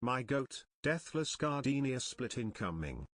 My goat, Deathless Gardenia split incoming.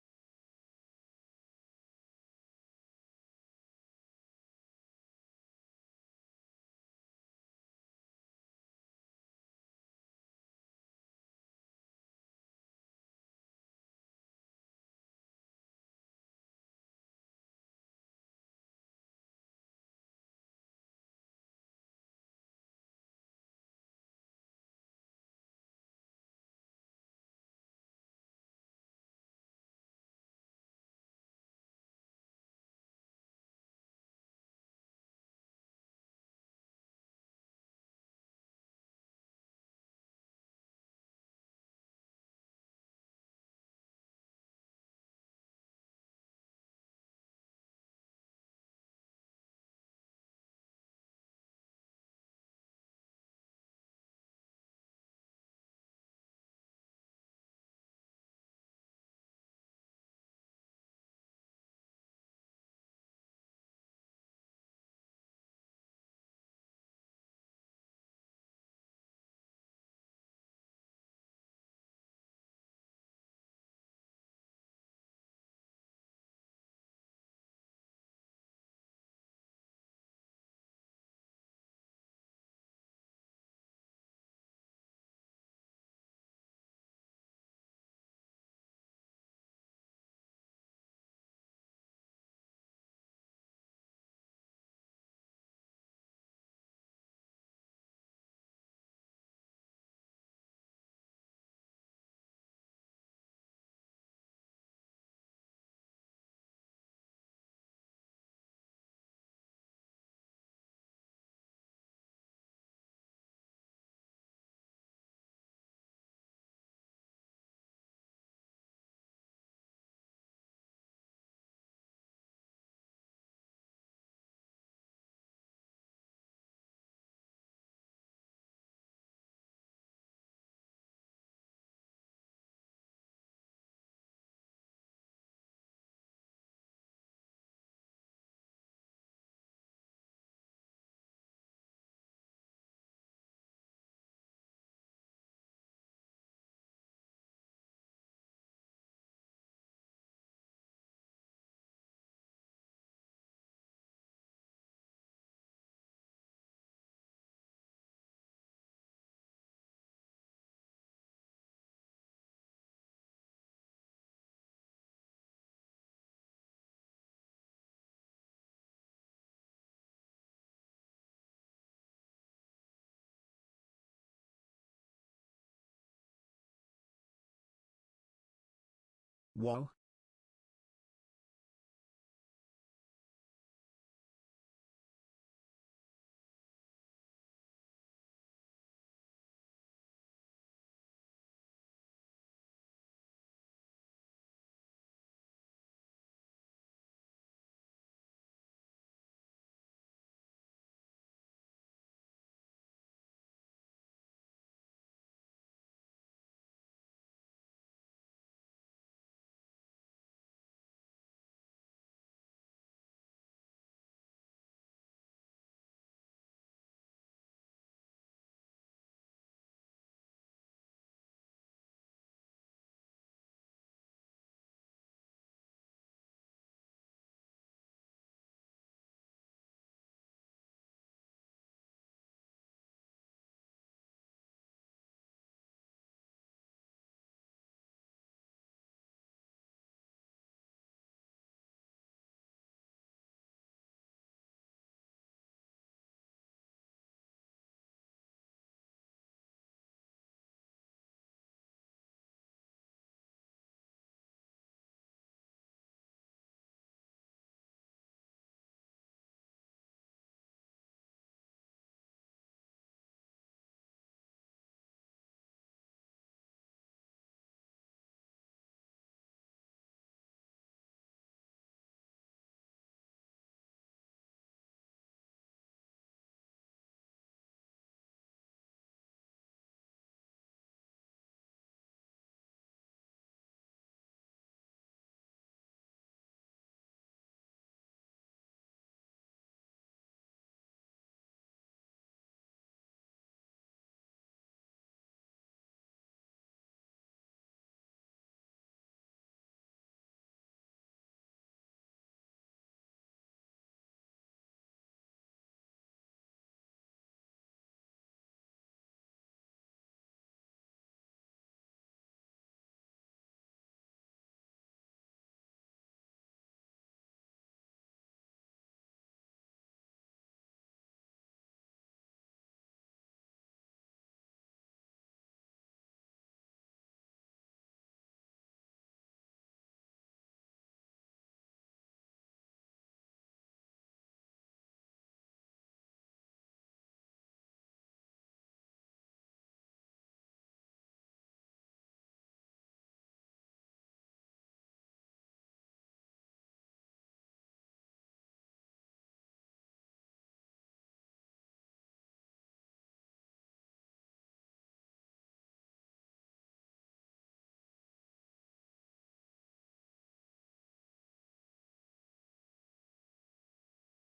Wow.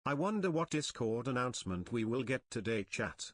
I wonder what Discord announcement we will get today, chat.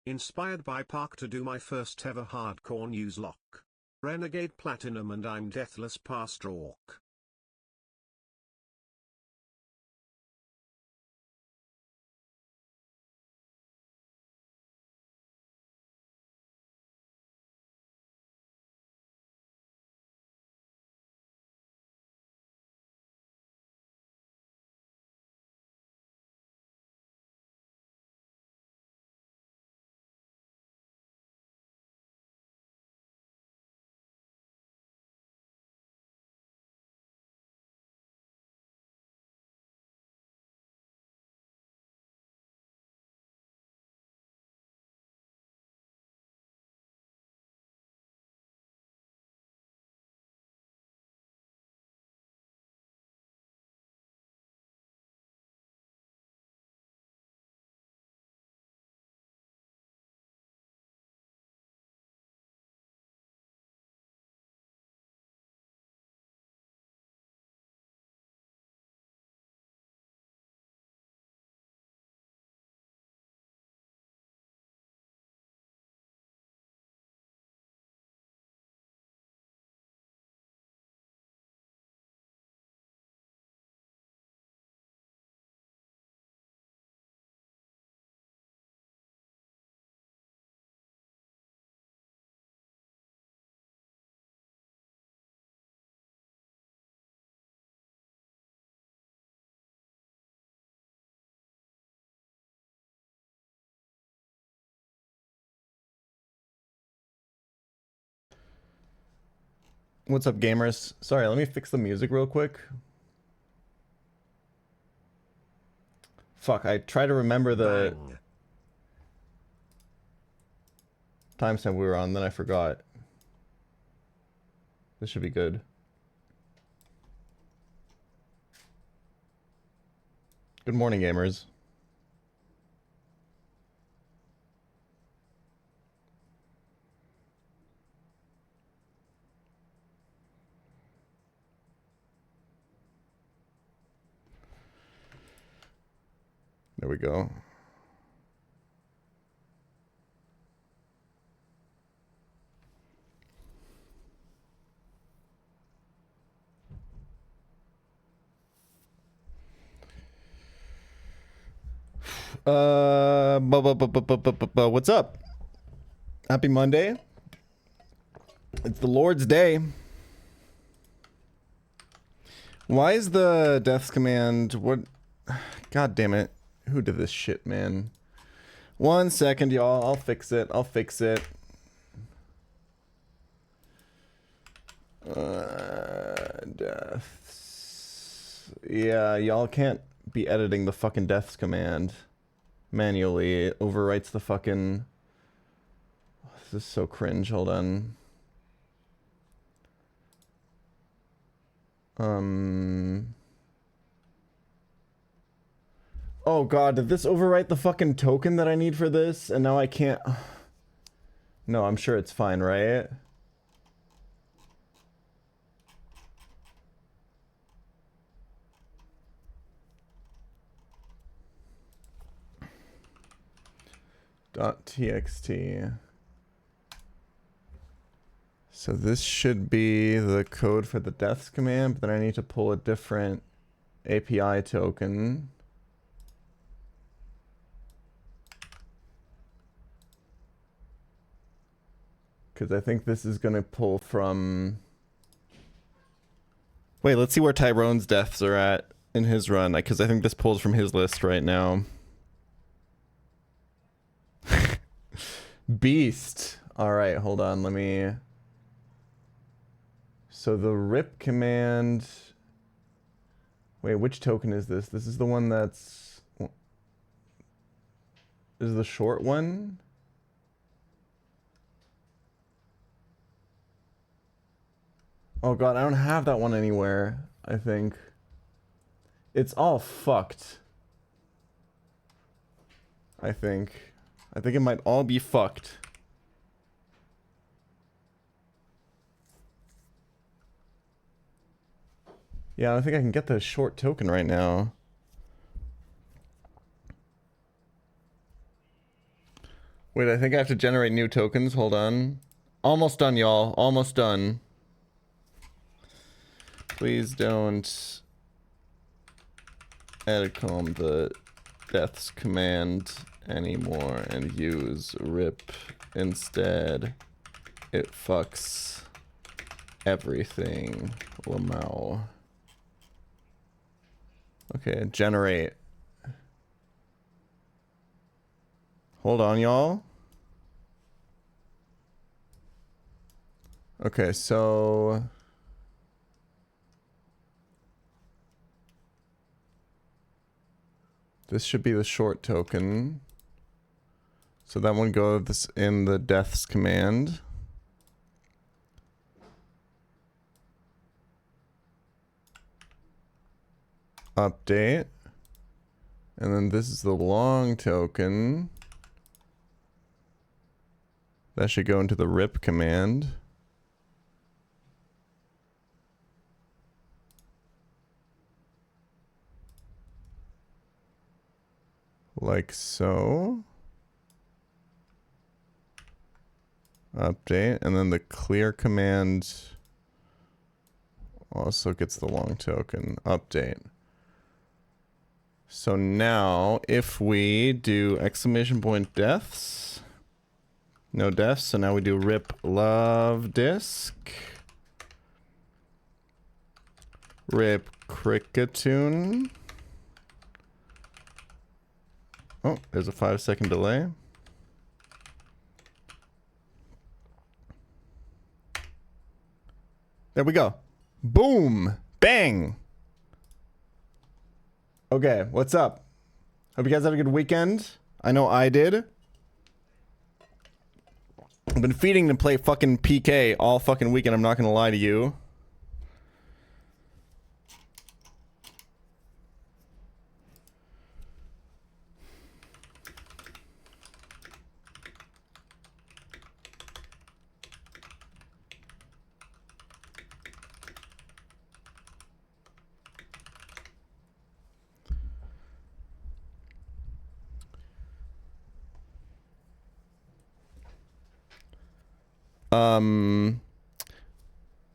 Inspired by Park to do my first ever hardcore Nuzlocke. Renegade Platinum and I'm Deathless Past Orc. What's up, gamers? Sorry, let me fix the music real quick. Fuck, I try to remember the timestamp we were on, then I forgot. This should be good. Good morning, gamers. There we go. What's up? Happy Monday. It's the Lord's Day. Why is the deaths command... What? God damn it. Who did this shit, man? 1 second, y'all. I'll fix it. I'll fix it. Deaths. Yeah, y'all can't be editing the fucking deaths command manually. It overwrites the fucking... This is so cringe. Hold on. Oh god, did this overwrite the fucking token that I need for this? And now I can't... No, I'm sure it's fine, right? .txt. So this should be the code for the deaths command, but then I need to pull a different API token. Because I think this is going to pull from... Wait, let's see where Tyrone's deaths are at in his run, because I think this pulls from his list right now. Beast. Alright, hold on, let me... So the rip command... Wait, which token is this? This is the one that's... Is the short one? Oh god, I don't have that one anywhere, I think. It's all fucked. I think it might all be fucked. Yeah, I don't think I can get the short token right now. Wait, I think I have to generate new tokens. Hold on. Almost done, y'all. Almost done. Please don't editcom the deaths command anymore and use rip instead. It fucks everything. Lamau. Okay, generate. Hold on, y'all. Okay, so this should be the short token. So that one goes in the deaths command. Update. And then this is the long token. That should go into the rip command. Like so. Update. And then the clear command also gets the long token. Update. So now, if we do exclamation point deaths, no deaths, so now we do rip love disk, rip cricketune. Oh, there's a 5-second delay. There we go. Boom! Bang! Okay, what's up? Hope you guys had a good weekend. I know I did. I've been feeding to play fucking PK all fucking weekend, I'm not gonna lie to you.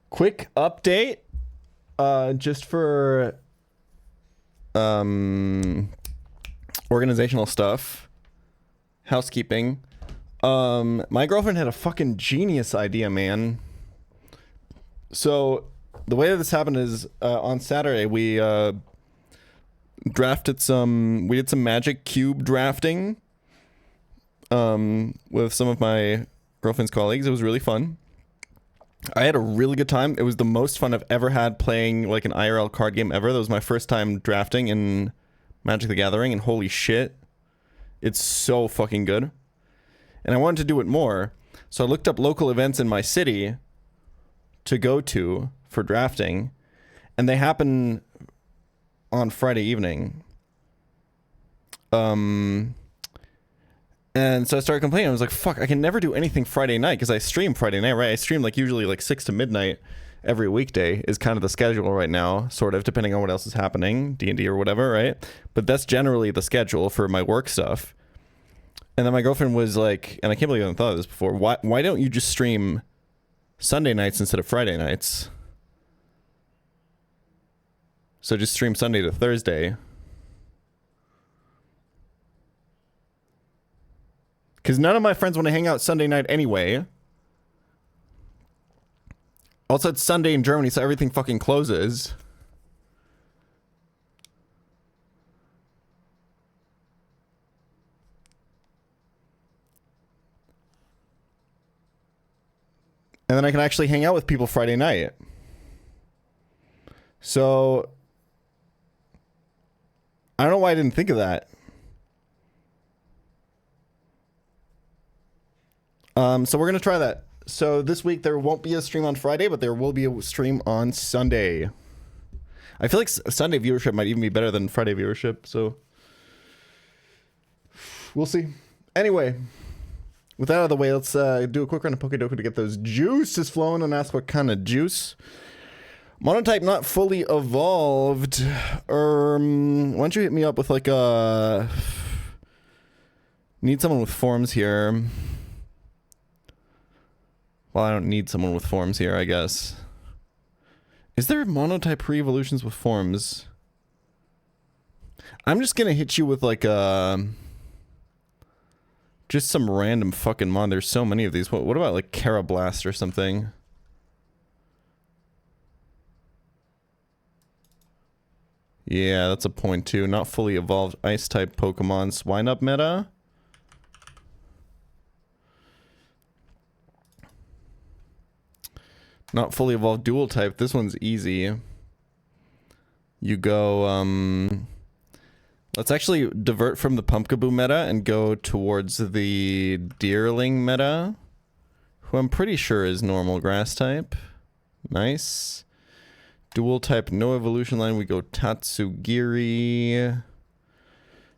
Quick update, just for, organizational stuff, housekeeping. My girlfriend had a fucking genius idea, man. So, the way that this happened is, on Saturday, we did some magic cube drafting, with some of my girlfriend's colleagues. It was really fun. I had a really good time. It was the most fun I've ever had playing like an IRL card game ever. That was my first time drafting in Magic the Gathering, and holy shit, it's so fucking good. And I wanted to do it more, so I looked up local events in my city to go to for drafting, and they happen on Friday evening. And so I started complaining. I was like, fuck, I can never do anything Friday night because I stream Friday night, right? I stream like usually like 6 to midnight every weekday is kind of the schedule right now, sort of, depending on what else is happening, D&D or whatever, right? But that's generally the schedule for my work stuff. And then my girlfriend was like, and I can't believe I haven't thought of this before, why don't you just stream Sunday nights instead of Friday nights? So just stream Sunday to Thursday. Because none of my friends want to hang out Sunday night anyway. Also, it's Sunday in Germany, so everything fucking closes. And then I can actually hang out with people Friday night. So, I don't know why I didn't think of that. So we're going to try that. So this week there won't be a stream on Friday, but there will be a stream on Sunday. I feel like Sunday viewership might even be better than Friday viewership, so we'll see. Anyway, with that out of the way, let's do a quick run of Pokedoku to get those juices flowing and ask what kind of juice. Monotype not fully evolved. Why don't you hit me up with like a Need someone with forms here. Well, I don't need someone with forms here, I guess. Is there monotype pre-evolutions with forms? I'm just gonna hit you with like just some random fucking mon. There's so many of these. What about like Carablast or something? Yeah, that's a point too. Not fully evolved ice type Pokemon. Swine up meta. Not fully evolved dual type. This one's easy. You go, let's actually divert from the Pumpkaboo meta and go towards the Deerling meta, who I'm pretty sure is normal grass type. Nice. Dual type, no evolution line. We go Tatsugiri.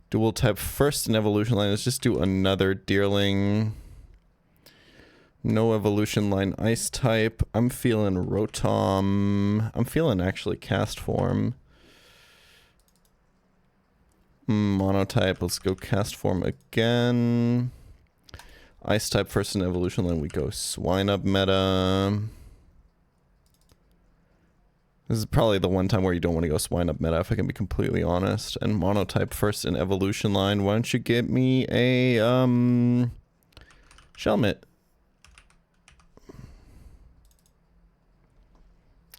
Dual type first in evolution line. Let's just do another Deerling. No evolution line ice type. I'm feeling Rotom. I'm feeling actually cast form. Monotype. Let's go cast form again. Ice type first in evolution line. We go Swinub meta. This is probably the one time where you don't want to go Swinub meta, if I can be completely honest. And monotype first in evolution line. Why don't you get me a Shelmet?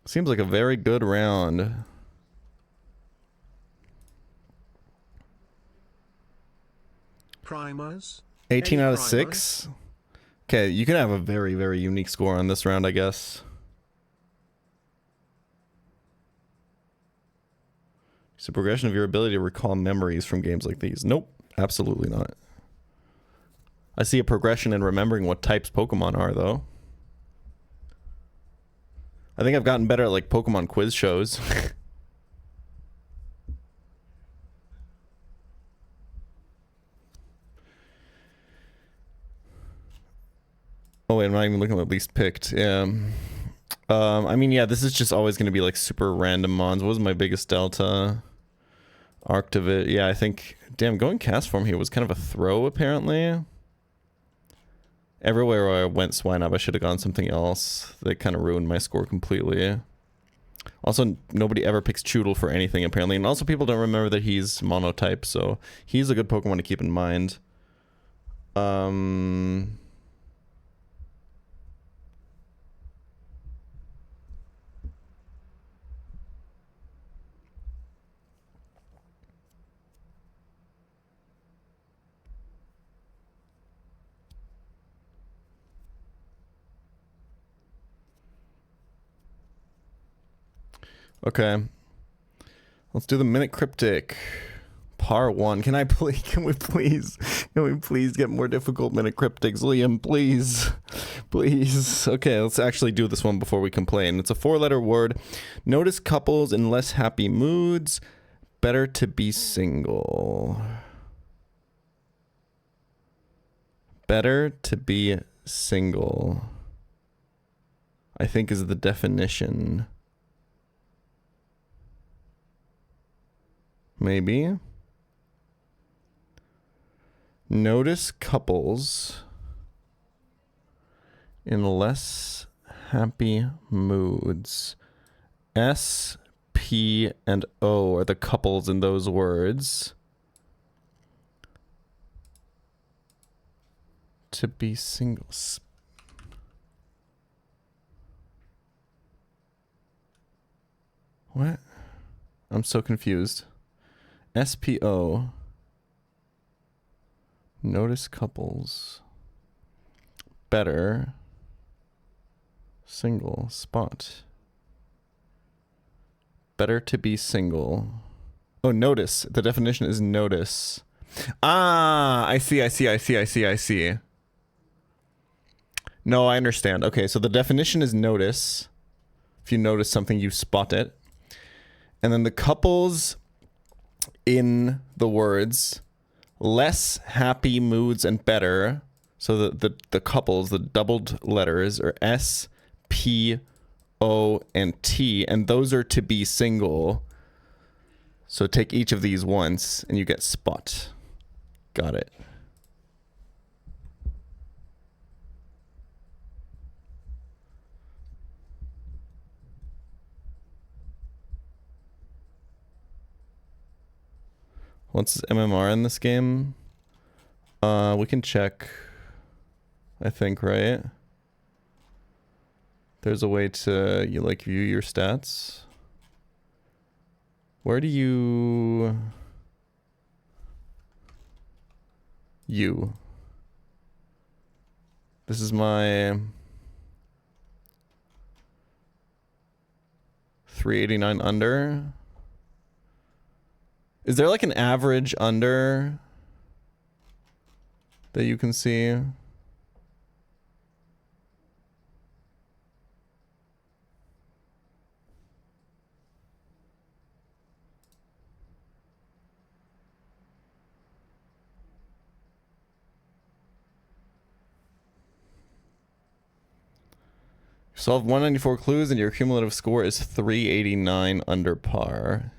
Seems like a very good round. Primers? 18 Any out of primers? 6. Okay, you can have a very, very unique score on this round, I guess. It's a progression of your ability to recall memories from games like these. Nope, absolutely not. I see a progression in remembering what types Pokemon are, though. I think I've gotten better at, like, Pokemon quiz shows. Oh, wait, I'm not even looking at least picked. Yeah. I mean, yeah, this is just always going to be, like, super random mons. What was my biggest delta? Arctivit. Yeah, I think... Damn, going cast form here was kind of a throw, apparently. Everywhere where I went Swinub, I should have gone something else. They kind of ruined my score completely. Also, nobody ever picks Choodle for anything, apparently. And also, people don't remember that he's monotype, so he's a good Pokemon to keep in mind. Okay. Let's do the Minute Cryptic. Par 1. Can we please get more difficult Minute Cryptics? Liam, please. Please. Okay, let's actually do this one before we complain. It's a 4-letter word. Notice couples in less happy moods. Better to be single. Better to be single, I think, is the definition. Maybe. Notice couples in less happy moods. S, P, and O are the couples in those words. To be single. What? I'm so confused. SPO. Notice couples. Better. Single. Spot. Better to be single. Oh, notice. The definition is notice. Ah, I see. No, I understand. Okay, so the definition is notice. If you notice something, you spot it. And then the couples in the words, less happy moods and better. So the couples, the doubled letters are S, P, O, and T. And those are to be single. So take each of these once and you get spot. Got it. What's MMR in this game? We can check, I think, right? There's a way to like view your stats. Where do you this is my 389 under. Is there like an average under that you can see? Solve 194 clues and your cumulative score is 389 under par.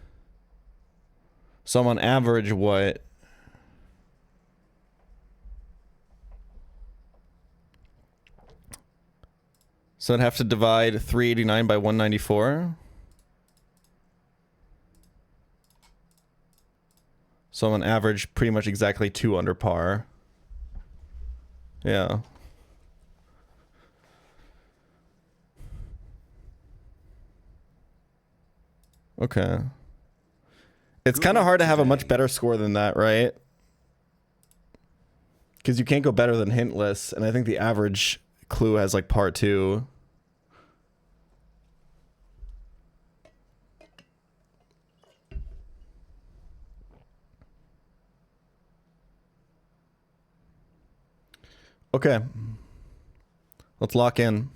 So I'm on average what? So I'd have to divide 389 by 194. So I'm on average pretty much exactly 2 under par. Yeah. Okay. It's kind of hard to have a much better score than that, right? Because you can't go better than hintless, and I think the average clue has like par 2. Okay. Let's lock in.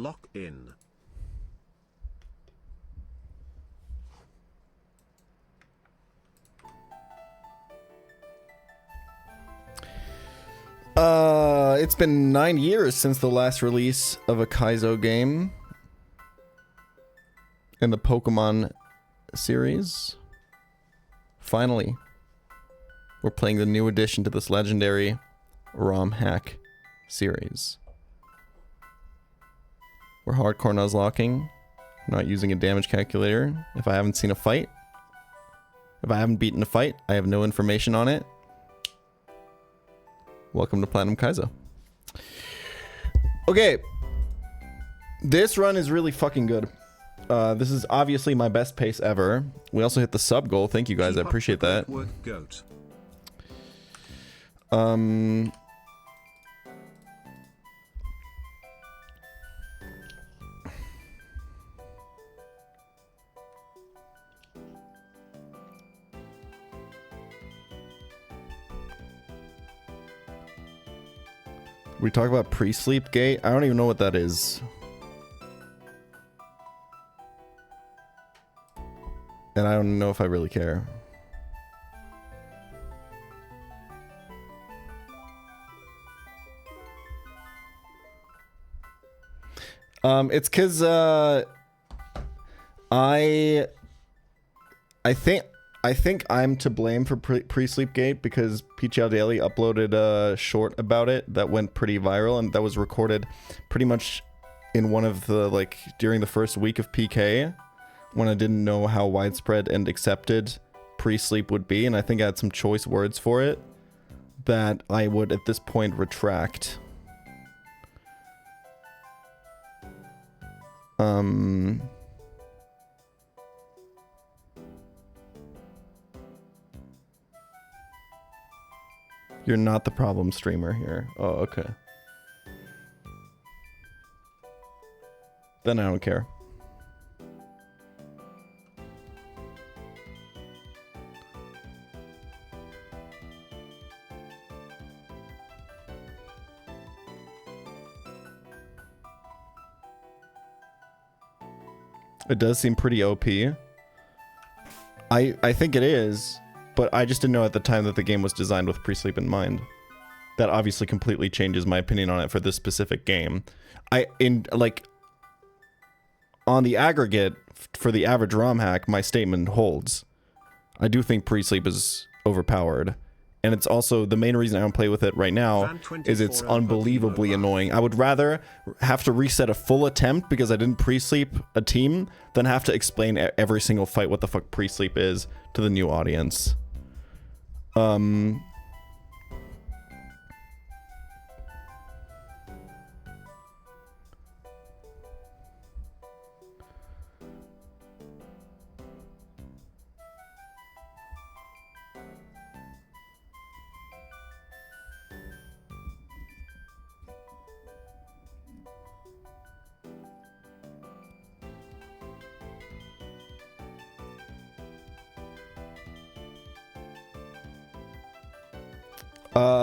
Lock in. It's been 9 years since the last release of a Kaizo game in the Pokemon series. Finally, we're playing the new addition to this legendary ROM hack series. We're hardcore nuzlocking, not using a damage calculator. If I haven't seen a fight, if I haven't beaten a fight, I have no information on it. Welcome to Platinum Kaizo. Okay. This run is really fucking good. This is obviously my best pace ever. We also hit the sub goal. Thank you guys. I appreciate that. Goat. We talk about pre-sleep gate. I don't even know what that is. And I don't know if I really care. It's cause I think I'm to blame for pre-sleep gate because PCL Daily uploaded a short about it that went pretty viral, and that was recorded pretty much in one of the, like, during the first week of PK when I didn't know how widespread and accepted pre-sleep would be, and I think I had some choice words for it that I would at this point retract. You're not the problem streamer here. Oh, okay. Then I don't care. It does seem pretty OP. I think it is, but I just didn't know at the time that the game was designed with pre-sleep in mind. That obviously completely changes my opinion on it for this specific game. on the aggregate, for the average ROM hack, my statement holds. I do think pre-sleep is overpowered. And it's also the main reason I don't play with it right now is it's unbelievably annoying. I would rather have to reset a full attempt because I didn't pre-sleep a team than have to explain every single fight what the fuck pre-sleep is to the new audience.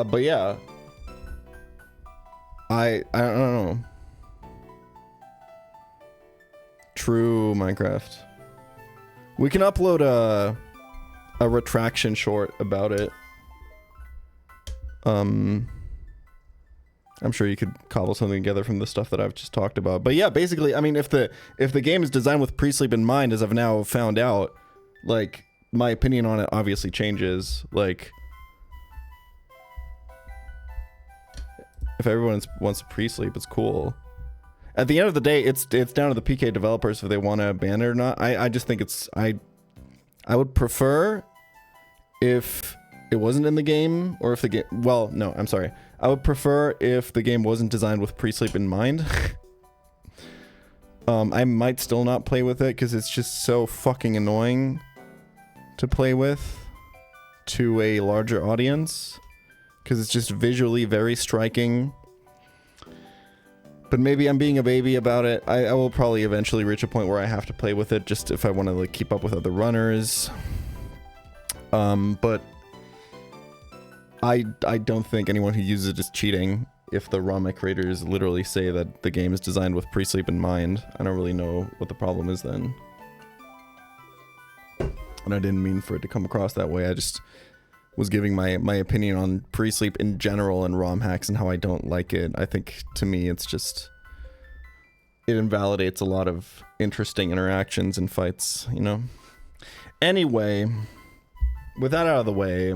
But yeah, I don't know. True Minecraft. We can upload a retraction short about it. I'm sure you could cobble something together from the stuff that I've just talked about. But yeah, basically, I mean, if the game is designed with pre-sleep in mind, as I've now found out, like, my opinion on it obviously changes. Like, if everyone wants to pre-sleep, it's cool. At the end of the day, it's down to the PK developers if they want to ban it or not. I just think it's... I would prefer if it wasn't in the game, or if the game... Well, no, I'm sorry. I would prefer if the game wasn't designed with pre-sleep in mind. I might still not play with it, because it's just so fucking annoying to play with to a larger audience. Because it's just visually very striking. But maybe I'm being a baby about it. I will probably eventually reach a point where I have to play with it just if I want to like keep up with other runners. But I don't think anyone who uses it is cheating if the ROM creators literally say that the game is designed with pre-sleep in mind. I don't really know what the problem is then. And I didn't mean for it to come across that way. I just was giving my opinion on pre-sleep in general and ROM hacks and how I don't like it. I think, to me, it's just... It invalidates a lot of interesting interactions and fights, you know? Anyway, with that out of the way...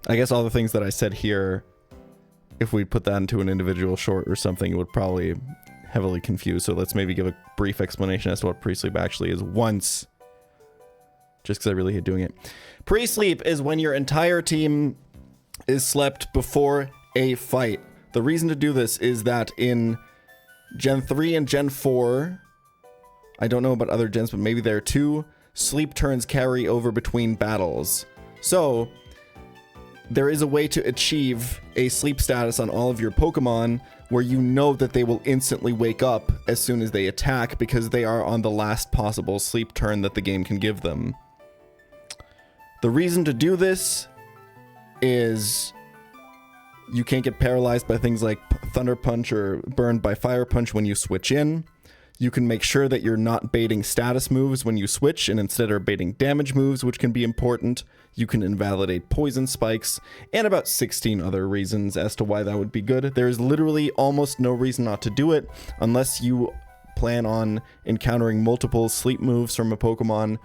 I guess all the things that I said here, if we put that into an individual short or something, it would probably... heavily confused, so let's maybe give a brief explanation as to what pre-sleep actually is once, just because I really hate doing it. Pre-sleep is when your entire team is slept before a fight. The reason to do this is that in Gen 3 and Gen 4, I don't know about other gens, but maybe there are two, sleep turns carry over between battles. So, there is a way to achieve a sleep status on all of your Pokemon where you know that they will instantly wake up as soon as they attack because they are on the last possible sleep turn that the game can give them. The reason to do this is you can't get paralyzed by things like Thunder Punch or burned by Fire Punch when you switch in. You can make sure that you're not baiting status moves when you switch and instead are baiting damage moves, which can be important. You can invalidate poison spikes, and about 16 other reasons as to why that would be good. There is literally almost no reason not to do it, unless you plan on encountering multiple sleep moves from a Pokemon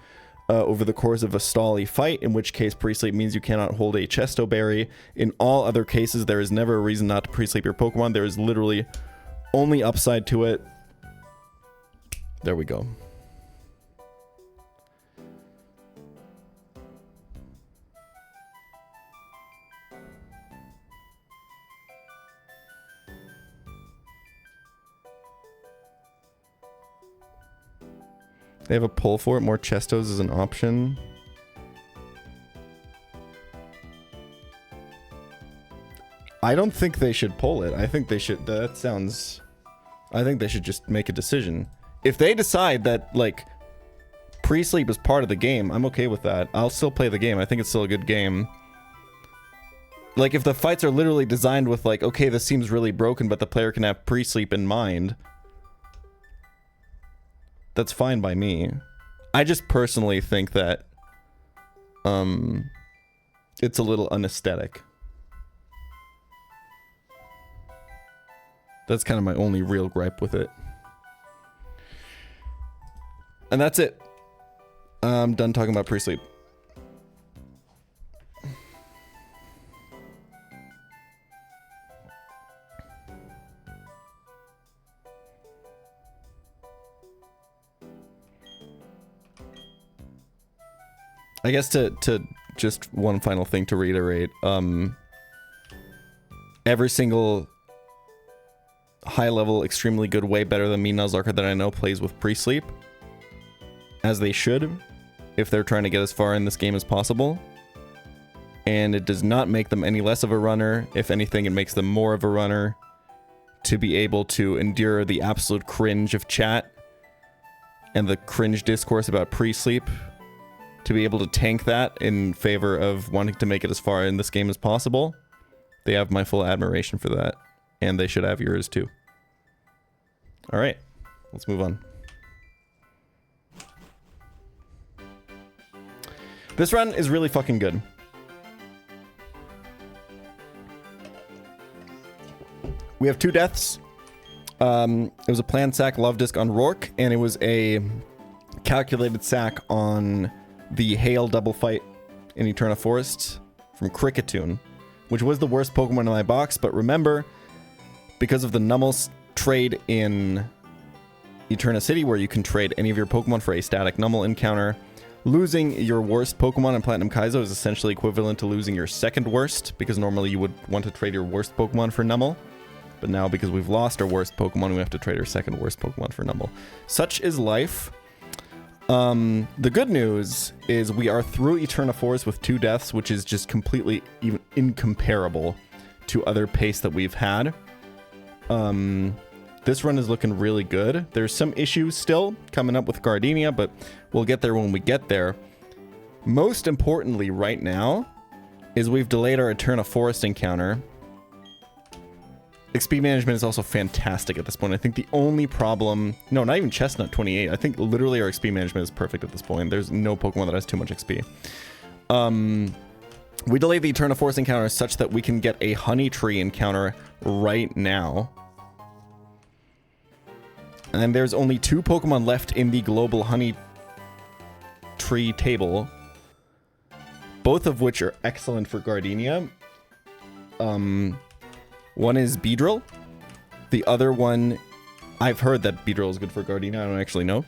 over the course of a stally fight, in which case pre-sleep means you cannot hold a Chesto Berry. In all other cases, there is never a reason not to pre-sleep your Pokemon. There is literally only upside to it. There we go. They have a pull for it. More Chestos is an option. I don't think they should pull it. I think they should... That sounds... I think they should just make a decision. If they decide that, like, pre-sleep is part of the game, I'm okay with that. I'll still play the game. I think it's still a good game. Like, if the fights are literally designed with, like, okay, this seems really broken, but the player can have pre-sleep in mind... That's fine by me. I just personally think that it's a little unaesthetic. That's kind of my only real gripe with it. And that's it. I'm done talking about pre-sleep. I guess to just one final thing to reiterate, every single high level, extremely good, way better than me Nuzlocke that I know plays with pre-sleep, as they should, if they're trying to get as far in this game as possible. And it does not make them any less of a runner. If anything, it makes them more of a runner to be able to endure the absolute cringe of chat and the cringe discourse about pre-sleep. To be able to tank that in favor of wanting to make it as far in this game as possible. They have my full admiration for that. And they should have yours too. Alright, let's move on. This run is really fucking good. We have 2 deaths. It was a planned sack love disc on Rourke, and it was a calculated sack on the Hail double fight in Eterna Forest from Cricketune, which was the worst Pokemon in my box, but remember, because of the Nummels trade in Eterna City, where you can trade any of your Pokemon for a static Nummel encounter, losing your worst Pokemon in Platinum Kaizo is essentially equivalent to losing your second worst, because normally you would want to trade your worst Pokemon for Nummel, but now because we've lost our worst Pokemon, we have to trade our second worst Pokemon for Nummel. Such is life. The good news is we are through Eterna Forest with 2 deaths, which is just completely even incomparable to other pace that we've had. This run is looking really good. There's some issues still coming up with Gardenia, but we'll get there when we get there. Most importantly right now is we've delayed our Eterna Forest encounter. XP management is also fantastic at this point. I think the only problem... No, not even Chestnut 28. I think literally our XP management is perfect at this point. There's no Pokemon that has too much XP. We delayed the Eterna Forest encounter such that we can get a Honey Tree encounter right now. And there's only 2 Pokemon left in the global Honey Tree table. Both of which are excellent for Gardenia. One is Beedrill. The other one... I've heard that Beedrill is good for Gardenia. I don't actually know.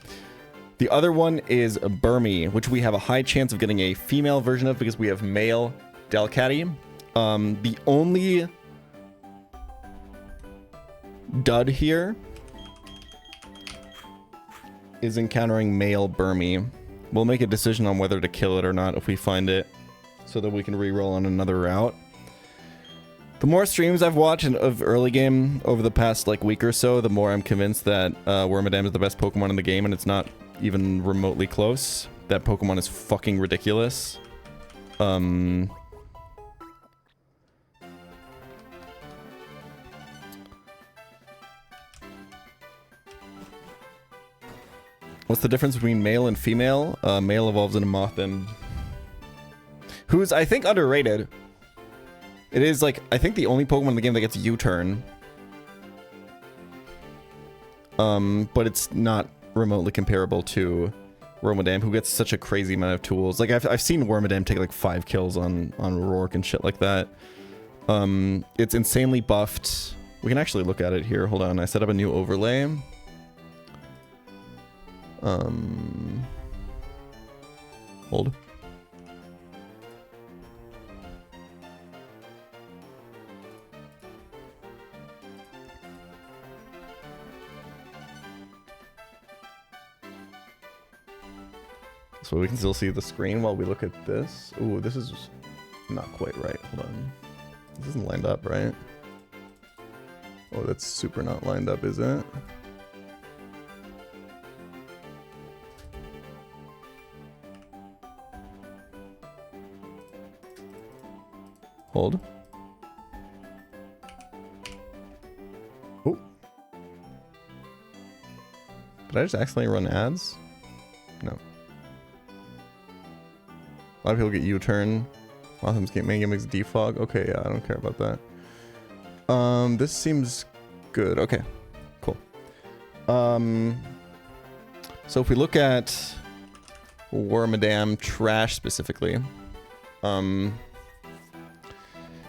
The other one is Burmy, which we have a high chance of getting a female version of because we have male Delcatty. The only dud here is encountering male Burmy. We'll make a decision on whether to kill it or not if we find it, so that we can reroll on another route. The more streams I've watched of early game over the past like week or so, the more I'm convinced that Wormadam is the best Pokemon in the game, and it's not even remotely close. That Pokemon is fucking ridiculous. What's the difference between male and female? Male evolves into Mothim, who's, I think, underrated. It is, like, I think the only Pokemon in the game that gets U-turn. But it's not remotely comparable to Wormadam, who gets such a crazy amount of tools. Like, I've seen Wormadam take, like, 5 kills on Rourke and shit like that. It's insanely buffed. We can actually look at it here. Hold on, I set up a new overlay. Hold. So we can still see the screen while we look at this. Ooh, this is not quite right. Hold on. This isn't lined up, right? Oh, that's super not lined up, is it? Hold. Oh. Did I just accidentally run ads? No. A lot of people get U-turn. A lot of them get main gimmicks defog. Okay, yeah, I don't care about that. This seems Good. Okay. Cool. So if we look at Wormadam Trash specifically,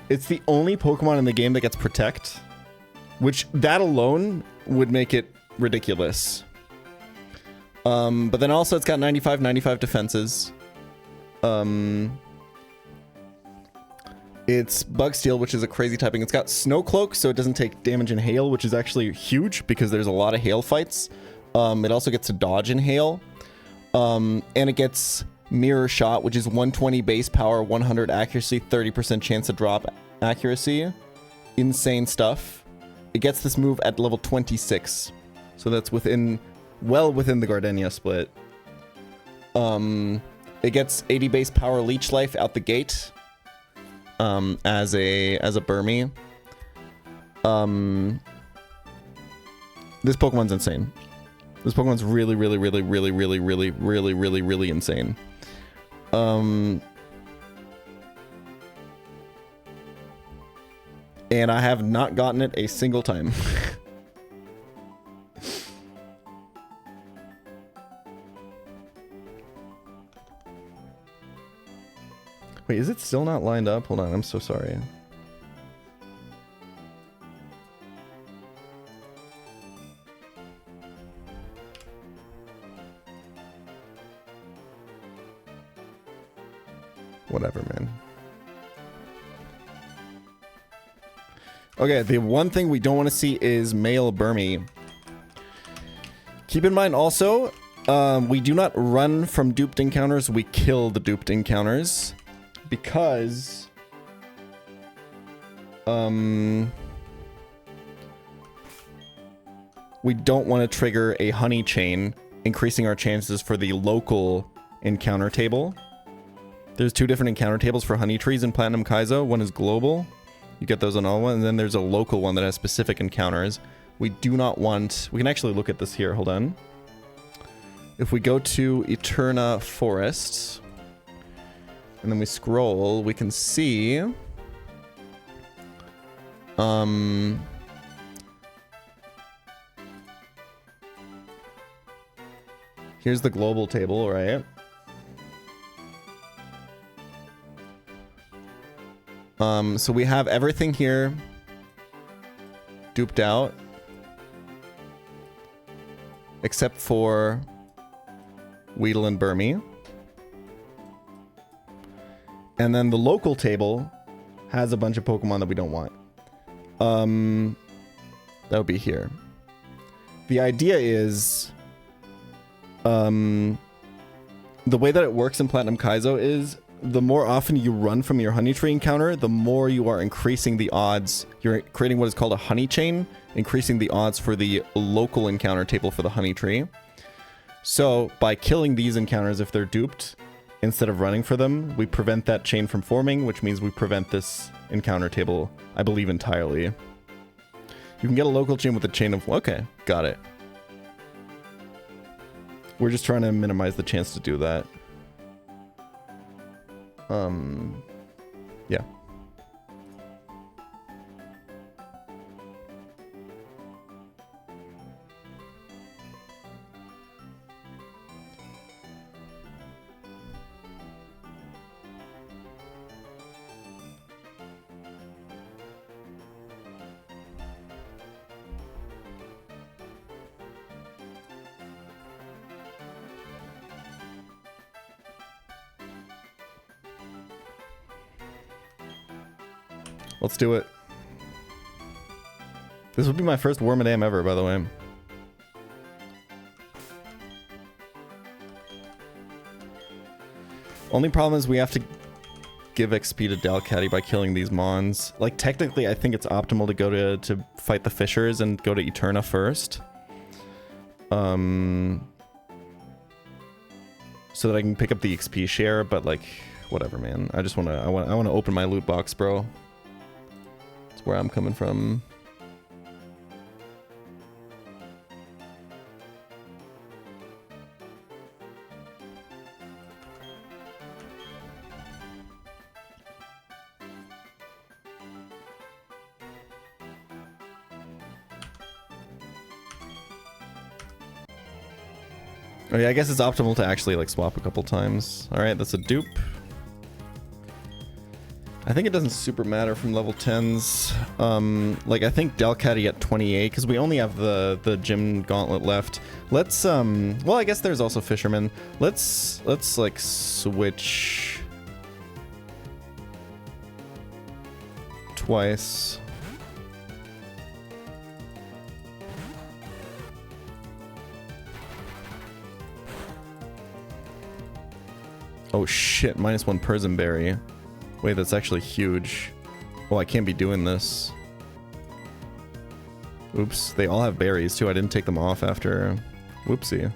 it's the only Pokemon in the game that gets Protect, which that alone would make it ridiculous. But then also it's got 95 defenses. It's Bug Steel, which is a crazy typing. It's got Snow Cloak, so it doesn't take damage in hail, which is actually huge because there's a lot of hail fights. It also gets to dodge in hail. And it gets Mirror Shot, which is 120 base power, 100 accuracy, 30% chance to drop accuracy. Insane stuff. It gets this move at level 26. So that's well within the Gardenia split. It gets 80 base power Leech Life out the gate. As a Burmy. This Pokemon's insane. This Pokemon's really insane. And I have not gotten it a single time. Wait, is it still not lined up? Hold on, I'm so sorry. Whatever, man. Okay, the one thing we don't want to see is male Burmy. Keep in mind also, we do not run from duped encounters, we kill the duped encounters. Because we don't want to trigger a honey chain, increasing our chances for the local encounter table. There's two different encounter tables for honey trees in Platinum Kaizo. One is global. You get those on all one, and then there's a local one that has specific encounters. We do not want... We can actually look at this here. Hold on. If we go to Eterna Forest... and then we scroll, we can see... here's the global table, right? So we have everything here duped out. Except for Weedle and Burmy. And then the local table has a bunch of Pokemon that we don't want. That would be here. The idea is... the way that it works in Platinum Kaizo is the more often you run from your honey tree encounter, the more you are increasing the odds. You're creating what is called a honey chain, increasing the odds for the local encounter table for the honey tree. So by killing these encounters if they're duped, instead of running for them, we prevent that chain from forming, which means we prevent this encounter table, I believe, entirely. You can get a local chain with a chain of... Okay, got it. We're just trying to minimize the chance to do that. Yeah. Let's do it. This would be my first Wormadam ever, by the way. Only problem is we have to give XP to Dalcatty by killing these Mons. Like, technically, I think it's optimal to go to fight the Fishers and go to Eterna first. So that I can pick up the XP share, but like, whatever, man. I just I wanna open my loot box, bro. Where I'm coming from. Oh yeah, I guess it's optimal to actually like swap a couple times. Alright, that's a dupe. I think it doesn't super matter from level 10s. Like I think Delcatty at 28, because we only have the gym gauntlet left. Let's well I guess there's also Fisherman. Let's like switch twice. Oh shit, -1 Persim Berry. Wait, that's actually huge. Oh, I can't be doing this. Oops, they all have berries too. I didn't take them off after. Whoopsie.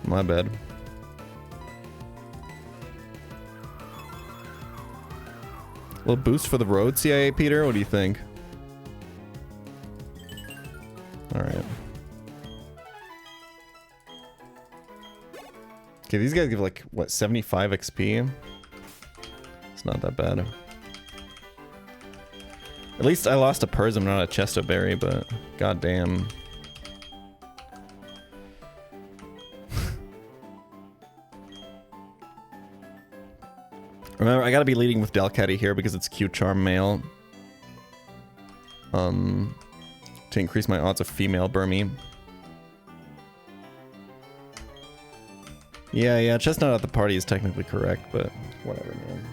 My bad. A little boost for the road, CIA Peter? What do you think? Alright. Okay, these guys give like, what, 75 XP? It's not that bad. At least I lost a Persim, not a Chesto Berry, but goddamn. Remember, I gotta be leading with Delcatty here because it's Q-Charm male. To increase my odds of female Burmy. Yeah, Chestnut at the party is technically correct, but whatever, man.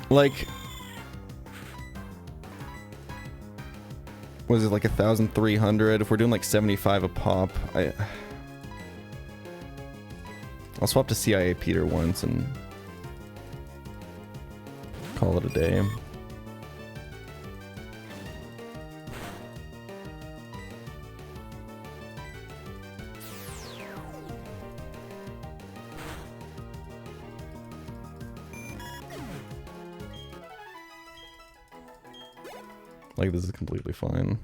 Like, was it like 1,300? If we're doing like 75 a pop, I'll swap to CIA Peter once and call it a day. Like, this is completely fine.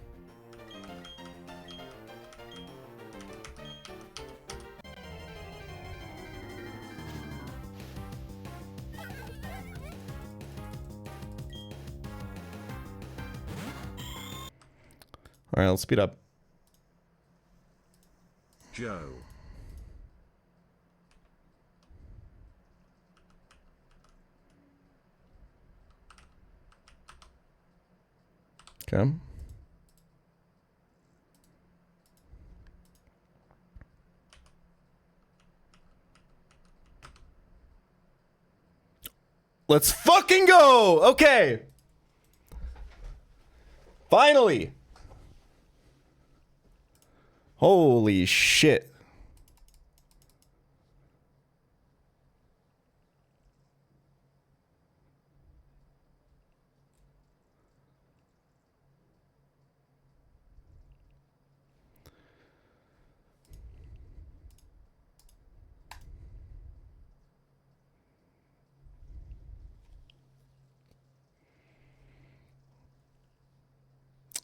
Alright, let's speed up. Joe. Okay. Let's fucking go! Okay! Finally! Holy shit.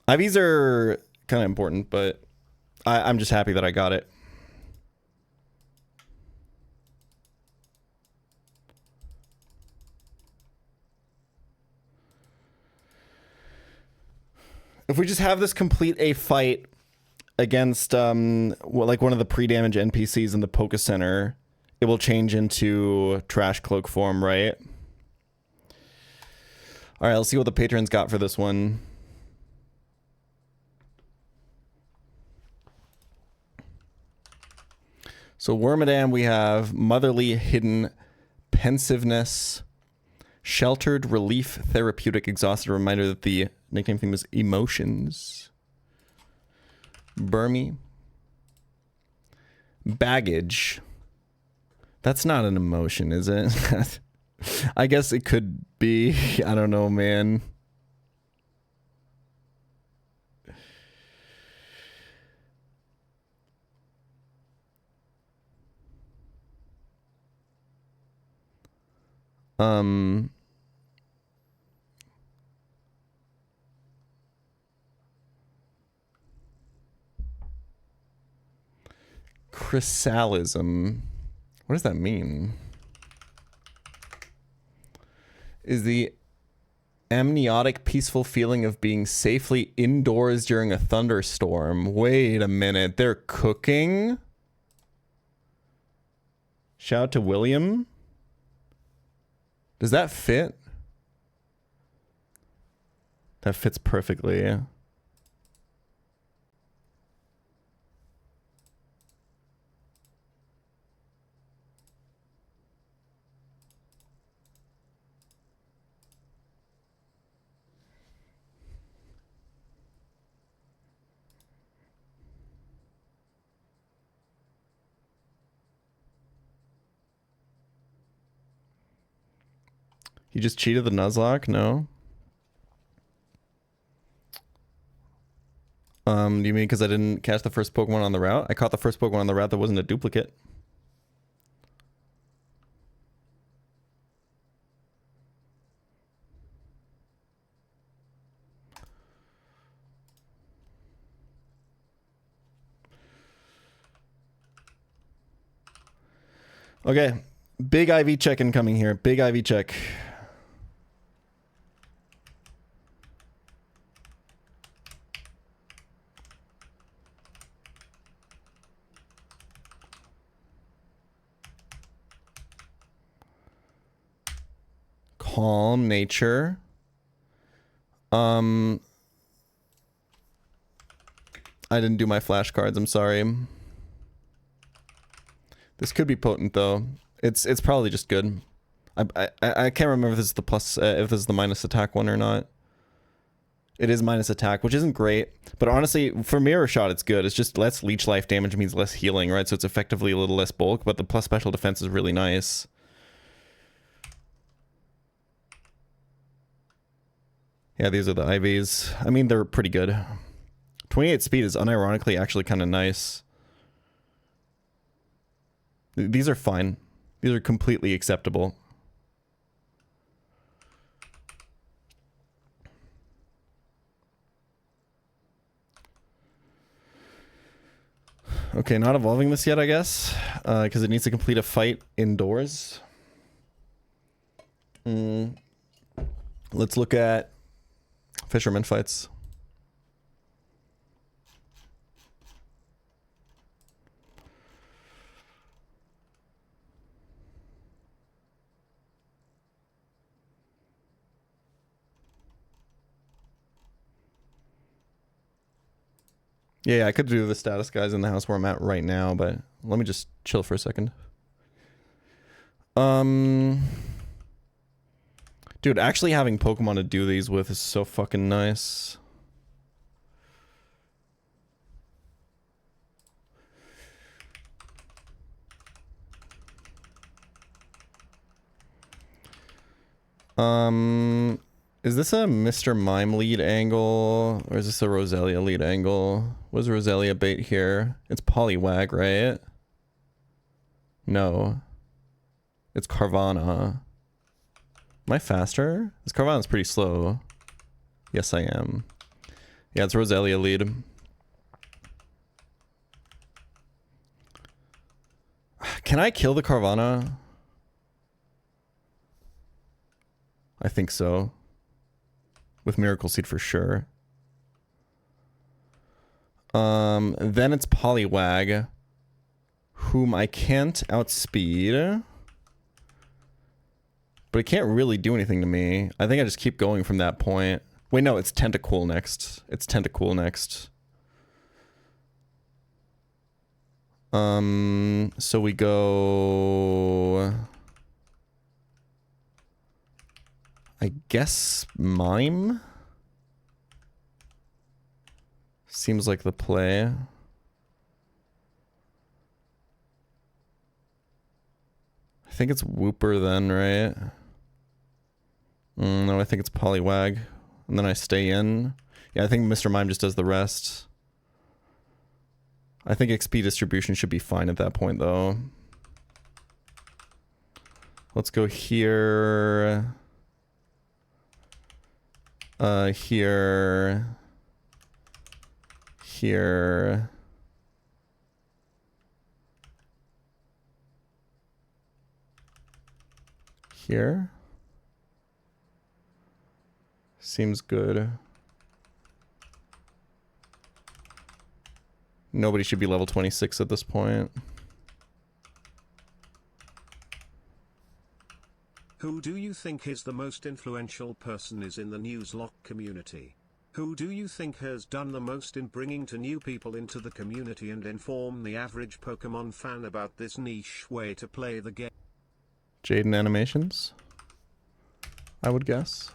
IVs are kind of important, but I'm just happy that I got it. If we just have this complete a fight against like one of the pre-damage NPCs in the Poké Center, it will change into Trash Cloak form, right? All right, let's see what the patrons got for this one. So Wormadam, we have Motherly Hidden Pensiveness, Sheltered Relief Therapeutic Exhausted. Reminder that the nickname theme is Emotions. Burmy. Baggage. That's not an emotion, is it? I guess it could be. I don't know, man. Chrysalism. What does that mean? is the amniotic peaceful feeling of being safely indoors during a thunderstorm. Wait a minute, they're cooking? Shout out to William. Does that fit? That fits perfectly. You just cheated the Nuzlocke? No. Do you mean because I didn't catch the first Pokemon on the route? I caught the first Pokemon on the route that wasn't a duplicate. Okay. Big IV check incoming here. Big IV check. Calm nature. I didn't do my flashcards, I'm sorry. This could be potent though. It's probably just good. I can't remember if this is the plus if this is the minus attack one or not. It is minus attack, which isn't great, but honestly, for mirror shot it's good. It's just less leech life damage means less healing, right? So it's effectively a little less bulk, but the plus special defense is really nice. Yeah, these are the IVs. I mean, they're pretty good. 28 speed is unironically actually kind of nice. These are fine. These are completely acceptable. Okay, not evolving this yet, I guess, because it needs to complete a fight indoors. Let's look at fisherman fights. Yeah, I could do the status guys in the house where I'm at right now, but let me just chill for a second. Dude, actually having Pokemon to do these with is so fucking nice. Is this a Mr. Mime lead angle, or is this a Roselia lead angle? What's Roselia bait here? It's Poliwag, right? No. It's Carvana. Am I faster? This Carvana's pretty slow. Yes, I am. Yeah, it's Roselia lead. Can I kill the Carvana? I think so. With Miracle Seed for sure. Then it's Poliwag, whom I can't outspeed. But it can't really do anything to me. I think I just keep going from that point. Wait, no, it's Tentacool next. It's Tentacool next. So we go... I guess Mime? Seems like the play. I think it's Wooper then, right? No, I think it's Poliwag. And then I stay in. Yeah, I think Mr. Mime just does the rest. I think XP distribution should be fine at that point, though. Let's go here. Here. Here. Here. Seems good. Nobody should be level 26 at this point. Who do you think is the most influential person is in the Nuzlocke community? Who do you think has done the most in bringing to new people into the community and inform the average Pokemon fan about this niche way to play the game? Jaden Animations, I would guess.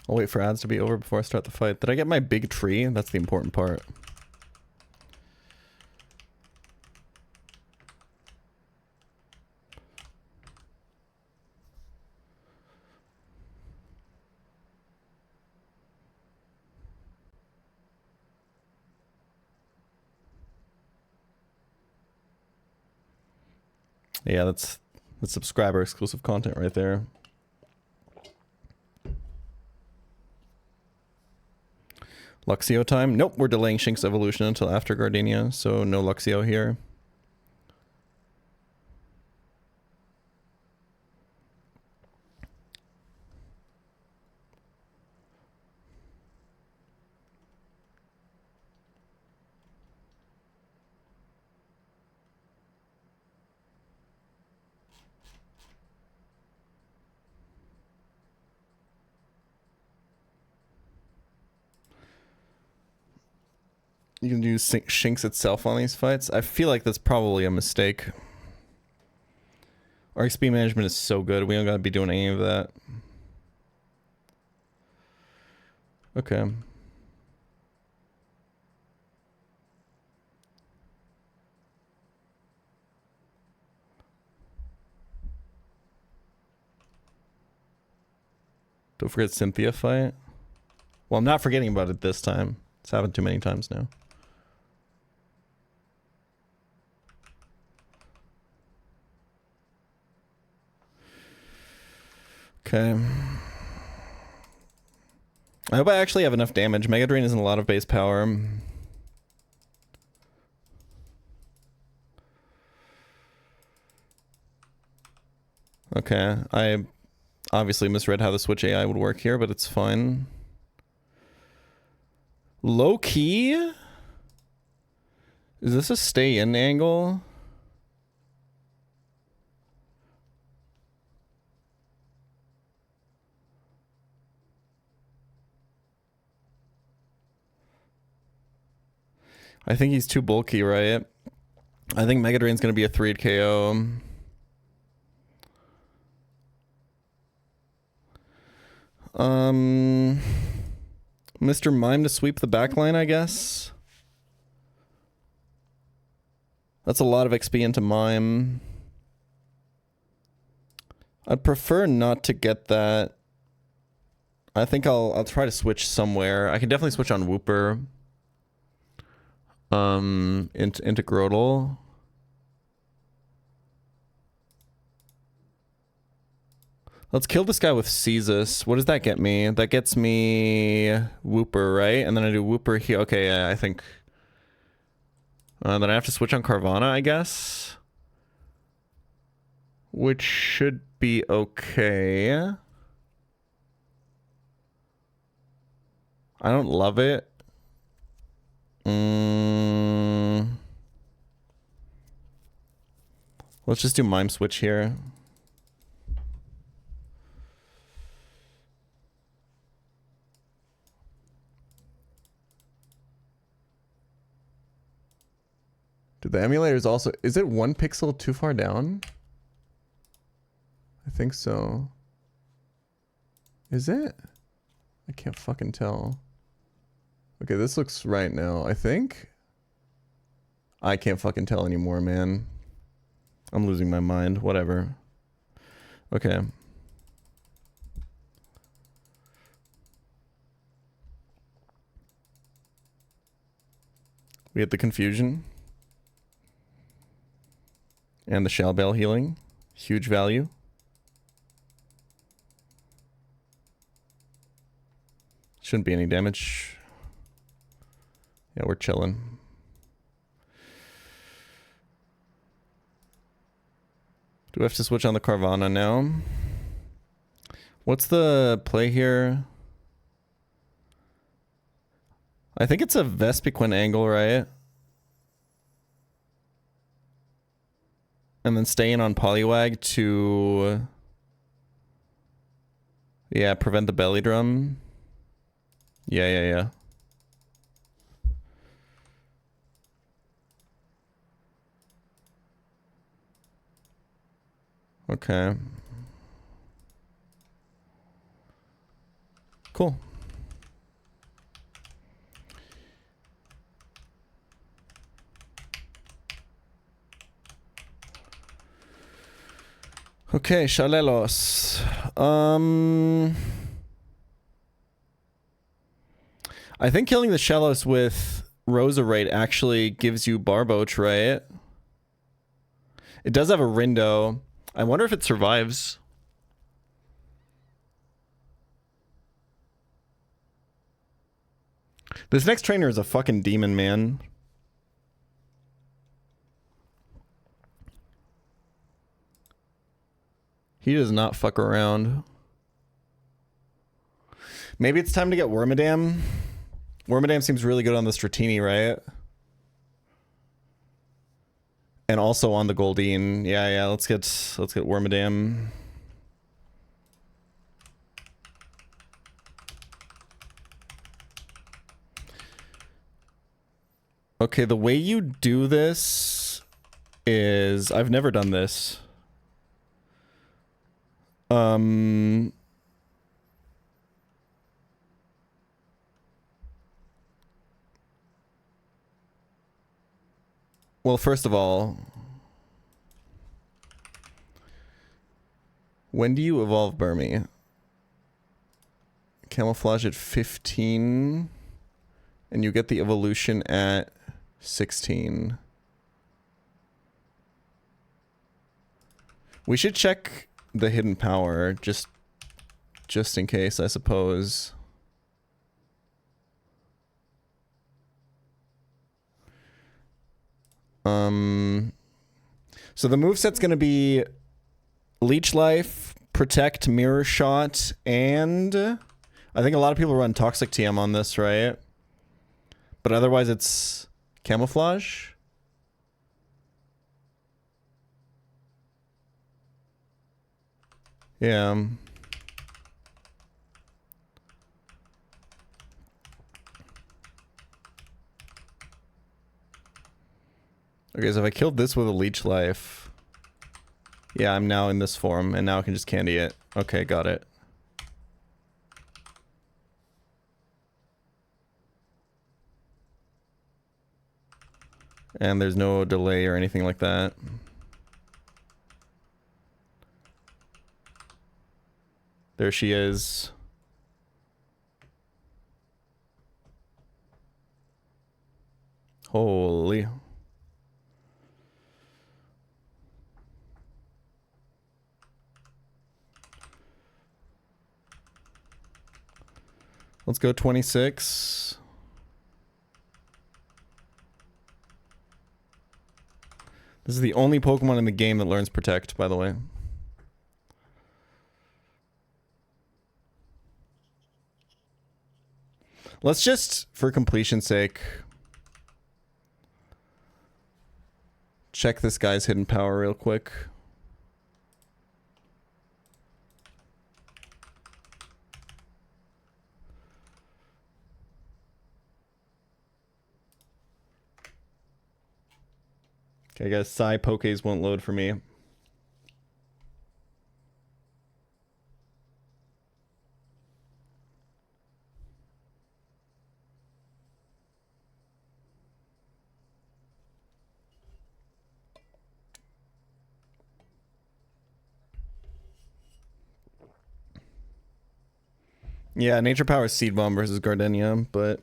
I'll wait for ads to be over before I start the fight. Did I get my big tree? That's the important part. Yeah, that's subscriber exclusive content right there. Luxio time? Nope, we're delaying Shink's evolution until after Gardenia, so no Luxio here. You can do Shinx itself on these fights. I feel like that's probably a mistake. Our XP management is so good, we don't gotta be doing any of that. Okay. Don't forget Cynthia fight. Well, I'm not forgetting about it this time. It's happened too many times now. Okay. I hope I actually have enough damage. Mega Drain isn't a lot of base power. Okay, I obviously misread how the Switch AI would work here, but it's fine. Low key? Is this a stay in angle? I think he's too bulky, right? I think Mega Drain's gonna be a 3-hit KO. Mr. Mime to sweep the backline, I guess. That's a lot of XP into Mime. I'd prefer not to get that. I think I'll try to switch somewhere. I can definitely switch on Wooper. Into Grodel. Let's kill this guy with Caestus. What does that get me? That gets me Wooper, right? And then I do Wooper here. Okay, yeah, I think. Then I have to switch on Carvana, I guess. Which should be okay. I don't love it. Let's just do Mime Switch here. Did the emulators also... Is it 1 pixel too far down? I think so. Is it? I can't fucking tell. Okay, this looks right now, I think. I can't fucking tell anymore, man. I'm losing my mind. Whatever. Okay. We had the confusion. And the shell bell healing. Huge value. Shouldn't be any damage. Yeah, we're chilling. Do we have to switch on the Carvana now? What's the play here? I think it's a Vespiquen angle, right? And then stay in on Poliwag to... Yeah, prevent the belly drum. Yeah. Okay. Cool. Okay, Shalelos. I think killing the Shellos with Roserite actually gives you Barboach, right? It does have a Rindo. I wonder if it survives. This next trainer is a fucking demon, man. He does not fuck around. Maybe it's time to get Wormadam. Wormadam seems really good on the Stratini, right? And also on the Goldeen. Yeah, let's get Wormadam. Okay, the way you do this is... I've never done this. Well, first of all, when do you evolve Burmy? Camouflage at 15, and you get the evolution at 16. We should check the hidden power just in case, I suppose. So the moveset's gonna be Leech Life, Protect, Mirror Shot, and I think a lot of people run Toxic TM on this, right? But otherwise it's Camouflage. Yeah. Okay, so if I killed this with a Leech Life... Yeah, I'm now in this form, and now I can just candy it. Okay, got it. And there's no delay or anything like that. There she is. Holy... Let's go 26. This is the only Pokemon in the game that learns Protect, by the way. Let's just, for completion's sake, check this guy's hidden power real quick. Okay, guys, Psy Pokés won't load for me. Yeah, Nature Power is Seed Bomb versus Gardenia, but...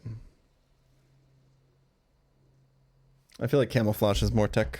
I feel like camouflage is more tech.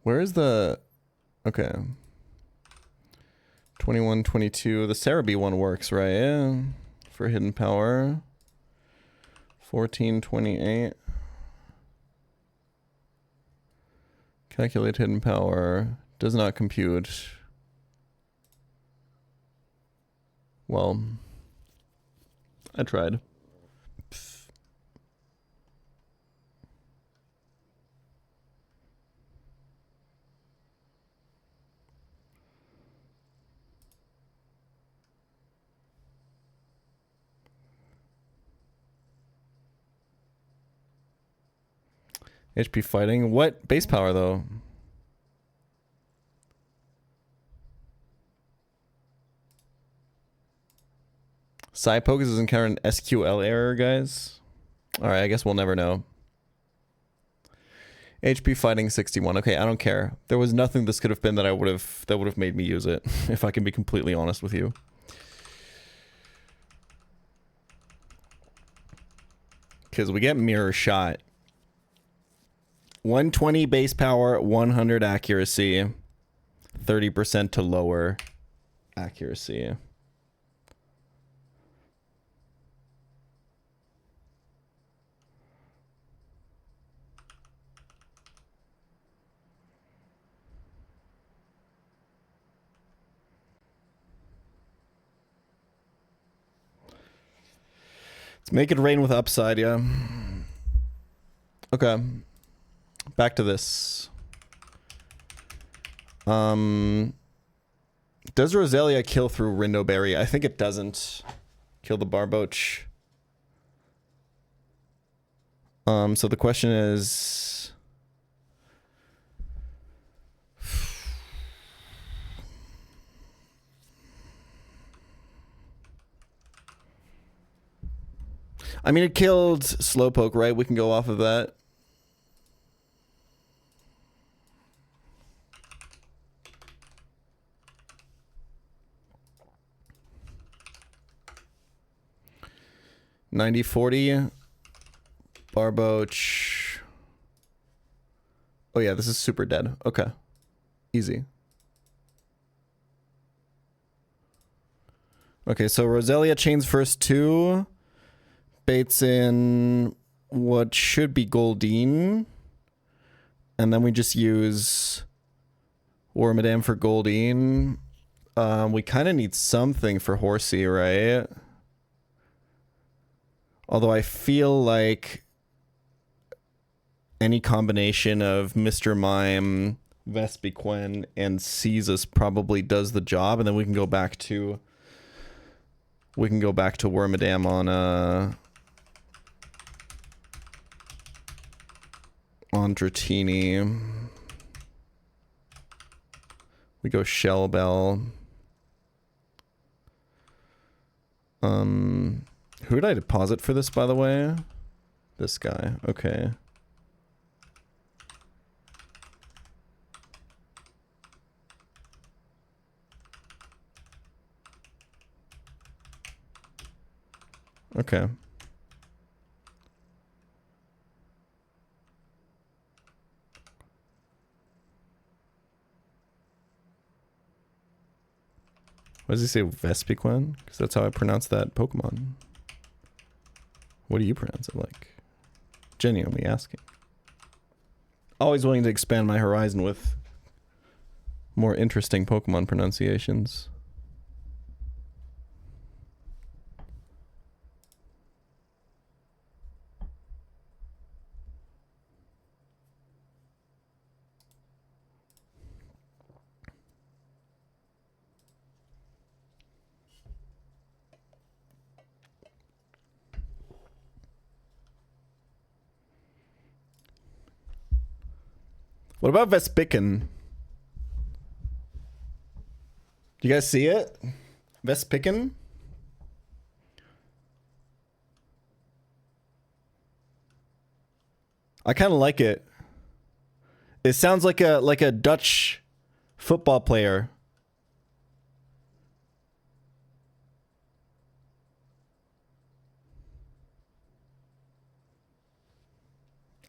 Where is the... Okay. 21, 22. The Cerebi one works, right? Yeah. For hidden power. 14, 28. Calculate hidden power. Does not compute. Well, I tried. HP fighting. What base power though? Psypoke is encountering an SQL error, guys. Alright, I guess we'll never know. HP fighting 61. Okay, I don't care. There was nothing this could have been that would have made me use it, if I can be completely honest with you. Because we get mirror shot. 120 base power, 100 accuracy, 30% to lower accuracy. Let's make it rain with upside, yeah. Okay. Back to this. Does Roselia kill through Rindoberry? I think it doesn't. Kill the Barboach. So the question is... I mean, it killed Slowpoke, right? We can go off of that. $90.40. Barboach. Oh yeah, this is super dead. Okay. Easy. Okay, so Roselia chains first two. Baits in what should be Goldeen. And then we just use Wormadam for Goldeen. We kind of need something for Horsey, right? Although I feel like any combination of Mr. Mime, Vespiquen, and Caesar probably does the job, and then we can go back to Wormadam on Dratini. We go Shell Bell. Who did I deposit for this, by the way? This guy. Okay. Okay. What does he say? Vespiquen? Because that's how I pronounce that Pokemon. What do you pronounce it like? Genuinely asking. Always willing to expand my horizon with more interesting Pokemon pronunciations. What about Vespiken? You guys see it? Vespiken? I kind of like it. It sounds like a Dutch football player.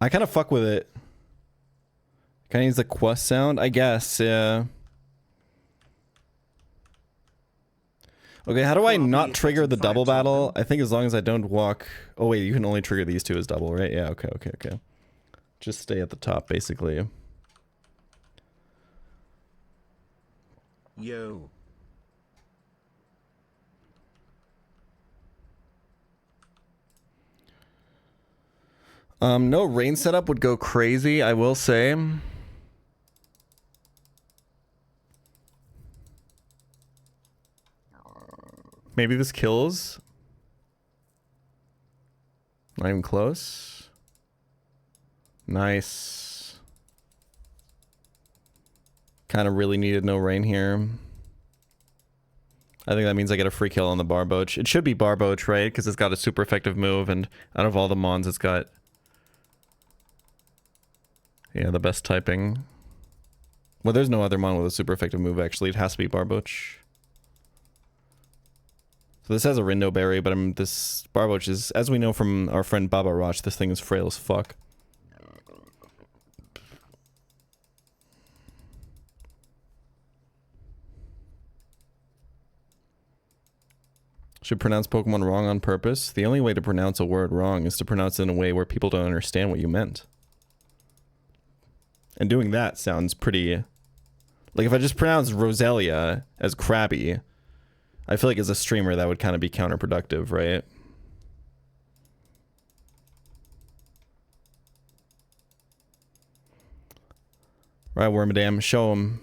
I kind of fuck with it. Kind of use the quest sound, I guess. Yeah. Okay, how do I not trigger the double battle? I think as long as I don't walk... Oh wait, you can only trigger these two as double, right? Yeah, okay. Just stay at the top, basically. Yo. No rain setup would go crazy, I will say. Maybe this kills. Not even close. Nice. Kind of really needed no rain here. I think that means I get a free kill on the Barboach. It should be Barboach, right? Because it's got a super effective move, and out of all the mons, it's got... Yeah, the best typing. Well, there's no other mon with a super effective move, actually. It has to be Barboach. So this has a Rindo Berry, but this Barboach is, as we know from our friend Baba Roch, this thing is frail as fuck. Should pronounce Pokemon wrong on purpose? The only way to pronounce a word wrong is to pronounce it in a way where people don't understand what you meant. And doing that sounds pretty... Like, if I just pronounce Roselia as Krabby, I feel like as a streamer that would kind of be counterproductive, right? Right, Wormadam, show him.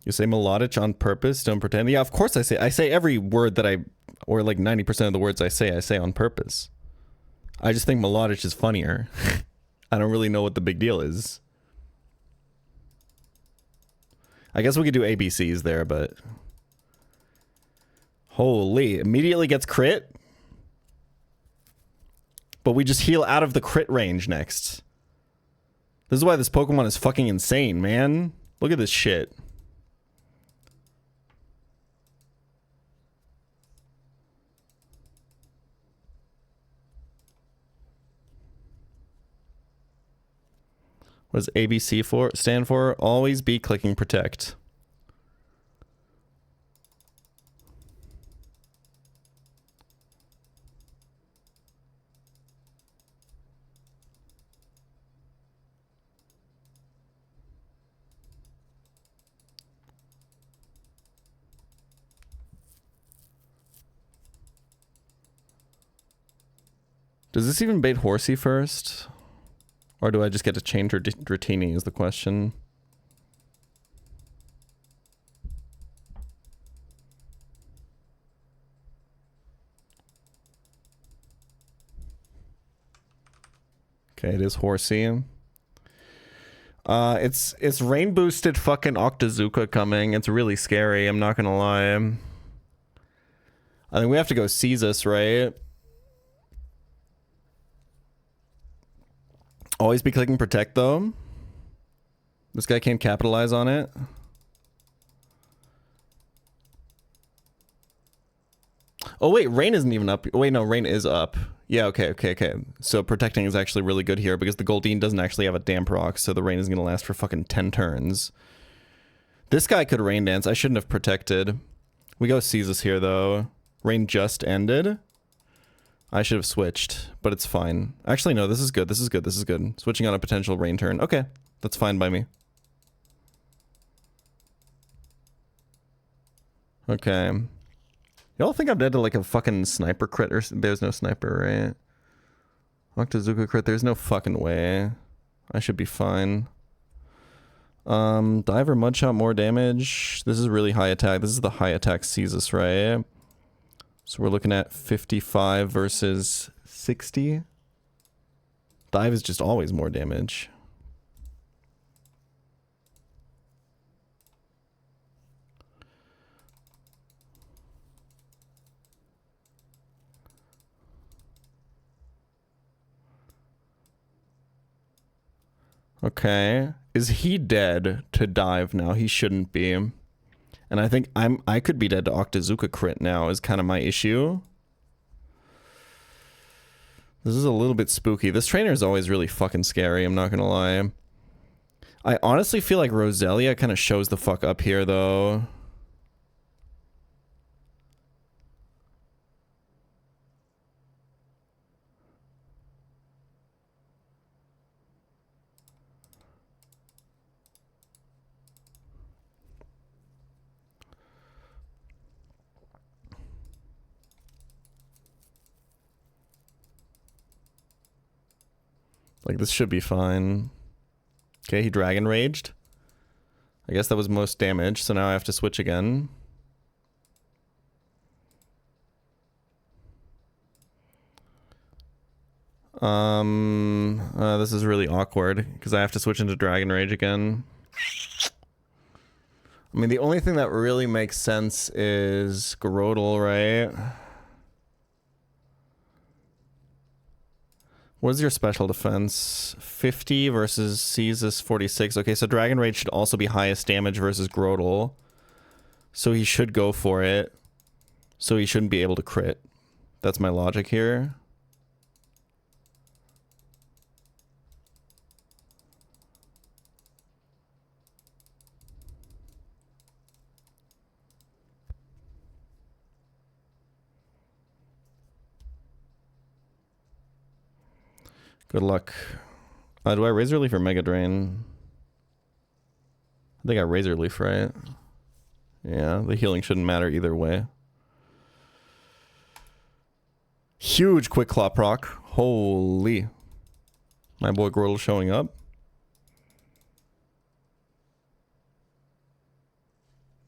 You say melodic on purpose, don't pretend. Yeah, of course I say. I say every word that or like 90% of the words I say on purpose. I just think melodic is funnier. I don't really know what the big deal is. I guess we could do ABCs there, but... Holy, immediately gets crit? But we just heal out of the crit range next. This is why this Pokemon is fucking insane, man. Look at this shit. What does ABC stand for? Always be clicking protect. Does this even bait Horsey first? Or do I just get to change Dratini is the question. Okay, it is Horsey. It's rain boosted fucking Octazooka coming. It's really scary, I'm not gonna lie. I think we have to go Caestus, right? Always be clicking protect though. This guy can't capitalize on it. Oh wait, rain isn't even up. Oh, wait, no, rain is up. Yeah, okay. So protecting is actually really good here because the Goldeen doesn't actually have a damp rock, so the rain is gonna last for fucking 10 turns. This guy could rain dance. I shouldn't have protected. We go Caestus here though. Rain just ended. I should have switched, but it's fine. Actually, no, this is good. This is good. Switching on a potential rain turn. Okay, that's fine by me. Okay. Y'all think I'm dead to like a fucking sniper crit or there's no sniper, right? Octazooka crit, there's no fucking way. I should be fine. Diver Mudshot, more damage. This is really high attack. This is the high attack Caestus, right? So we're looking at 55 versus 60. Dive is just always more damage. Okay. Is he dead to dive now? He shouldn't be. And I think I could be dead to Octazooka crit now is kind of my issue. This is a little bit spooky. This trainer is always really fucking scary, I'm not gonna lie. I honestly feel like Roselia kind of shows the fuck up here though. Like, this should be fine. Okay, he Dragon Raged. I guess that was most damage, so now I have to switch again. This is really awkward, because I have to switch into Dragon Rage again. I mean, the only thing that really makes sense is Grotle, right? What is your special defense? 50 versus Caestus 46. Okay, so Dragon Rage should also be highest damage versus Grotle. So he should go for it. So he shouldn't be able to crit. That's my logic here. Good luck. Do I Razor Leaf or Mega Drain? I think I Razor Leaf, right? Yeah, the healing shouldn't matter either way. Huge Quick Claw proc. Holy. My boy Grotle showing up.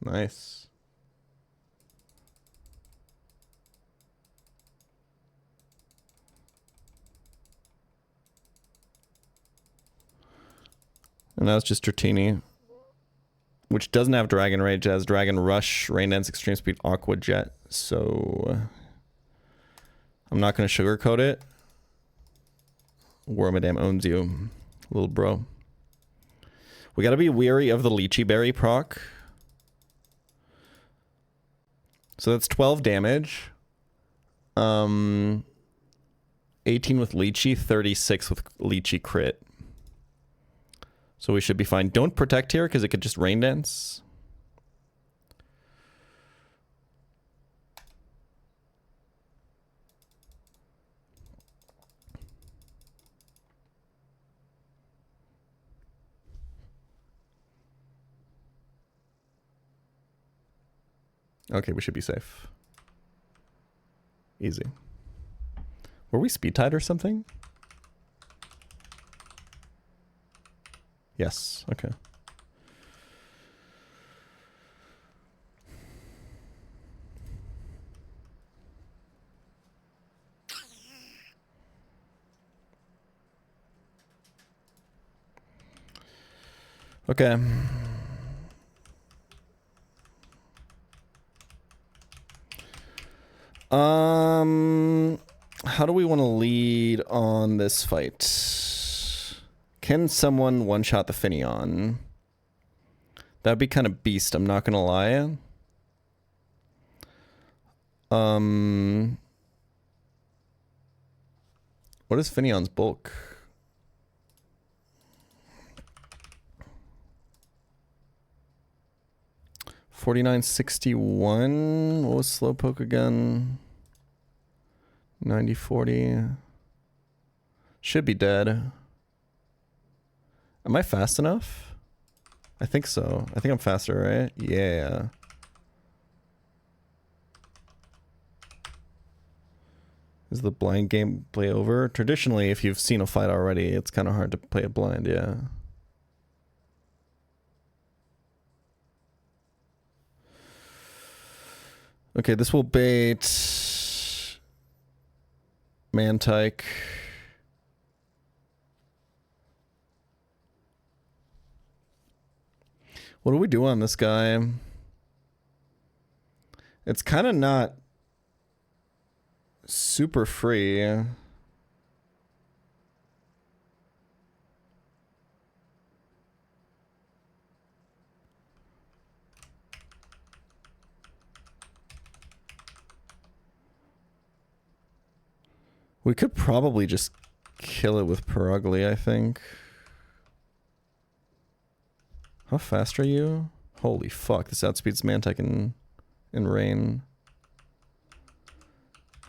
Nice. And now it's just Dratini, which doesn't have Dragon Rage, it has Dragon Rush, Rain Dance, Extreme Speed, Aqua Jet. So I'm not going to sugarcoat it. Wormadam owns you, little bro. We got to be weary of the Lychee Berry proc. So that's 12 damage. 18 with Lychee, 36 with Lychee crit. So we should be fine. Don't protect here because it could just Rain Dance. Okay, we should be safe. Easy. Were we speed tied or something? Yes, okay. Okay. How do we want to lead on this fight? Can someone one-shot the Finneon? That'd be kind of beast, I'm not gonna lie. What is Finneon's bulk? $49.61. What was Slowpoke again? 90.40. Should be dead. Am I fast enough? I think so. I think I'm faster, right? Yeah. Is the blind gameplay over? Traditionally, if you've seen a fight already, it's kind of hard to play it blind, yeah. Okay, this will bait Mantike. What do we do on this guy? It's kind of not super free. We could probably just kill it with Perugly, I think. How fast are you? Holy fuck, this outspeeds Mantike in rain.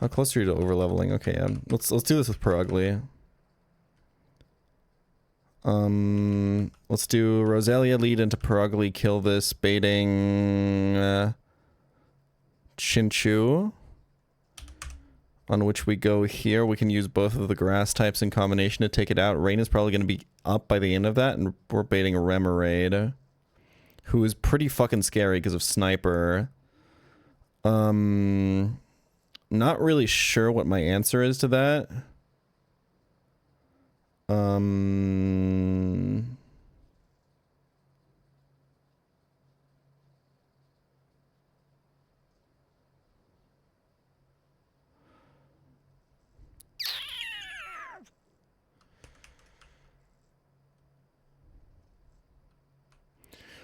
How close are you to overleveling? Okay, yeah. Let's do this with Perugly. Let's do Roselia lead into Perugly, kill this, baiting Chinchu. On which we go here. We can use both of the grass types in combination to take it out. Rain is probably going to be up by the end of that, and we're baiting Remoraid, who is pretty fucking scary because of Sniper. Not really sure what my answer is to that.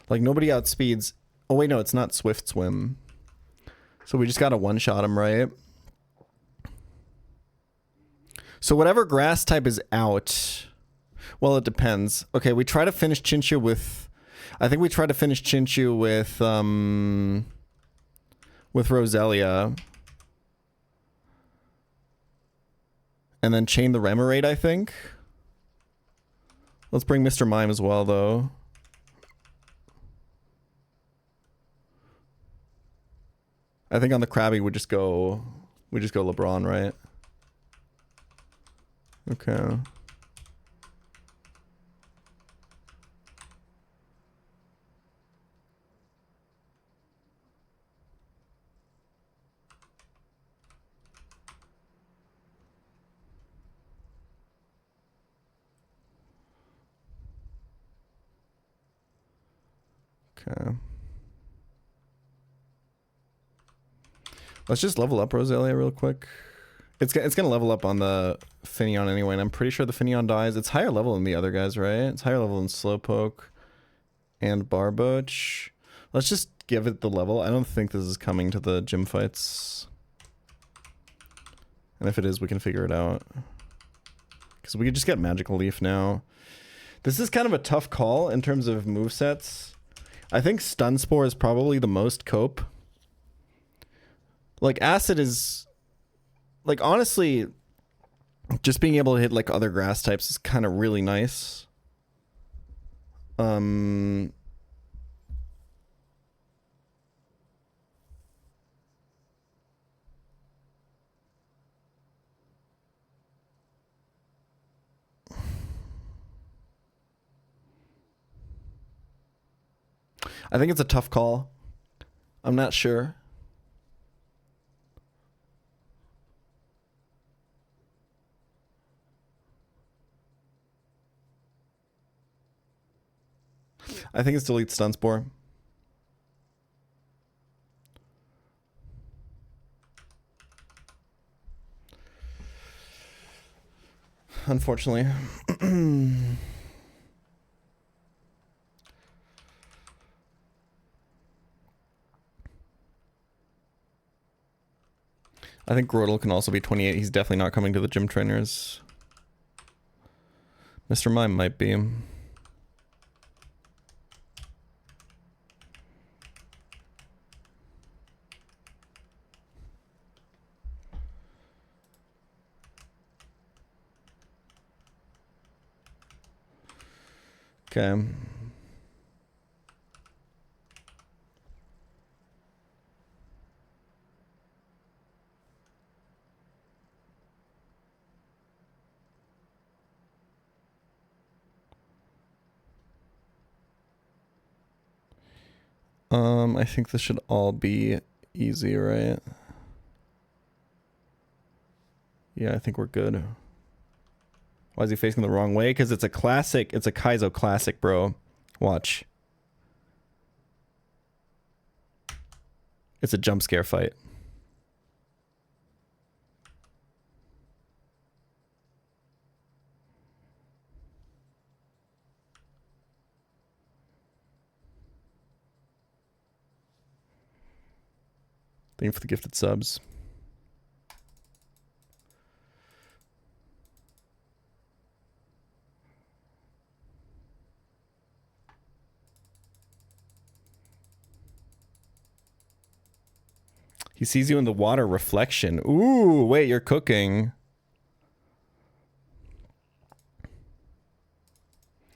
Like, nobody outspeeds... Oh, wait, no, it's not Swift Swim. So we just gotta one-shot him, right? So whatever grass type is out... Well, it depends. Okay, we try to finish Chinchu with... I think we try to finish Chinchu with Roselia. And then chain the Remoraid, I think. Let's bring Mr. Mime as well, though. I think on the Krabby we just go LeBron, right? Okay. Okay. Let's just level up Roselia real quick. It's gonna level up on the Finneon anyway, and I'm pretty sure the Finneon dies. It's higher level than the other guys, right? It's higher level than Slowpoke and Barboach. Let's just give it the level. I don't think this is coming to the gym fights. And if it is, we can figure it out. Because we could just get Magical Leaf now. This is kind of a tough call in terms of movesets. I think Stun Spore is probably the most cope. Like, Acid is... Like, honestly, just being able to hit, like, other grass types is kind of really nice. I think it's a tough call. I'm not sure. I think it's delete Stun Spore. Unfortunately. I think Grodel can also be 28. He's definitely not coming to the gym trainers. Mr. Mime might be. Okay. I think this should all be easy, right? Yeah, I think we're good. Why is he facing the wrong way? Because it's a classic. It's a Kaizo classic, bro. Watch. It's a jump scare fight. Thank you for the gifted subs. He sees you in the water reflection. Ooh, wait, you're cooking.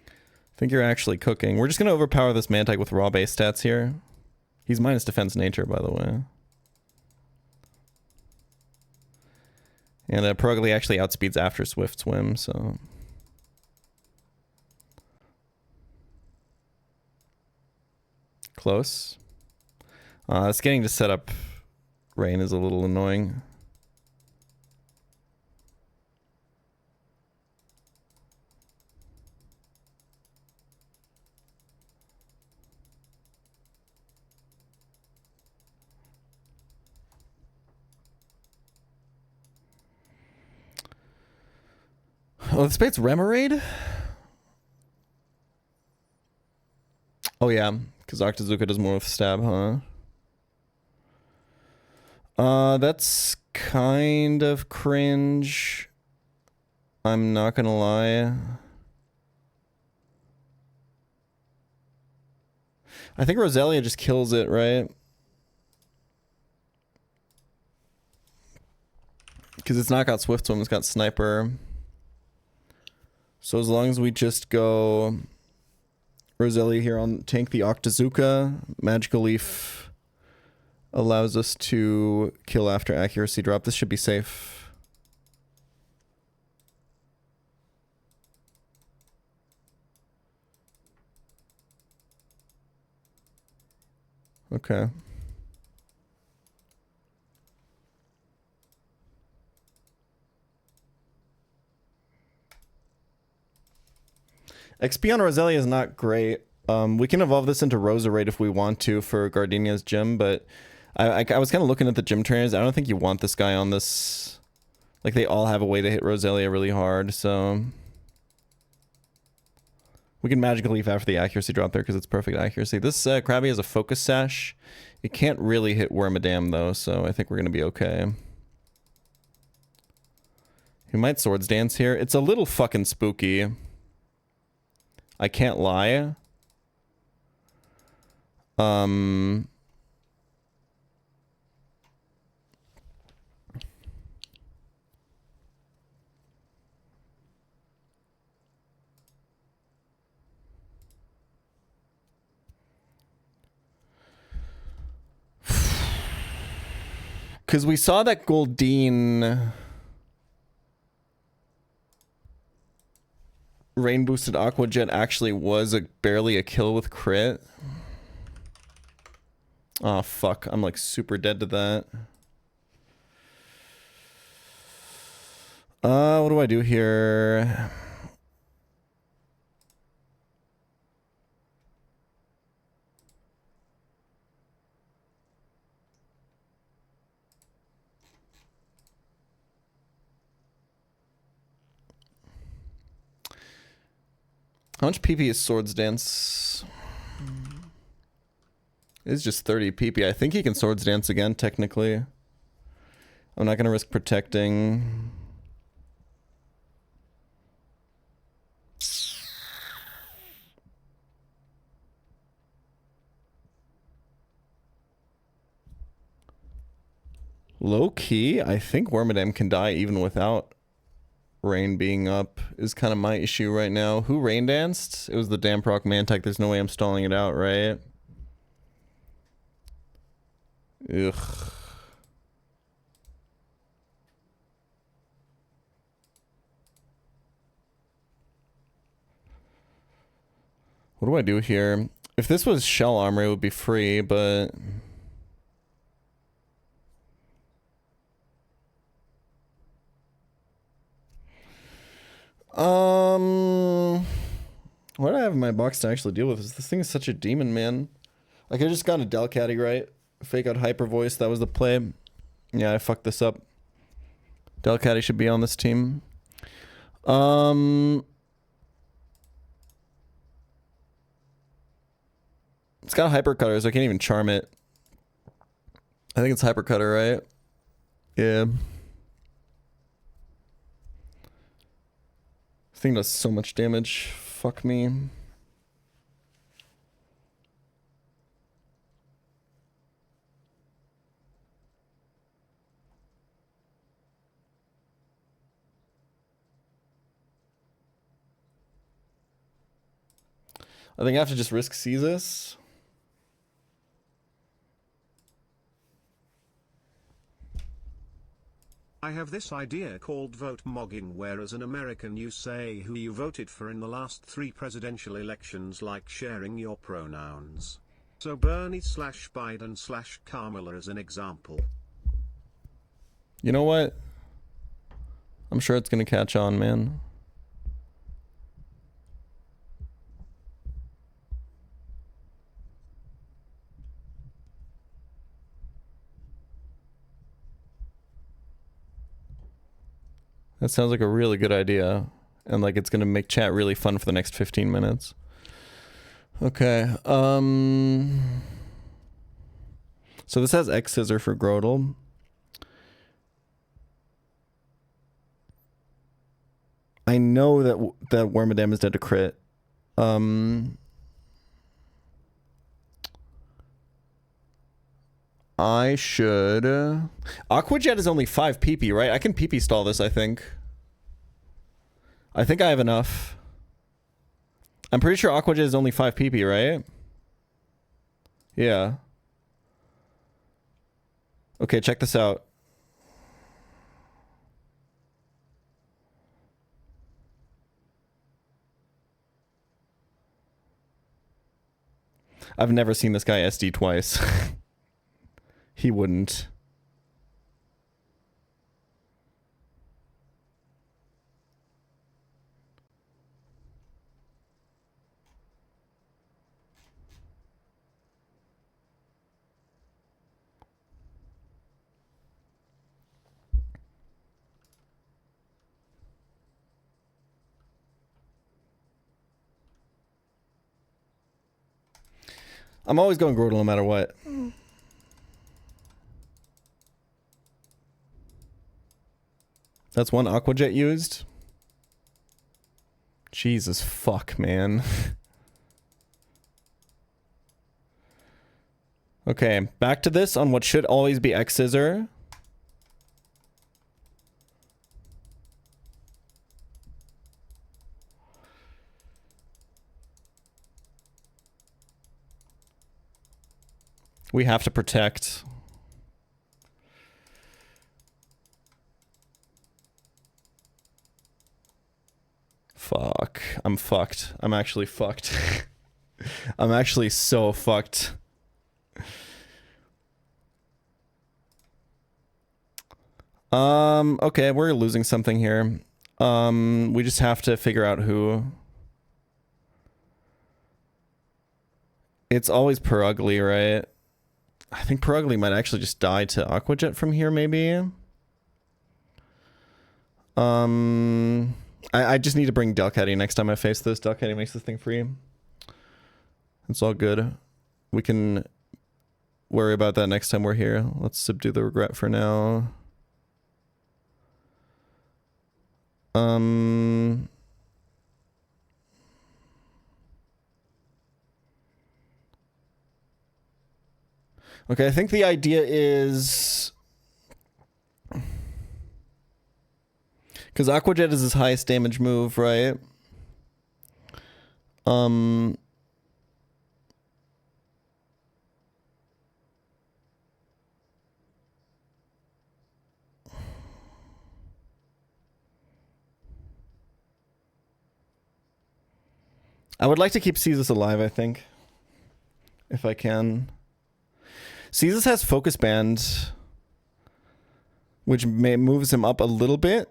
I think you're actually cooking. We're just going to overpower this Mantike with raw base stats here. He's minus defense nature, by the way. And Perugly actually outspeeds after Swift Swim, so... Close. It's getting to set up Rain is a little annoying. Oh, this bait's Remoraid? Oh yeah, because Octazooka does more with stab, huh? That's kind of cringe. I'm not gonna lie. I think Roselia just kills it, right? Because it's not got Swift Swim, it's got Sniper. So as long as we just go Roselia here on tank the Octazooka, Magical Leaf allows us to kill after accuracy drop. This should be safe. Okay. XP on Roselia is not great. We can evolve this into Roserade if we want to for Gardenia's gym, but I was kind of looking at the gym trainers. I don't think you want this guy on this. Like, they all have a way to hit Roselia really hard, so... We can Magical Leaf after the accuracy drop there because it's perfect accuracy. This Krabby has a Focus Sash. It can't really hit Wormadam, though, so I think we're going to be okay. He might Swords Dance here. It's a little fucking spooky. I can't lie. Because we saw that Goldeen Rain boosted Aqua Jet actually was barely a kill with crit. Oh fuck, I'm like super dead to that. What do I do here? How much PP is Swords Dance? It's just 30 PP. I think he can Swords Dance again, technically. I'm not going to risk protecting. Low key, I think Wormadam can die even without Rain being up is kind of my issue right now. Who Rain Danced? It was the Damproc Mantike. There's no way I'm stalling it out, right? Ugh. What do I do here? If this was shell armor, it would be free, but... What do I have in my box to actually deal with? This thing is such a demon, man. Like, I just got a Delcatty, right? Fake out hyper voice, that was the play. Yeah, I fucked this up. Delcatty should be on this team. It's got a hyper cutter, so I can't even charm it. I think it's hyper cutter, right? Yeah. This thing does so much damage. Fuck me. I think I have to just risk Caesar. I have this idea called vote mogging, where as an American you say who you voted for in the last 3 presidential elections, like sharing your pronouns. So Bernie/Biden/Kamala as an example. You know what? I'm sure it's gonna catch on, man. That sounds like a really good idea. And like it's gonna make chat really fun for the next 15 minutes. Okay. So this has X Scissor for Grodel. I know that Wormadam is dead to crit. I should... Aquajet is only 5 PP, right? I can PP stall this, I think. I think I have enough. I'm pretty sure Aquajet is only 5 PP, right? Yeah. Okay, check this out. I've never seen this guy SD twice. He wouldn't. I'm always going Grodel no matter what. That's one Aquajet used. Jesus fuck, man. Okay, back to this on what should always be X Scissor. We have to protect. Fuck. I'm fucked. I'm actually fucked. I'm actually so fucked. Okay, we're losing something here. We just have to figure out who. It's always Perugly, right? I think Perugly might actually just die to Aquajet from here, maybe. I just need to bring Delcatty next time I face this. Delcatty makes this thing free. It's all good. We can worry about that next time we're here. Let's subdue the regret for now. Okay, I think the idea is... Because Aquajet is his highest damage move, right? I would like to keep Caesar alive, I think. if I can. Caesar has focus band, which moves him up a little bit.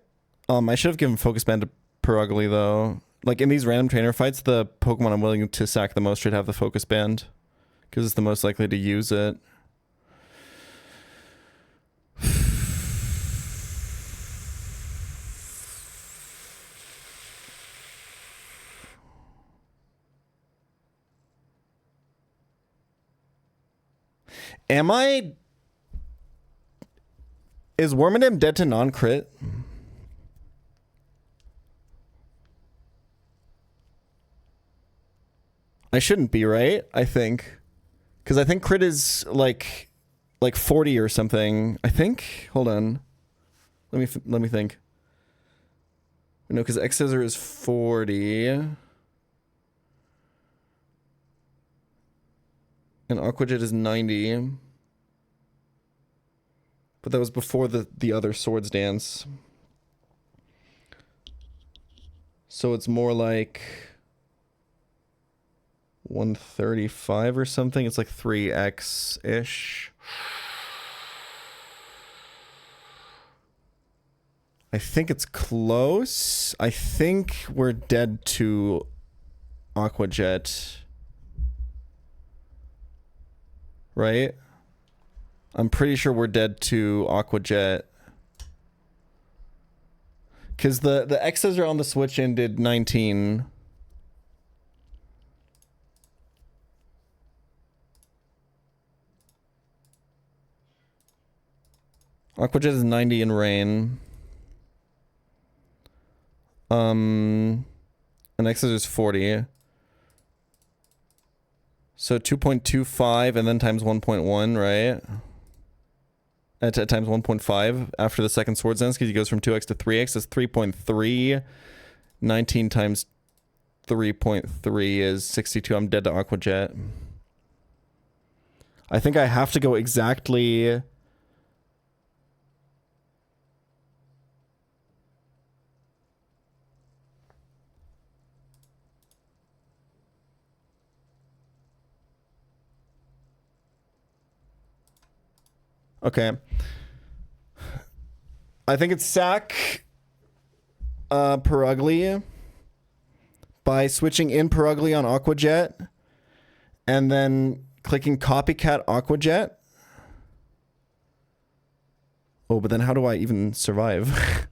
I should have given focus band to Perugly though. Like in these random trainer fights, the Pokemon I'm willing to sack the most should have the focus band because it's the most likely to use it. Is Wormadam dead to non-crit? I shouldn't be, right? I think. Because I think crit is like 40 or something. I think. Hold on. Let me think. No, because X Scissor is 40. And Aqua Jet is 90. But that was before the other Swords Dance. So it's more like 135 or something. It's like 3x-ish. I think it's close. I think we're dead to Aqua Jet. Right? I'm pretty sure we're dead to Aqua Jet. Because the X's are on the Switch and did 19. Aqua Jet is 90 in rain. And X's is 40. So 2.25 and then times 1.1, right? At times 1.5 after the second Swords Dance because he goes from 2x to 3x. That's 3.3. 19 times 3.3 is 62. I'm dead to Aqua Jet. I think I have to go exactly... Okay. I think it's sack Perugly by switching in Perugly on Aqua Jet and then clicking copycat Aqua Jet. Oh, but then how do I even survive?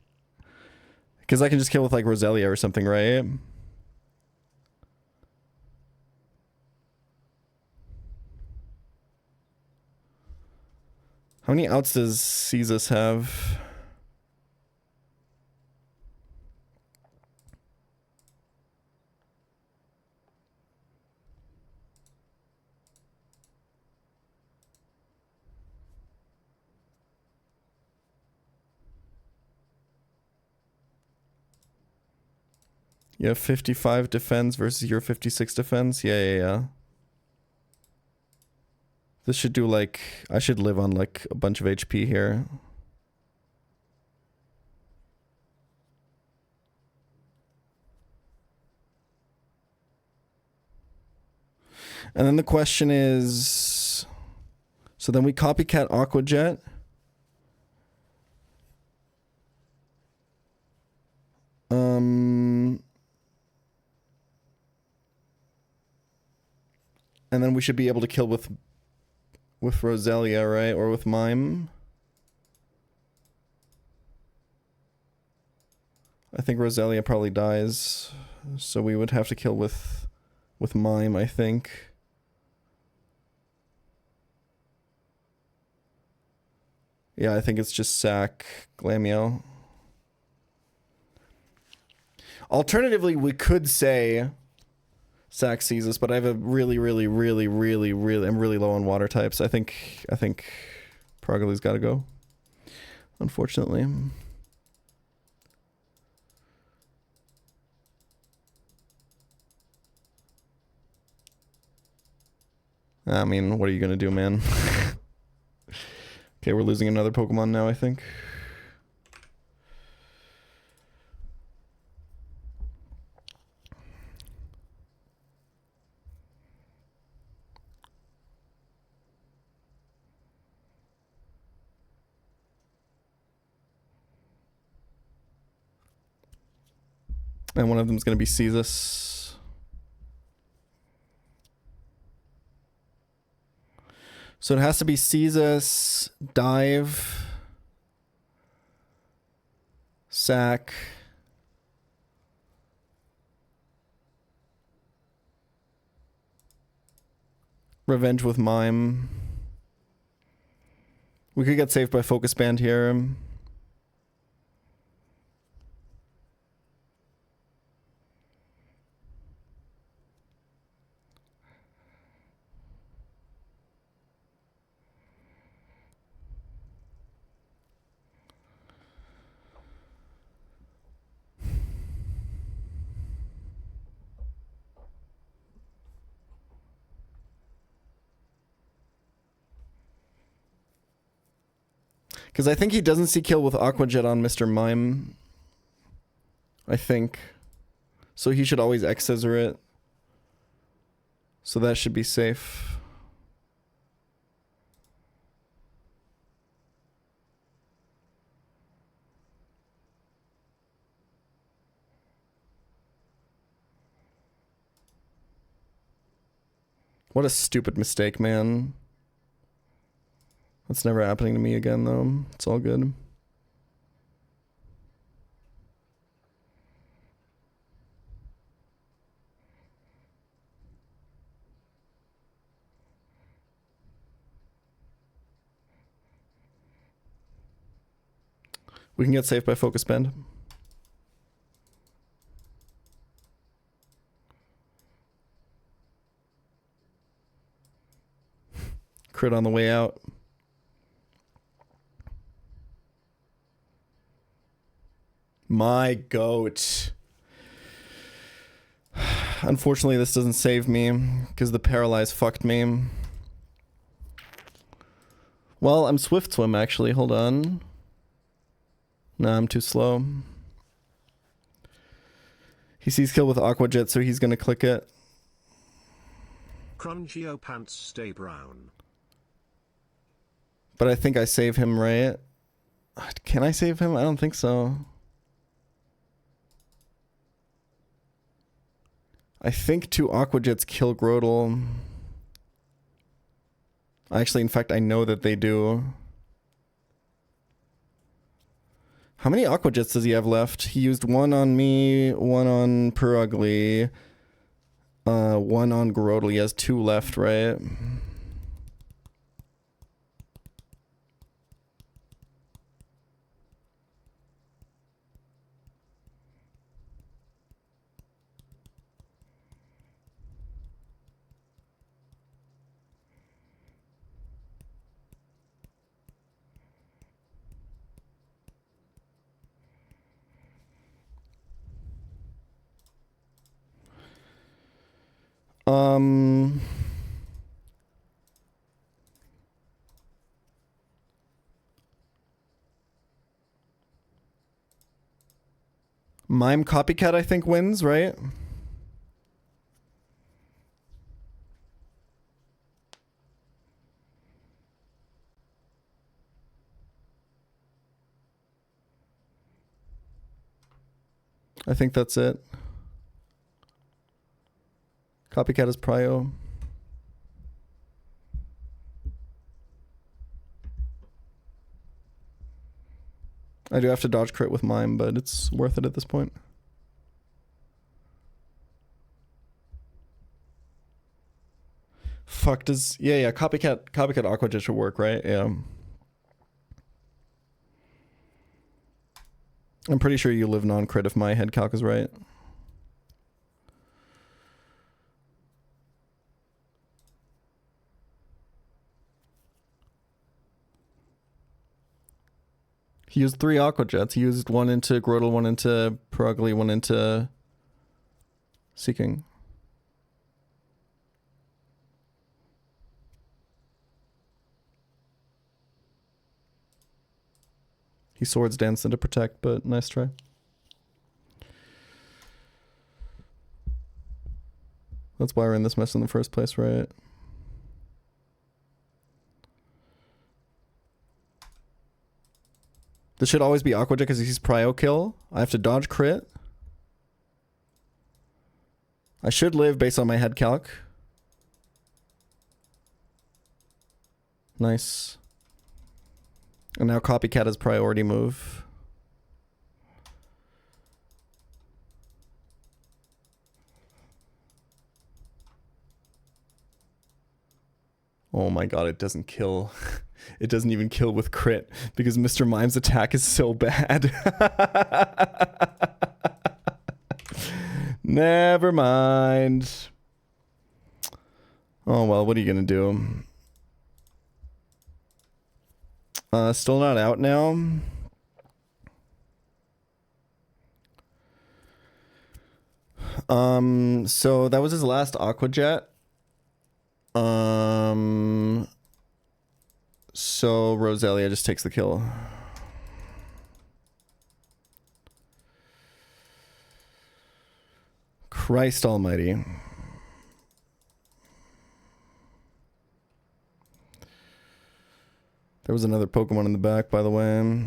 Because I can just kill with like Roselia or something, right? How many outs does Caesar have? You have 55 defense versus your 56 defense? Yeah. This should do like... I should live on like a bunch of HP here. And then the question is... So then we copycat Aqua Jet. And then we should be able to kill with Roselia, right? Or with Mime. I think Roselia probably dies. So we would have to kill with Mime, I think. Yeah, I think it's just sack Glameow. Alternatively, we could say sack Caesar, but I have a really, I'm really low on water types. I think Perugly's got to go. Unfortunately. I mean, what are you gonna do, man? Okay, we're losing another Pokemon now, I think. And one of them is going to be Caesar. So it has to be Caesar, dive, sack, revenge with mime. We could get saved by focus band here. Because I think he doesn't see kill with Aqua Jet on Mr. Mime. I think. So he should always X-Scissor it. So that should be safe. What a stupid mistake, man. That's never happening to me again, though. It's all good. We can get saved by focus bend. Crit on the way out. My goat. Unfortunately, this doesn't save me because the paralyze fucked me. Well, I'm Swift Swim actually. Hold on. Nah, I'm too slow. He sees kill with Aqua Jet, so he's gonna click it. Crungio pants stay brown. But I think I save him, right? Can I save him? I don't think so. I think 2 Aqua Jets kill Grodel. Actually, in fact, I know that they do. How many Aqua Jets does he have left? He used 1 on me, 1 on Perugly, 1 on Grodel. He has 2 left, right? Mime Copycat, I think, wins, right? I think that's it. Copycat is prio. I do have to dodge crit with mime, but it's worth it at this point. Fuck, does... Yeah, Copycat Aqua Jet should work, right? Yeah. I'm pretty sure you live non-crit if my head calc is right. He used 3 Aqua Jets. He used 1 into Grodel, 1 into Perugly, 1 into Seeking. He swords danced into protect, but nice try. That's why we're in this mess in the first place, right? This should always be Aqua Jet because he's prio kill. I have to dodge crit. I should live based on my head calc. Nice. And now copycat is priority move. Oh my god, it doesn't kill. It doesn't even kill with crit because Mr. Mime's attack is so bad. Never mind. Oh well, what are you gonna do? Still not out now. So that was his last Aqua Jet. So Roselia just takes the kill. Christ almighty. There was another Pokemon in the back, by the way.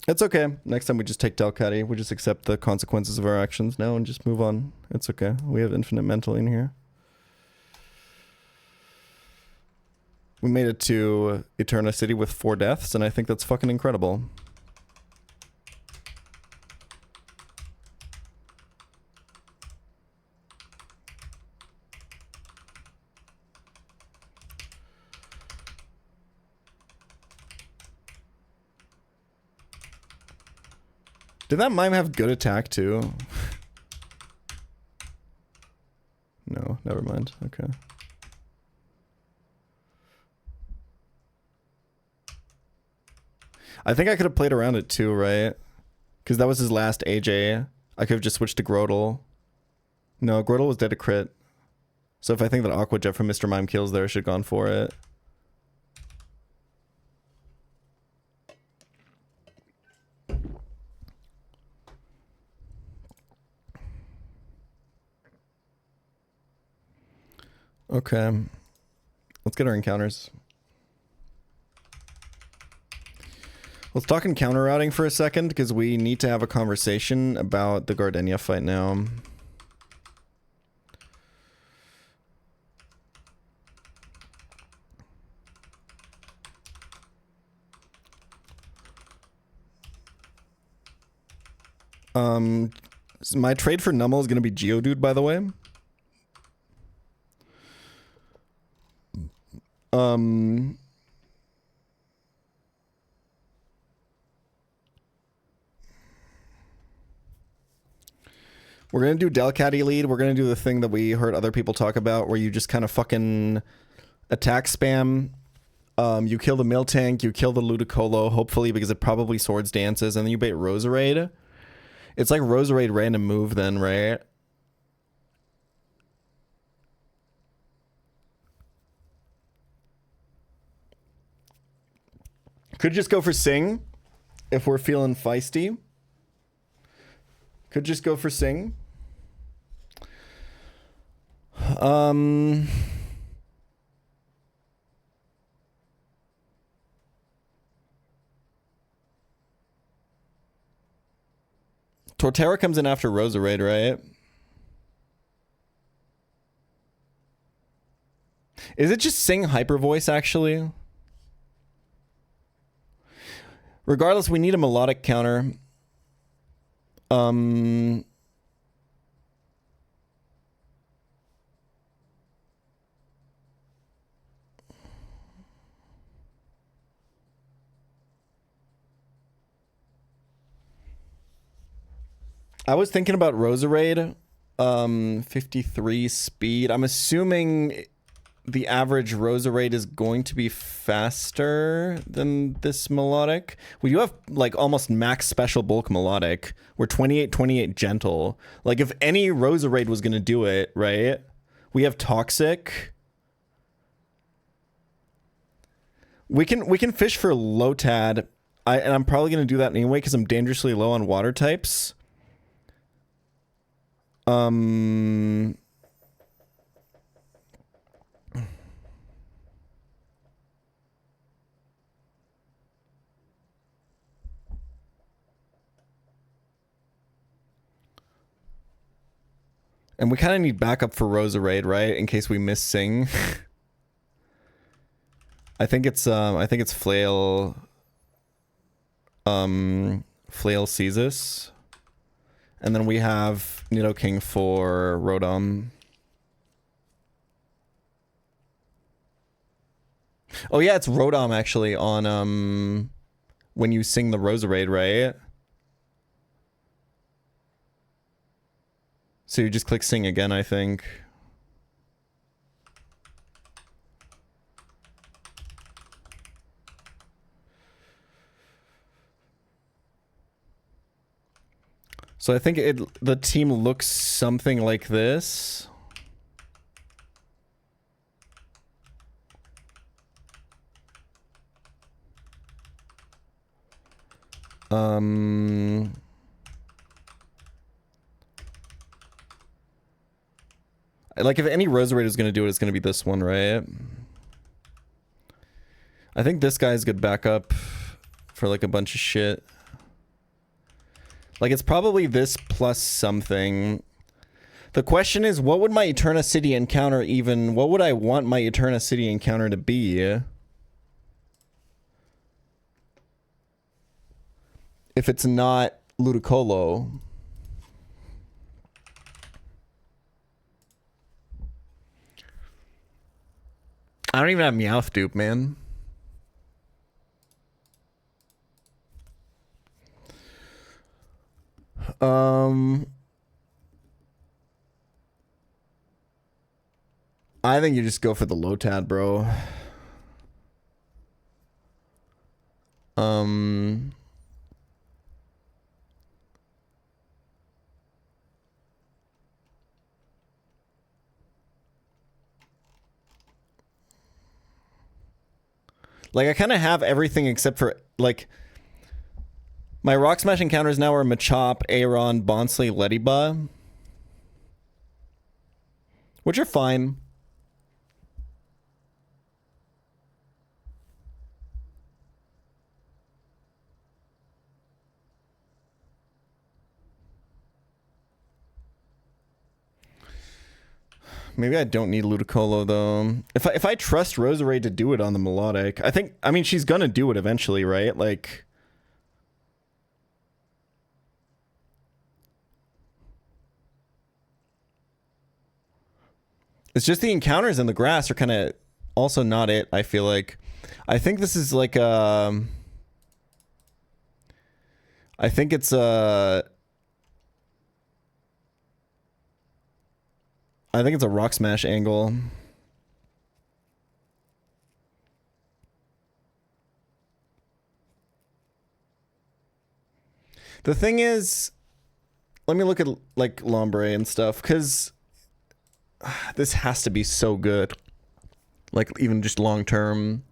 It's okay. Next time we just take Delcatty. We just accept the consequences of our actions now and just move on. It's okay. We have infinite mental in here. We made it to Eterna City with 4 deaths, and I think that's fucking incredible. Did that mime have good attack too? No, never mind. Okay. I think I could have played around it too, right? Because that was his last AJ. I could have just switched to Grotle. No, Grotle was dead to crit. So if I think that Aqua Jet from Mr. Mime kills there, I should have gone for it. Okay. Let's get our encounters. Let's talk encounter routing for a second, because we need to have a conversation about the Gardenia fight now. My trade for Nummel is going to be Geodude, by the way. We're going to do Delcatty lead. We're going to do the thing that we heard other people talk about where you just kind of fucking attack spam. You kill the Miltank, you kill the Ludicolo, hopefully, because it probably Swords Dances, and then you bait Roserade. It's like Roserade random move then, right? Could just go for Sing if we're feeling feisty. Could just go for Sing. Torterra comes in after Roserade, right? Is it just Sing Hyper Voice, actually? Regardless, we need a melodic counter. I was thinking about Roserade, 53 speed. I'm assuming the average Roserade is going to be faster than this melodic. We do have like almost max special bulk melodic. We're 28 gentle. Like if any Roserade was going to do it, right? We have toxic. We can fish for Lotad. And I'm probably going to do that anyway because I'm dangerously low on water types. And we kind of need backup for Roserade, right? In case we miss Sing. I think it's Flail Caesus. And then we have Nidoking for Rotom. Oh yeah, it's Rotom actually on when you sing the Roserade, right? So you just click sing again, I think. So I think the team looks something like this. Like if any Roserade is going to do it, it's going to be this one, right? I think this guy's good backup for like a bunch of shit. Like it's probably this plus something. The question is, what would my Eterna City encounter even... What would I want my Eterna City encounter to be? If it's not Ludicolo. I don't even have Meowth dupe, man. I think you just go for the Lotad, bro. Like, I kind of have everything except for, like... My Rock Smash encounters now are Machop, Aeron, Bonsly, Lediba. Which are fine. Maybe I don't need Ludicolo though. If I trust Roserade to do it on the Melodic, I mean she's gonna do it eventually, right? Like it's just the encounters in the grass are kind of also not it, I feel like. I think this is like I think it's I think it's a Rock Smash angle. The thing is, let me look at like Lombre and stuff, because this has to be so good. Like even just long term.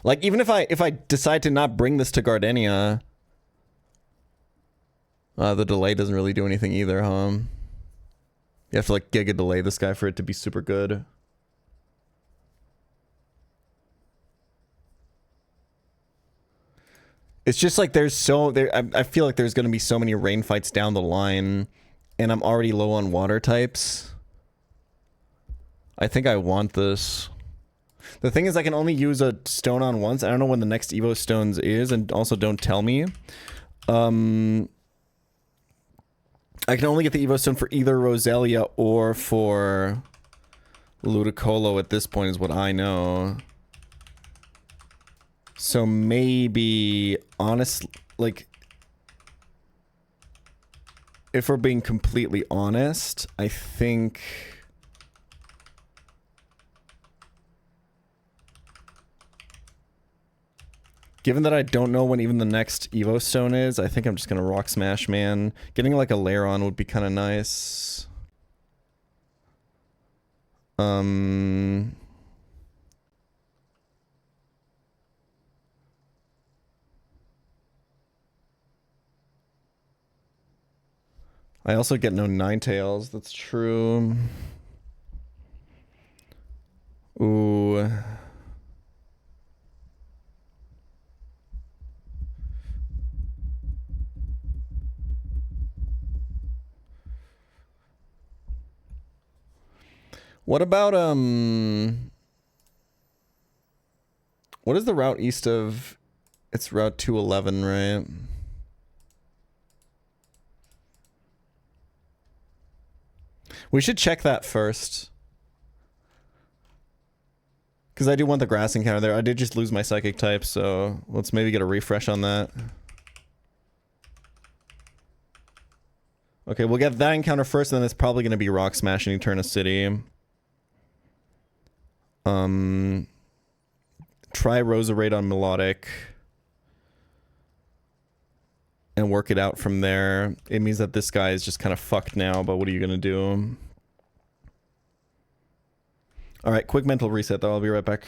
Like even if I decide to not bring this to Gardenia, the delay doesn't really do anything either, huh? You have to like giga delay this guy for it to be super good. It's just like I feel like there's gonna be so many rain fights down the line, and I'm already low on water types. I think I want this. The thing is, I can only use a stone on once. I don't know when the next Evo Stones is, and also don't tell me. I can only get the Evo Stone for either Roselia or for Ludicolo at this point, is what I know. So maybe, honestly, like, if we're being completely honest, I think... Given that I don't know when even the next Evo Stone is, I think I'm just going to Rock Smash, man. Getting like a Lairon would be kind of nice. I also get no Ninetales, that's true. Ooh. What about what is the route east of? It's Route 211, right? We should check that first. Because I do want the grass encounter there. I did just lose my psychic type, so let's maybe get a refresh on that. Okay, we'll get that encounter first, and then it's probably going to be Rock Smash in Eterna City. Try Roserade on Melodic. And work it out from there. It means that this guy is just kind of fucked now, but what are you gonna do? Alright, quick mental reset though, I'll be right back.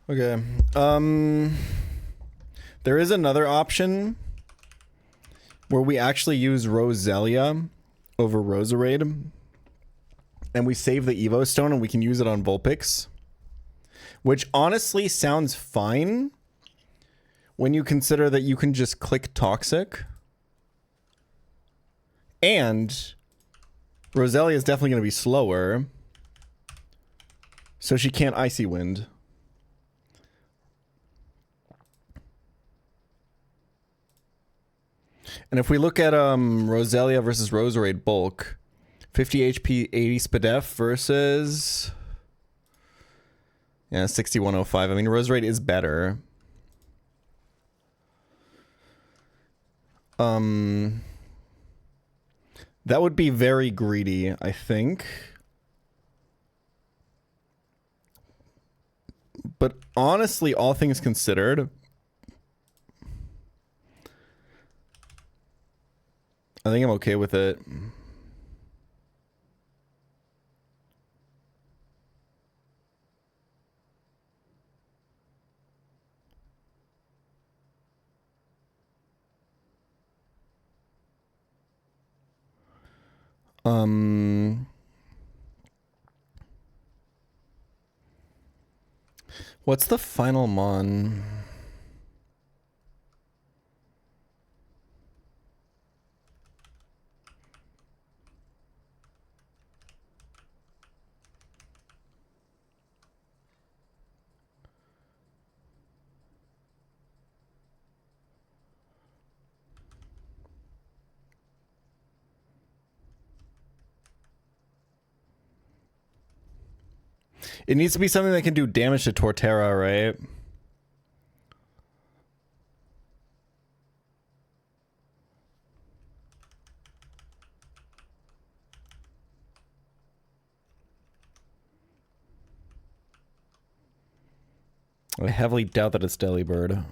Okay. There is another option where we actually use Roselia over Roserade. And we save the Evo Stone and we can use it on Vulpix. Which honestly sounds fine when you consider that you can just click Toxic. And Roselia is definitely going to be slower. So she can't Icy Wind. And if we look at Roselia versus Roserade bulk, 50 HP, 80 Spadef versus 6105. I mean, Roserade is better. That would be very greedy, I think. But honestly, all things considered, I think I'm okay with it. What's the final mon? It needs to be something that can do damage to Torterra, right? I heavily doubt that it's Delibird.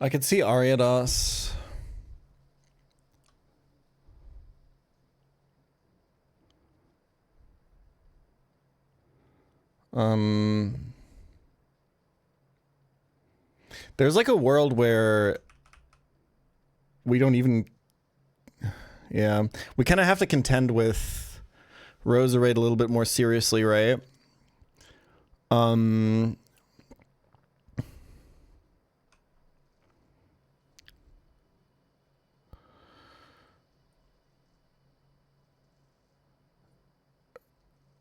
I could see Ariados. There's like a world where we don't even... Yeah, we kind of have to contend with Roserade a little bit more seriously, right? And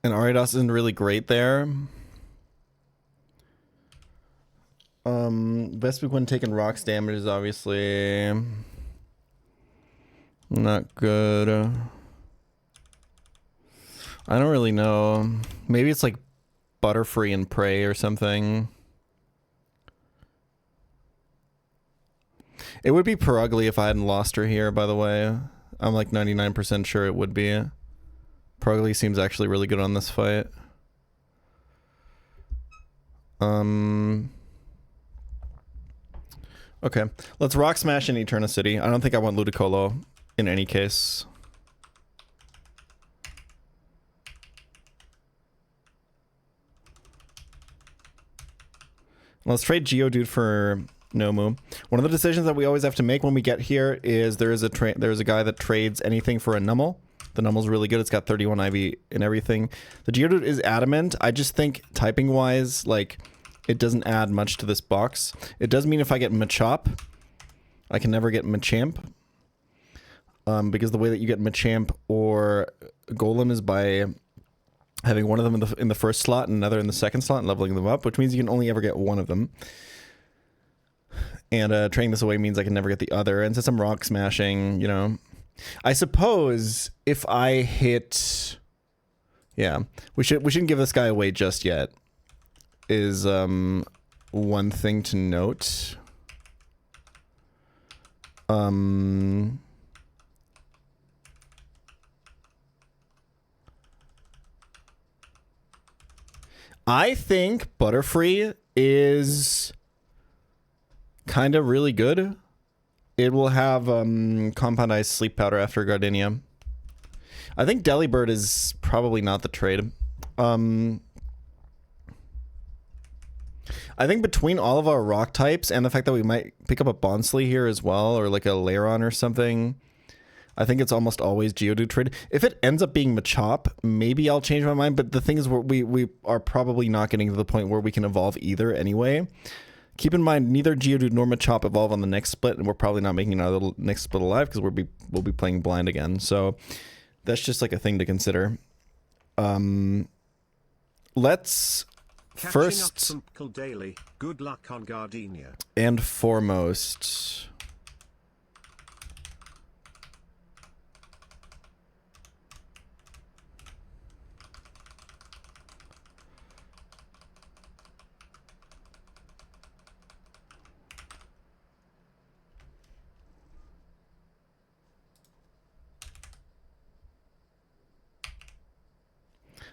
Ariados isn't really great there. Vespiq when taking rocks damage is obviously not good. I don't really know. Maybe it's like Butterfree and Prey or something. It would be Perugly if I hadn't lost her here, by the way. I'm like 99% sure it would be. Perugly seems actually really good on this fight. Okay, let's Rock Smash in Eternicity. I don't think I want Ludicolo in any case. Let's trade Geodude for Nomu. One of the decisions that we always have to make when we get here is there's a guy that trades anything for a Numel. The Numel's really good. It's got 31 IV and everything. The Geodude is adamant. I just think typing-wise, like, it doesn't add much to this box. It does mean if I get Machop, I can never get Machamp. Because the way that you get Machamp or Golem is by having one of them in the first slot and another in the second slot and leveling them up, which means you can only ever get one of them. And trading this away means I can never get the other. And since I'm rock smashing, you know, I suppose if I hit, yeah, we shouldn't give this guy away just yet. Is one thing to note. I think Butterfree is kind of really good. It will have compoundized sleep powder after Gardenia. I think Delibird is probably not the trade. I think between all of our rock types and the fact that we might pick up a Bonsly here as well, or like a Lairon or something, I think it's almost always Geodude trade. If it ends up being Machop, maybe I'll change my mind, but the thing is we are probably not getting to the point where we can evolve either anyway. Keep in mind, neither Geodude nor Machop evolve on the next split, and we're probably not making another next split alive because we'll be playing blind again. So that's just like a thing to consider. Let's first daily. Good luck on Gardenia. And foremost,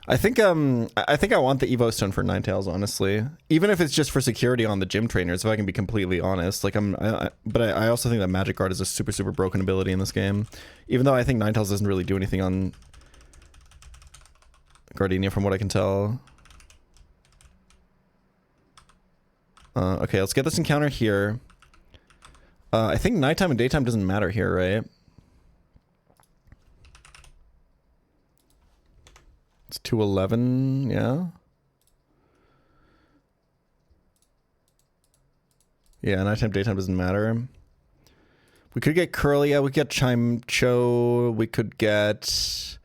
I think I want the Evo Stone for Ninetales, honestly. Even if it's just for security on the gym trainers, if I can be completely honest. Like but I also think that Magic Guard is a super, super broken ability in this game. Even though I think Ninetales doesn't really do anything on Gardenia from what I can tell. Okay, let's get this encounter here. I think nighttime and daytime doesn't matter here, right? It's 211, yeah. Yeah, nighttime, daytime doesn't matter. We could get Curlia, we could get Chime-Cho, we could get...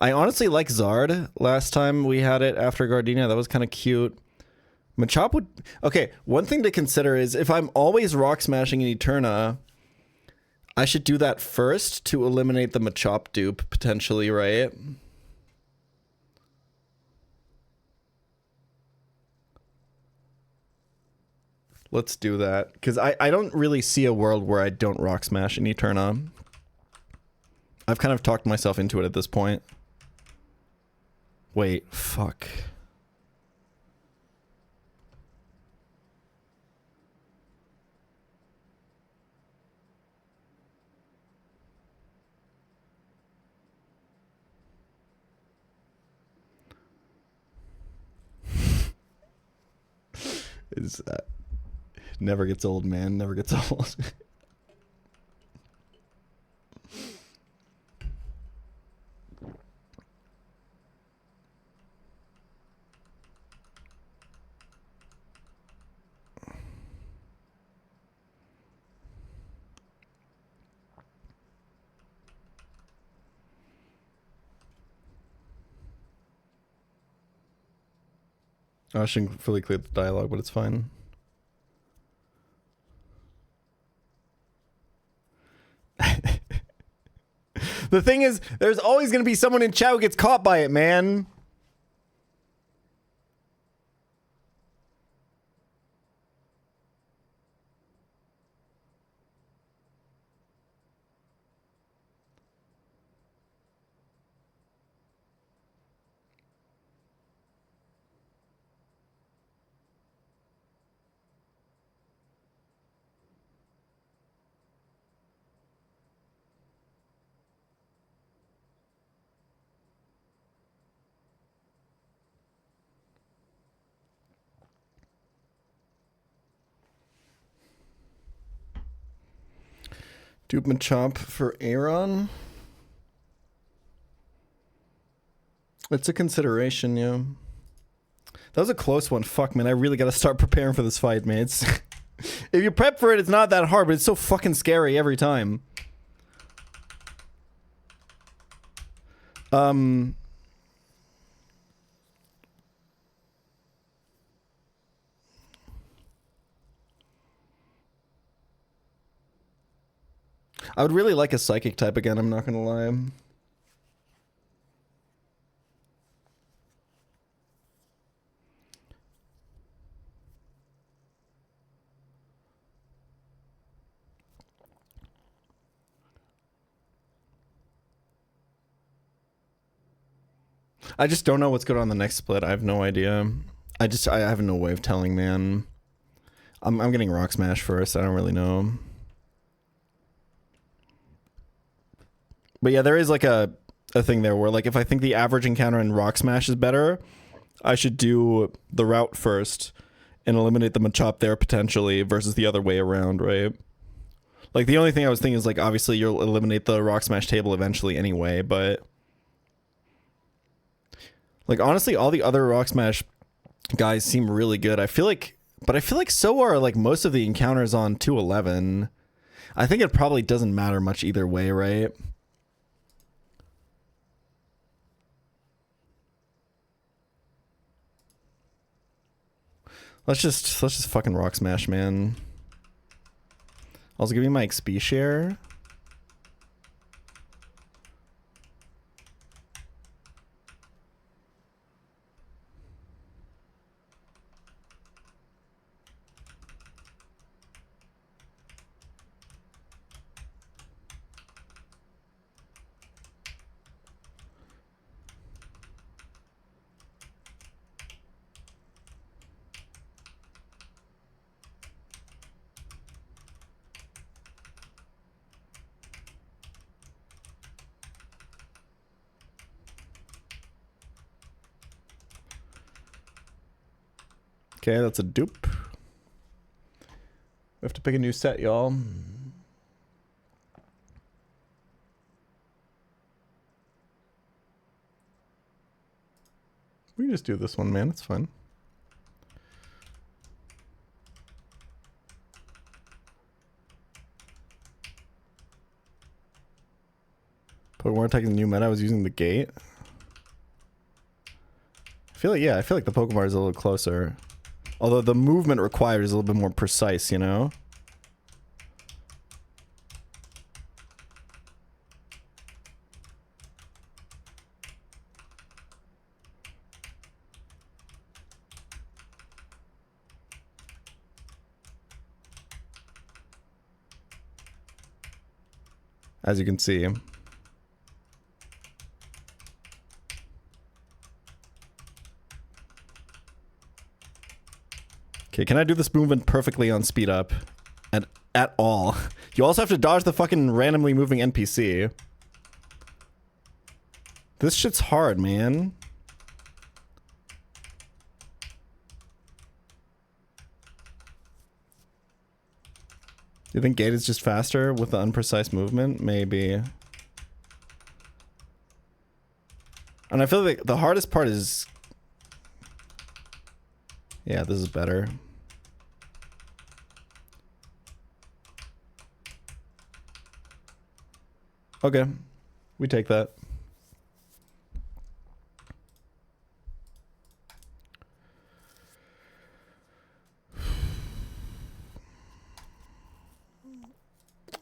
I honestly like Zard last time we had it after Gardenia. That was kind of cute. Machop would... Okay, one thing to consider is if I'm always rock smashing in Eterna, I should do that first to eliminate the Machop dupe, potentially, right? Let's do that, because I don't really see a world where I don't rock smash in Eterna. I've kind of talked myself into it at this point. Wait, fuck. Is that... Never gets old, man. Never gets old. I shouldn't fully clear the dialogue, but it's fine. The thing is, there's always going to be someone in chat who gets caught by it, man. Dupe Machop for Aaron. It's a consideration, yeah. That was a close one. Fuck, man. I really gotta start preparing for this fight, mates. If you prep for it, it's not that hard, but it's so fucking scary every time. I would really like a psychic type again, I'm not gonna lie. I just don't know what's good on the next split. I have no idea. I have no way of telling, man. I'm getting Rock Smash first. I don't really know. But yeah, there is like a thing there where like if I think the average encounter in Rock Smash is better, I should do the route first and eliminate the Machop there potentially versus the other way around, right? Like the only thing I was thinking is like obviously you'll eliminate the Rock Smash table eventually anyway, but like honestly all the other Rock Smash guys seem really good. I feel like so are like most of the encounters on 211. I think it probably doesn't matter much either way, right? Let's just fucking Rock Smash, man. Also give me my XP share. Okay, that's a dupe. We have to pick a new set, y'all. We can just do this one, man. It's fine. Pokemon attacking the new meta. I was using the gate. I feel like the Pokemon is a little closer. Although the movement required is a little bit more precise, you know? As you can see. Okay, can I do this movement perfectly on speed up? At all. You also have to dodge the fucking randomly moving NPC. This shit's hard, man. Do you think gate is just faster with the unprecise movement? Maybe. And I feel like the hardest part is... Yeah, this is better. Okay, we take that.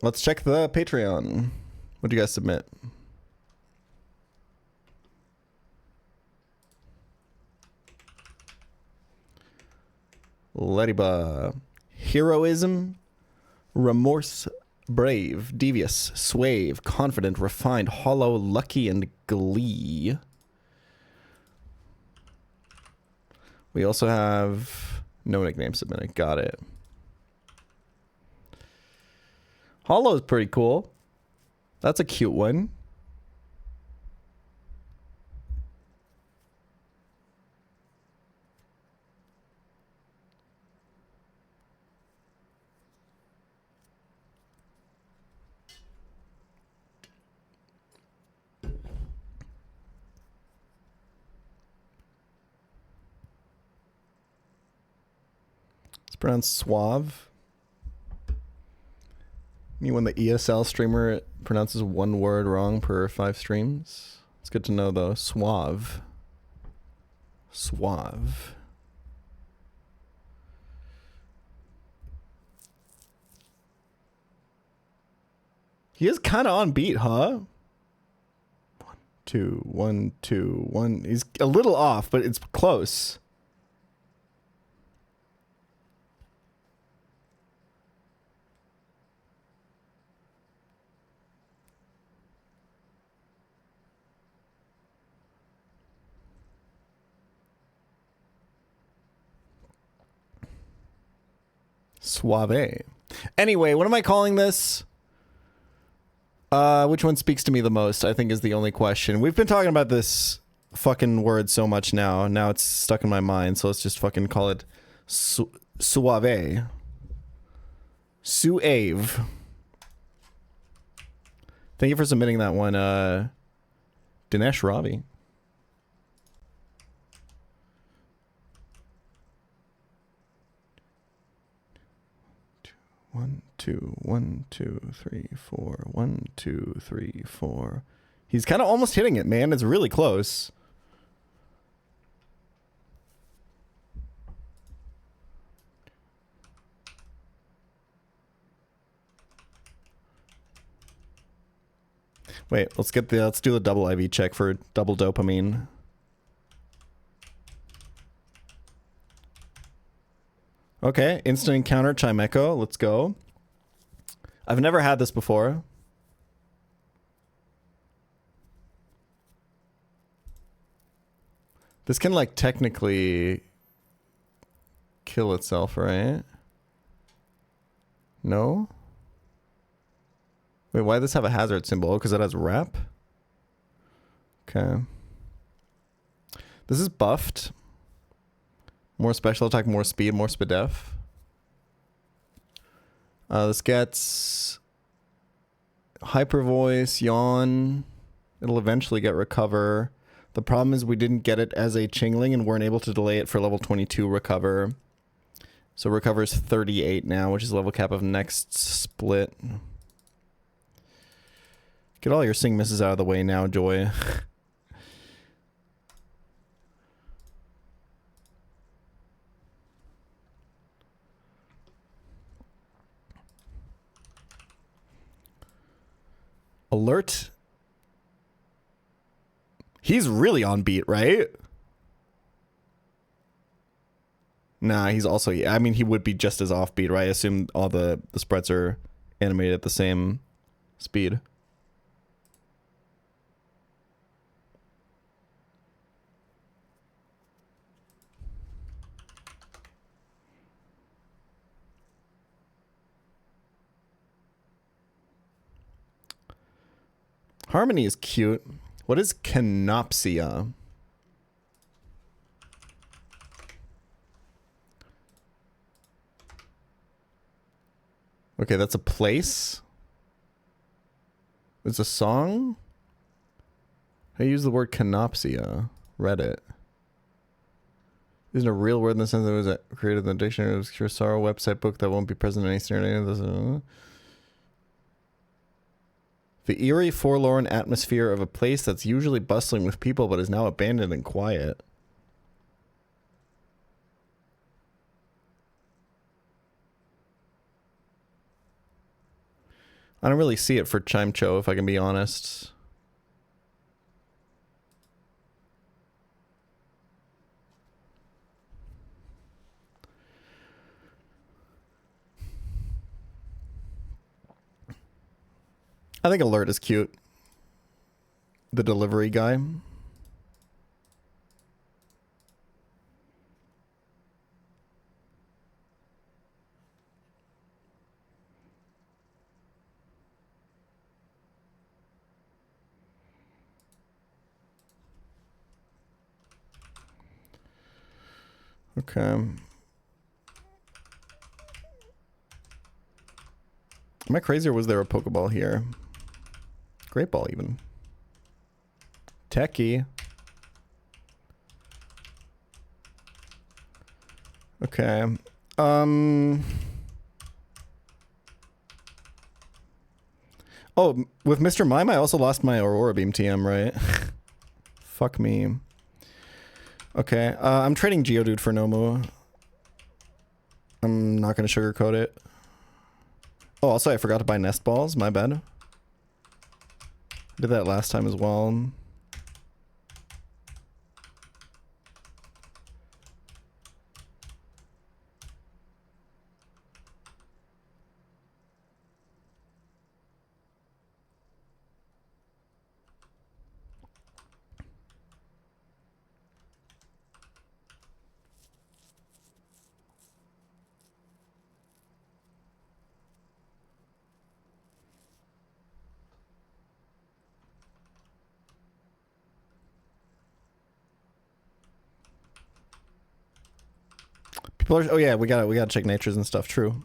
Let's check the Patreon. What'd you guys submit? Lettyba. Heroism. Remorse. Brave, devious, suave, confident, refined, hollow, lucky, and glee. We also have no nickname submitted. Got it. Hollow is pretty cool. That's a cute one. It's pronounced suave. Me when the ESL streamer pronounces one word wrong per 5 streams. It's good to know though. Suave. Suave. He is kind of on beat, huh? 1, 2, 1, 2, 1. He's a little off, but it's close. Suave. Anyway, what am I calling this? Which one speaks to me the most, I think is the only question. We've been talking about this fucking word so much now. Now it's stuck in my mind, so let's just fucking call it Suave. Suave. Thank you for submitting that one, Dinesh Ravi. One, two, 1, 2, 3, 4. 1, 2, 3, 4. He's kind of almost hitting it, man. It's really close. Wait, let's do the double IV check for double dopamine. Okay, instant encounter Chimeco. Let's go. I've never had this before. This can, like, technically kill itself, right? No? Wait, why does this have a hazard symbol? Because it has rep? Okay. This is buffed. More special attack, more speed, more spadef. This gets hyper voice, yawn. It'll eventually get recover. The problem is we didn't get it as a Chingling and weren't able to delay it for level 22 recover. So recover's 38 now, which is level cap of next split. Get all your sing misses out of the way now, Joy. Alert. He's really on beat, right? Nah, he's also... I mean, he would be just as offbeat, right? I assume all the spreads are animated at the same speed. Harmony is cute. What is canopsia? Okay, that's a place. It's a song. I use the word canopsia. Reddit. Isn't a real word in the sense that it was created in the dictionary of obscure sorrow website book that won't be present in any scenario. The eerie, forlorn atmosphere of a place that's usually bustling with people but is now abandoned and quiet. I don't really see it for Chimecho, if I can be honest. I think Alert is cute. The delivery guy. Okay. Am I crazy or was there a Pokeball here? Great ball even. Techie. Okay. Oh, with Mr. Mime, I also lost my Aurora Beam TM, right? Fuck me. Okay, I'm trading Geodude for Nomu. I'm not gonna sugarcoat it. Oh, also I forgot to buy nest balls, my bad. Did that last time as well. People are, oh yeah, we gotta check natures and stuff. True.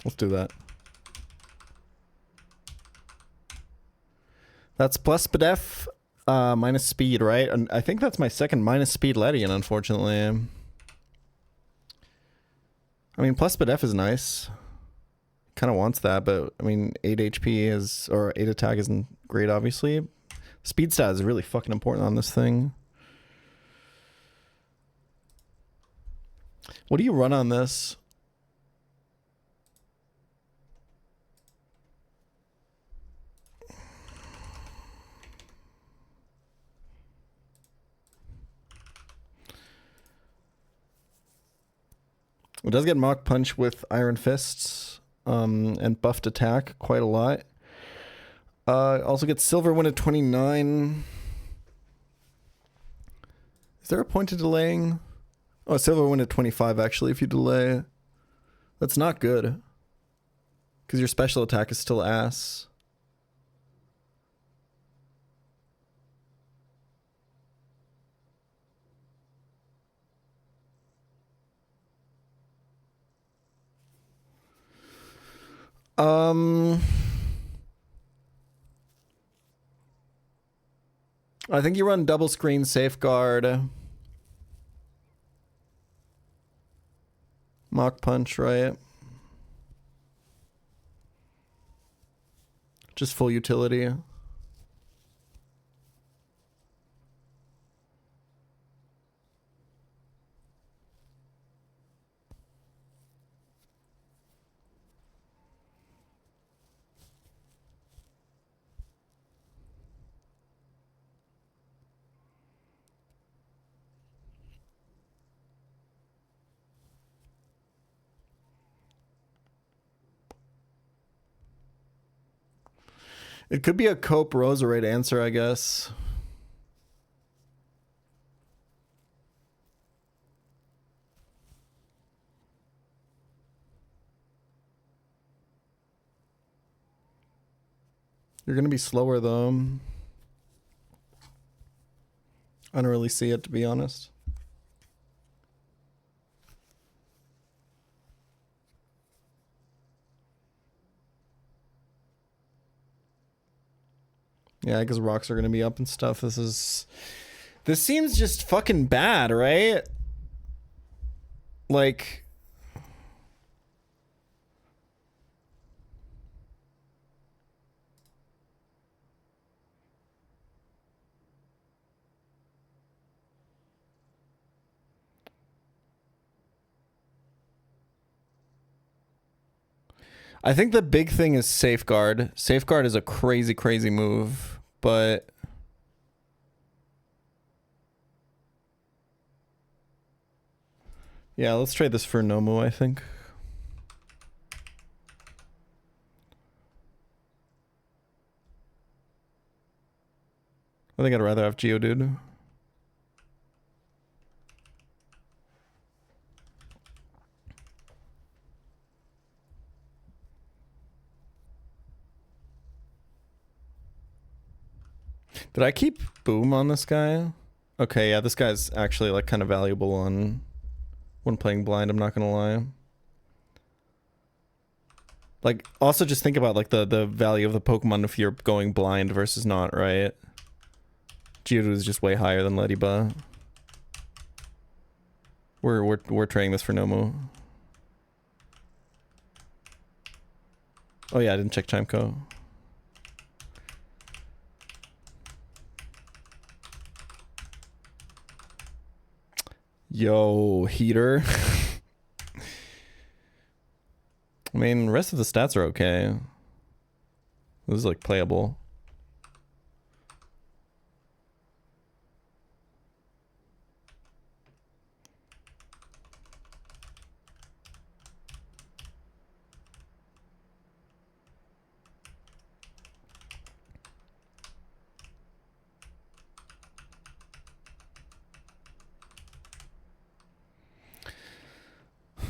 Let's do that. That's plus BDF, minus speed, right? And I think that's my second minus speed Ledian, unfortunately. I mean, plus BDF is nice. Kind of wants that, but I mean, 8 HP is, or 8 attack isn't great, obviously. Speed stat is really fucking important on this thing. What do you run on this? It does get Mach Punch with Iron Fists, and buffed attack quite a lot. Also gets Silver Wind at 29. Is there a point to delaying? Oh, Silver Wind at 25 actually if you delay. That's not good. Because your special attack is still ass. I think you run double screen safeguard. Mach Punch, right? Just full utility. It could be a Cope Roserade answer, I guess. You're gonna be slower though. I don't really see it, to be honest. Yeah, because rocks are gonna be up and stuff. This seems just fucking bad, right? Like, I think the big thing is Safeguard. Safeguard is a crazy, crazy move, but yeah, let's trade this for Nomu, I think. I think I'd rather have Geodude. Did I keep Boom on this guy? Okay, yeah, this guy's actually like kind of valuable on when playing blind, I'm not gonna lie. Like, also just think about like the value of the Pokemon if you're going blind versus not, right? Geodude is just way higher than Lediba. We're trading this for Nomu. Oh yeah, I didn't check Chimco. Yo, Heater. I mean, the rest of the stats are okay. This is like playable.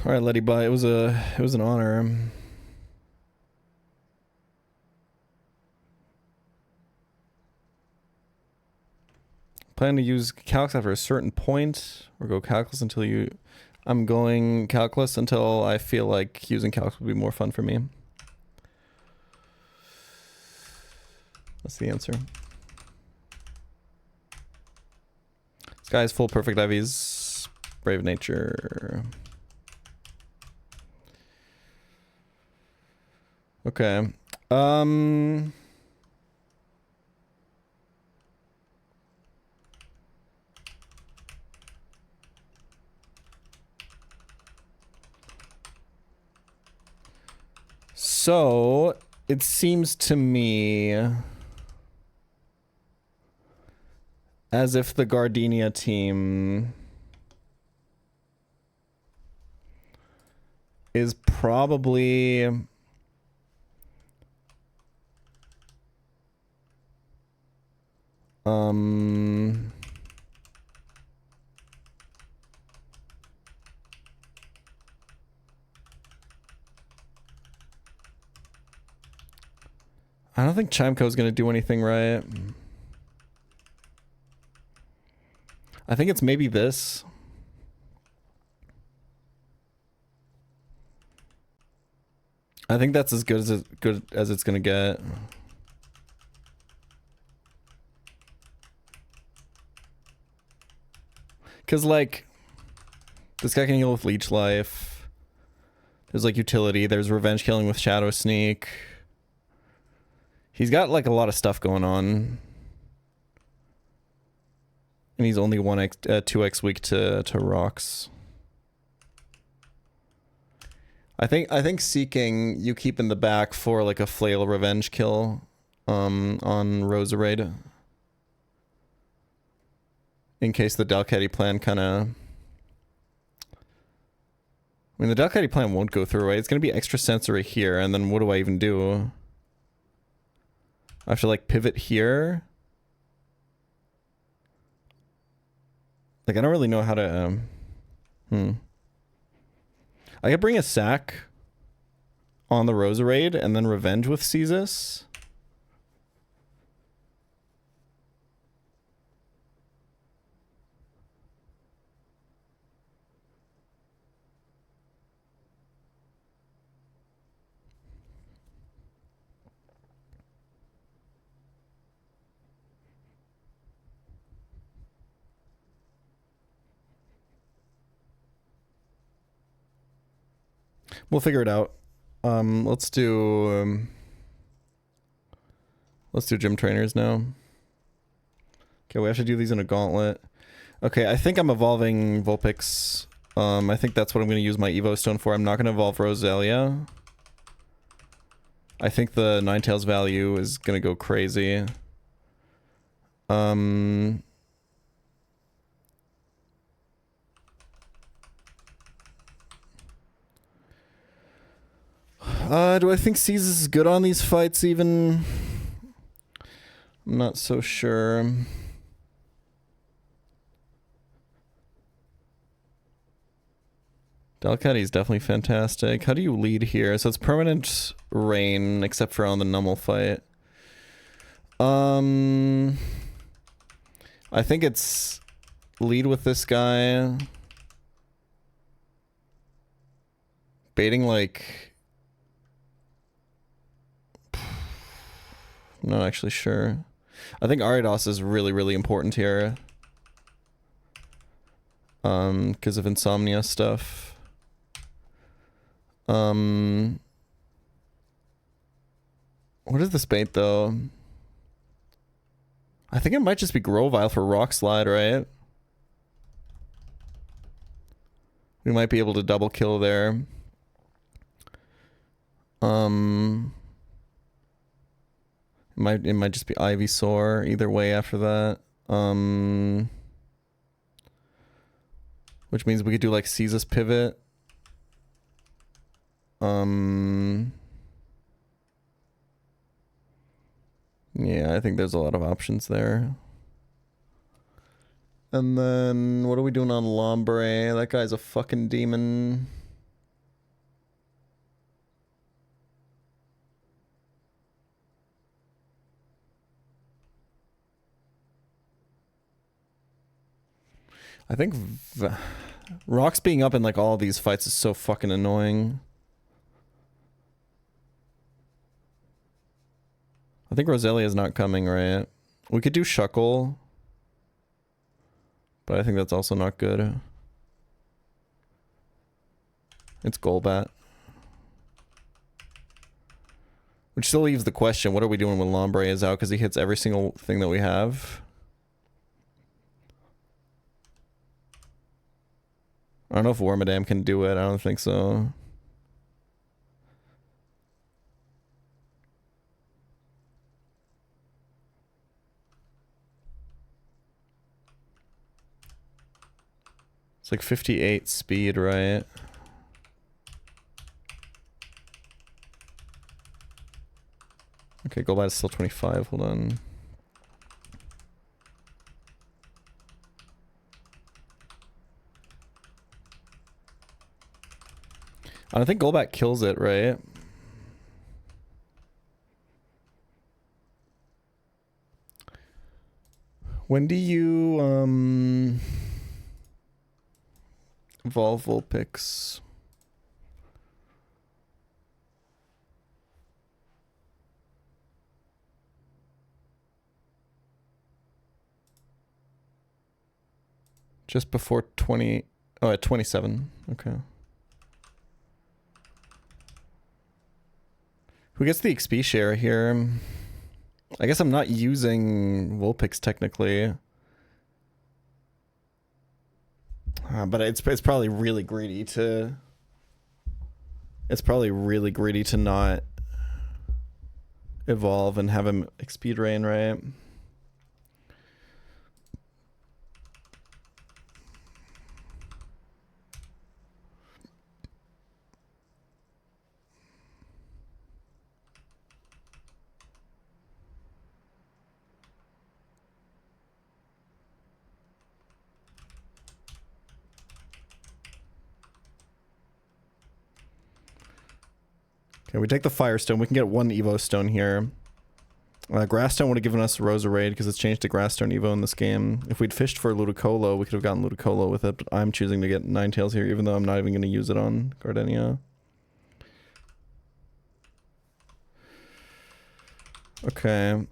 All right, Letty Bye. It was an honor. Plan to use Calx after a certain point, or go Calculus until you. I'm going calculus until I feel like using calculus would be more fun for me. That's the answer. This guy's full perfect IVs. Brave nature. Okay. So it seems to me as if the Gardenia team is probably I don't think Chimco's gonna do anything right. I think it's maybe this. I think that's as good as it's gonna get. Cause like this guy can heal with leech life. There's like utility, there's revenge killing with shadow sneak. He's got like a lot of stuff going on. And he's only 2x weak to rocks. I think seeking you keep in the back for like a flail revenge kill on Roserade. In case the Dalcatty plan kinda I mean the Dalcatty plan won't go through, right? It's gonna be extra sensory here, and then what do I even do? I have to like pivot here. Like I don't really know how to I could bring a sack on the Roserade and then revenge with Caestus. We'll figure it out. Let's do gym trainers now. Okay, we have to do these in a gauntlet. Okay, I think I'm evolving Vulpix. I think that's what I'm going to use my Evo Stone for. I'm not going to evolve Roselia. I think the Ninetales value is going to go crazy. Do I think Caesar is good on these fights even? I'm not so sure. Dalcatty is definitely fantastic. How do you lead here? So it's permanent rain, except for on the Nummel fight. I think it's lead with this guy. Baiting like... I'm not actually sure. I think Ariados is really, really important here. Because of insomnia stuff. What is this bait though? I think it might just be Grovile for Rock Slide, right? We might be able to double kill there. It might just be Ivysaur either way after that. Which means we could do like Caesar's pivot. Yeah, I think there's a lot of options there. And then what are we doing on Lombre? That guy's a fucking demon. I think Rocks being up in like all these fights is so fucking annoying. I think Roselia's not coming, right? We could do Shuckle. But I think that's also not good. It's Golbat. Which still leaves the question, what are we doing when Lombre is out? Because he hits every single thing that we have. I don't know if Wormadam can do it. I don't think so. It's like 58 speed, right? Okay, Golbat is still 25. Hold on. I don't think Golbat kills it, right? When do you evolve Vulpix? Just before 20. Oh, at 27. Okay. Who gets the XP share here? I guess I'm not using Vulpix technically. But it's probably really greedy to... It's probably really greedy to not evolve and have him XP drain, right? Okay, we take the Firestone. We can get one Evo Stone here. Grass Stone would have given us Roserade because it's changed to Grass Stone Evo in this game. If we'd fished for Ludicolo, we could have gotten Ludicolo with it, but I'm choosing to get Ninetales here, even though I'm not even going to use it on Gardenia. Okay.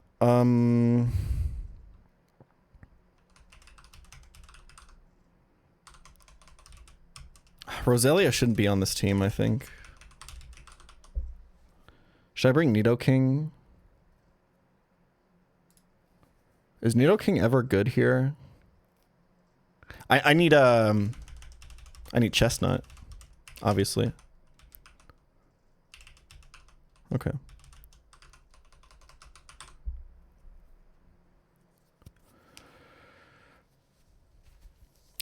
Roselia shouldn't be on this team, I think. Should I bring Nidoking? Is Nidoking ever good here? I need Chestnut, obviously. Okay.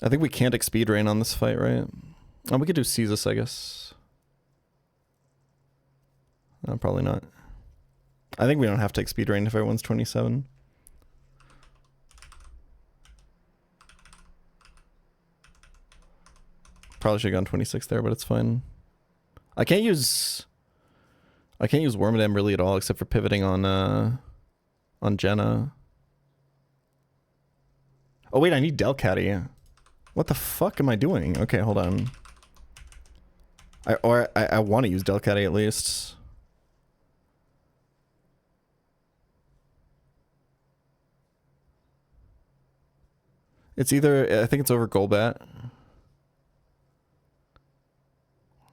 I think we can't XP drain on this fight, right? Oh, we could do Caestus, I guess. No, probably not. I think we don't have to XP drain if everyone's 27. Probably should have gone 26 there, but it's fine. I can't use Wormadam really at all, except for pivoting on Jenna. Oh wait, I need Delcatty. What the fuck am I doing? Okay, hold on. I want to use Delcatty at least. It's either, I think it's over Golbat.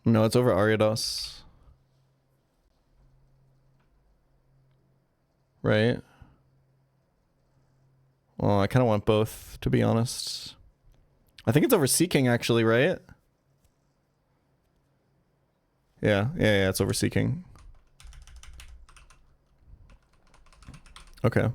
No, it's over Ariados. Right? Well, I kind of want both, to be honest. I think it's over Seeking, actually, right? Yeah, it's over Seeking. Okay.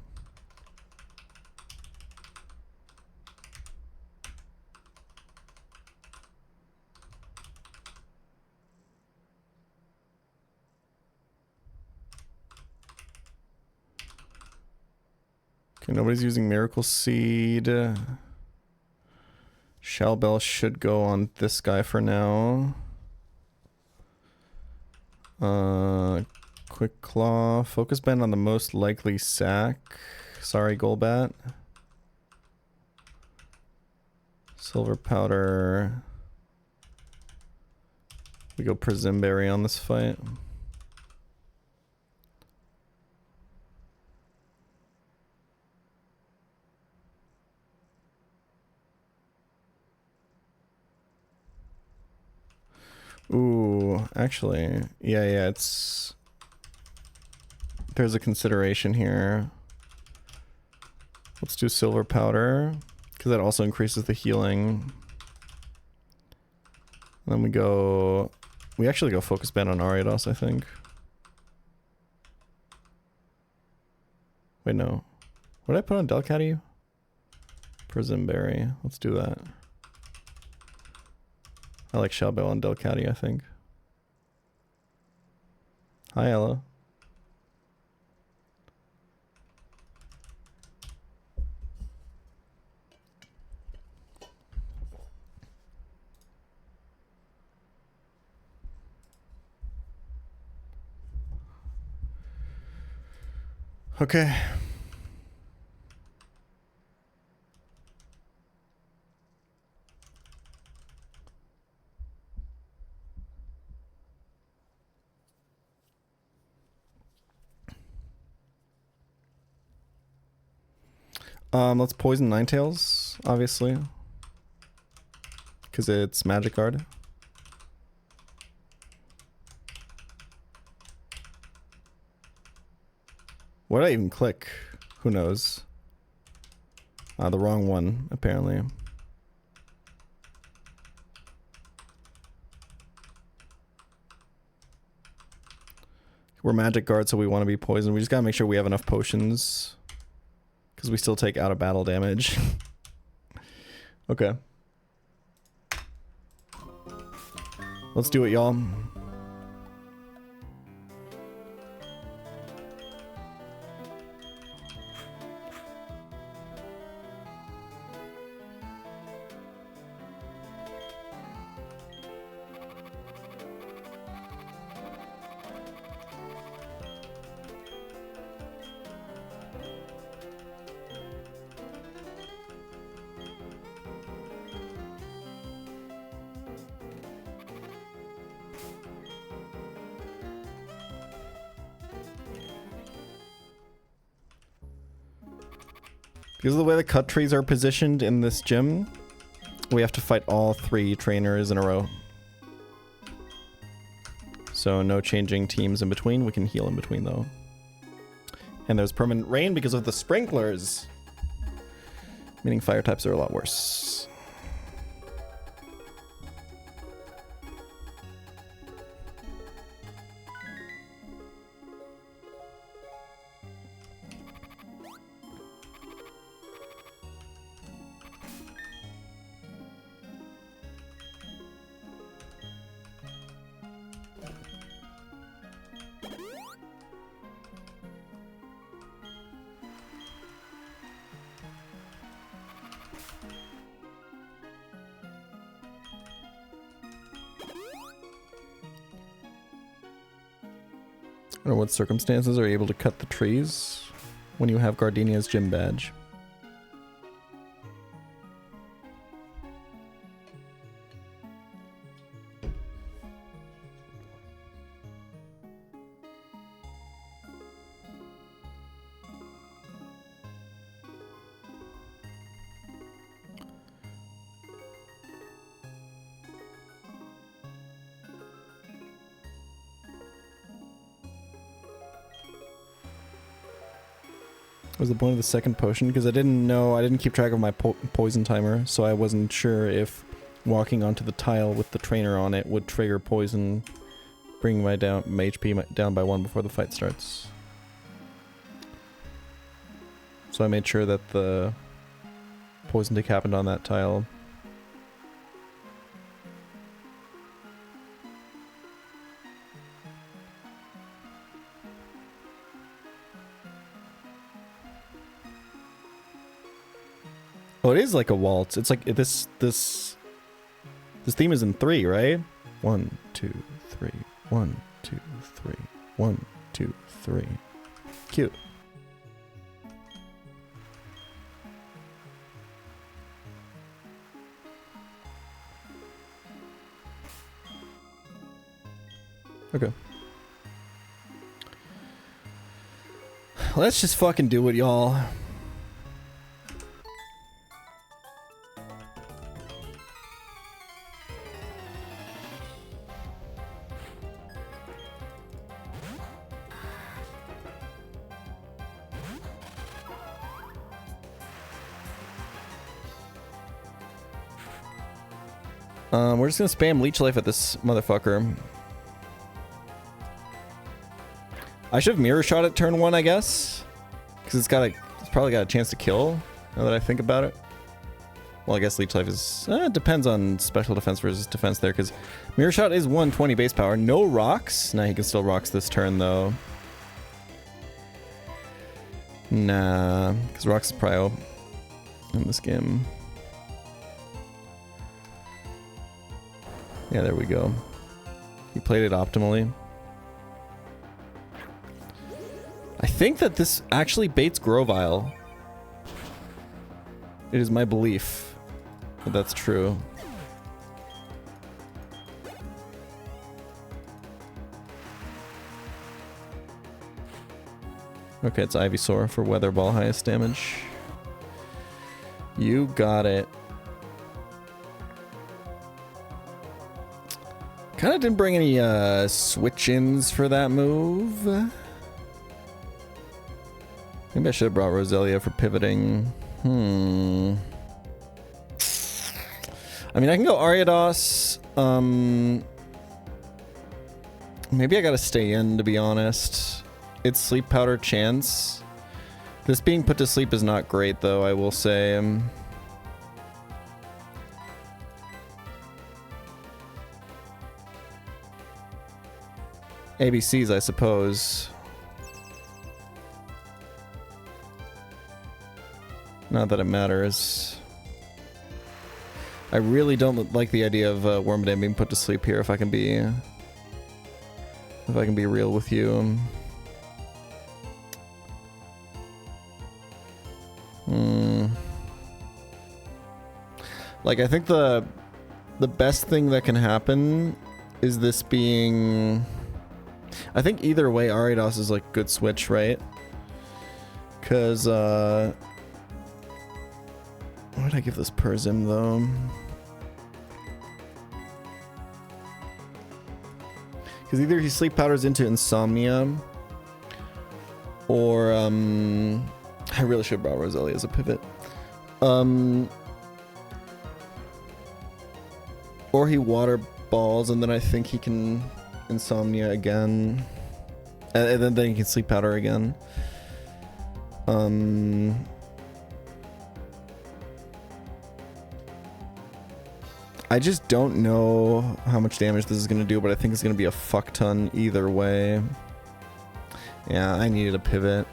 Okay, nobody's using Miracle Seed. Shellbell should go on this guy for now. Quick Claw. Focus Band on the most likely sack. Sorry, Golbat. Silver Powder. We go Prismberry on this fight. Ooh, actually, yeah, it's... There's a consideration here. Let's do Silver Powder, because that also increases the healing. And then we go... We actually go Focus Band on Ariados, I think. Wait, no. What did I put on Delcatty? Prismberry. Let's do that. I like Shellbell on Delcatty, I think. Hi, Ella. Okay. Let's poison Ninetales, obviously. Because it's Magic Guard. What did I even click? Who knows? The wrong one, apparently. We're Magic Guard, so we want to be poisoned. We just gotta make sure we have enough potions. Because we still take out of battle damage. Okay. Let's do it, y'all. Because of the way the cut trees are positioned in this gym, we have to fight all 3 trainers in a row. So no changing teams in between. We can heal in between though. And there's permanent rain because of the sprinklers. Meaning fire types are a lot worse. I don't know what circumstances are you able to cut the trees when you have Gardenia's gym badge. What was the point of the second potion? Because I didn't keep track of my poison timer, so I wasn't sure if walking onto the tile with the trainer on it would trigger poison, bringing my HP down by 1 before the fight starts. So I made sure that the poison tick happened on that tile. Oh, it is like a waltz. It's like this theme is in 3, right? 1, 2, 3. 1, 2, 3. 1, 2, 3. Cute. Okay. Let's just fucking do it, y'all. We're just gonna spam Leech Life at this motherfucker. I should have Mirror Shot at turn 1, I guess. Because it's probably got a chance to kill, now that I think about it. Well, I guess Leech Life is... it depends on special defense versus defense there, because Mirror Shot is 120 base power. No rocks? Nah, he can still rocks this turn, though. Nah, because rocks is prio in this game. Yeah, there we go. He played it optimally. I think that this actually baits Grovyle. It is my belief that that's true. Okay, it's Ivysaur for Weather Ball highest damage. You got it. Kind of didn't bring any switch-ins for that move. Maybe I should have brought Roselia for pivoting. I mean, I can go Ariados. Maybe I gotta stay in, to be honest. It's Sleep Powder chance. This being put to sleep is not great, though, I will say. ABCs, I suppose. Not that it matters. I really don't like the idea of Wormadam being put to sleep here. If I can be real with you. Like, I think the best thing that can happen is this being... I think either way, Ariados is like good switch, right? Because, why'd I give this Perzim, though? Because either he Sleep Powders into Insomnia, or, I really should have brought Roselia as a pivot. Or he Water Balls, and then I think he can Insomnia again. And then he can Sleep Powder again. I just don't know how much damage this is going to do, but I think it's going to be a fuck ton either way. Yeah, I needed a pivot.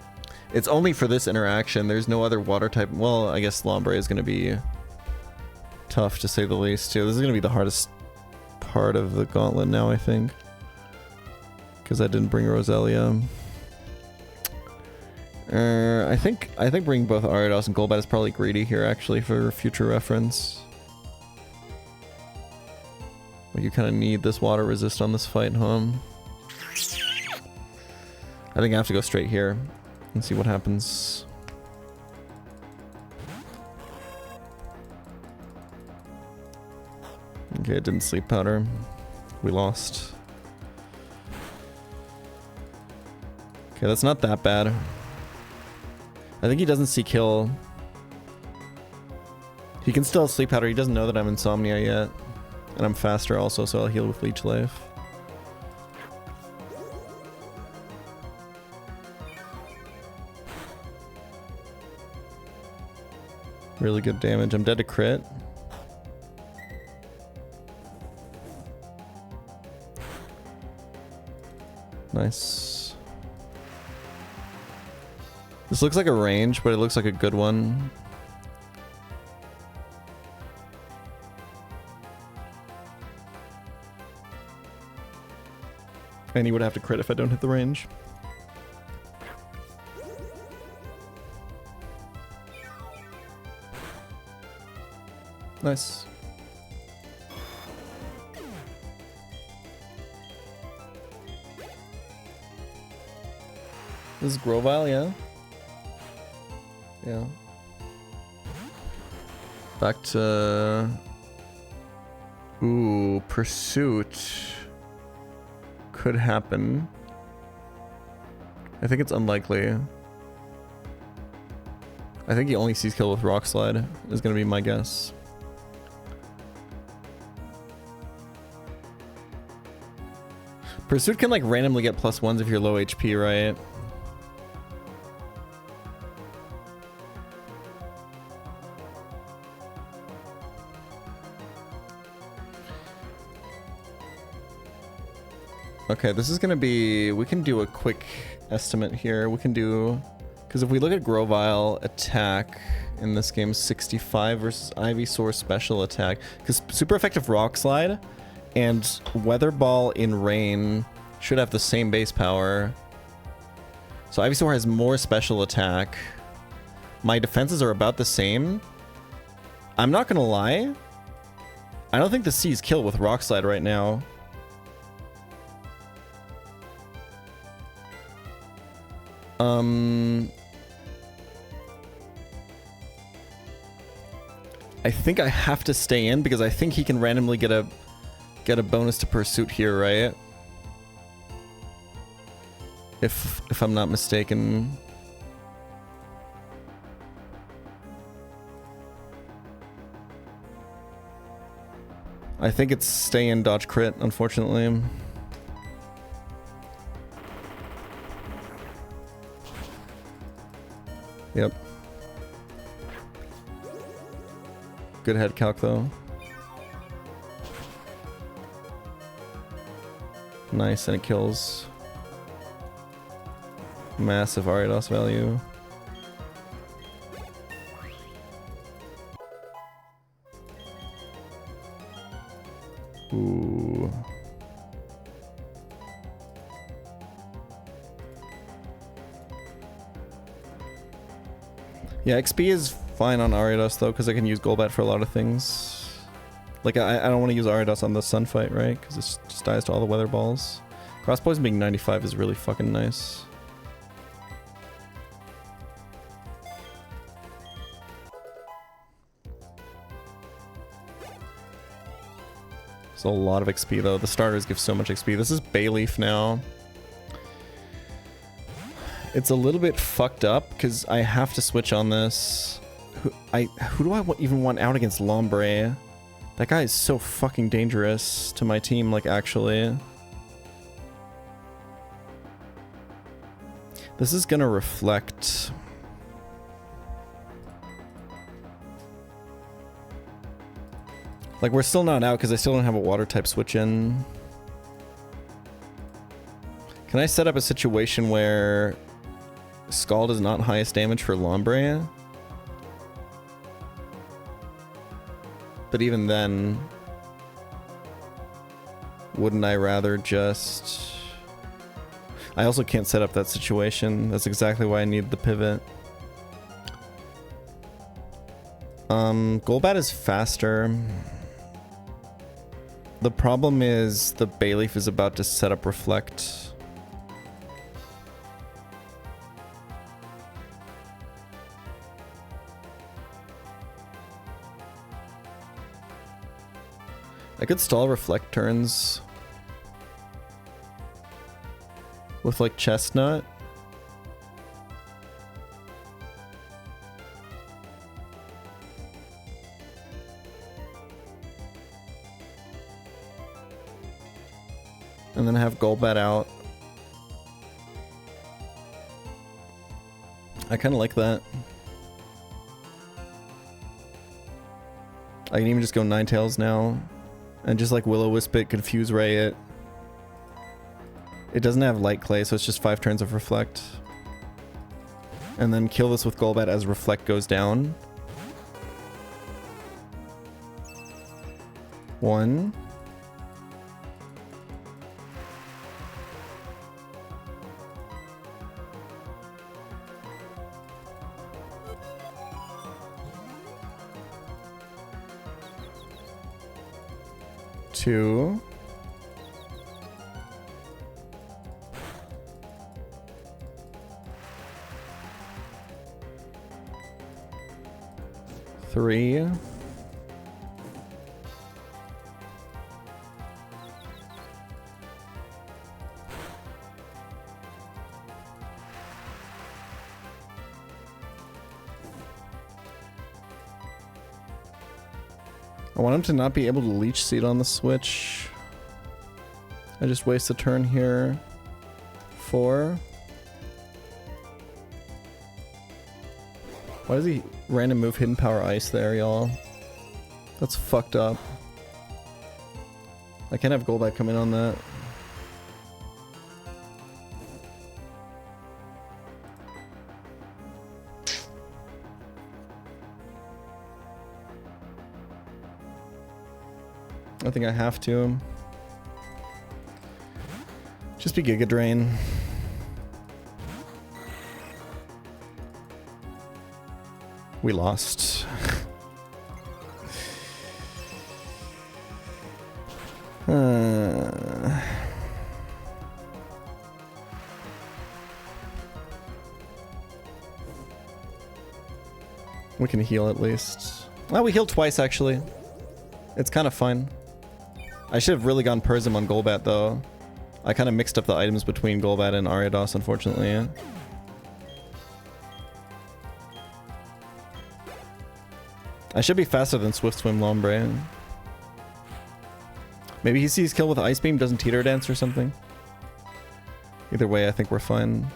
It's only for this interaction. There's no other water type. Well, I guess Lombre is going to be tough, to say the least, too. This is going to be the hardest part of the gauntlet now, I think. Because I didn't bring Roselia. I think bringing both Ariados and Golbat is probably greedy here, actually, for future reference. Well, you kind of need this water resist on this fight, huh? I think I have to go straight here and see what happens. Okay, it didn't Sleep Powder. We lost. Okay, that's not that bad. I think he doesn't see kill. He can still Sleep Powder. He doesn't know that I'm Insomnia yet. And I'm faster also, so I'll heal with Leech Life. Really good damage. I'm dead to crit. Nice. This looks like a range, but it looks like a good one. And he would have to crit if I don't hit the range. Nice. This is Grovile, yeah? Yeah. Back to... Ooh, Pursuit. Could happen. I think it's unlikely. I think he only sees kill with Rock Slide, is gonna be my guess. Pursuit can like randomly get +1s if you're low HP, right? Okay, this is gonna be... We can do a quick estimate here. We can do... Because if we look at Grovile attack in this game, 65 versus Ivysaur special attack. Because super effective Rock Slide and Weather Ball in Rain should have the same base power. So Ivysaur has more special attack. My defenses are about the same. I'm not gonna lie. I don't think the C's kill with Rock Slide right now. I think I have to stay in because I think he can randomly get a bonus to Pursuit here, right? If I'm not mistaken. I think it's stay in, dodge crit, unfortunately. Yep. Good head calc though. Nice, and it kills. Massive Ariados value. Ooh. Yeah, XP is fine on Ariados though, because I can use Golbat for a lot of things. Like, I don't want to use Ariados on the Sun fight, right? Because it just dies to all the Weather Balls. Cross Poison being 95 is really fucking nice. It's a lot of XP though. The starters give so much XP. This is Bayleaf now. It's a little bit fucked up because I have to switch on this. Who do I even want out against Lombre? That guy is so fucking dangerous to my team, like, actually. This is gonna reflect. Like, we're still not out because I still don't have a water type switch in. Can I set up a situation where Scald is not highest damage for Lombre? But even then, wouldn't I rather just... I also can't set up that situation. That's exactly why I need the pivot. Golbat is faster. The problem is the Bayleaf is about to set up Reflect. I could stall Reflect turns with like Chestnut. And then have Golbat out. I kind of like that. I can even just go Ninetales now. And just like Will-O-Wisp it, Confuse Ray it. It doesn't have Light Clay, so it's just 5 turns of Reflect. And then kill this with Golbat as Reflect goes down. 1. Two. 3. I want him to not be able to leech seed on the switch. I just waste a turn here. 4. Why does he random move hidden power ice there, y'all? That's fucked up. I can't have Golbat come in on that. I think I have to. Just be Giga Drain. We lost. We can heal at least. Well, we healed twice actually. It's kind of fine. I should have really gone Persim on Golbat though. I kind of mixed up the items between Golbat and Ariados, unfortunately. I should be faster than Swift Swim Lombre. Maybe he sees kill with Ice Beam, doesn't Teeter Dance or something. Either way, I think we're fine.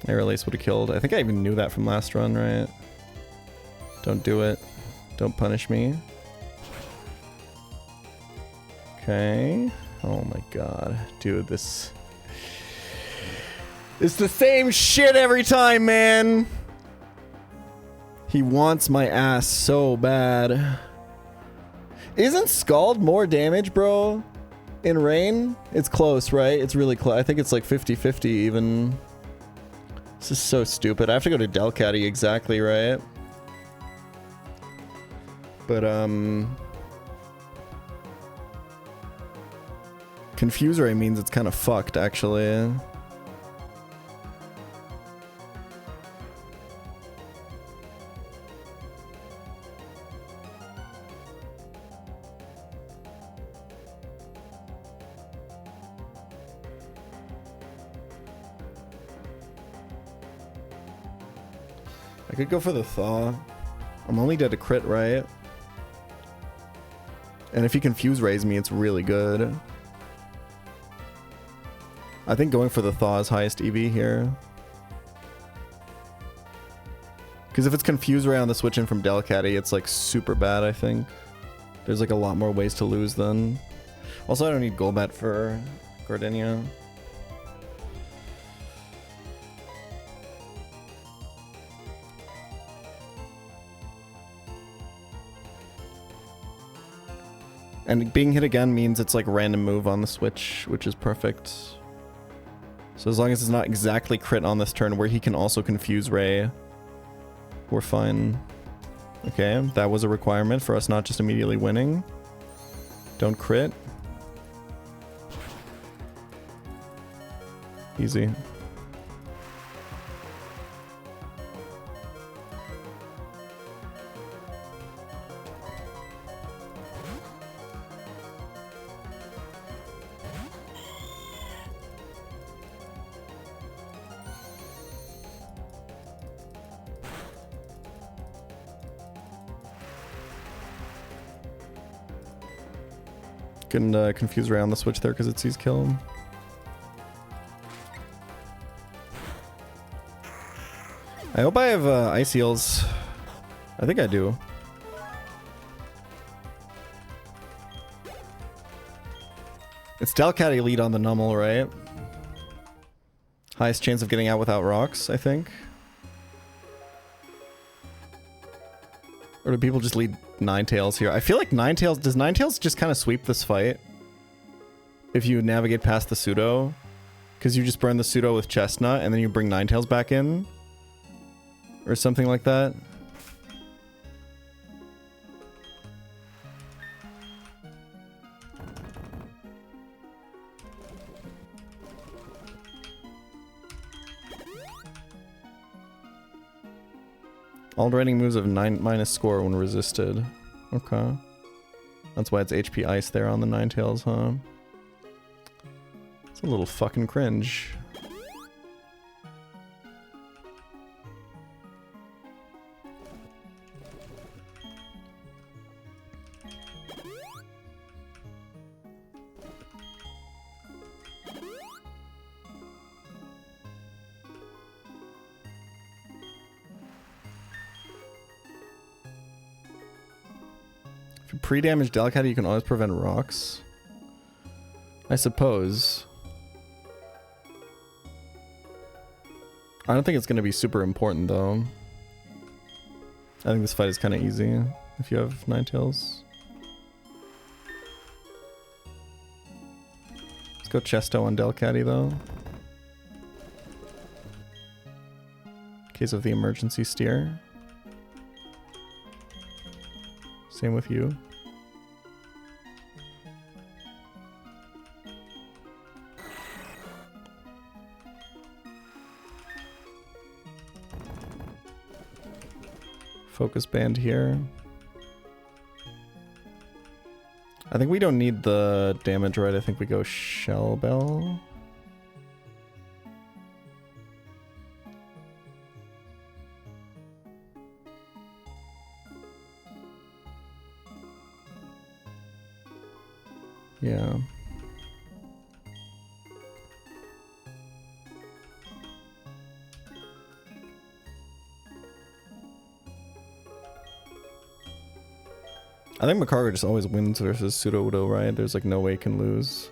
Air Release would have killed. I think I even knew that from last run, right? Don't do it. Don't punish me. Okay. Oh my god. Dude, this... It's the same shit every time, man! He wants my ass so bad. Isn't Scald more damage, bro? In Rain? It's close, right? It's really close. I think it's like 50-50 even. This is so stupid. I have to go to Delcatty exactly, right? But, Confuse Ray means it's kind of fucked, actually. I could go for the Thaw. I'm only dead to crit, right? And if he Confuse Rays me, it's really good. I think going for the Thaw is highest EV here. Because if it's Confuse Ray on the switch in from Delcatty, it's like super bad, I think. There's like a lot more ways to lose then. Also, I don't need Golbat for Gardenia. And being hit again means it's like random move on the switch, which is perfect. So as long as it's not exactly crit on this turn where he can also Confuse Ray, we're fine. Okay, that was a requirement for us not just immediately winning. Don't crit. Easy. Can Confuse Ray on the switch there because it sees kill him. I hope I have Ice Heals. I think I do. It's Delcatty lead on the Nummel, right? Highest chance of getting out without rocks, I think. Or do people just lead Ninetales here? I feel like Ninetales... Does Ninetales just kind of sweep this fight? If you navigate past the pseudo? Because you just burn the pseudo with Chestnut and then you bring Ninetales back in? Or something like that? All remaining moves have 9- score when resisted. Okay. That's why it's HP Ice there on the Ninetales, huh? It's a little fucking cringe. Pre-damage Delcat, you can always prevent rocks. I suppose. I don't think it's going to be super important though. I think this fight is kind of easy if you have Ninetales. Let's go Chesto on Delcatty though. In case of the emergency steer. Same with you. Focus band here. I think we don't need the damage, right? I think we go Shell Bell. Yeah. I think Makargo just always wins versus Pseudo-Udo, right? There's like no way he can lose.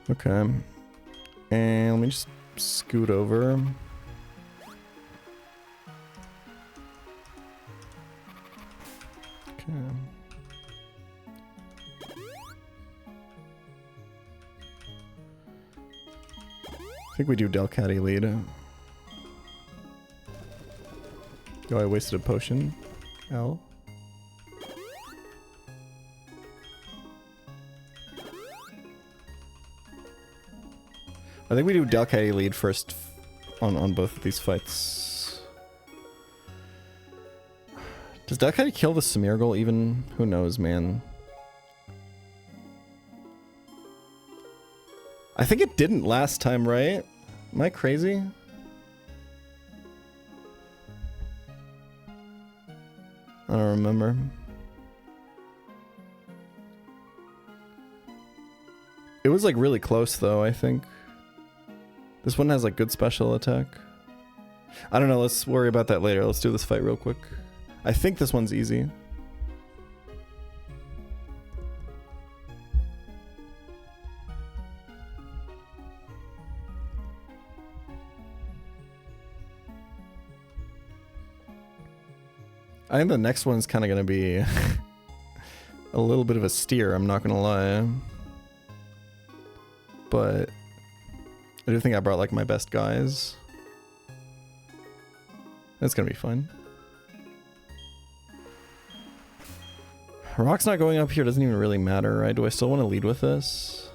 Okay. And let me just scoot over. Okay. I think we do Delcatty lead. Oh, I wasted a potion. L. I think we do Delcatty lead first on both of these fights. Does Delcatty kill the Smeargle even? Who knows, man? I think it didn't last time, right? Am I crazy? I don't remember. It was like really close though, I think. This one has like good special attack. I don't know, let's worry about that later. Let's do this fight real quick. I think this one's easy. I think the next one's kind of going to be a little bit of a steer, I'm not going to lie. But I do think I brought like my best guys. That's gonna be fun. Rock's not going up here doesn't even really matter, right? Do I still want to lead with this?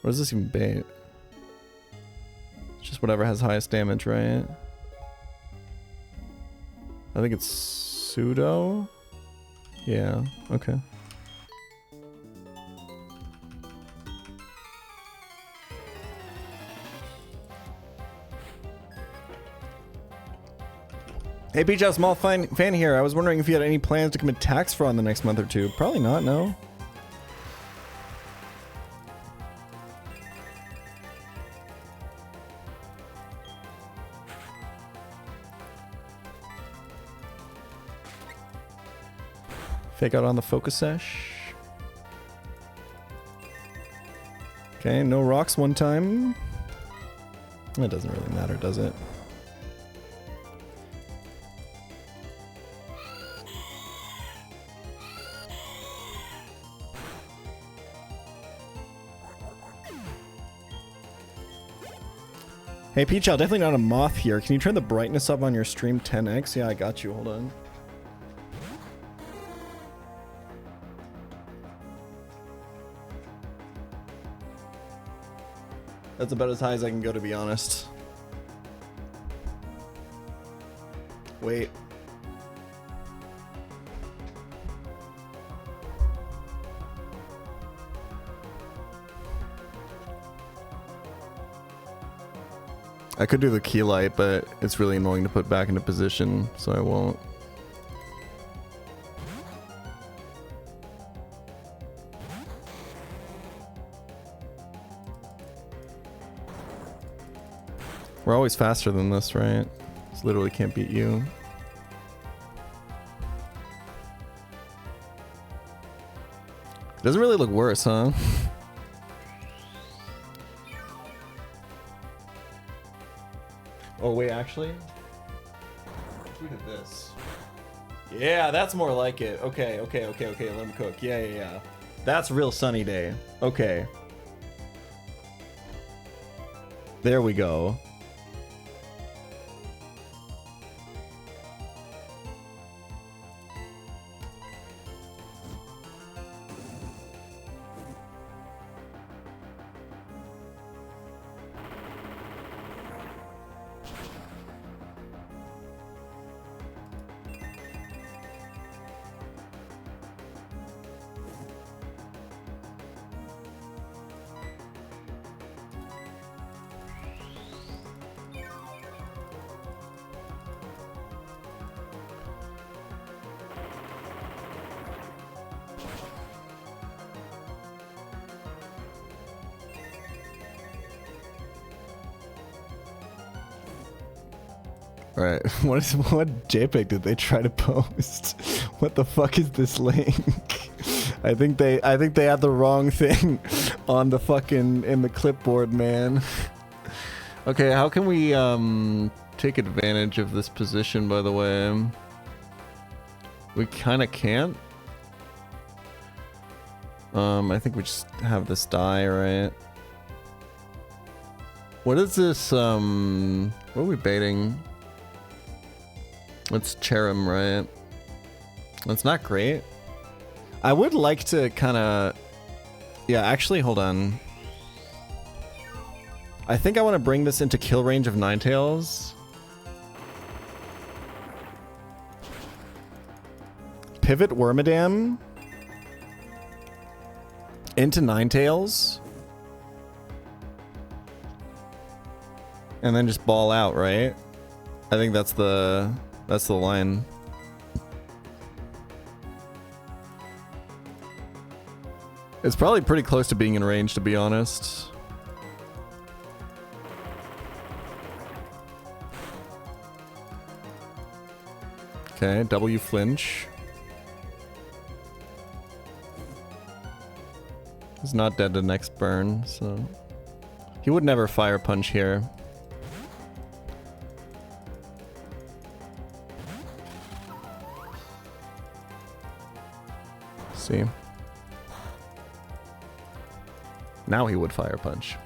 What does this even bait? It's just whatever has highest damage, right? I think it's Pseudo? Yeah, okay. Hey Peach, small fan here. I was wondering if you had any plans to commit tax fraud in the next month or two. Probably not, no. Fake out on the focus sesh. Okay, no rocks one time. That doesn't really matter, does it? Hey Peach, I'll definitely not a moth here. Can you turn the brightness up on your stream 10x? Yeah, I got you. Hold on. That's about as high as I can go, to be honest. Wait. I could do the key light, but it's really annoying to put back into position, so I won't. We're always faster than this, right? This literally can't beat you. It doesn't really look worse, huh? Oh wait, actually? Look at this. Yeah, that's more like it. Okay, let him cook. Yeah. That's real sunny day. Okay. There we go. Alright, what JPEG did they try to post? What the fuck is this link? I think they had the wrong thing on the fucking in the clipboard, man. Okay, how can we take advantage of this position, by the way? We kinda can't. I think we just have this die, right? What is this, what are we baiting? It's Cherrim, right? That's not great. I would like to kind of... Yeah, actually, hold on. I think I want to bring this into kill range of Ninetales. Pivot Wormadam into Ninetales. And then just ball out, right? I think that's the line. It's probably pretty close to being in range, to be honest. Okay, W flinch. He's not dead to next burn, so... He would never fire punch here. See? Now he would fire punch.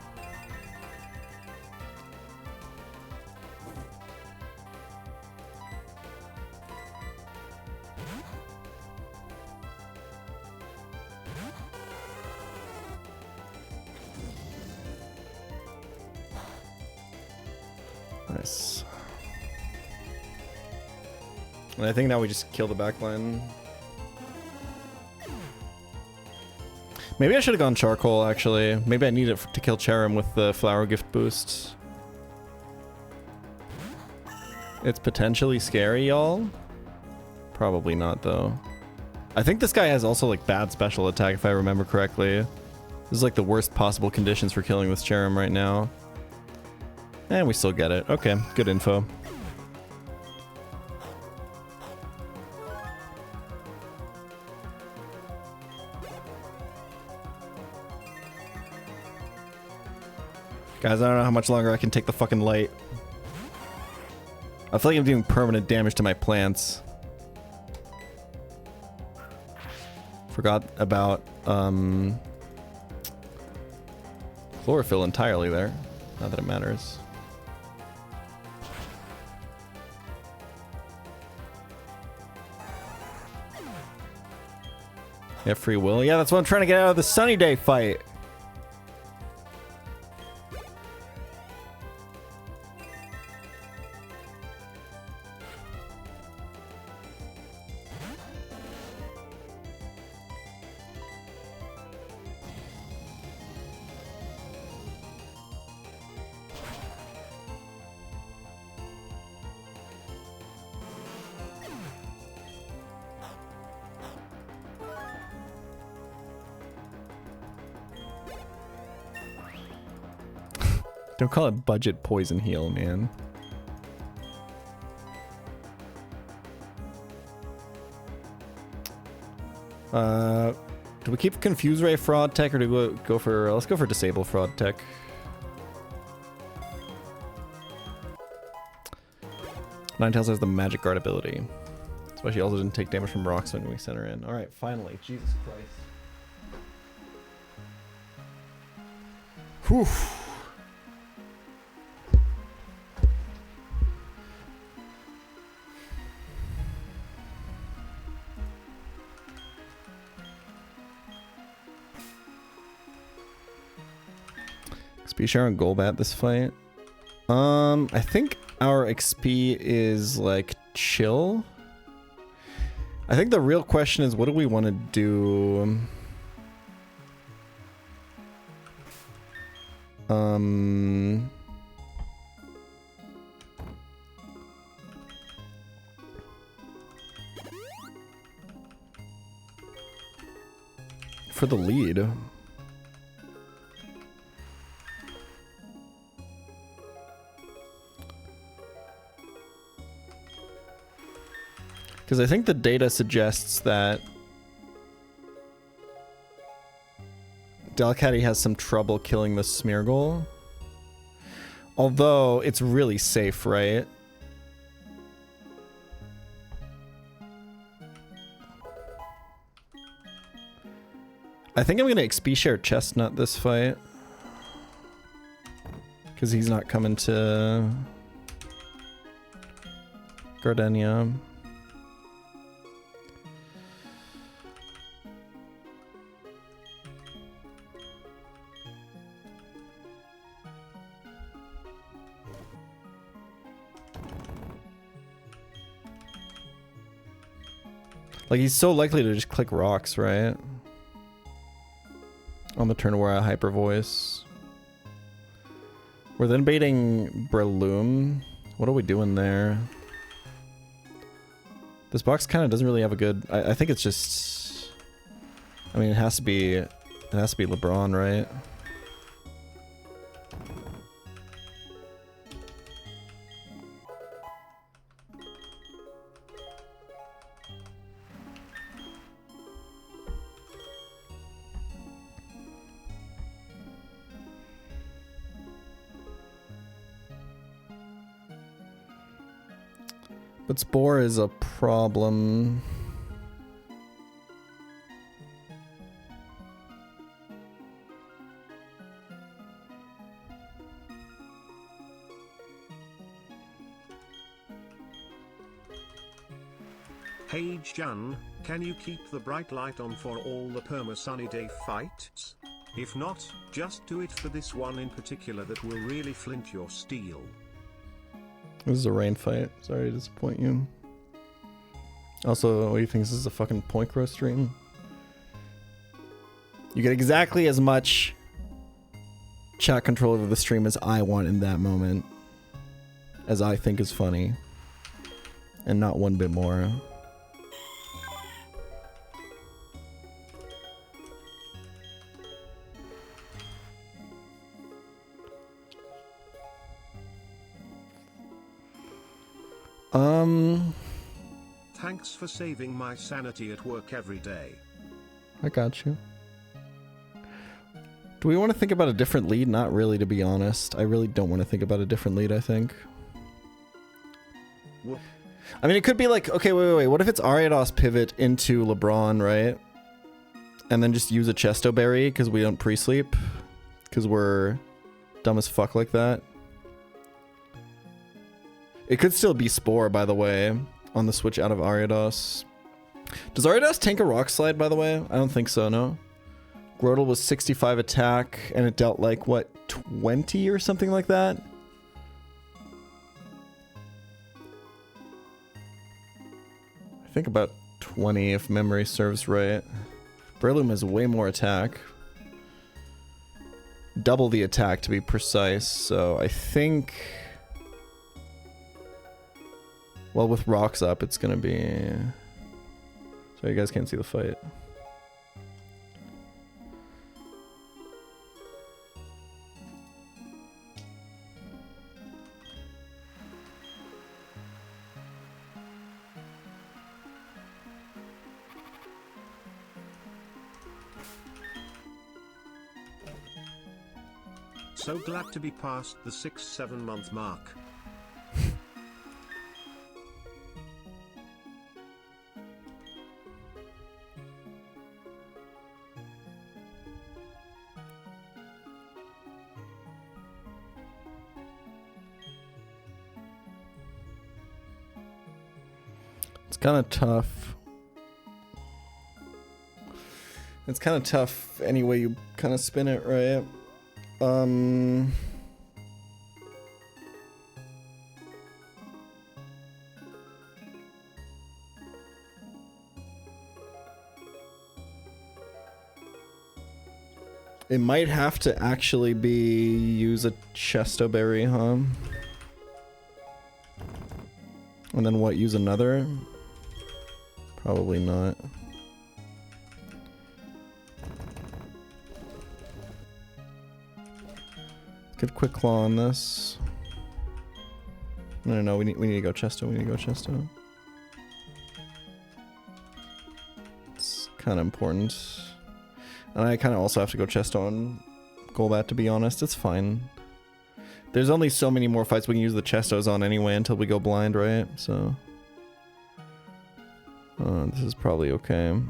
Nice. And I think now we just kill the backline. Maybe I should have gone charcoal, actually. Maybe I need it to kill Cherrim with the flower gift boost. It's potentially scary, y'all. Probably not, though. I think this guy has also, like, bad special attack, if I remember correctly. This is, like, the worst possible conditions for killing this Cherrim right now. And we still get it. Okay, good info. Guys, I don't know how much longer I can take the fucking light. I feel like I'm doing permanent damage to my plants. Forgot about chlorophyll entirely there. Not that it matters. Yeah, free will. Yeah, that's what I'm trying to get out of the sunny day fight. Don't call it budget poison heal, man. Do we keep Confuse Ray fraud tech or do we go for, let's go for disable fraud tech. Ninetales has the magic guard ability. Especially also didn't take damage from rocks when we sent her in. Alright, finally. Jesus Christ. Whew. XP share on Golbat this fight. I think our XP is like chill. I think the real question is what do we want to do? For the lead. Because I think the data suggests that Delcatty has some trouble killing the Smeargle. Although it's really safe, right? I think I'm gonna XP share Chestnut this fight. Because he's not coming to Gardenia. Like, he's so likely to just click rocks, right? On the turn where I Hyper Voice. We're then baiting Breloom. What are we doing there? This box kind of doesn't really have a good... I think it's just... I mean, it has to be LeBron, right? But Spore is a problem. Hey Jan, can you keep the bright light on for all the perma sunny day fights? If not, just do it for this one in particular that will really flint your steel. This is a rain fight. Sorry to disappoint you. Also, what do you think? This is a fucking Point Crow stream? You get exactly as much chat control over the stream as I want in that moment. As I think is funny. And not one bit more. Thanks for saving my sanity at work every day. I got you. Do we want to think about a different lead? Not really, to be honest. I really don't want to think about a different lead, I think. What? I mean, it could be like, okay, wait. What if it's Ariados pivot into LeBron, right? And then just use a Chesto Berry because we don't pre-sleep? Because we're dumb as fuck like that? It could still be Spore, by the way, on the switch out of Ariados. Does Aridas tank a rock slide, by the way? I don't think so, no. Grotle was 65 attack, and it dealt like, what, 20 or something like that? I think about 20 if memory serves right. Breloom has way more attack. Double the attack to be precise, so I think... Well, with rocks up, it's gonna be... Sorry, you guys can't see the fight. So glad to be past the 6-7 month mark. It's kind of tough. It's kind of tough any way you kind of spin it, right? It might have to actually be use a Chesto Berry, huh? And then what, use another? Probably not. Get quick claw on this. No, we need to go Chesto, we need to go Chesto. It's kind of important. And I kind of also have to go Chesto on Golbat, to be honest. It's fine. There's only so many more fights we can use the Chestos on anyway until we go blind, right? So... this is probably okay.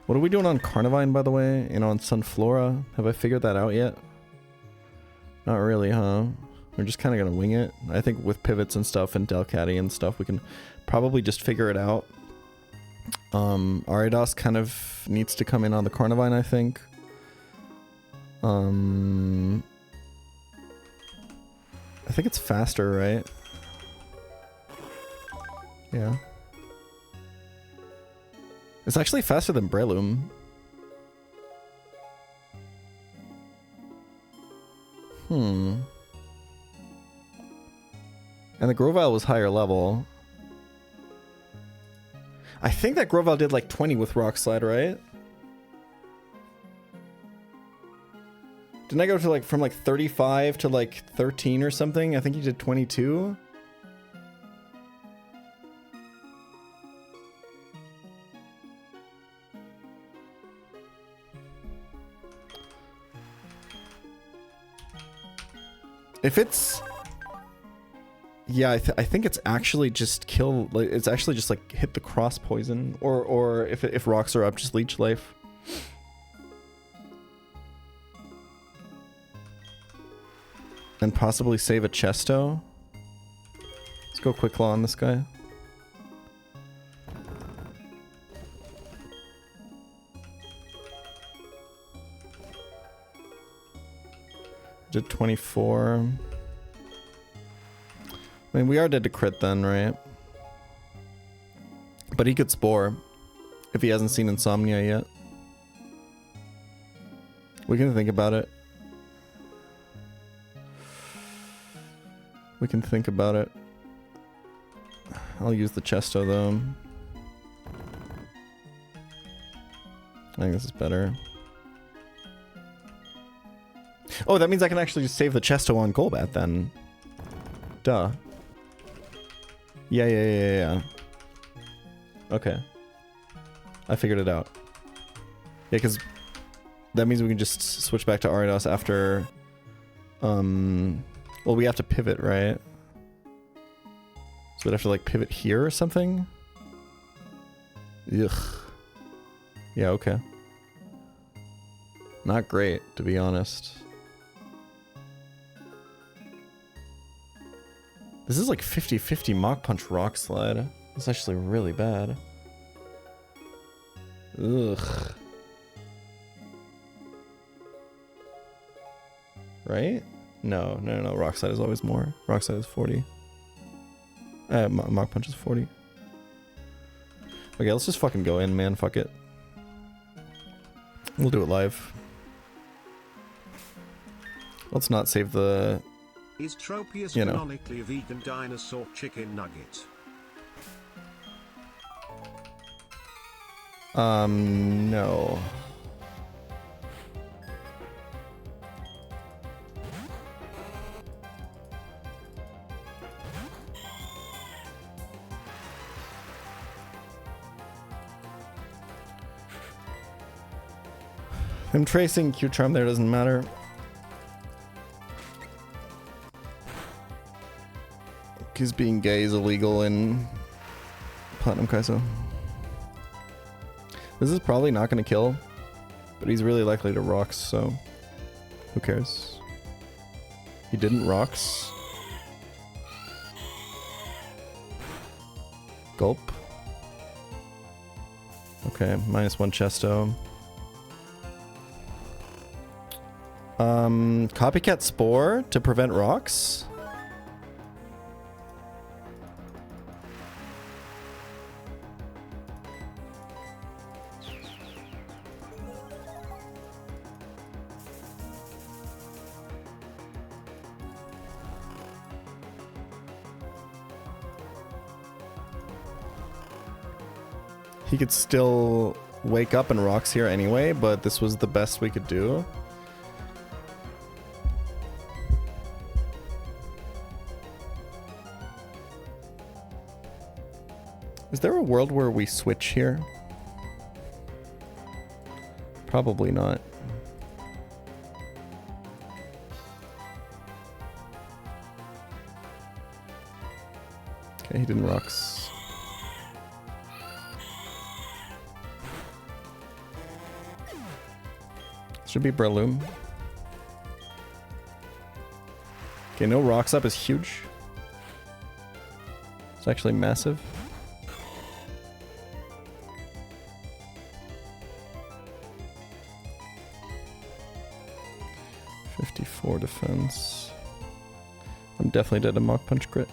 What are we doing on Carnivine, by the way? And on Sunflora? Have I figured that out yet? Not really, huh? We're just kind of gonna wing it. I think with pivots and stuff and Delcatty and stuff, we can probably just figure it out. Aridas kind of needs to come in on the Carnivine, I think. I think it's faster, right? Yeah. It's actually faster than Breloom. And the Grovyle was higher level. I think that Grovyle did like 20 with Rock Slide, right? Didn't I go to like from like 35 to like 13 or something? I think you did 22. If it's... Yeah, I think it's actually just kill... Like, it's actually just like hit the cross poison. Or if rocks are up, just leech life. And possibly save a Chesto. Let's go Quick Claw on this guy. Did 24. I mean, we are dead to crit then, right? But he could Spore if he hasn't seen Insomnia yet. We can think about it. We can think about it. I'll use the Chesto though. I think this is better. Oh, that means I can actually just save the Chesto on Golbat then. Duh. Yeah. Okay. I figured it out. Yeah, because that means we can just switch back to Aridos after... Well, we have to pivot, right? So we'd have to, like, pivot here or something? Ugh. Yeah, okay. Not great, to be honest. This is like 50-50 Mach Punch Rock Slide. It's actually really bad. Ugh. Right? No. Rock slide is always more. Rock slide is 40. Mach punch is 40. Okay, let's just fucking go in, man. Fuck it. We'll do it live. Let's not save the... Is Tropius canonically a vegan dinosaur chicken nugget? No. I'm tracing Q charm there, doesn't matter. Because being gay is illegal in Platinum Kaizo. This is probably not going to kill, but he's really likely to rocks, so who cares? He didn't rocks. Gulp. Okay, -1 chesto. Copycat Spore to prevent rocks? He could still wake up and rocks here anyway, but this was the best we could do. Is there a world where we switch here? Probably not. Okay, he didn't rocks. Should be Breloom. Okay, no rocks up is huge. It's actually massive. Defense. I'm definitely dead to Mach Punch crit.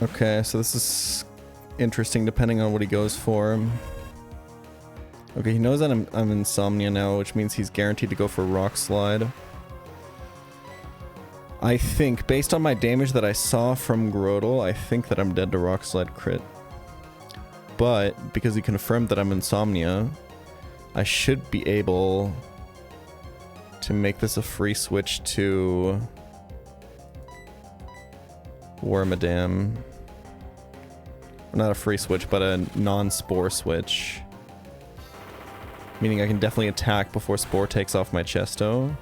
Okay, so this is interesting depending on what he goes for. Okay, he knows that I'm Insomnia now, which means he's guaranteed to go for Rock Slide. I think, based on my damage that I saw from Grodel, I think that I'm dead to Rock Slide crit. But, because he confirmed that I'm Insomnia, I should be able to make this a free switch to Wormadam. Not a free switch, but a non-Spore switch. Meaning I can definitely attack before Spore takes off my Chesto.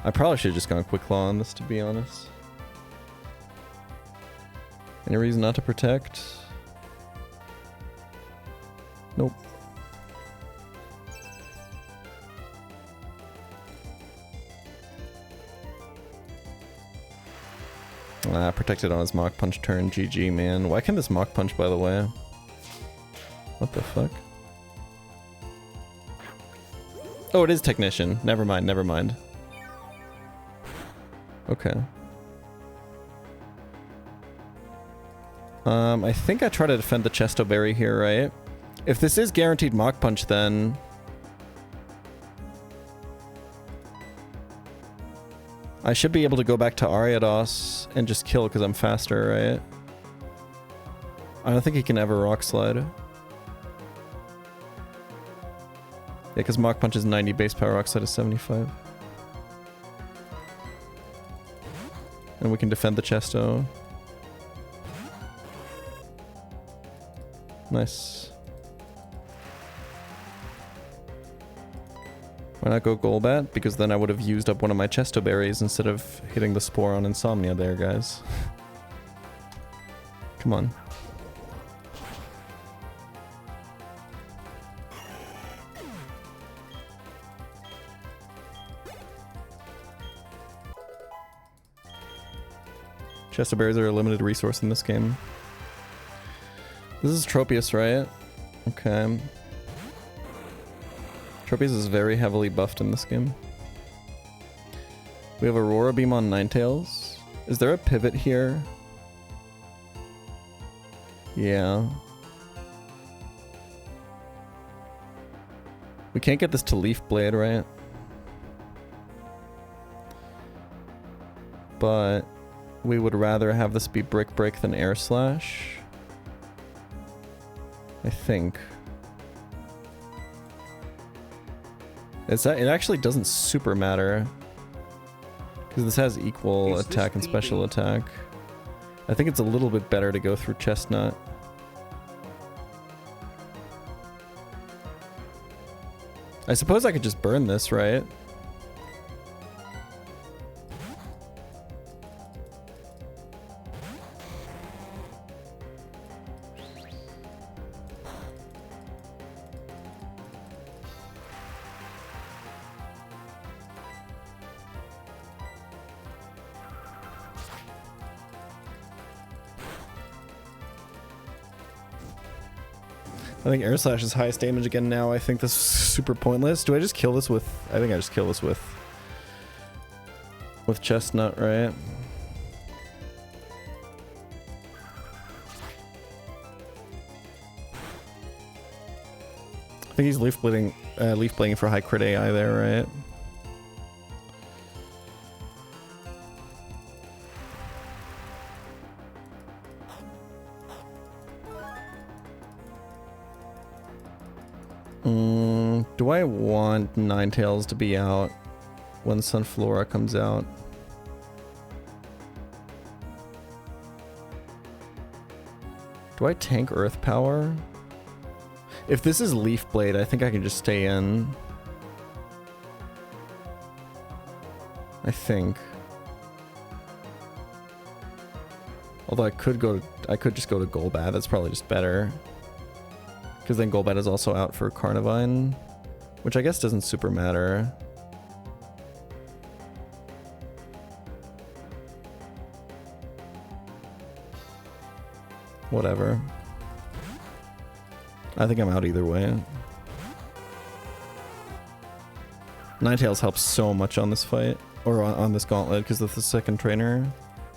I probably should have just gone Quick Claw on this, to be honest. Any reason not to protect? Nope. Protected on his Mach Punch turn. GG, man. Why can't this Mach Punch, by the way? What the fuck? Oh, it is Technician. Never mind, never mind. Okay. I think I try to defend the Chesto Berry here, right? If this is guaranteed Mach Punch, then... I should be able to go back to Ariados and just kill because I'm faster, right? I don't think he can ever Rock Slide. Yeah, because Mach Punch is 90, base power, Rock Slide is 75. And we can defend the Chesto. Nice. Why not go Golbat? Because then I would have used up one of my Chesto Berries instead of hitting the Spore on Insomnia there, guys. Come on. Chest of berries are a limited resource in this game. This is Tropius, right? Okay. Tropius is very heavily buffed in this game. We have Aurora Beam on Ninetales. Is there a pivot here? Yeah. We can't get this to Leaf Blade, right? But we would rather have this be Brick Break than Air Slash. I think. It actually doesn't super matter. Because this has equal attack and special attack. I think it's a little bit better to go through Chestnut. I suppose I could just burn this, right? I think Air Slash is highest damage again now. I think this is super pointless. Do I just kill this with... I think I just kill this with Chestnut, right? I think he's leaf blading for high crit AI there, right? Do I want Ninetales to be out when Sunflora comes out? Do I tank Earth Power? If this is Leaf Blade, I think I can just stay in. I think. Although I could just go to Golbat. That's probably just better. Because then Golbat is also out for Carnivine, which I guess doesn't super matter. Whatever. I think I'm out either way. Ninetales helps so much on this fight, or on this gauntlet, because of the second trainer.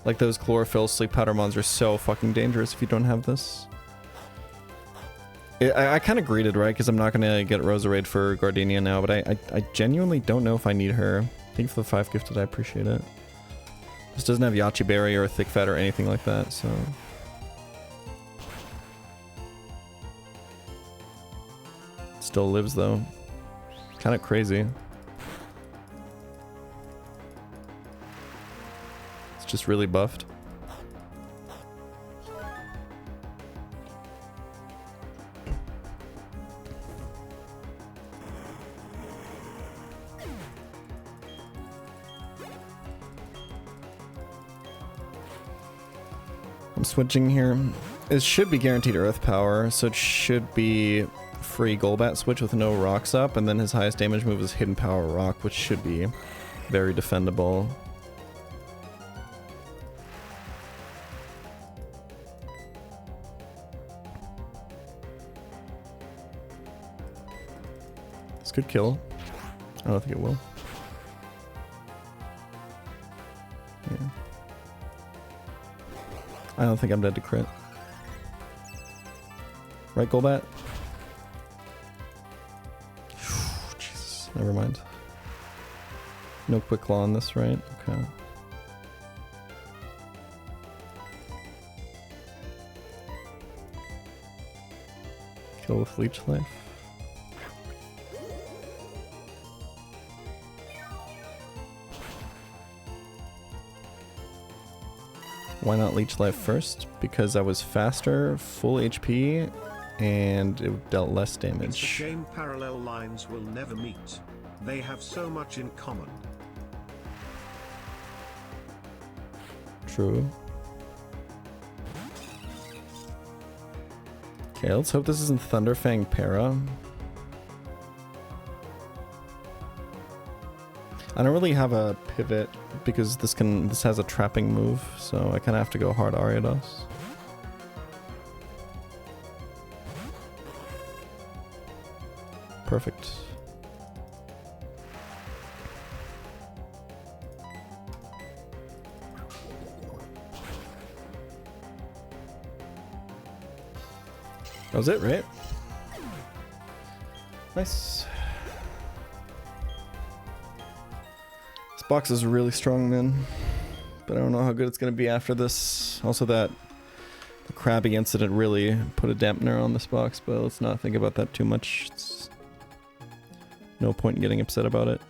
Like those Chlorophyll Sleep Powder mons are so fucking dangerous if you don't have this. I kind of greeted, right? Because I'm not going to get Roserade for Gardenia now, but I genuinely don't know if I need her. Thank you for the 5 gifted, I appreciate it. This doesn't have Yachi Berry or Thick Fat or anything like that, so... Still lives, though. Kind of crazy. It's just really buffed. I'm switching here. It should be guaranteed Earth Power, so it should be free Golbat switch with no rocks up, and then his highest damage move is Hidden Power Rock, which should be very defendable. This could kill. I don't think it will. Yeah. I don't think I'm dead to crit. Right, Golbat? Jesus, never mind. No quick claw on this, right? Okay. Kill with Leech Life. Why not Leech Life first? Because I was faster, full HP, and it dealt less damage. It's a shame parallel lines will never meet. They have so much in common. True. Okay, let's hope this isn't Thunderfang Para. I don't really have a pivot because this has a trapping move, so I kind of have to go hard Ariados. Perfect. That was it, right? Nice. This box is really strong, man. But I don't know how good it's going to be after this. Also, the crabbing incident really put a dampener on this box, but let's not think about that too much. It's no point in getting upset about it.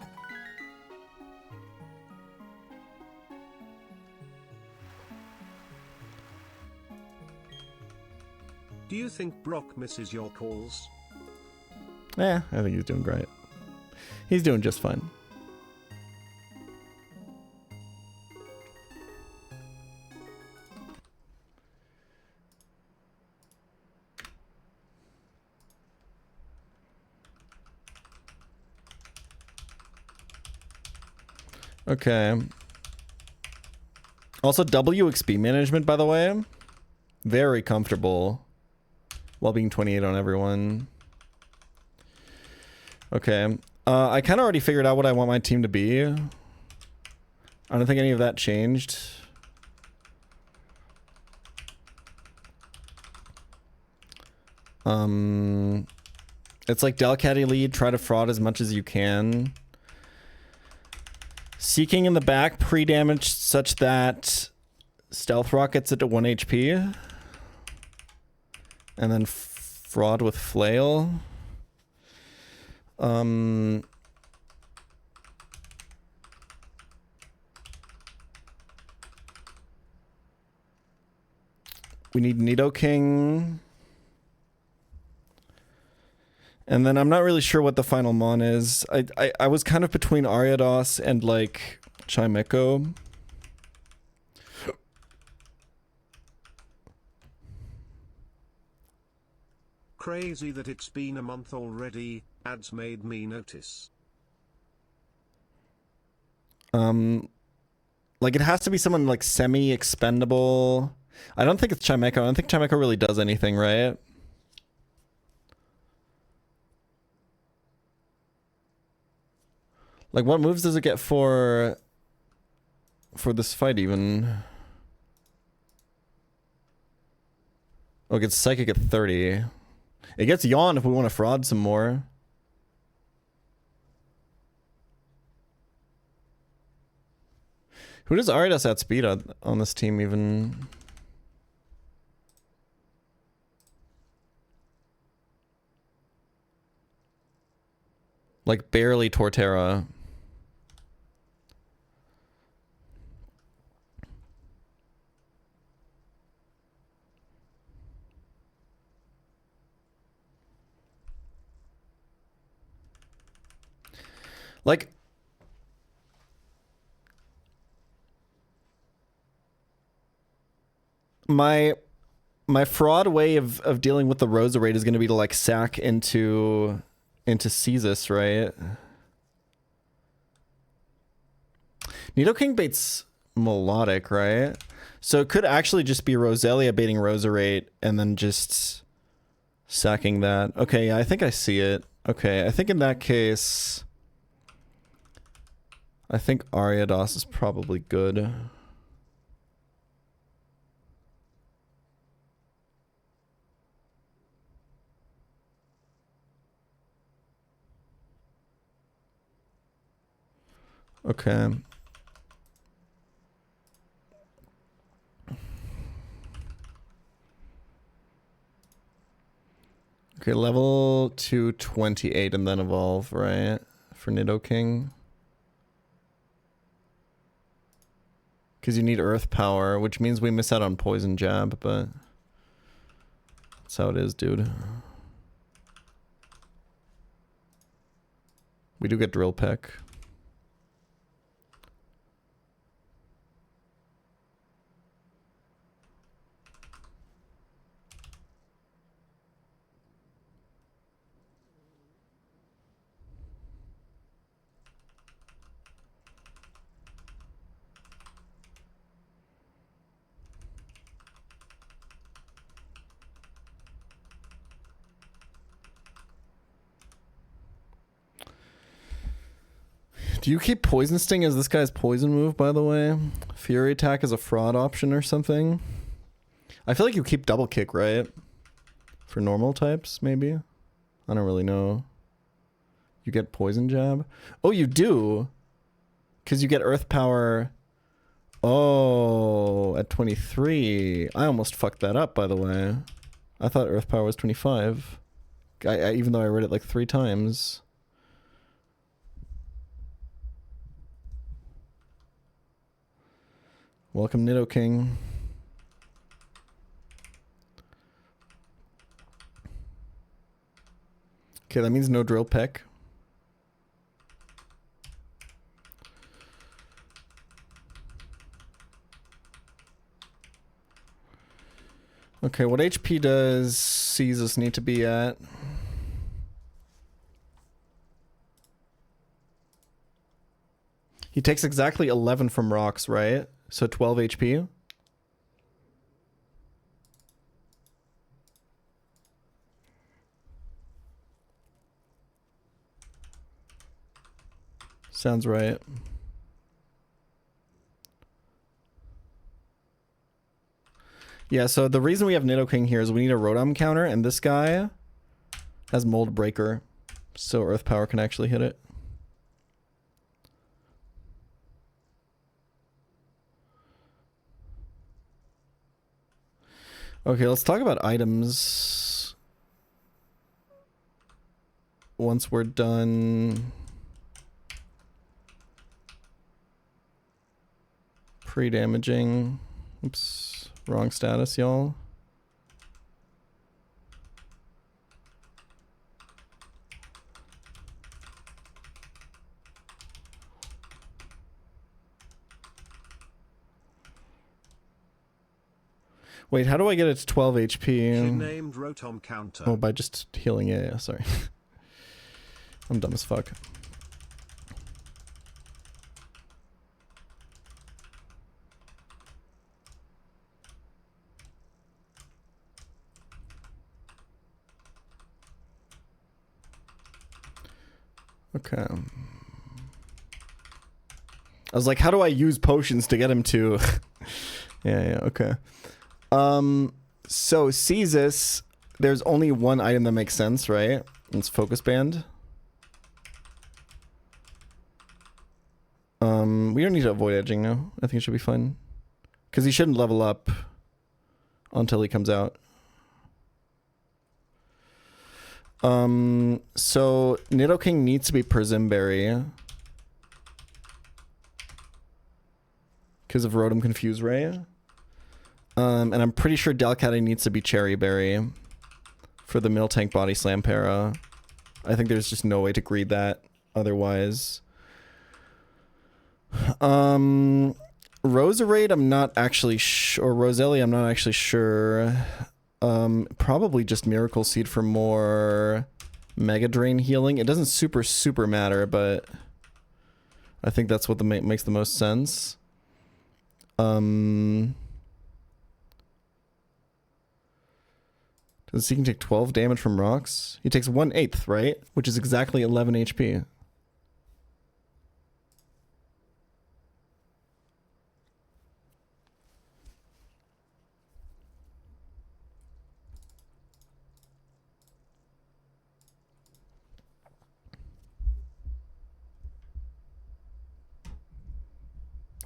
Do you think Brock misses your calls? Yeah, I think he's doing great. He's doing just fine. Okay. Also, WXP management, by the way. Very comfortable. While being 28 on everyone. Okay. I kind of already figured out what I want my team to be. I don't think any of that changed. It's like Delcatty lead, try to fraud as much as you can. Seeking in the back, pre-damage such that Stealth Rock gets it to 1 HP. And then fraud with flail. We need Nidoking. And then I'm not really sure what the final mon is. I was kind of between Ariados and like Chimecho. Crazy that it's been a month already, ads made me notice. Like it has to be someone like semi-expendable. I don't think it's Chimecho. I don't think Chimecho really does anything, right? Like what moves does it get for this fight even? Oh, it gets Psychic at 30. It gets Yawn if we want to fraud some more. Who does Ariados outspeed on this team even? Like barely Torterra. Like my fraud way of dealing with the Roserade is going to be to like sack into Caestus, right? Nidoking baits Melodic, right? So it could actually just be Roselia baiting Roserade and then just sacking that. Okay, yeah, I think I see it. Okay, I think in that case, I think Ariados is probably good. Okay. Okay, level 228 and then evolve, right? For Nidoking. Because you need Earth Power, which means we miss out on Poison Jab, but that's how it is, dude. We do get Drill Peck. Do you keep Poison Sting as this guy's poison move, by the way? Fury Attack as a fraud option or something? I feel like you keep Double Kick, right? For normal types, maybe? I don't really know. You get Poison Jab? Oh, you do? Because you get Earth Power... Oh, at 23. I almost fucked that up, by the way. I thought Earth Power was 25. Even though I read it like 3 times. Welcome, Nidoking. Okay, that means no Drill Peck. Okay, what HP does Caesar need to be at? He takes exactly 11 from rocks, right? So 12 HP. Sounds right. Yeah, so the reason we have Nidoking here is we need a Rotom counter, and this guy has Mold Breaker, so Earth Power can actually hit it. Okay, let's talk about items once we're done. Pre-damaging. Oops, wrong status, y'all. Wait, how do I get it to 12 HP? She named Rotom counter. Oh, by just healing. Yeah, sorry. I'm dumb as fuck. Okay. I was like, how do I use potions to get him to... yeah, okay. So Caesar, there's only one item that makes sense, right? It's Focus Band. We don't need to avoid edging now. I think it should be fine. Because he shouldn't level up until he comes out. So Nidoking needs to be Persimberry. Because of Rotom Confuse Ray. And I'm pretty sure Delcatty needs to be Cherry Berry for the Miltank Body Slam para. I think there's just no way to greed that otherwise. Roserade, I'm not actually sure. Or Roselia, I'm not actually sure. Probably just Miracle Seed for more Mega Drain healing. It doesn't super matter, but I think that's what makes the most sense. Does he can take 12 damage from rocks? He takes 1/8, right? Which is exactly 11 HP.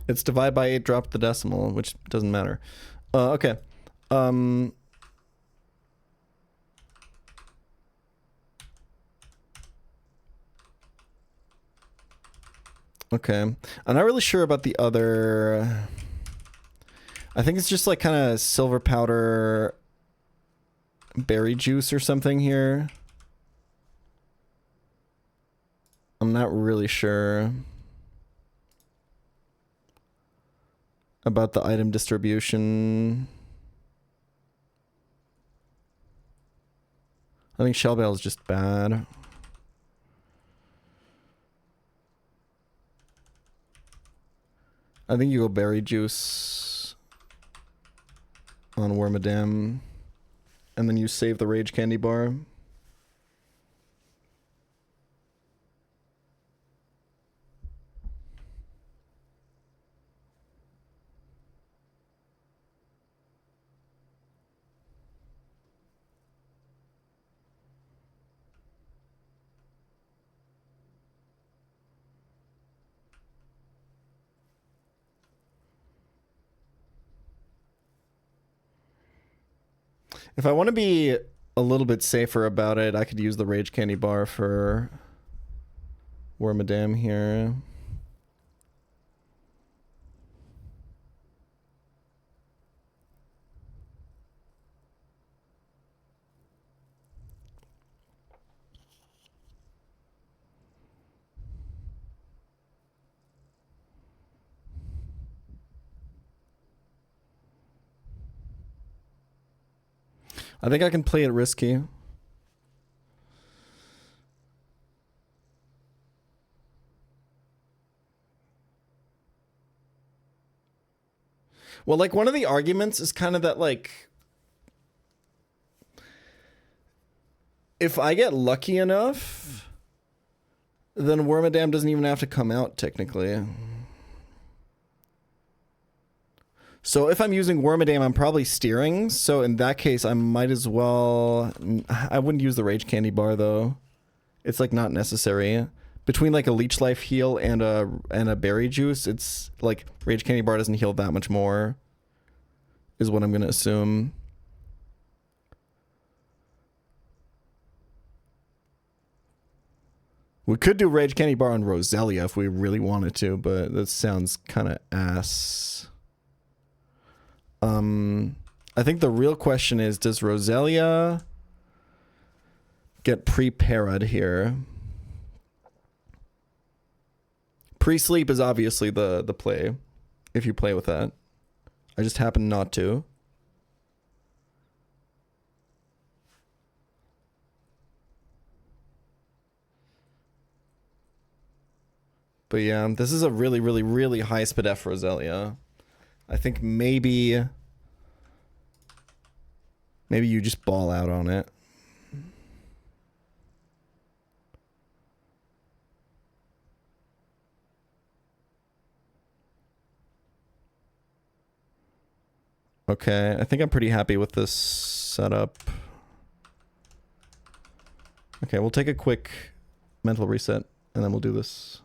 It's divide by 8, drop the decimal, which doesn't matter. Okay. Okay. I'm not really sure about the other... I think it's just like kind of silver powder berry juice or something here. I'm not really sure about the item distribution. I think Shell Bell is just bad. I think you go berry juice on Wormadam, and then you save the Rage Candy Bar. If I want to be a little bit safer about it, I could use the Rage Candy Bar for Wormadam here. I think I can play it risky. Well, like, one of the arguments is kind of that, like, if I get lucky enough, then Wormadam doesn't even have to come out, technically. So if I'm using Wormadam, I'm probably steering. So in that case, I might as well... I wouldn't use the Rage Candy Bar, though. It's, like, not necessary. Between, like, a Leech Life heal and a Berry Juice, it's, like, Rage Candy Bar doesn't heal that much more, is what I'm going to assume. We could do Rage Candy Bar on Roselia if we really wanted to, but that sounds kind of ass. I think the real question is, does Roselia get pre-para'd here? Pre-sleep is obviously the play, if you play with that. I just happen not to. But yeah, this is a really, really, really high SPDF Roselia. I think maybe you just ball out on it. Okay, I think I'm pretty happy with this setup. Okay, we'll take a quick mental reset, and then we'll do this.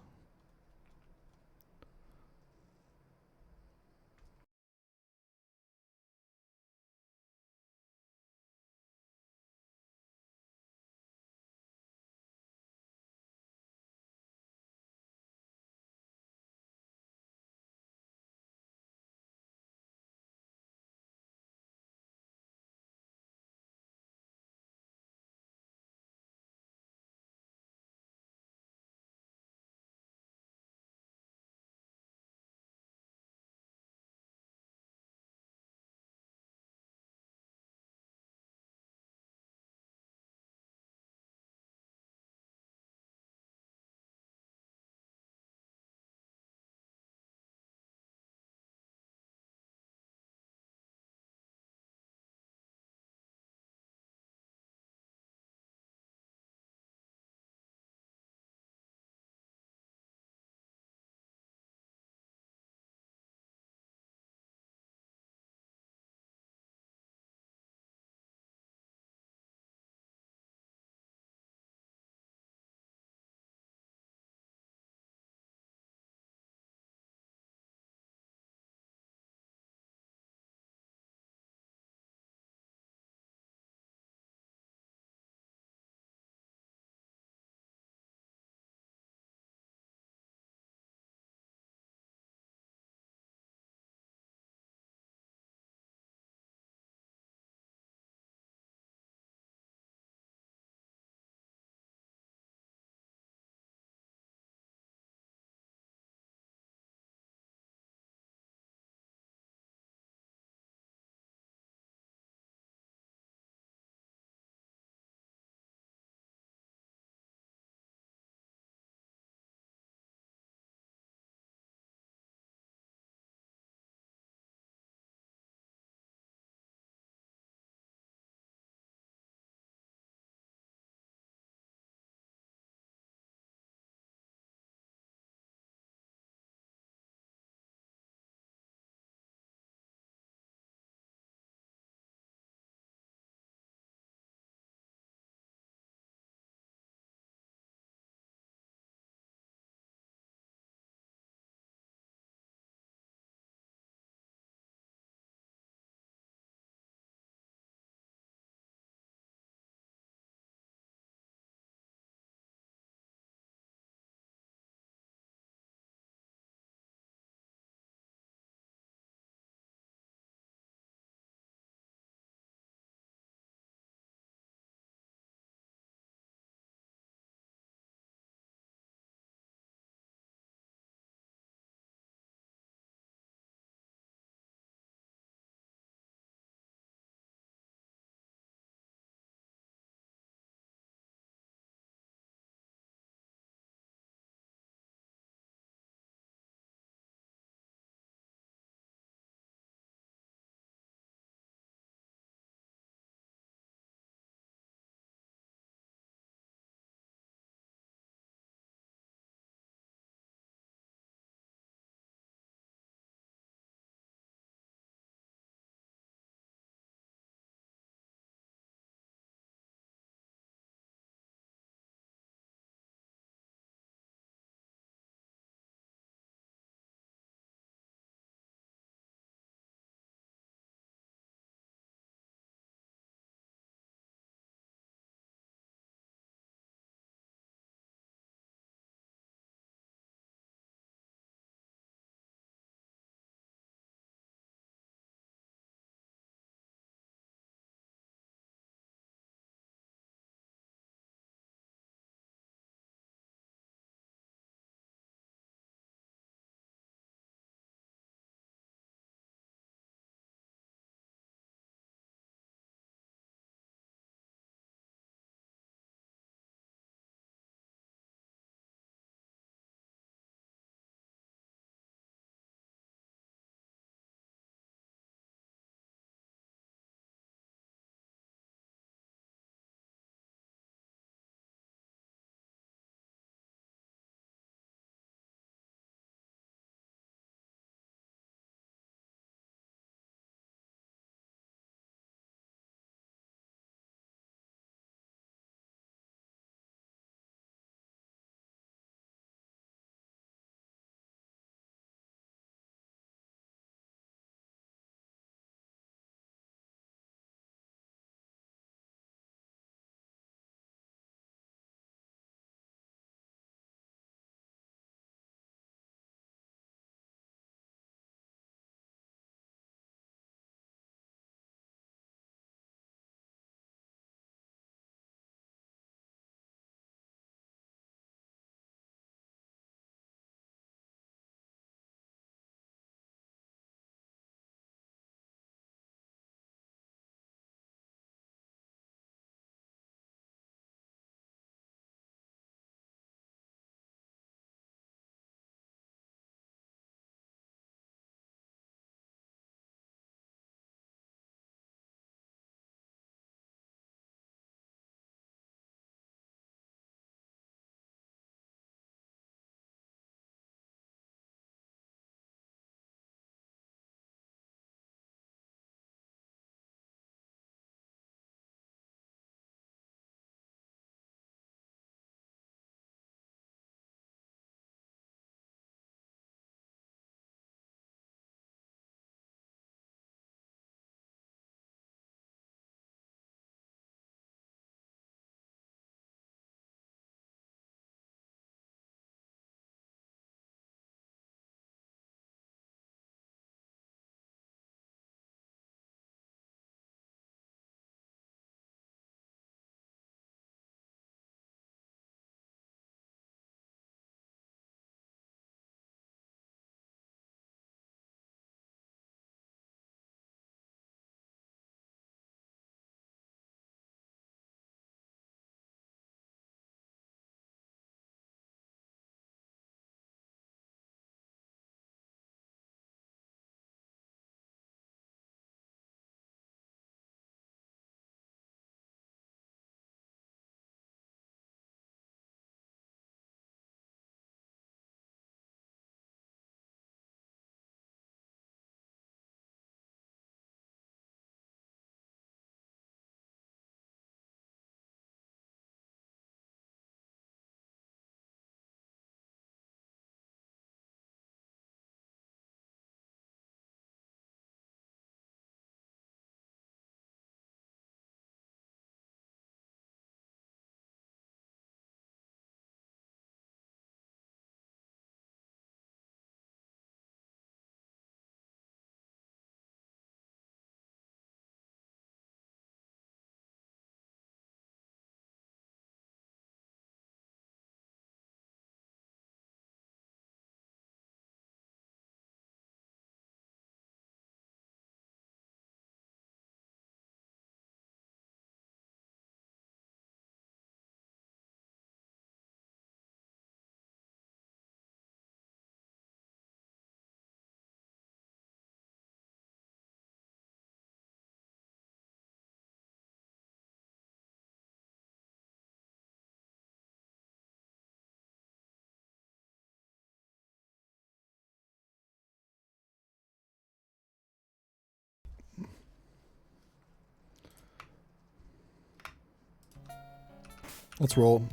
Let's roll.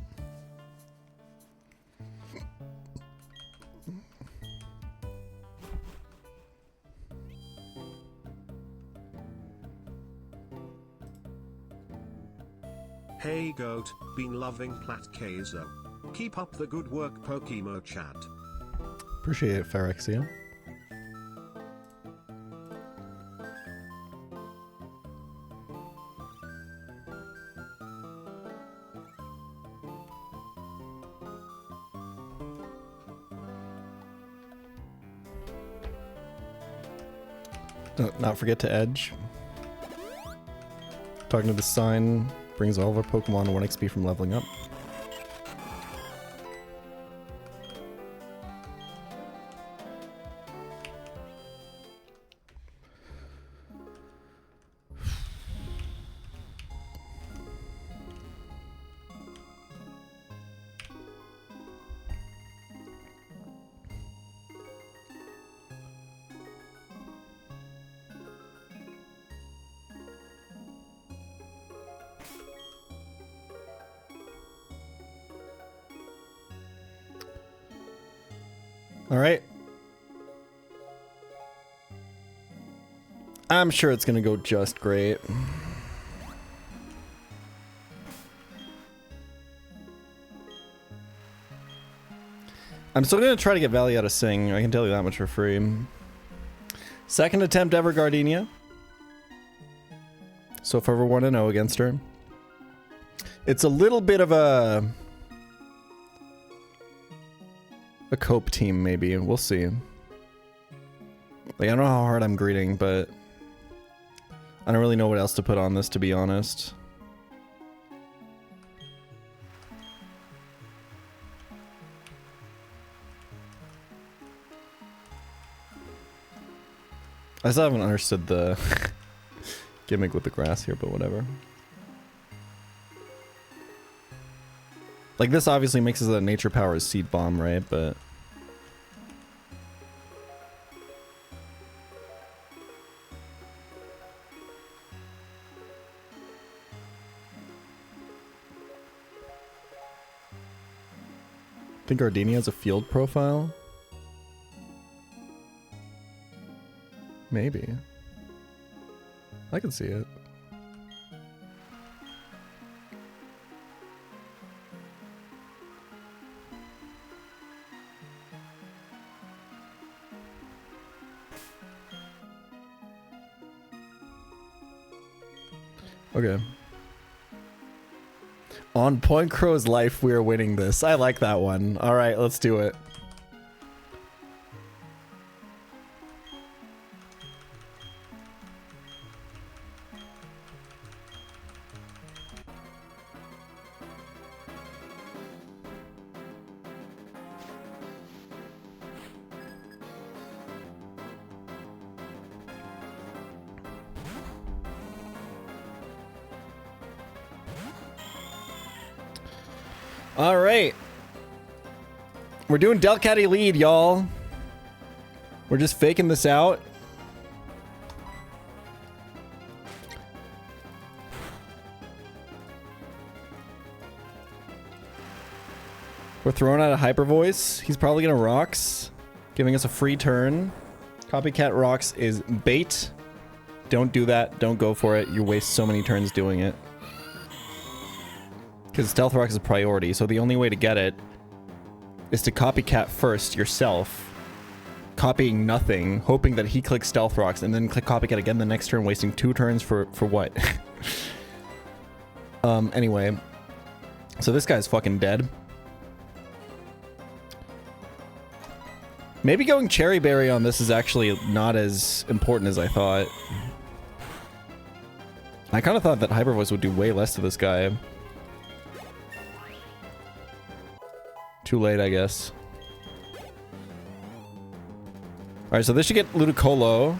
Hey goat, been loving Plat Kaizo. Keep up the good work Pokemo chat. Appreciate it, Phyrexia. Don't not forget to edge. Talking to the sign brings all of our Pokemon 1 XP from leveling up. All right. I'm sure it's going to go just great. I'm still going to try to get value out of Sing. I can tell you that much for free. Second attempt ever, Gardenia. So far we're 1-0 against her. It's a little bit of a cope team, maybe. We'll see. Like, I don't know how hard I'm greeting, but I don't really know what else to put on this, to be honest. I still haven't understood the gimmick with the grass here, but whatever. Like, this obviously makes it so that Nature Power is Seed Bomb, right? But I think Gardenia has a field profile. Maybe. I can see it. Okay. On Point Crow's life, we are winning this. I like that one. All right, let's do it. All right. We're doing Delcatty lead, y'all. We're just faking this out. We're throwing out a Hyper Voice. He's probably gonna Rocks, giving us a free turn. Copycat Rocks is bait. Don't do that. Don't go for it. You waste so many turns doing it. Because Stealth Rock is a priority, so the only way to get it is to copycat first yourself, copying nothing, hoping that he clicks Stealth Rocks, and then click copycat again the next turn, wasting 2 turns for what? Anyway. So this guy's fucking dead. Maybe going Cherry Berry on this is actually not as important as I thought. I kind of thought that Hyper Voice would do way less to this guy. Too late, I guess. Alright, so this should get Ludicolo.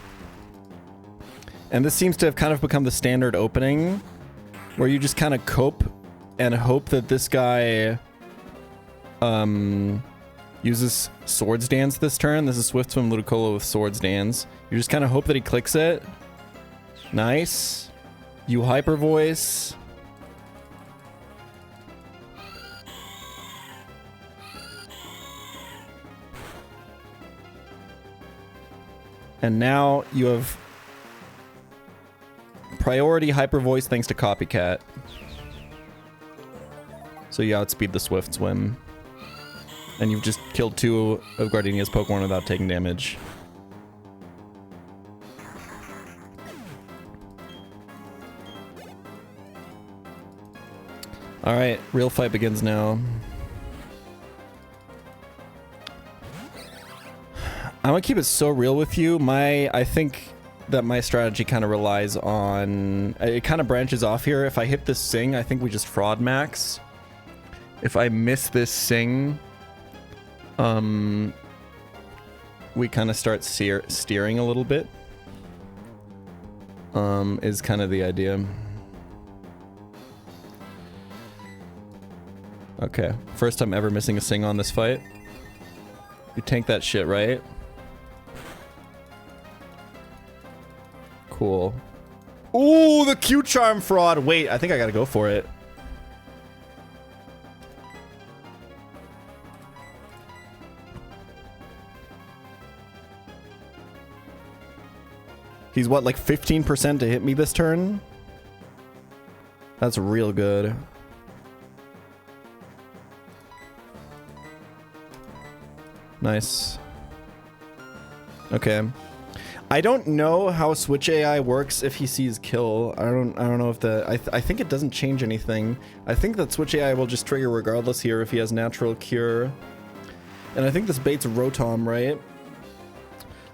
And this seems to have kind of become the standard opening, where you just kind of cope and hope that this guy uses Swords Dance this turn. This is Swift Swim Ludicolo with Swords Dance. You just kind of hope that he clicks it. Nice. You Hyper Voice. And now you have priority hyper voice thanks to Copycat. So you outspeed the Swift Swim. And you've just killed 2 of Gardenia's Pokemon without taking damage. Alright, real fight begins now. I'm gonna keep it so real with you. I think that my strategy kind of relies on... It kind of branches off here. If I hit this Sing, I think we just fraud max. If I miss this Sing, we kind of start steering a little bit. Is kind of the idea. Okay, first time ever missing a Sing on this fight. You tank that shit, right? Cool. Ooh, the Q-Charm fraud! Wait, I think I gotta go for it. He's what, like 15% to hit me this turn? That's real good. Nice. Okay. I don't know how Switch AI works if he sees kill. I don't know if I think it doesn't change anything. I think that Switch AI will just trigger regardless here if he has natural cure. And I think this baits Rotom, right?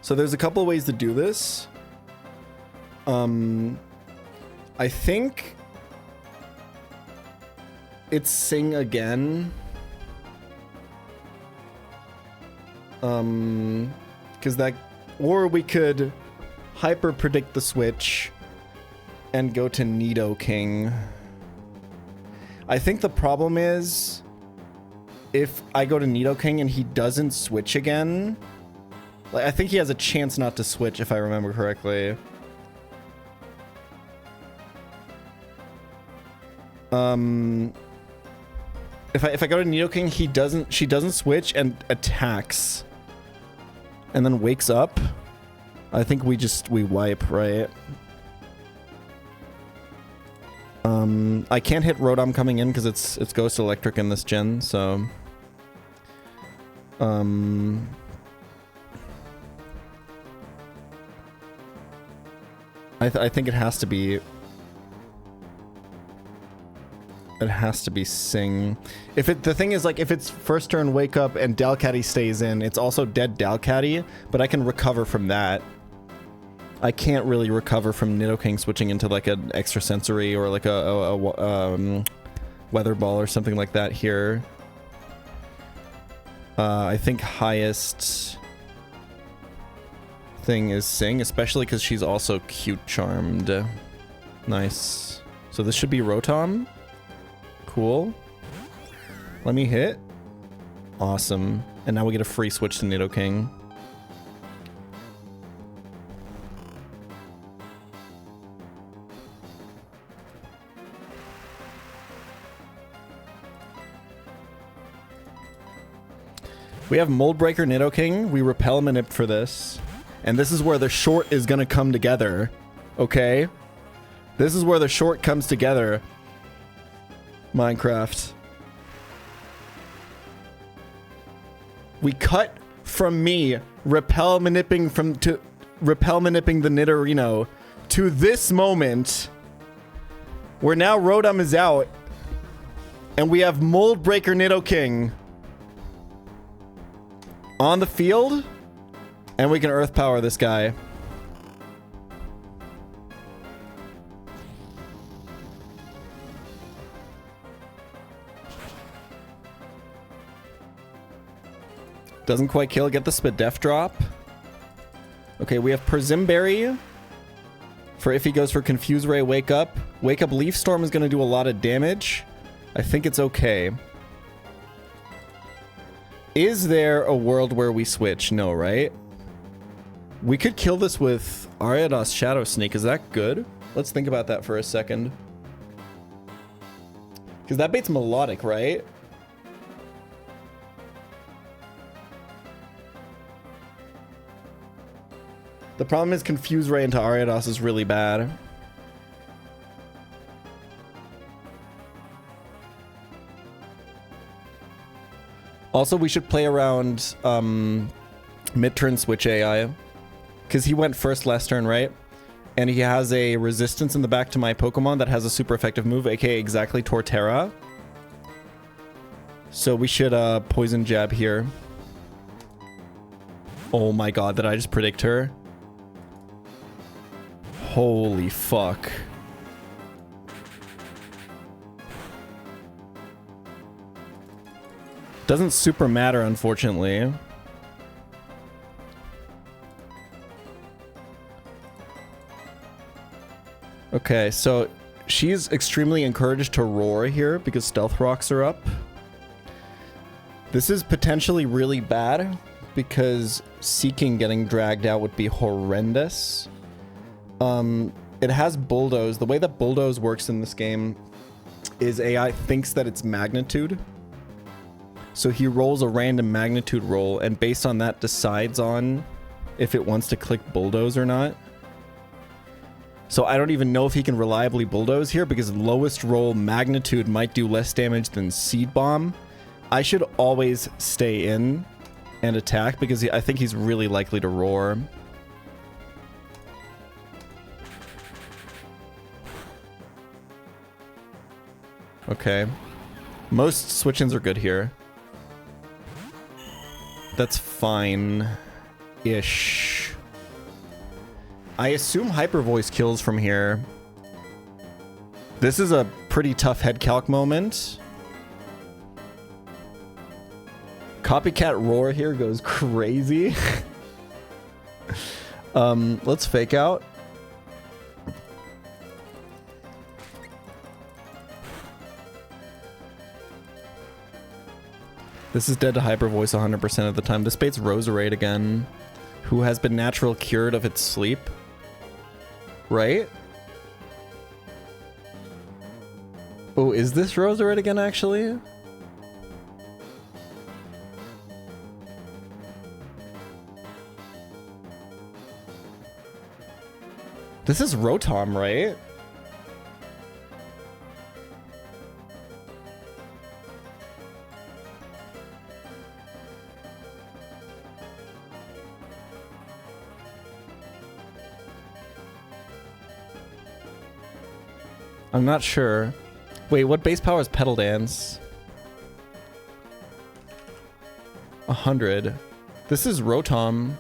So there's a couple ways to do this. I think it's Sing again. Because that, or we could hyper predict the switch and go to Nidoking. I think the problem is if I go to Nidoking and he doesn't switch again, like I think he has a chance not to switch if I remember correctly. If I go to Nidoking, she doesn't switch and attacks. And then wakes up. I think we wipe, right? I can't hit Rotom coming in because it's Ghost Electric in this gen, so I think it has to be Sing. The thing is, like, if it's first turn wake up and Dalcatty stays in, it's also dead Dalcatty, but I can recover from that. I can't really recover from Nidoking switching into like an extrasensory or like a weather ball or something like that here. I think highest thing is Sing, especially because she's also cute charmed. Nice. So this should be Rotom. Cool. Let me hit. Awesome. And now we get a free switch to Nidoking. We have Mold Breaker Nidoking. We Repel Manip for this. And this is where the short is gonna come together. Okay? This is where the short comes together. Minecraft. We cut from me repel manipping the Nidorino to this moment where now Rotom is out and we have Mold Breaker Nidoking on the field and we can Earth Power this guy. Doesn't quite kill. Get the Spadef drop. Okay, we have Persimberry. For if he goes for Confuse Ray, Wake Up. Wake Up Leaf Storm is going to do a lot of damage. I think it's okay. Is there a world where we switch? No, right? We could kill this with Ariados Shadow Sneak. Is that good? Let's think about that for a second. Because that bait's melodic, right? The problem is Confuse Ray into Ariados is really bad. Also, we should play around mid-turn switch AI. Because he went first last turn, right? And he has a resistance in the back to my Pokemon that has a super effective move, aka exactly Torterra. So we should Poison Jab here. Oh my god, did I just predict her? Holy fuck. Doesn't super matter, unfortunately. Okay, so she's extremely encouraged to roar here because Stealth Rocks are up. This is potentially really bad because Seeking getting dragged out would be horrendous. It has Bulldoze. The way that Bulldoze works in this game is AI thinks that it's magnitude. So he rolls a random magnitude roll, and based on that decides on if it wants to click Bulldoze or not. So I don't even know if he can reliably Bulldoze here because lowest roll magnitude might do less damage than Seed Bomb. I should always stay in and attack because I think he's really likely to roar. Okay. Most switch-ins are good here. That's fine-ish. I assume Hyper Voice kills from here. This is a pretty tough head calc moment. Copycat Roar here goes crazy. Let's fake out. This is dead to Hyper Voice 100% of the time. This bait's Roserade again, who has been natural cured of its sleep. Right? Oh, is this Roserade again, actually? This is Rotom, right? I'm not sure. Wait, what base power is Petal Dance? 100. This is Rotom.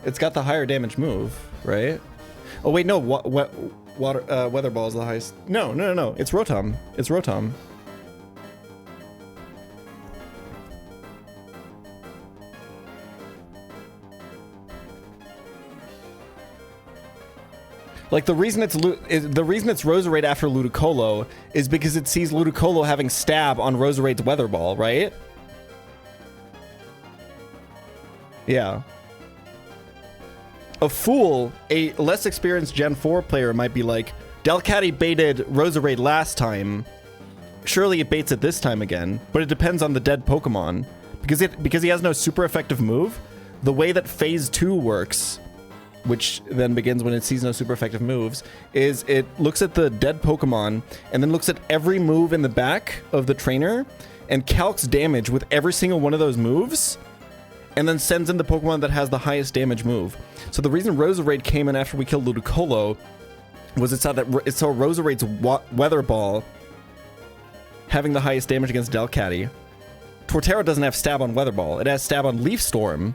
It's got the higher damage move, right? Oh wait, no. Weather Ball is the highest. No. It's Rotom. It's Rotom. Like the reason it's Roserade after Ludicolo is because it sees Ludicolo having stab on Roserade's Weather Ball, right? Yeah. A fool, a less experienced Gen 4 player might be like, Delcatty baited Roserade last time. Surely it baits it this time again, but it depends on the dead Pokemon. Because he has no super effective move, the way that Phase 2 works, which then begins when it sees no super effective moves, is it looks at the dead Pokemon and then looks at every move in the back of the trainer and calcs damage with every single one of those moves and then sends in the Pokemon that has the highest damage move. So the reason Roserade came in after we killed Ludicolo was it saw Roserade's Weather Ball having the highest damage against Delcatty. Torterra doesn't have stab on Weather Ball. It has stab on Leaf Storm,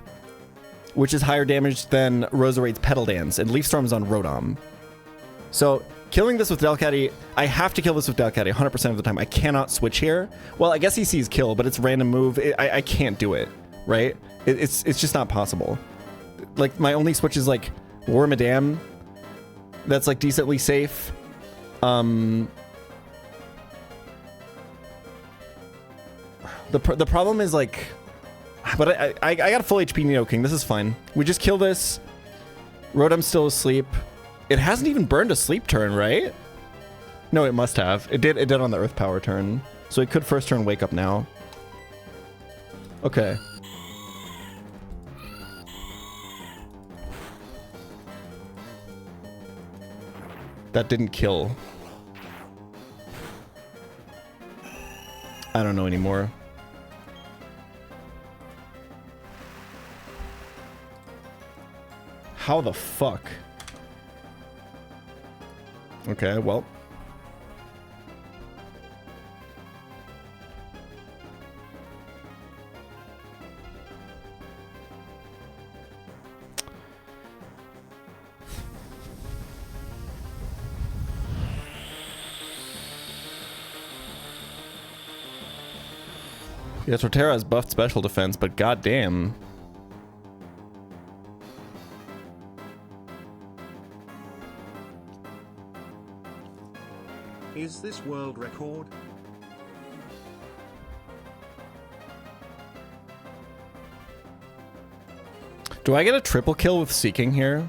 which is higher damage than Roserade's Petal Dance, and Leaf Storm is on Rotom. So, killing this with Delcatty, I have to kill this with Delcatty 100% of the time. I cannot switch here. Well, I guess he sees kill, but it's random move. I can't do it, right? It's just not possible. Like, my only switch is, like, Wormadam. That's, like, decently safe. The problem is, like... But I got a full HP Nidoking. This is fine. We just kill this. Rotom's still asleep. It hasn't even burned a sleep turn, right? No, it must have. It did on the Earth Power turn. So it could first turn wake up now. Okay. That didn't kill. I don't know anymore. How the fuck? Okay, well. Yeah, Torterra has buffed special defense, but goddamn. Is this world record? Do I get a triple kill with Seeking here?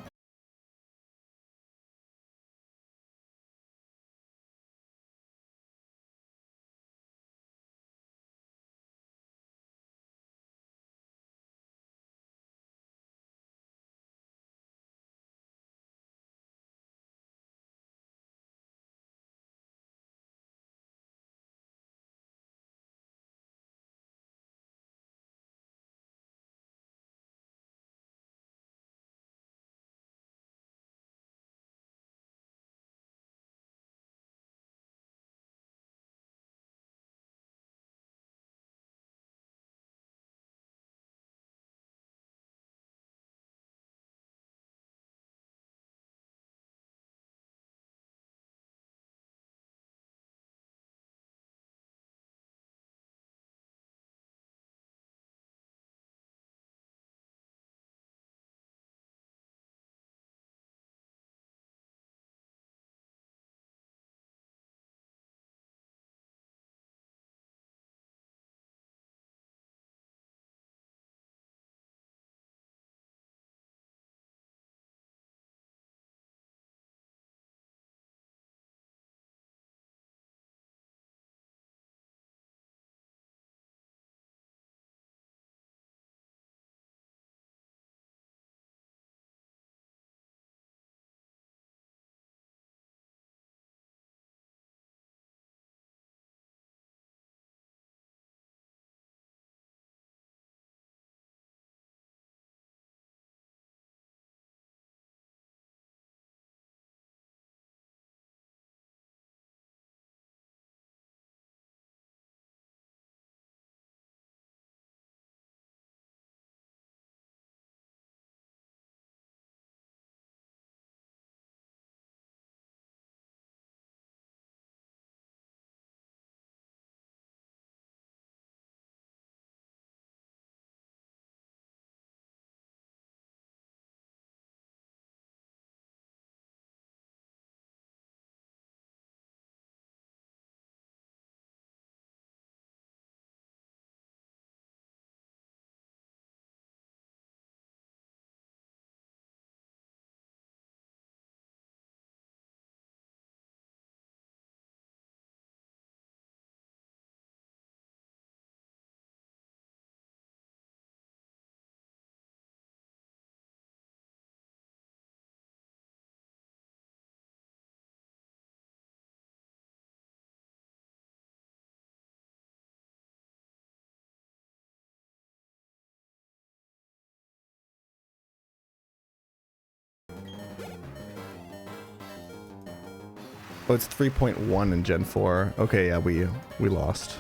Oh, it's 3.1 in Gen 4. Okay, yeah, we lost.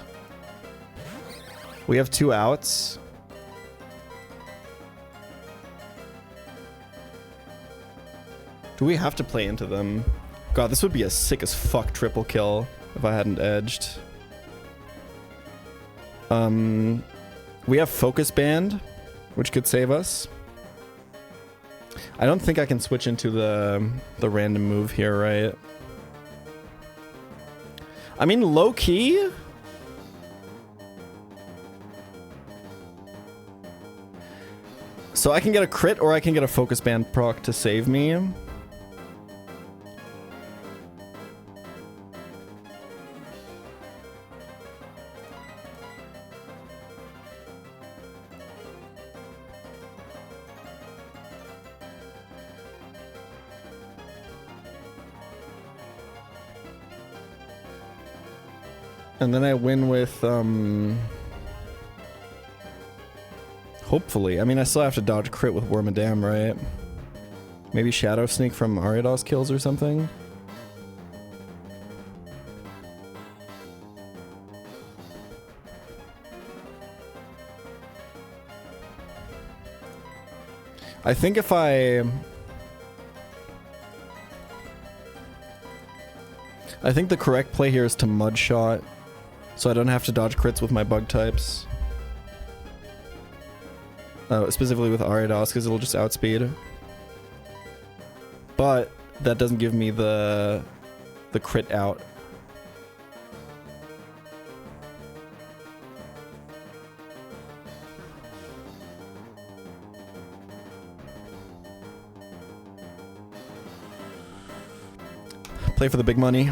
We have 2 outs. Do we have to play into them? God, this would be a sick as fuck triple kill if I hadn't edged. We have Focus Band, which could save us. I don't think I can switch into the random move here, right? I mean, low key. So I can get a crit or I can get a Focus Band proc to save me. And then I win with, hopefully. I mean, I still have to dodge crit with Wormadam, right? Maybe Shadow Sneak from Ariados kills or something? I think if I think the correct play here is to Mud Shot, so I don't have to dodge crits with my bug types. Specifically with Ariados, because it'll just outspeed. But that doesn't give me the crit out. Play for the big money.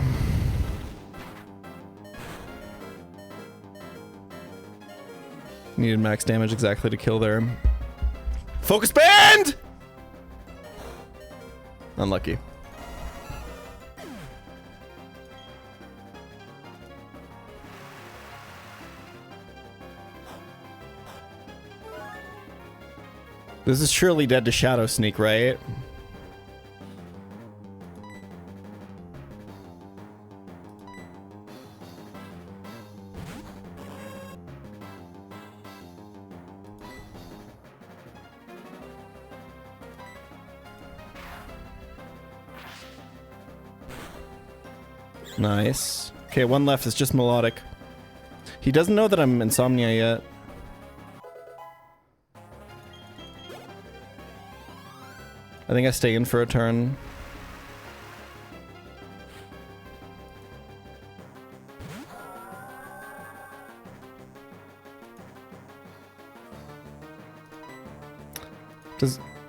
Needed max damage exactly to kill there. Focus band! Unlucky. This is surely dead to Shadow Sneak, right? Nice. Okay, one left is just Melodic. He doesn't know that I'm Insomnia yet. I think I stay in for a turn.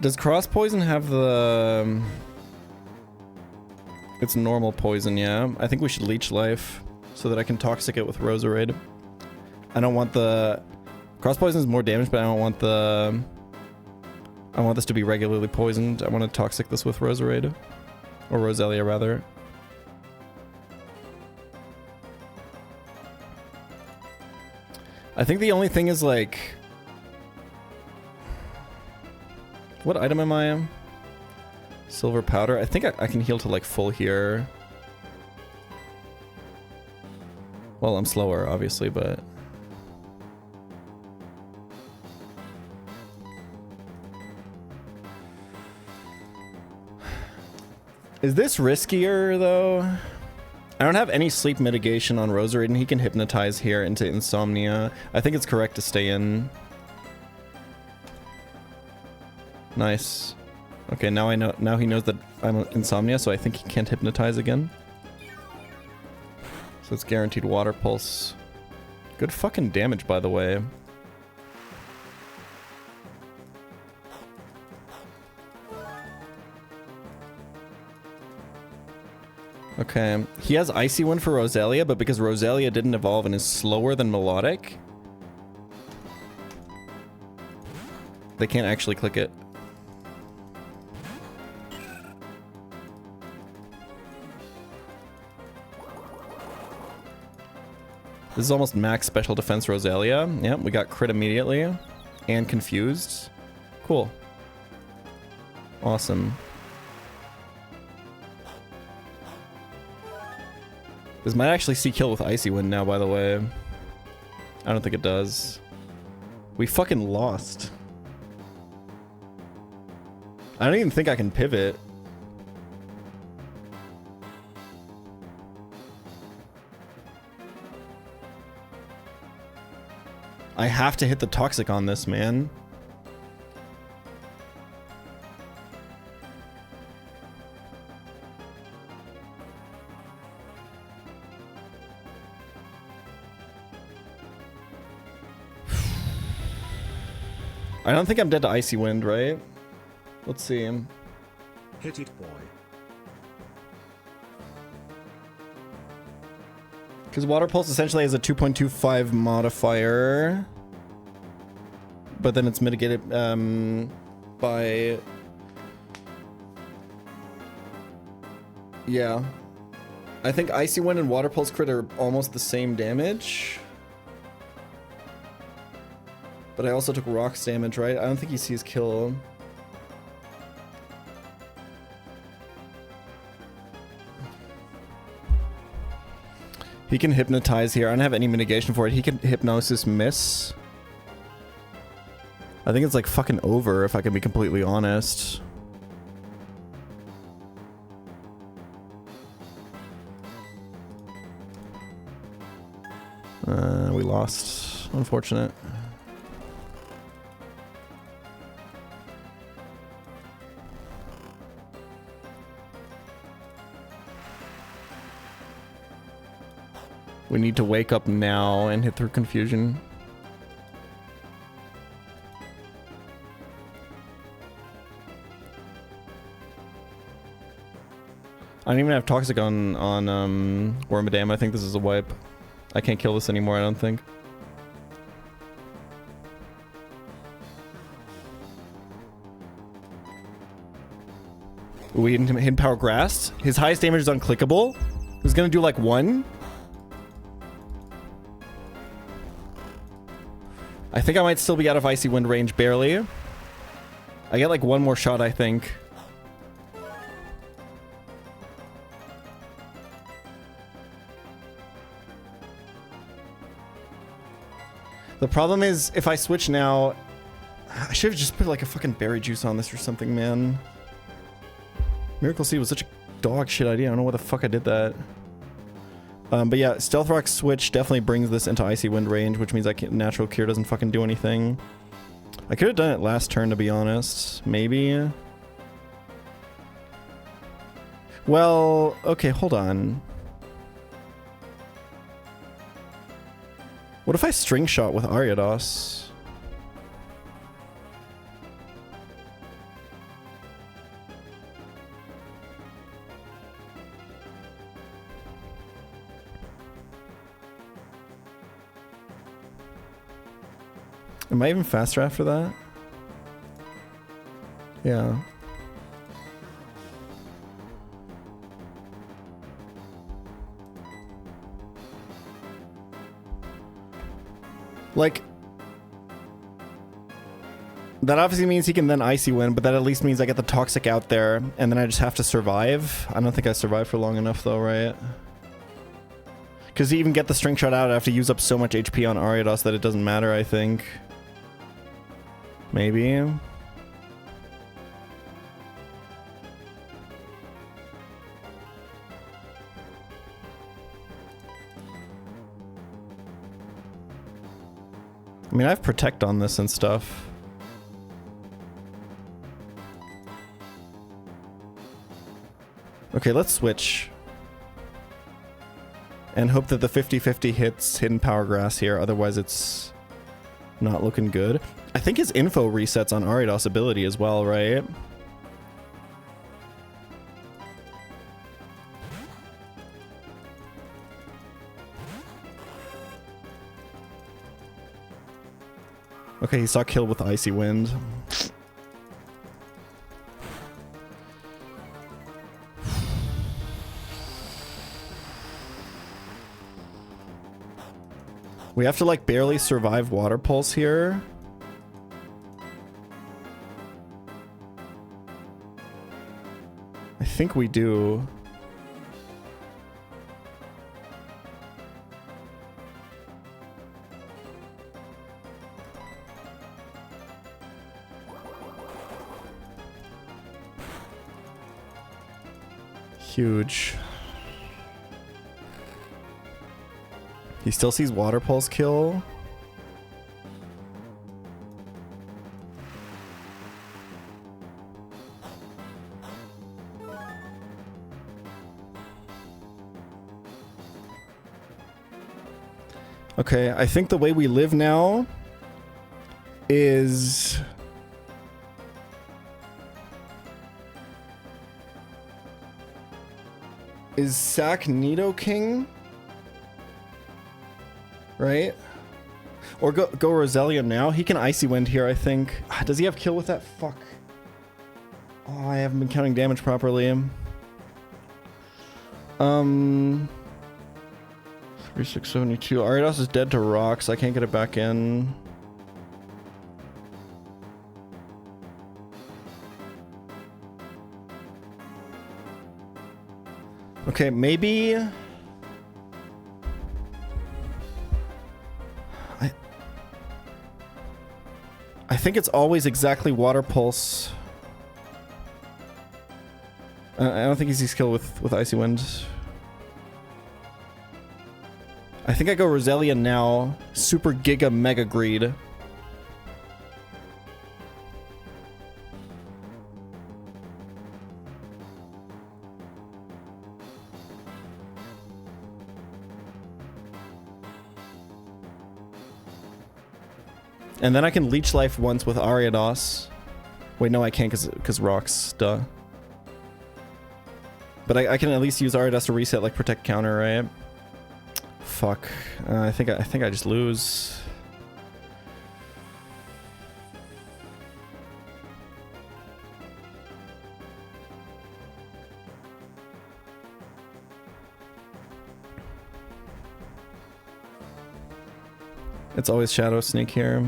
Does Cross Poison have the... It's normal poison, yeah. I think we should Leech Life so that I can Toxic it with Roserade. I don't want the... Cross Poison is more damage, but I don't want the... I want this to be regularly poisoned. I want to Toxic this with Roserade. Or Roselia, rather. I think the only thing is, like... What item am I? Silver Powder. I think I can heal to, like, full here. Well, I'm slower, obviously, but... Is this riskier, though? I don't have any sleep mitigation on Roserade, and he can Hypnotize here into Insomnia. I think it's correct to stay in. Nice. Okay, now I know. Now he knows that I'm Insomnia, so I think he can't Hypnotize again. So it's guaranteed Water Pulse. Good fucking damage, by the way. Okay, he has Icy Wind for Roselia, but because Roselia didn't evolve and is slower than Melodic, they can't actually click it. This is almost max special defense Roselia. Yep, we got crit immediately. And confused. Cool. Awesome. This might actually see kill with Icy Wind now, by the way. I don't think it does. We fucking lost. I don't even think I can pivot. I have to hit the Toxic on this, man. I don't think I'm dead to Icy Wind, right? Let's see him. Hit it, boy. Because Water Pulse essentially has a 2.25 modifier. But then it's mitigated by... Yeah. I think Icy Wind and Water Pulse crit are almost the same damage. But I also took Rocks damage, right? I don't think he sees kill. He can Hypnotize here. I don't have any mitigation for it. He can Hypnosis miss. I think it's like fucking over, if I can be completely honest. We lost. Unfortunate. We need to wake up now and hit through confusion. I don't even have Toxic on Wormadam. I think this is a wipe. I can't kill this anymore, I don't think. Ooh, we hidden power grass. His highest damage is unclickable. He's gonna do like 1. I think I might still be out of Icy Wind range, barely. I get like 1 more shot, I think. The problem is, if I switch now... I should have just put like a fucking berry juice on this or something, man. Miracle Seed was such a dog shit idea. I don't know why the fuck I did that. But yeah, Stealth Rock switch definitely brings this into Icy Wind range, which means Natural Cure doesn't fucking do anything. I could have done it last turn, to be honest. Maybe. Well, okay, hold on. What if I String Shot with Ariados? Am I even faster after that? Yeah. Like, that obviously means he can then Icy Wind, but that at least means I get the Toxic out there, and then I just have to survive. I don't think I survived for long enough though, right? Because to even get the String Shot out, I have to use up so much HP on Ariados that it doesn't matter, I think. Maybe. I mean, I have Protect on this and stuff. Okay, let's switch. And hope that the 50-50 hits Hidden Power Grass here, otherwise it's not looking good. I think his info resets on Ariados' ability as well, right? Okay, he saw kill with Icy Wind. We have to like barely survive Water Pulse here. I think we do. Huge. He still sees Water Pulse kill. Okay, I think the way we live now is sack Nidoking, right? Or go Roselia now. He can Icy Wind here, I think. Does he have kill with that? Fuck. Oh, I haven't been counting damage properly. 3672. Ariados is dead to rocks. I can't get it back in. Okay, maybe... I think it's always exactly Water Pulse. I don't think he's easy skill with Icy Wind. I think I go Roselia now. Super Giga Mega Greed. And then I can Leech Life once with Ariados. Wait, no, I can't because rocks, duh. But I can at least use Ariados to reset like Protect Counter, right? Fuck. I think I just lose. It's always Shadow Sneak here.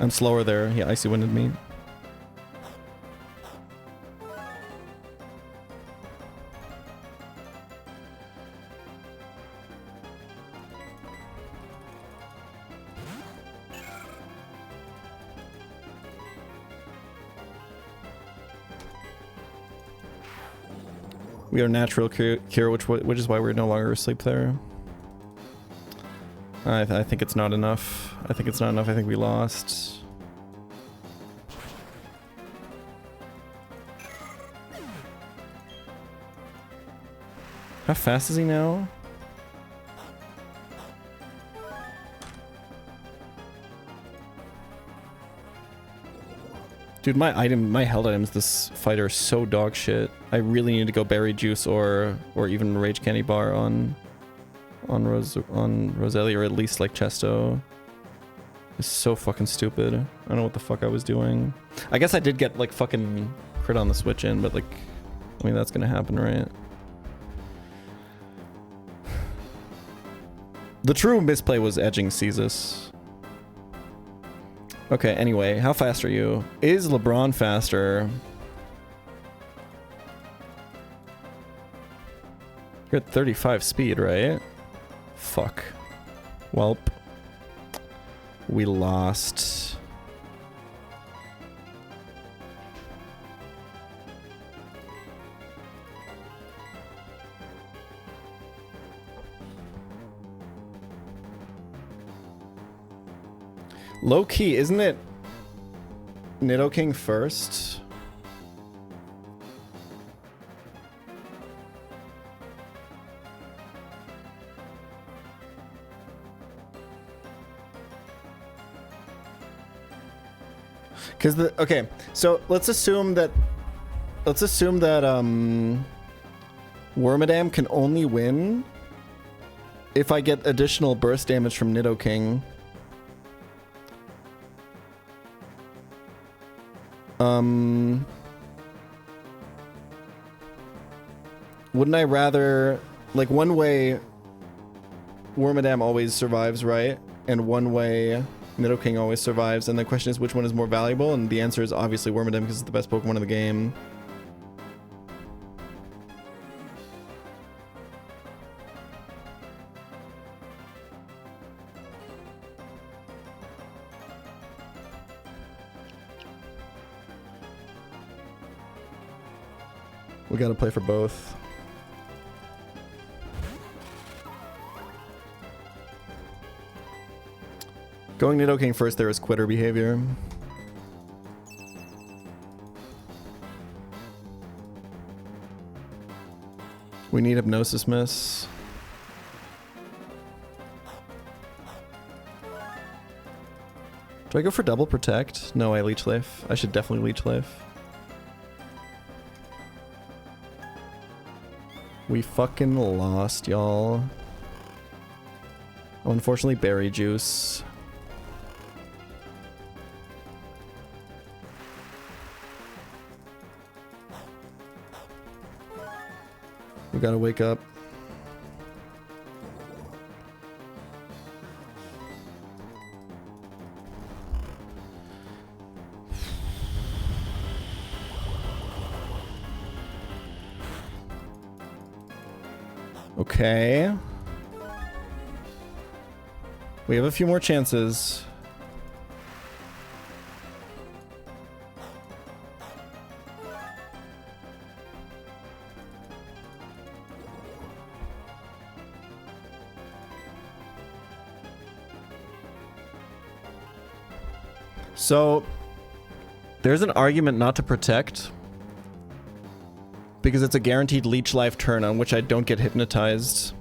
I'm slower there. He Icy Winded me. We are natural cure, which is why we're no longer asleep there. I think it's not enough. I think it's not enough. I think we lost. How fast is he now? Dude, my held items this fight are so dog shit. I really need to go Berry Juice or even Rage Candy Bar on Roselia, or at least like Chesto. It's so fucking stupid. I don't know what the fuck I was doing. I guess I did get like fucking crit on the switch in, but like, I mean, that's gonna happen, right? The true misplay was edging Caestus. Okay, anyway, how fast are you? Is LeBron faster? You're at 35 speed, right? Fuck. Welp. We lost. Low key, isn't it Nidoking first? Because okay, so let's assume that Wormadam can only win if I get additional burst damage from Nidoking. Wouldn't I rather, like, one way Wormadam always survives, right? And one way Nidoking always survives, and the question is which one is more valuable, and the answer is obviously Wormadam because it's the best Pokemon in the game. We gotta play for both. Going Nidoking first there is quitter behavior. We need Hypnosis Miss. Do I go for double protect? No, I Leech Life. I should definitely Leech Life. We fucking lost, y'all. Oh, unfortunately, berry juice. We gotta wake up. Okay. We have a few more chances. So, there's an argument not to protect. Because it's a guaranteed leech life turn on which I don't get hypnotized.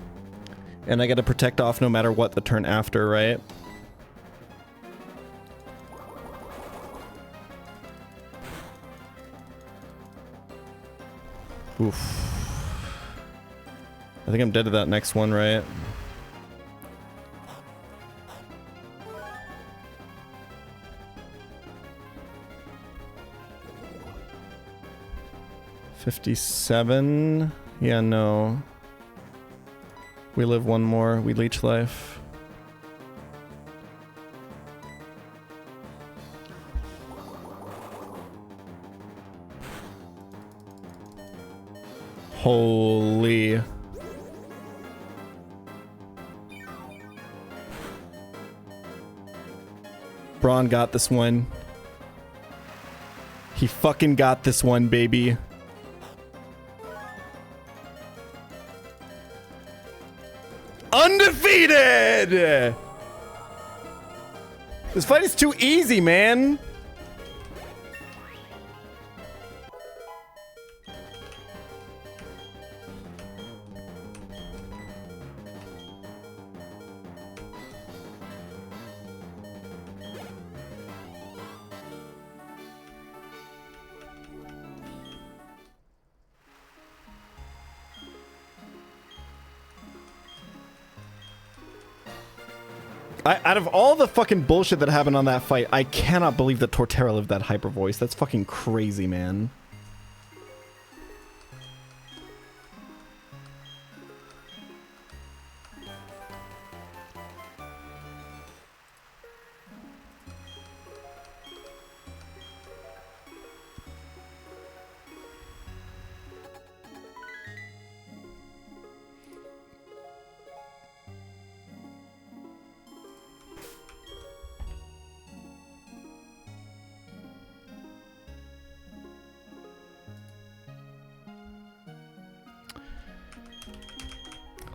And I get to protect off no matter what the turn after, right? Oof. I think I'm dead to that next one, right? $57. Yeah, no. We live one more. We leech life. Holy. Braun got this one. He fucking got this one, baby. Undefeated! This fight is too easy, man. Out of all the fucking bullshit that happened on that fight, I cannot believe that Torterra lived that hyper voice. That's fucking crazy, man.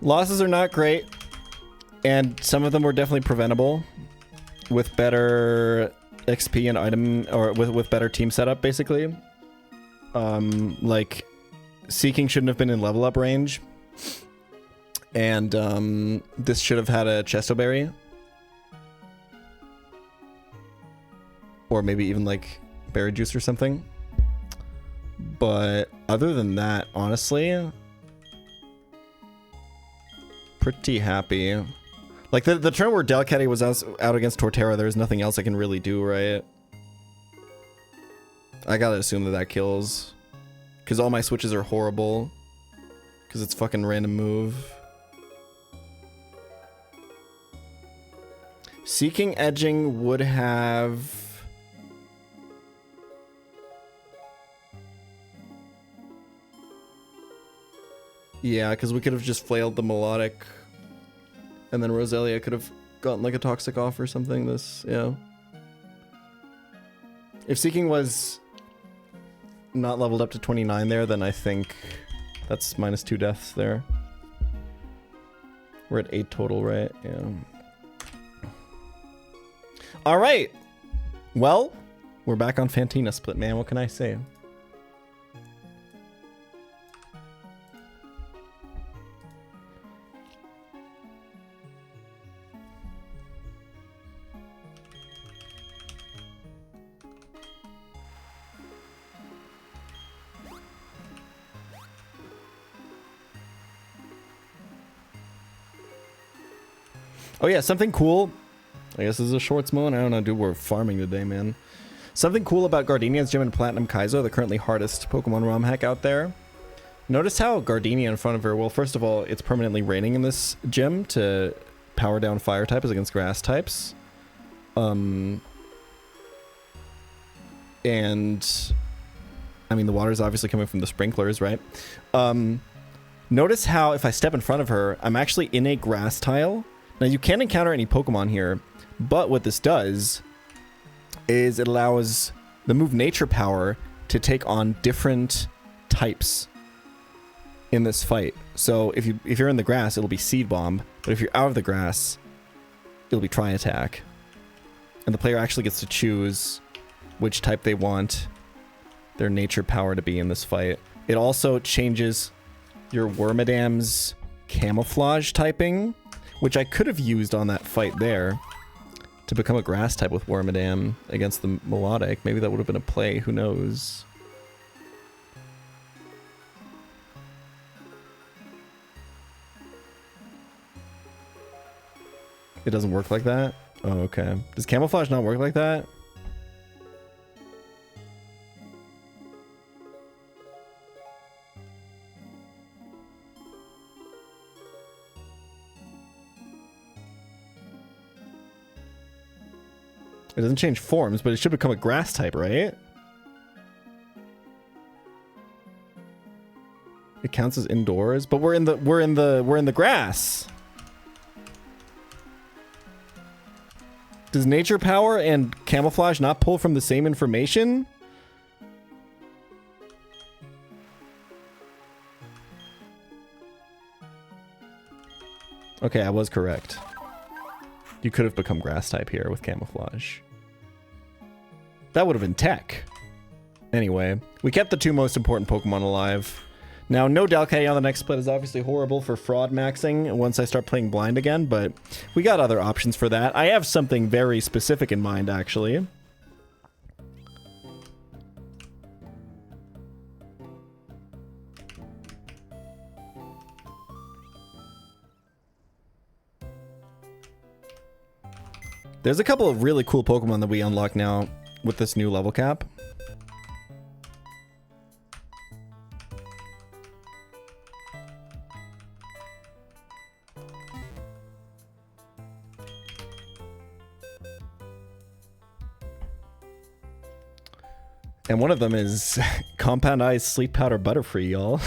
Losses are not great, and some of them were definitely preventable with better XP and item, or with better team setup, basically. Like, Seeking shouldn't have been in level up range, and this should have had a Chesto Berry. Or maybe even like berry juice or something. But other than that, honestly, pretty happy. Like the turn where Delcatty was out against Torterra, there's nothing else I can really do, right? I gotta assume that that kills. Because all my switches are horrible. Because it's fucking random move. Seeking Edging would have... Yeah, because we could have just flailed the melodic, and then Roselia could have gotten like a toxic off or something. This, yeah. If Seeking was not leveled up to 29 there, then I think that's -2 deaths there. We're at 8 total, right? Yeah. All right. Well, we're back on Fantina split, man. What can I say? Oh yeah, something cool. I guess this is a shorts moment. I don't know, dude. We're farming today, man. Something cool about Gardenia's gym and Platinum Kaizo, the currently hardest Pokemon ROM hack out there. Notice how Gardenia in front of her, well, first of all, it's permanently raining in this gym to power down fire types against grass types. And I mean, the water's obviously coming from the sprinklers, right? Notice how if I step in front of her, I'm actually in a grass tile. Now, you can't encounter any Pokemon here, but what this does is it allows the move Nature Power to take on different types in this fight. So if you're in the grass, it'll be Seed Bomb, but if you're out of the grass, it'll be Tri Attack. And the player actually gets to choose which type they want their Nature Power to be in this fight. It also changes your Wormadam's camouflage typing, which I could have used on that fight there to become a grass type with Wormadam against the Melodic. Maybe that would have been a play, who knows. It doesn't work like that? Oh, okay. Does camouflage not work like that? It doesn't change forms, but it should become a grass type, right? It counts as indoors, but we're in the grass. Does Nature Power and Camouflage not pull from the same information? Okay, I was correct. You could have become grass type here with Camouflage. That would have been tech. Anyway, we kept the two most important Pokemon alive. Now, no Dalcatty on the next split is obviously horrible for fraud maxing once I start playing blind again, but we got other options for that. I have something very specific in mind, actually. There's a couple of really cool Pokemon that we unlock now with this new level cap. And one of them is Compound Eyes Sleep Powder Butterfree, y'all.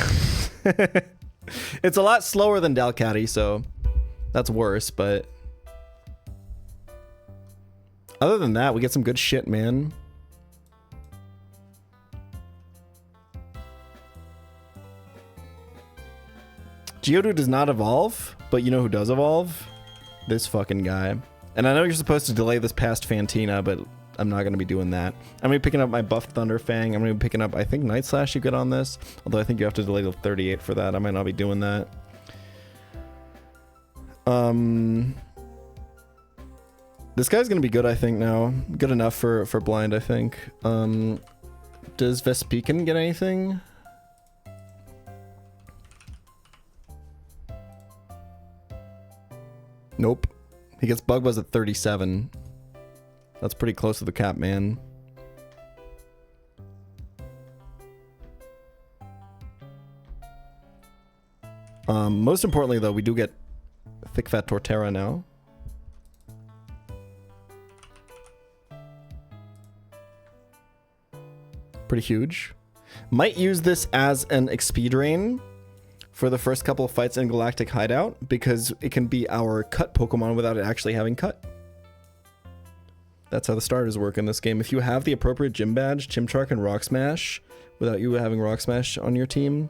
It's a lot slower than Dalcatty, so that's worse, but other than that, we get some good shit, man. Geodude does not evolve, but you know who does evolve? This fucking guy. And I know you're supposed to delay this past Fantina, but I'm not going to be doing that. I'm going to be picking up my buffed Thunderfang. I'm going to be picking up, I think, Night Slash you get on this. Although I think you have to delay till 38 for that. I might not be doing that. This guy's going to be good, I think, now. Good enough for blind, I think. Does Vespiquen get anything? Nope. He gets Bug Buzz at 37. That's pretty close to the cap, man. Most importantly, though, we do get Thick Fat Torterra now. Pretty huge. Might use this as an XP drain for the first couple of fights in Galactic Hideout, because it can be our cut Pokemon without it actually having cut. That's how the starters work in this game. If you have the appropriate gym badge, Chimchar and Rock Smash, without you having Rock Smash on your team,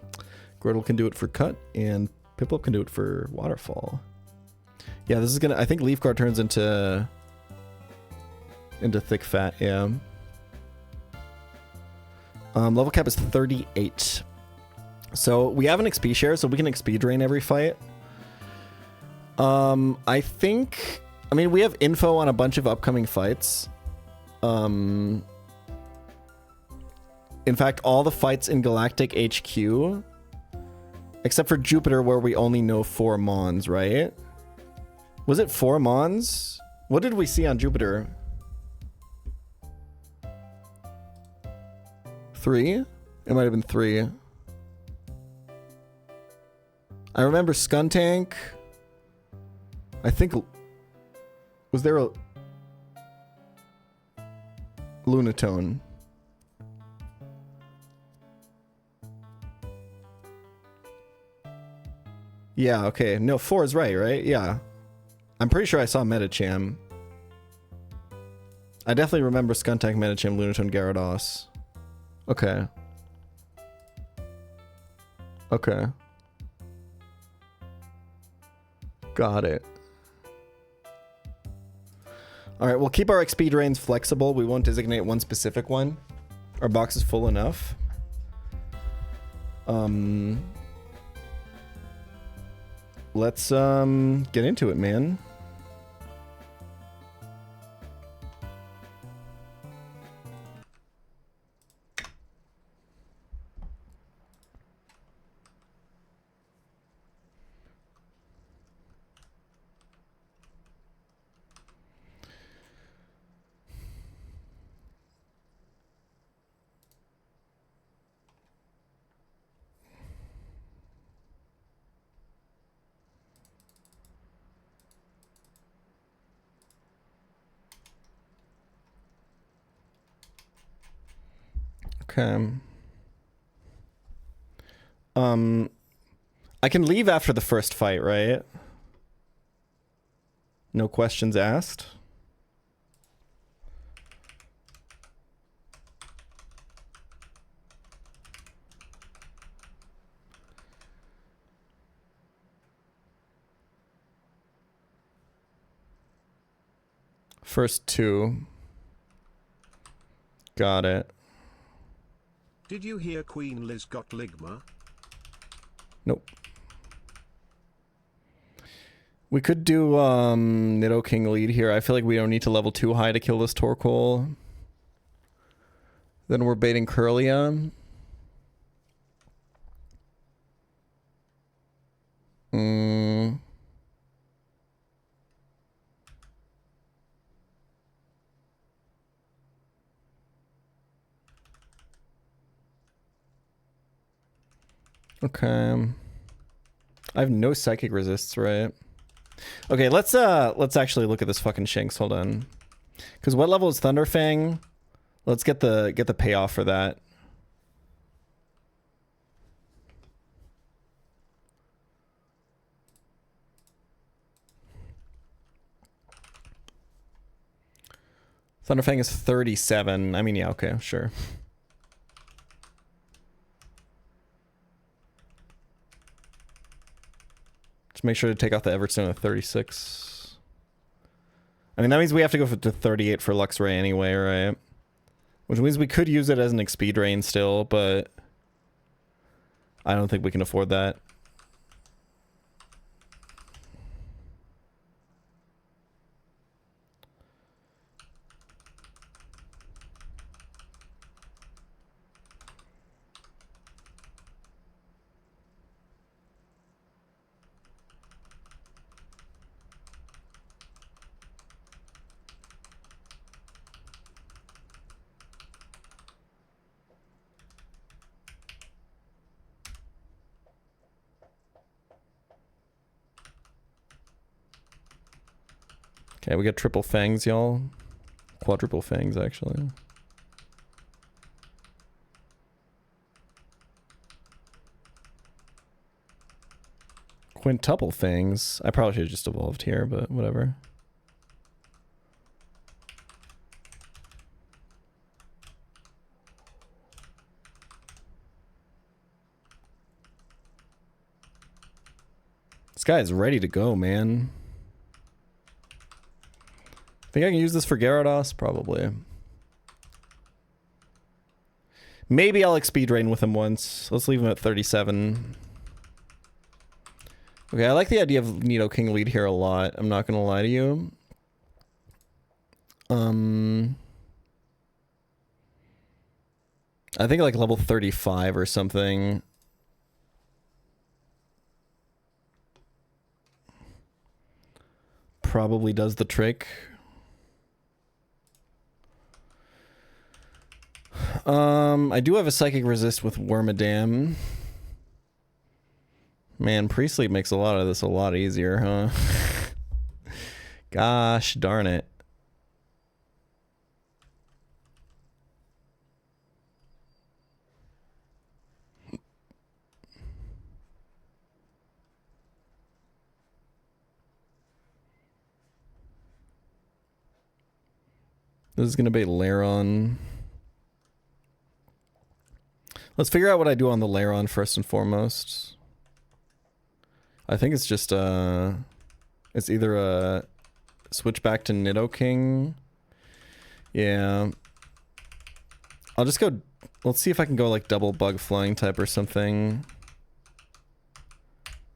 Grotle can do it for cut, and Piplup can do it for Waterfall. Yeah, this is gonna, I think Leaf Guard turns into Thick Fat, yeah. Level cap is 38. So we have an XP share, so we can XP drain every fight. I think, I mean, we have info on a bunch of upcoming fights. In fact, all the fights in Galactic HQ, except for Jupiter, where we only know 4 Mons, right? Was it 4 Mons? What did we see on Jupiter? 3? It might have been 3. I remember Skuntank. I think... Was there a... Lunatone? Yeah, okay. No, 4 is right? Yeah. I'm pretty sure I saw Medicham. I definitely remember Skuntank, Medicham, Lunatone, Gyarados. Okay. Okay. Got it. Alright, we'll keep our XP drains flexible. We won't designate one specific one. Our box is full enough. Let's get into it, man. Okay. I can leave after the first fight, right? No questions asked. First 2. Got it. Did you hear Queen Liz got Ligma? Nope. We could do Nidoking lead here. I feel like we don't need to level 2 high to kill this Torkoal. Then we're baiting Kirlia. Okay. I have no psychic resists, right? Okay, let's actually look at this fucking Shinx. Hold on. Cause what level is Thunderfang? Let's get the payoff for that. Thunderfang is 37. I mean, yeah, okay, sure. Make sure to take off the Everstone at 36. I mean, that means we have to go to 38 for Luxray anyway, right? Which means we could use it as an XP drain still, but I don't think we can afford that. Okay, we got triple fangs, y'all. Quadruple fangs, actually. Quintuple fangs. I probably should have just evolved here, but whatever. This guy is ready to go, man. Think I can use this for Gyarados? Probably. Maybe I'll XP drain with him once. Let's leave him at 37. Okay, I like the idea of Nidoking lead here a lot. I'm not gonna lie to you. I think like level 35 or something. probably does the trick. I do have a psychic resist with Wormadam. Man, Pre-Sleep makes a lot of this a lot easier, huh? Gosh darn it. This is gonna be Laron. Let's figure out what I do on the Laron first and foremost. I think it's just it's either a switch back to Nidoking. Yeah. I'll just go, let's see if I can go like double bug flying type or something.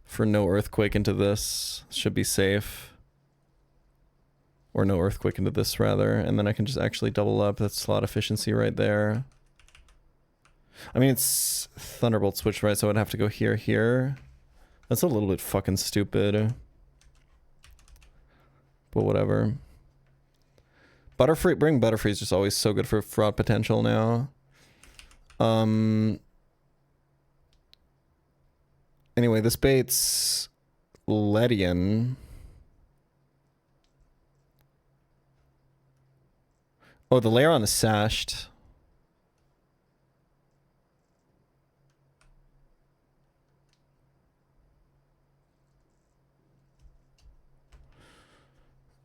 For no earthquake into this. Should be safe. Or no earthquake into this rather. And then I can just actually double up. That's slot efficiency right there. I mean, it's Thunderbolt switch, right? So I'd have to go here, here. That's a little bit fucking stupid. But whatever. Butterfree, bring Butterfree is just always so good for fraud potential now. Anyway, this bait's Ledian. Oh, the Laron is sashed.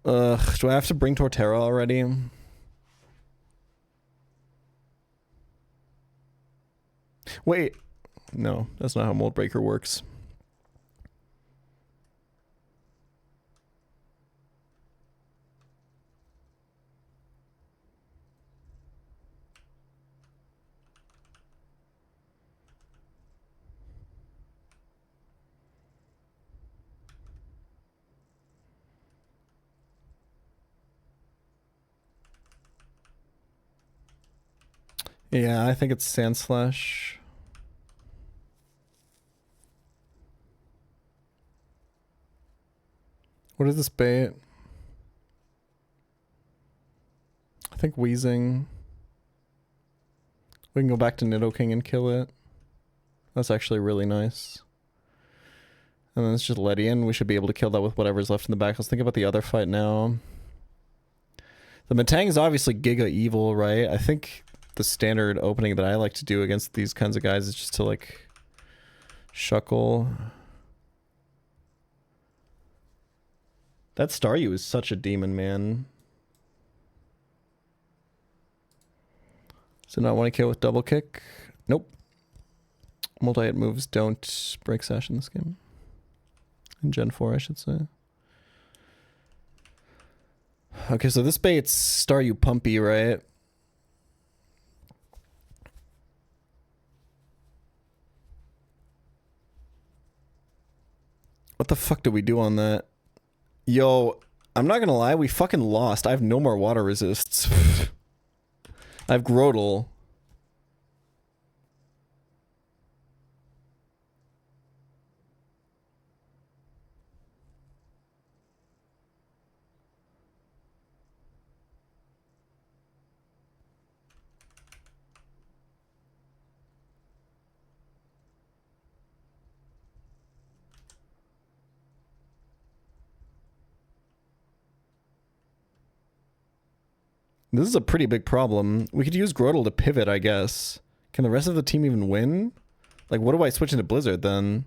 Ugh, do I have to bring Torterra already? Wait. No, that's not how Mold Breaker works. Yeah, I think it's Sand Slash. What is this bait? I think Wheezing. We can go back to Nidoking and kill it. That's actually really nice. And then it's just Ledian. We should be able to kill that with whatever's left in the back. Let's think about the other fight now. The Metang is obviously Giga Evil, right? I think the standard opening that I like to do against these kinds of guys is just to like Shuckle. That Staryu is such a demon, man. So not want to kill with double kick? Nope. Multi-hit moves don't break Sash in this game. In Gen 4, I should say. Okay, so this bait's Staryu Pumpy, right? What the fuck do we do on that? Yo, I'm not gonna lie, we fucking lost. I have no more water resists. I have Grotle. This is a pretty big problem. We could use Grotle to pivot, I guess. Can the rest of the team even win? Like, what do I switch into Blizzard then?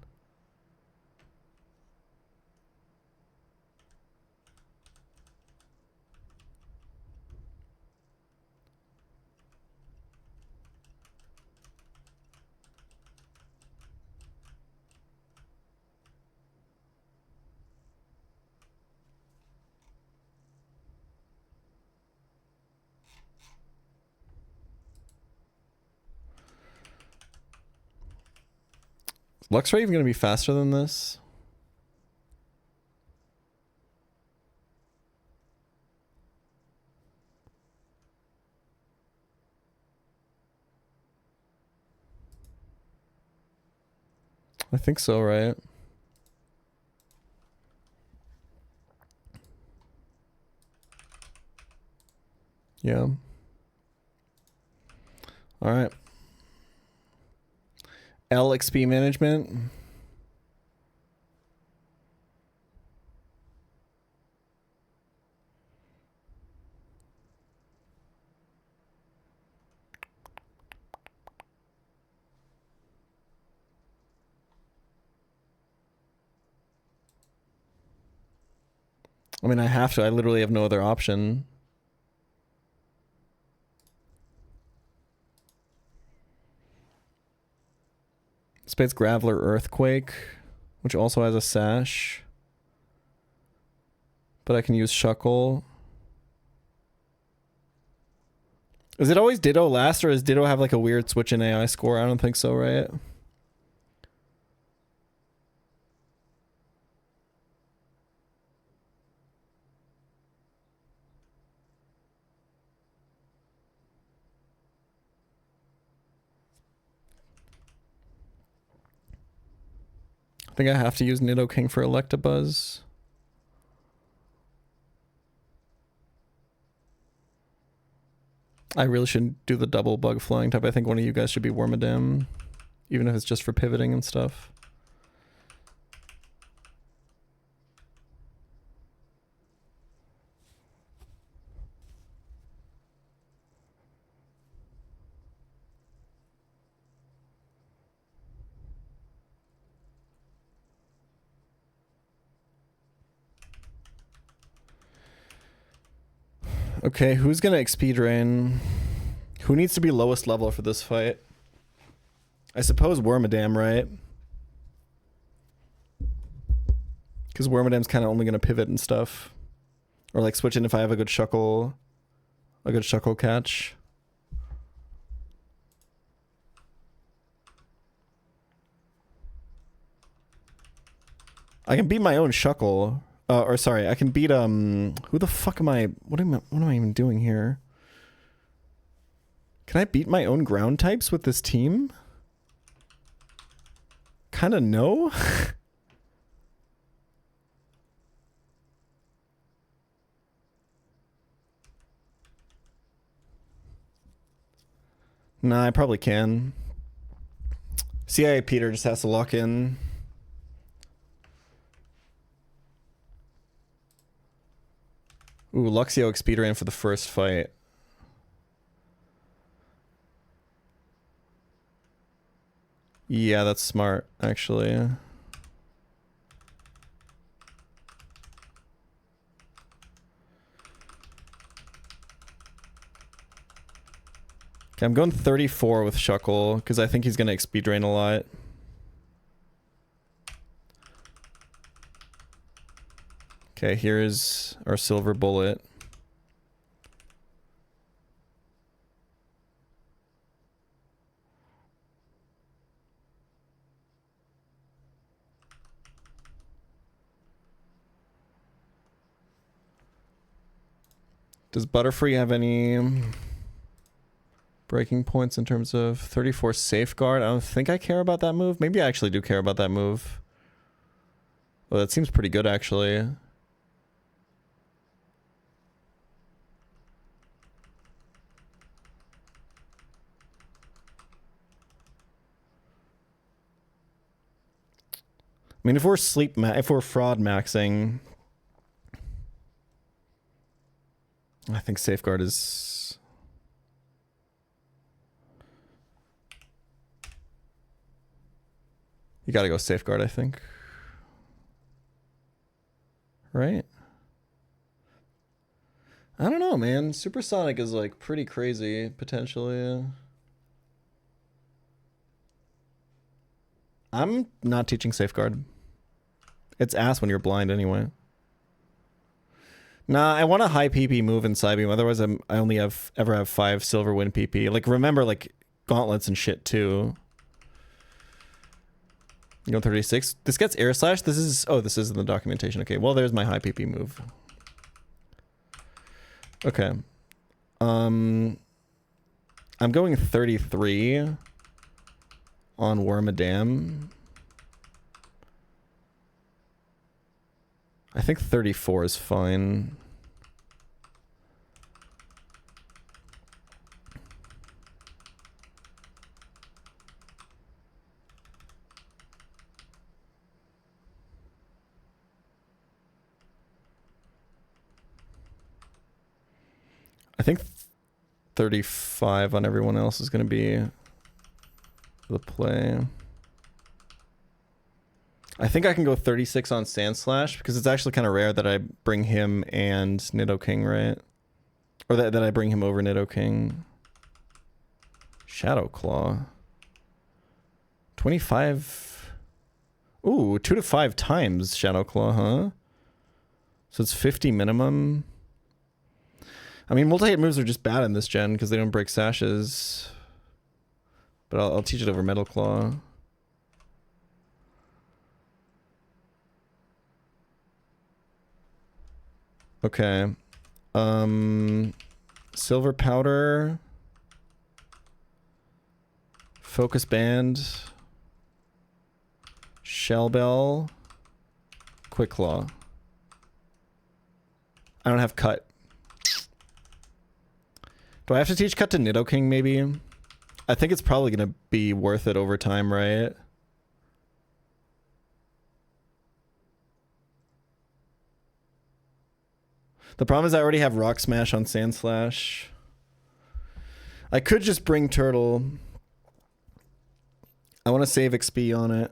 Is Luxray even going to be faster than this? I think so, right? Yeah. All right. LXP management. I mean, I have to. I literally have no other option. Space Graveler Earthquake, which also has a sash. But I can use Shuckle. Is it always Ditto last, or does Ditto have like a weird switch in AI score? I don't think so, right? I think I have to use Nidoking for Electabuzz. I really shouldn't do the double bug flying type. I think one of you guys should be Wormadam, even if it's just for pivoting and stuff. Okay, who's gonna XP drain? Who needs to be lowest level for this fight? I suppose Wormadam, right? Because Wormadam's kind of only gonna pivot and stuff, or like switch in if I have a good Shuckle catch. I can beat my own Shuckle. Or sorry, I can beat who the fuck am I? What am I even doing here? Can I beat my own ground types with this team? Kinda no. Nah, I probably can. CIA Peter just has to lock in. Ooh, Luxio XP ran for the first fight. Yeah, that's smart, actually. Okay, I'm going 34 with Shuckle, because I think he's going to XP drain a lot. Okay, here's our silver bullet. Does Butterfree have any breaking points in terms of 34 safeguard? I don't think I care about that move. Maybe I actually do care about that move. Well, that seems pretty good, actually. I mean, if we're fraud maxing, I think safeguard is. You gotta go safeguard, I think. Right? I don't know, man. Supersonic is like pretty crazy, potentially. I'm not teaching safeguard. It's ass when you're blind anyway. Nah, I want a high PP move in Psybeam. Otherwise, I only ever have 5 silver win PP. Like, remember, like, gauntlets and shit, too. You go 36. This gets air slash. This is in the documentation. Okay, well, there's my high PP move. Okay. I'm going 33 on Wormadam. I think 34 is fine. I think 35 on everyone else is going to be the play. I think I can go 36 on Sand Slash because it's actually kind of rare that I bring him and Nidoking, right? Or that I bring him over Nidoking. Shadow Claw. 25. Ooh, 2 to 5 times Shadow Claw, huh? So it's 50 minimum. I mean, multi-hit moves are just bad in this gen because they don't break sashes. But I'll teach it over Metal Claw. Okay. Silver Powder. Focus Band. Shell Bell. Quick Claw. I don't have Cut. Do I have to teach Cut to Nidoking maybe? I think it's probably going to be worth it over time, right? The problem is I already have Rock Smash on Sand Slash. I could just bring Turtle. I want to save XP on it.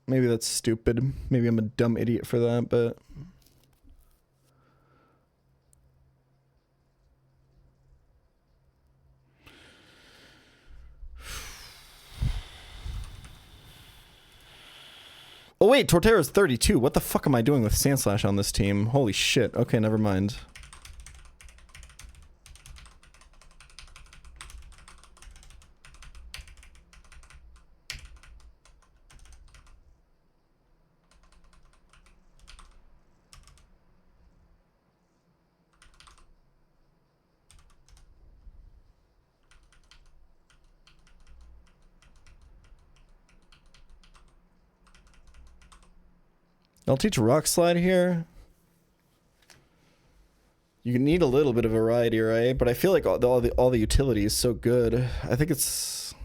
Maybe that's stupid. Maybe I'm a dumb idiot for that, but... Oh wait, Torterra's 32. What the fuck am I doing with Sand Slash on this team? Holy shit. Okay, never mind. I'll teach Rock Slide here. You need a little bit of variety, right? But I feel like all the utility is so good. I think it's...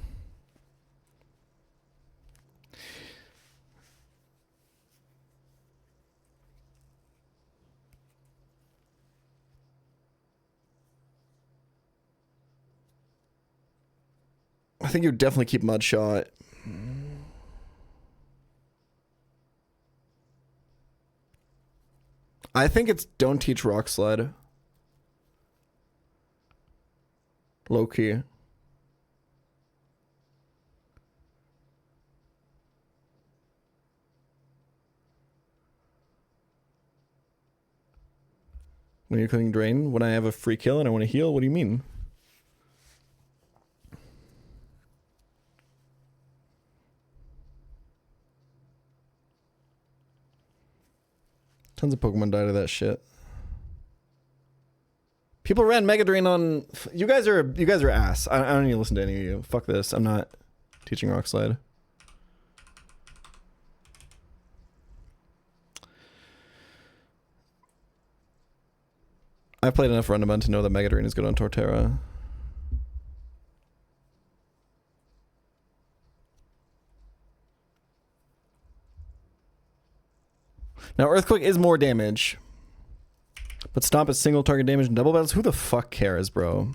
I think you would definitely keep Mud Shot. I think it's don't teach Rock Slide. Low key. When you're clicking Drain, when I have a free kill and I want to heal, what do you mean? Tons of Pokemon died of that shit. People ran Mega Drain on... You guys are ass. I don't need to listen to any of you. Fuck this. I'm not teaching Rock Slide. I've played enough Rundabout to know that Mega Drain is good on Torterra. Now, Earthquake is more damage. But Stomp is single target damage and double battles? Who the fuck cares, bro?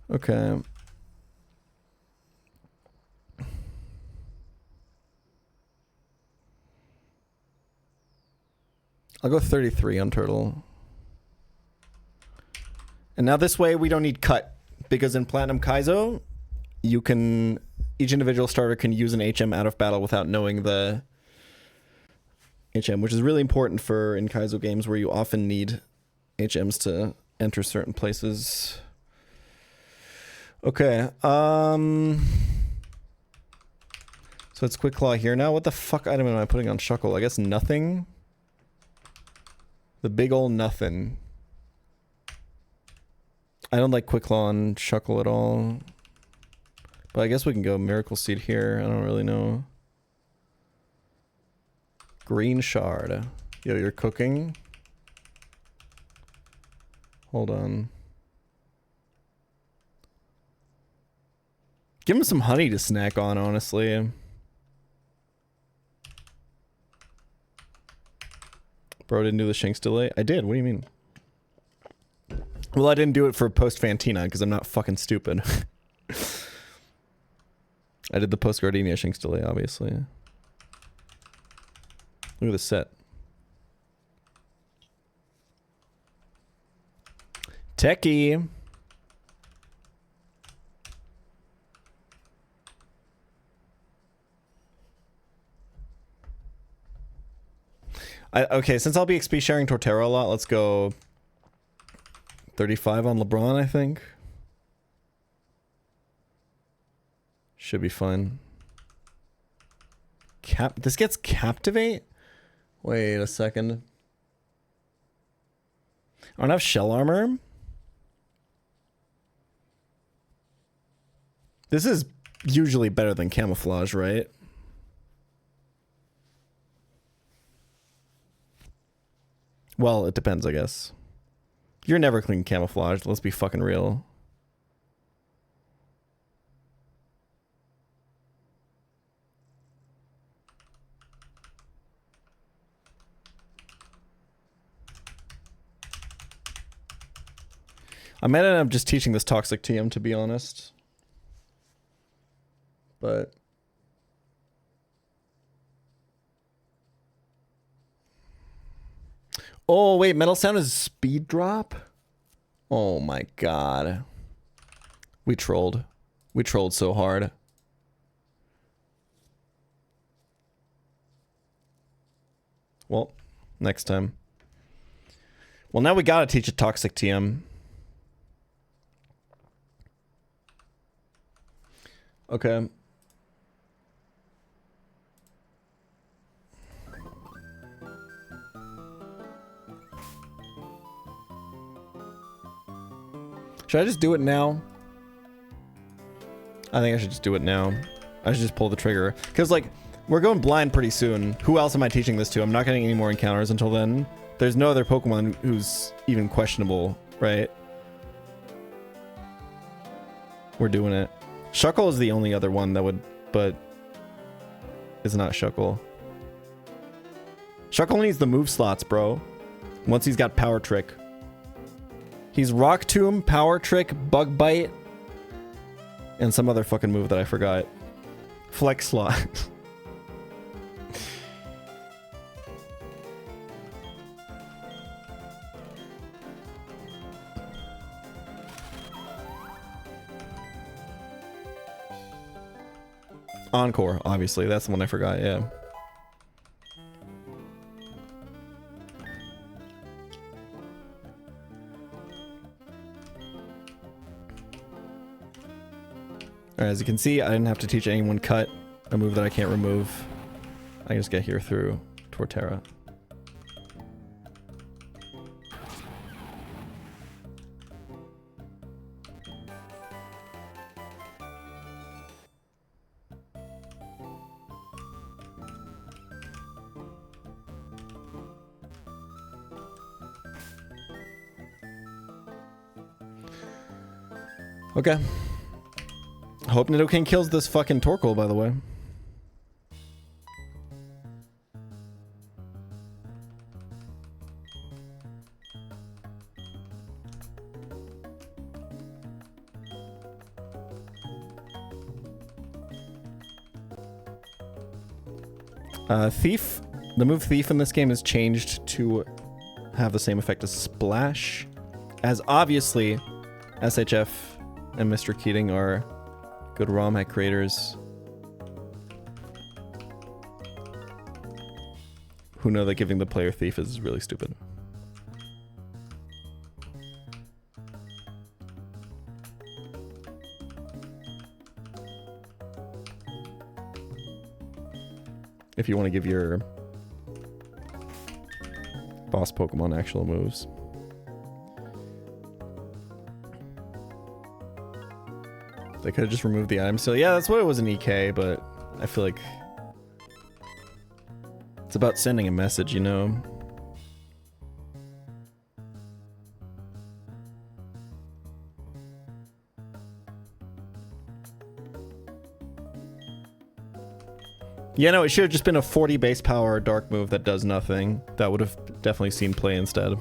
Okay. I'll go 33 on Turtle. And now this way we don't need Cut. Because in Platinum Kaizo, you can... Each individual starter can use an HM out of battle without knowing the HM, which is really important for in Kaizo games where you often need HMs to enter certain places. Okay. So it's Quick Claw here now. What the fuck item am I putting on Shuckle? I guess nothing. The big ol' nothing. I don't like Quick Claw on Shuckle at all. But I guess we can go Miracle Seed here. I don't really know. Green Shard. Yo, you're cooking? Hold on. Give him some honey to snack on, honestly. Bro didn't do the Shinx delay? I did, what do you mean? Well, I didn't do it for post Fantina because I'm not fucking stupid. I did the post Gardenia Shinx delay, obviously. Look at the set. Techie. Okay, since I'll be XP sharing Torterra a lot, let's go 35 on LeBron, I think. Should be fun. This gets Captivate? Wait a second. I don't have Shell Armor. This is usually better than Camouflage, right? Well, it depends, I guess. You're never clean Camouflage, let's be fucking real. I might end up just teaching this Toxic TM, to be honest. But... oh, wait, Metal Sound is speed drop? Oh my god. We trolled. We trolled so hard. Well, next time. Well, now we gotta teach a Toxic TM. Okay. Should I just do it now? I think I should just do it now. I should just pull the trigger. Because, like, we're going blind pretty soon. Who else am I teaching this to? I'm not getting any more encounters until then. There's no other Pokemon who's even questionable, right? We're doing it. Shuckle is the only other one that would, but it's not Shuckle. Shuckle needs the move slots, bro. Once he's got Power Trick. He's Rock Tomb, Power Trick, Bug Bite, and some other fucking move that I forgot. Flex Slot. Encore, obviously. That's the one I forgot, yeah. Alright, as you can see, I didn't have to teach anyone cut, a move that I can't remove. I just get here through Torterra. Okay. Hope Nidoking kills this fucking Torkoal, by the way. Thief. The move Thief in this game is changed to have the same effect as Splash, as obviously SHF and Mr. Keating are good ROM hack creators who know that giving the player Thief is really stupid. If you want to give your boss Pokemon actual moves. They could have just removed the item seal. Yeah, that's what it was in EK, but I feel like it's about sending a message, you know? Yeah, no, it should have just been a 40 base power dark move that does nothing. That would have definitely seen play instead.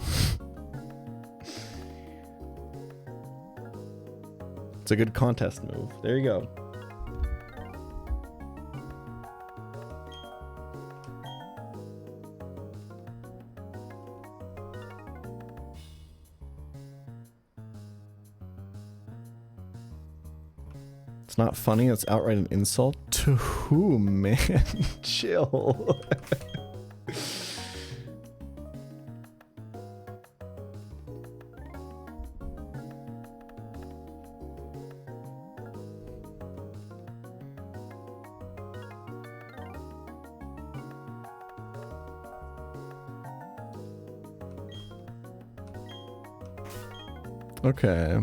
It's a good contest move. There you go. It's not funny, it's outright an insult. To who, man? Chill. Okay.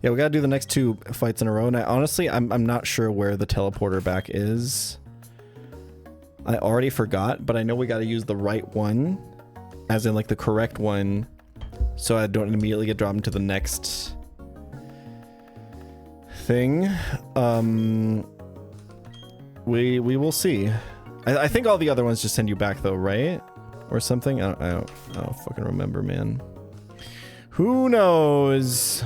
Yeah, we gotta do the next 2 fights in a row. And honestly, I'm not sure where the teleporter back is. I already forgot, but I know we gotta use the right one. As in, like, the correct one. So I don't immediately get dropped into the next thing. We will see. I think all the other ones just send you back, though, right? Or something? I don't fucking remember, man. Who knows?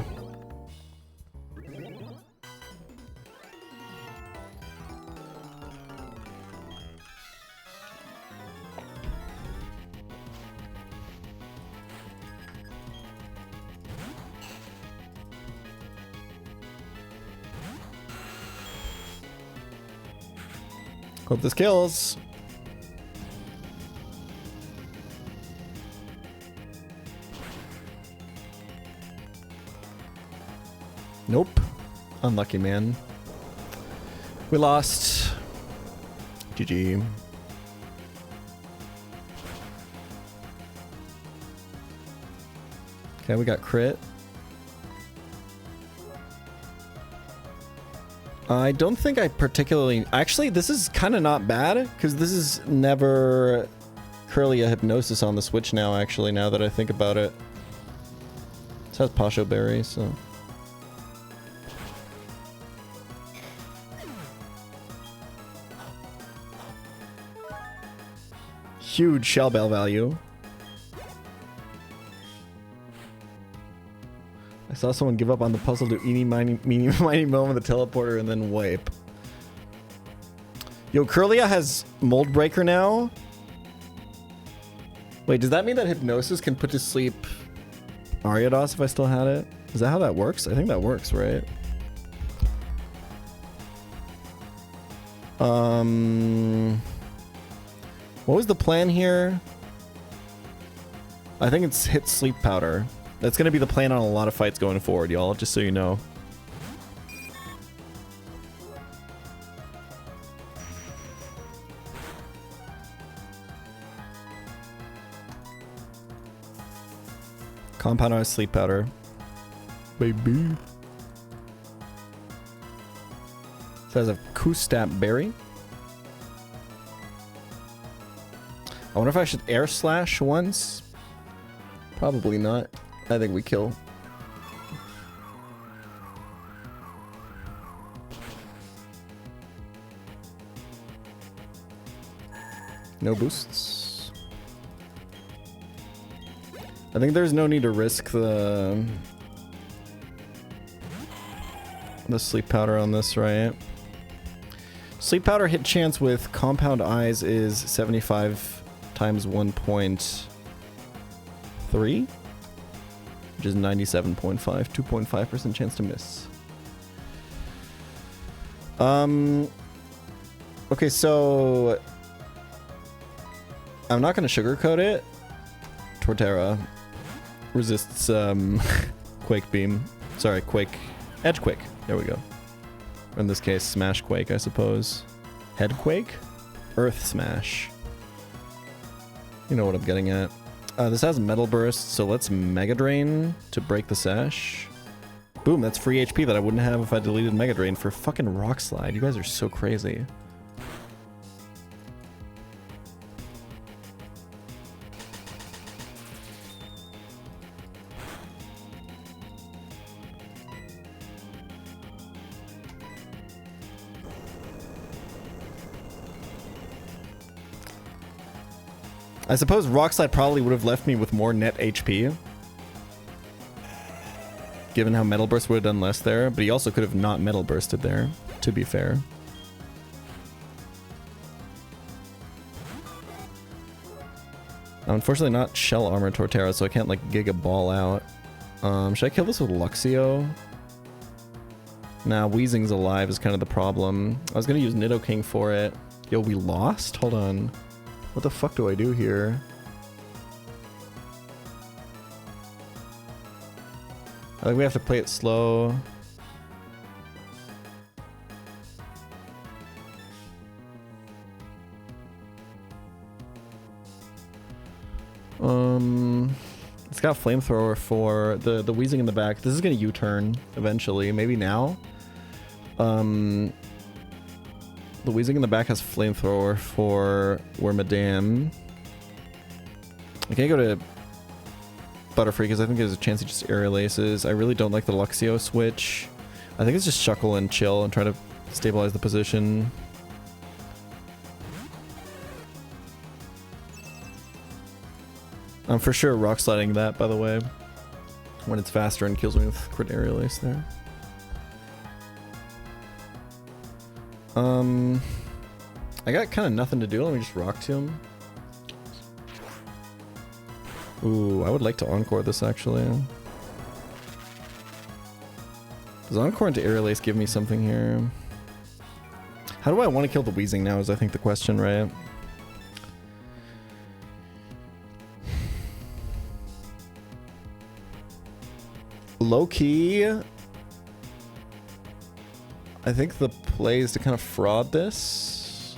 Hope this kills. Nope. Unlucky, man. We lost. GG. Okay, we got crit. I don't think I particularly... Actually, this is kind of not bad, because this is never Curly a Hypnosis on the Switch now, actually, now that I think about it. This has Pasho Berry, so... Huge Shell Bell value. I saw someone give up on the puzzle to eeny miny mo with the teleporter and then wipe. Yo, Curlia has Mold Breaker now? Wait, does that mean that Hypnosis can put to sleep Ariados if I still had it? Is that how that works? I think that works, right? What was the plan here? I think it's hit Sleep Powder. That's gonna be the plan on a lot of fights going forward, y'all, just so you know. Compound Ice Sleep Powder. Baby. Says a Kustat Berry. I wonder if I should Air Slash once. Probably not. I think we kill. No boosts. I think there's no need to risk the Sleep Powder on this, right? Sleep Powder hit chance with Compound Eyes is 75 times 1.3, which is 97.5, 2.5% chance to miss. Okay, so I'm not gonna sugarcoat it. Torterra resists Quake Beam. Sorry, Edge Quake. There we go. In this case, Smash Quake, I suppose. Head Quake? Earth Smash. You know what I'm getting at. This has Metal Burst, so let's Mega Drain to break the Sash. Boom, that's free HP that I wouldn't have if I deleted Mega Drain for fucking Rock Slide. You guys are so crazy. I suppose Rock Slide probably would have left me with more net HP. Given how Metal Burst would have done less there, but he also could have not Metal Bursted there, to be fair. Unfortunately not Shell Armor Torterra, so I can't like Giga Ball out. Should I kill this with Luxio? Nah, Weezing's alive is kind of the problem. I was gonna use Nidoking for it. Yo, we lost? Hold on. What the fuck do I do here? I think we have to play it slow. It's got Flamethrower for the Weezing in the back. This is gonna U-turn eventually, maybe now. The Weezing in the back has Flamethrower for Wormadam. I can't go to Butterfree because I think there's a chance he just Aerial Aces. I really don't like the Luxio switch. I think it's just Shuckle and chill and try to stabilize the position. I'm for sure rock sliding that, by the way, when it's faster and kills me with crit Aerial Ace there. I got kind of nothing to do. Let me just Rock Tomb. Ooh, I would like to Encore this actually. Does Encore into Aerial Ace give me something here? How do I want to kill the Weezing now is I think the question, right? Low key, I think the play is to kind of fraud this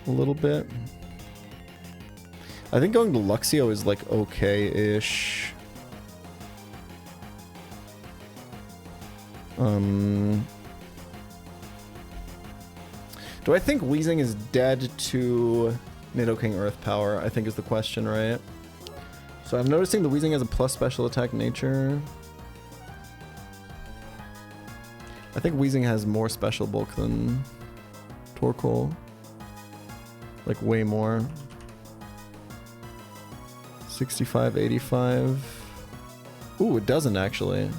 a little bit. I think going to Luxio is like okay-ish. Do I think Weezing is dead to Nidoking Earth Power? I think is the question, right? So I'm noticing the Weezing has a plus special attack nature. I think Weezing has more special bulk than Torkoal. Like way more. 65, 85. Ooh, it doesn't actually.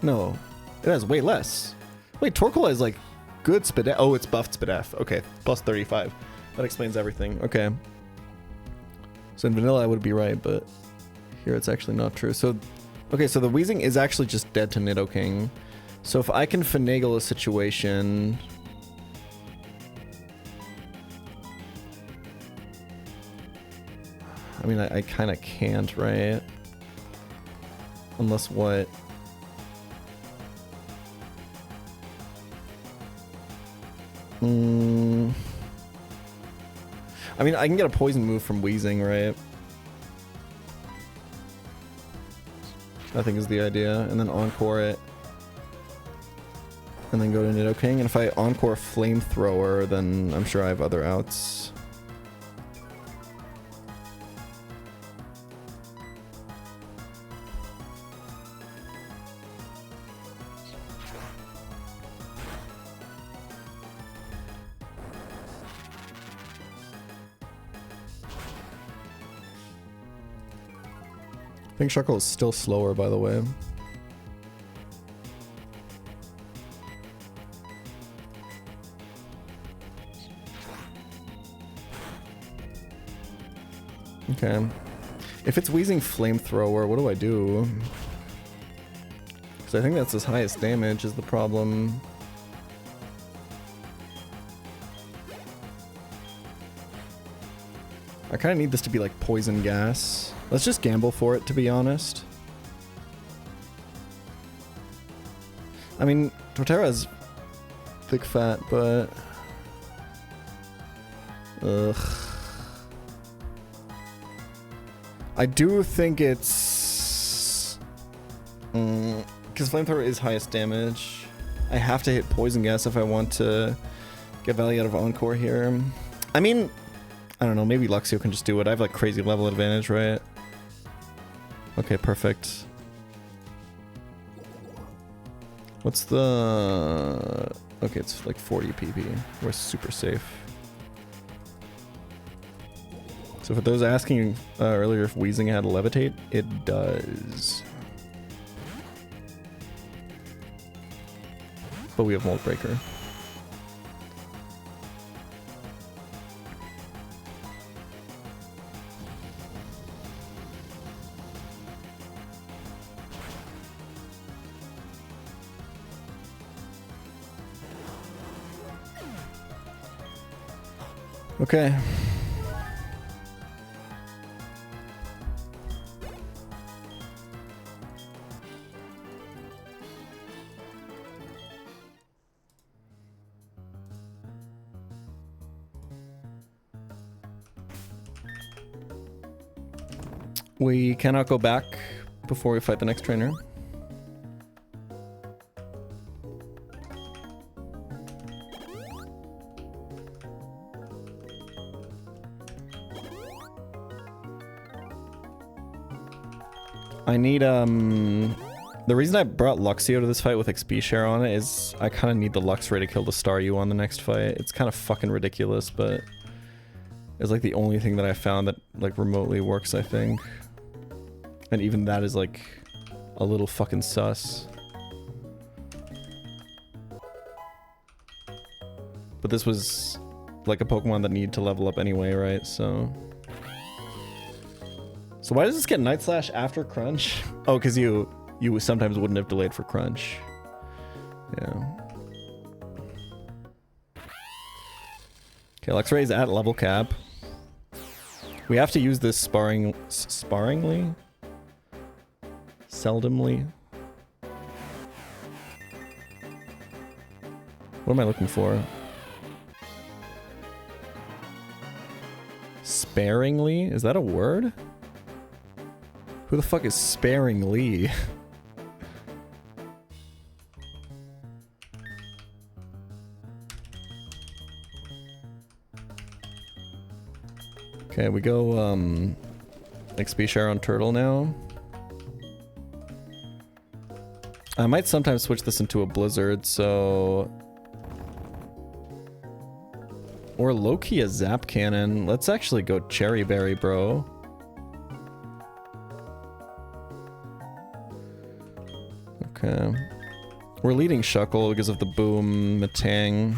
No, it has way less. Wait, Torkoal has like good Spadef. Oh, it's buffed Spadef. Okay, plus 35. That explains everything. Okay. So in vanilla I would be right, but here it's actually not true. So, okay, so the Weezing is actually just dead to Nidoking. So if I can finagle a situation... I mean, I kind of can't, right? Unless what? I mean, I can get a poison move from Weezing, right? I think is the idea, and then Encore it. And then go to Nidoking, and if I Encore Flamethrower, then I'm sure I have other outs. I think Shuckle is still slower, by the way. Okay. If it's Weezing Flamethrower, what do I do? Because I think that's his highest damage is the problem. I kind of need this to be like Poison Gas. Let's just gamble for it, to be honest. I mean, Torterra's thick fat, but... Ugh. I do think it's... because Flamethrower is highest damage. I have to hit Poison Gas if I want to get value out of Encore here. I mean, I don't know, maybe Luxio can just do it. I have like crazy level advantage, right? Okay, perfect. What's the... Okay, it's like 40 PP. We're super safe. So for those asking earlier if wheezing had levitate, it does. But we have Mold Breaker. Okay. We cannot go back before we fight the next trainer. I need, the reason I brought Luxio to this fight with XP share on it is I kind of need the Lux Ray to kill the Staryu on the next fight. It's kind of fucking ridiculous, but it's like the only thing that I found that like remotely works, I think. And even that is like a little fucking sus. But this was like a Pokemon that needed to level up anyway, right? So why does this get Night Slash after Crunch? Oh, because you sometimes wouldn't have delayed for Crunch. Yeah. Okay, Luxray's at level cap. We have to use this sparingly? Seldomly? What am I looking for? Sparingly? Is that a word? Who the fuck is sparingly? Okay, we go XP share on Turtle now. I might sometimes switch this into a Blizzard, so... Or low-key a Zap Cannon. Let's actually go Cherry Berry, bro. Okay. We're leading Shuckle because of the Boom, Matang.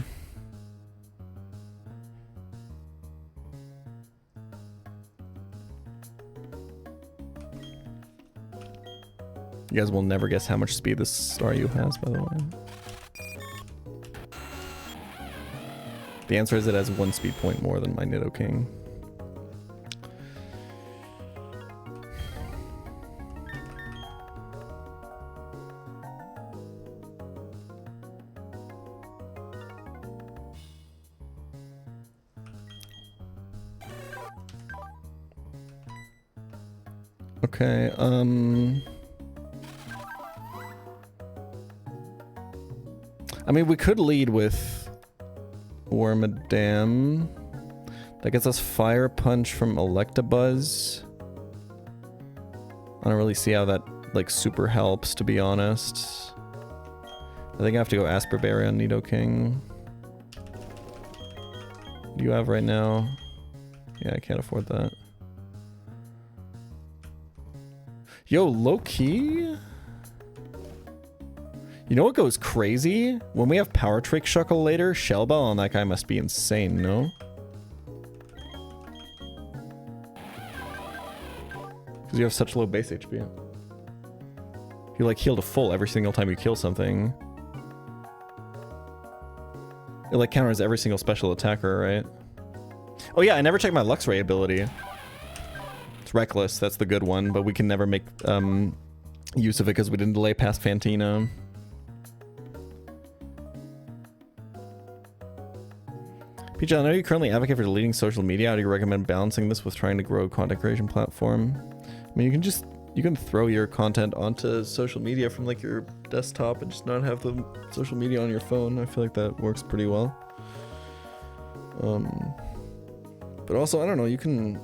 You guys will never guess how much speed this Staryu has, by the way. The answer is it has 1 speed point more than my Nidoking. Okay, I mean, we could lead with Wormadam. That gets us Fire Punch from Electabuzz. I don't really see how that, like, super helps, to be honest. I think I have to go Asper Berry on Nidoking. What do you have right now? Yeah, I can't afford that. Yo, low-key? You know what goes crazy? When we have Power Trick Shuckle later, Shell Bell on that guy must be insane, no? Because you have such low base HP. You like heal to full every single time you kill something. It like counters every single special attacker, right? Oh yeah, I never checked my Luxray ability. It's Reckless, that's the good one, but we can never make use of it because we didn't delay past Fantina. Peach, I know you currently advocate for deleting social media. How do you recommend balancing this with trying to grow a content creation platform? I mean, you can throw your content onto social media from like your desktop and just not have the social media on your phone. I feel like that works pretty well. But also, I don't know, you can...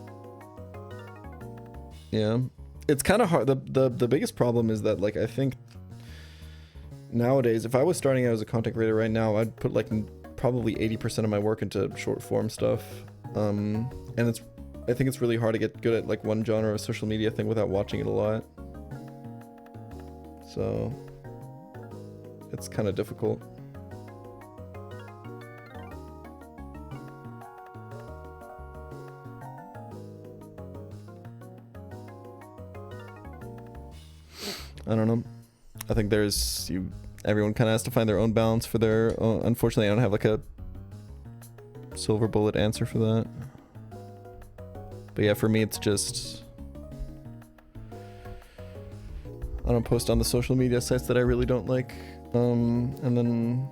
Yeah. It's kind of hard. The biggest problem is that, like, I think nowadays, if I was starting out as a content creator right now, I'd put like probably 80% of my work into short form stuff. And I think it's really hard to get good at like one genre of social media thing without watching it a lot. So it's kind of difficult. I don't know. I think everyone kind of has to find their own balance for their unfortunately, I don't have like a silver bullet answer for that. But yeah, for me, it's just I don't post on the social media sites that I really don't like. And then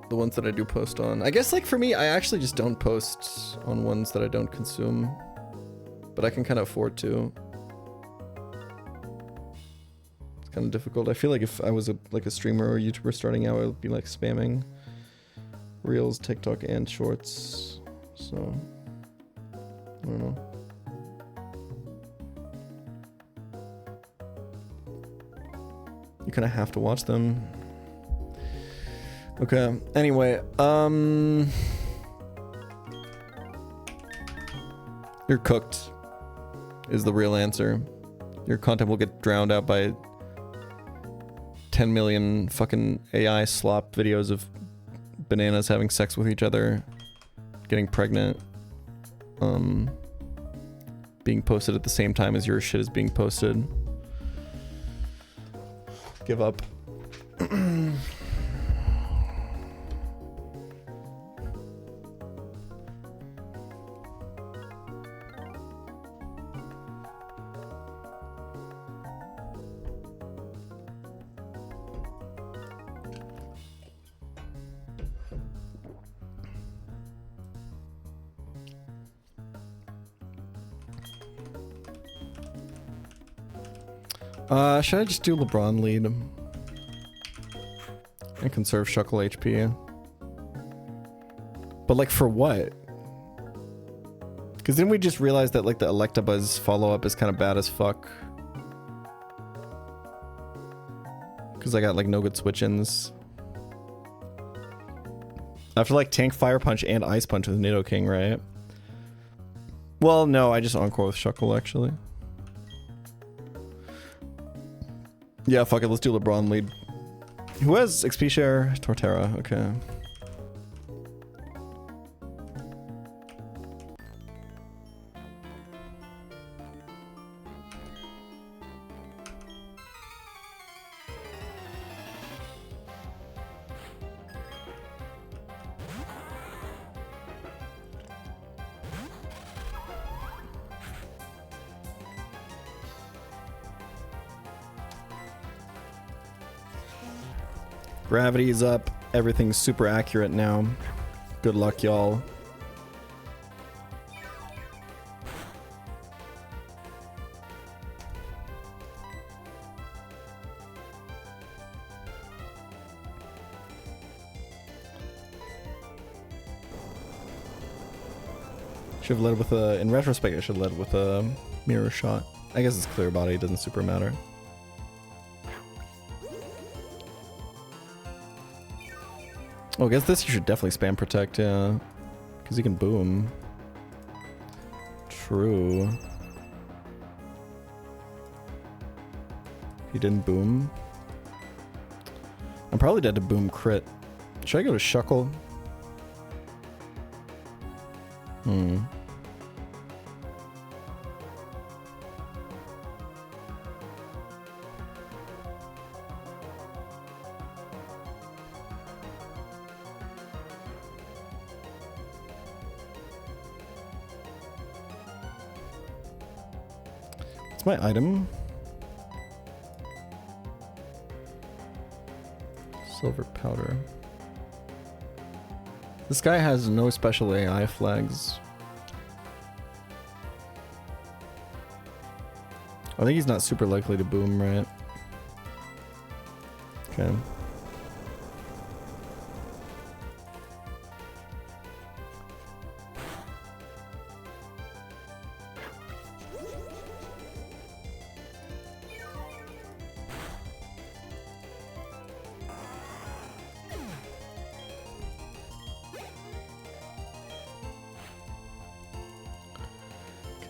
the ones that I do post on, I guess like for me, I actually just don't post on ones that I don't consume, but I can kind of afford to. Kind of difficult. I feel like if I was like a streamer or a YouTuber starting out, I would be like spamming Reels, TikTok, and Shorts. So I don't know. You kind of have to watch them. Okay. Anyway, you're cooked is the real answer. Your content will get drowned out by 10 million fucking AI slop videos of bananas having sex with each other, getting pregnant, being posted at the same time as your shit is being posted. Give up. Should I just do LeBron lead and conserve Shuckle HP? But like for what? Because didn't we just realize that like the Electabuzz follow-up is kind of bad as fuck? Because I got like no good switch-ins. I have to like tank Fire Punch and Ice Punch with Nidoking, right? Well, no, I just encore with Shuckle actually. Yeah, fuck it, let's do LeBron lead. Who has XP share? Torterra, okay. Gravity is up. Everything's super accurate now. Good luck, y'all. Should have led with a... In retrospect, I should have led with a mirror shot. I guess it's clear body, it doesn't super matter. Oh, I guess this you should definitely spam protect, yeah. Because you can boom. True. He didn't boom. I'm probably dead to boom crit. Should I go to Shuckle? What's my item? Silver powder. This guy has no special AI flags. I think he's not super likely to boom, right? Okay.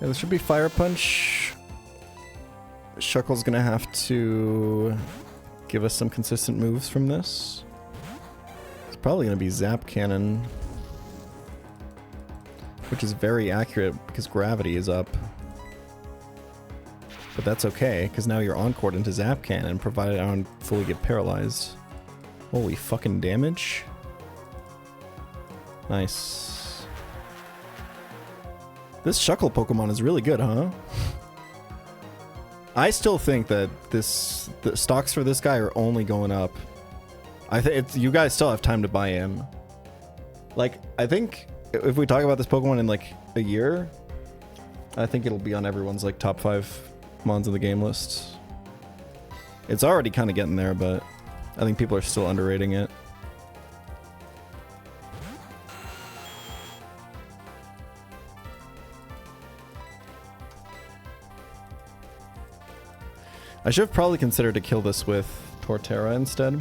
Yeah, this should be Fire Punch. Shuckle's gonna have to give us some consistent moves from this. It's probably gonna be Zap Cannon, which is very accurate because gravity is up. But that's okay, because now you're encored into Zap Cannon, provided I don't fully get paralyzed. Holy fucking damage. Nice. This Shuckle Pokemon is really good, huh? I still think that the stocks for this guy are only going up. I think you guys still have time to buy in. Like, I think if we talk about this Pokemon in like a year, I think it'll be on everyone's like top 5 mons in the game list. It's already kind of getting there, but I think people are still underrating it. I should have probably considered to kill this with Torterra instead.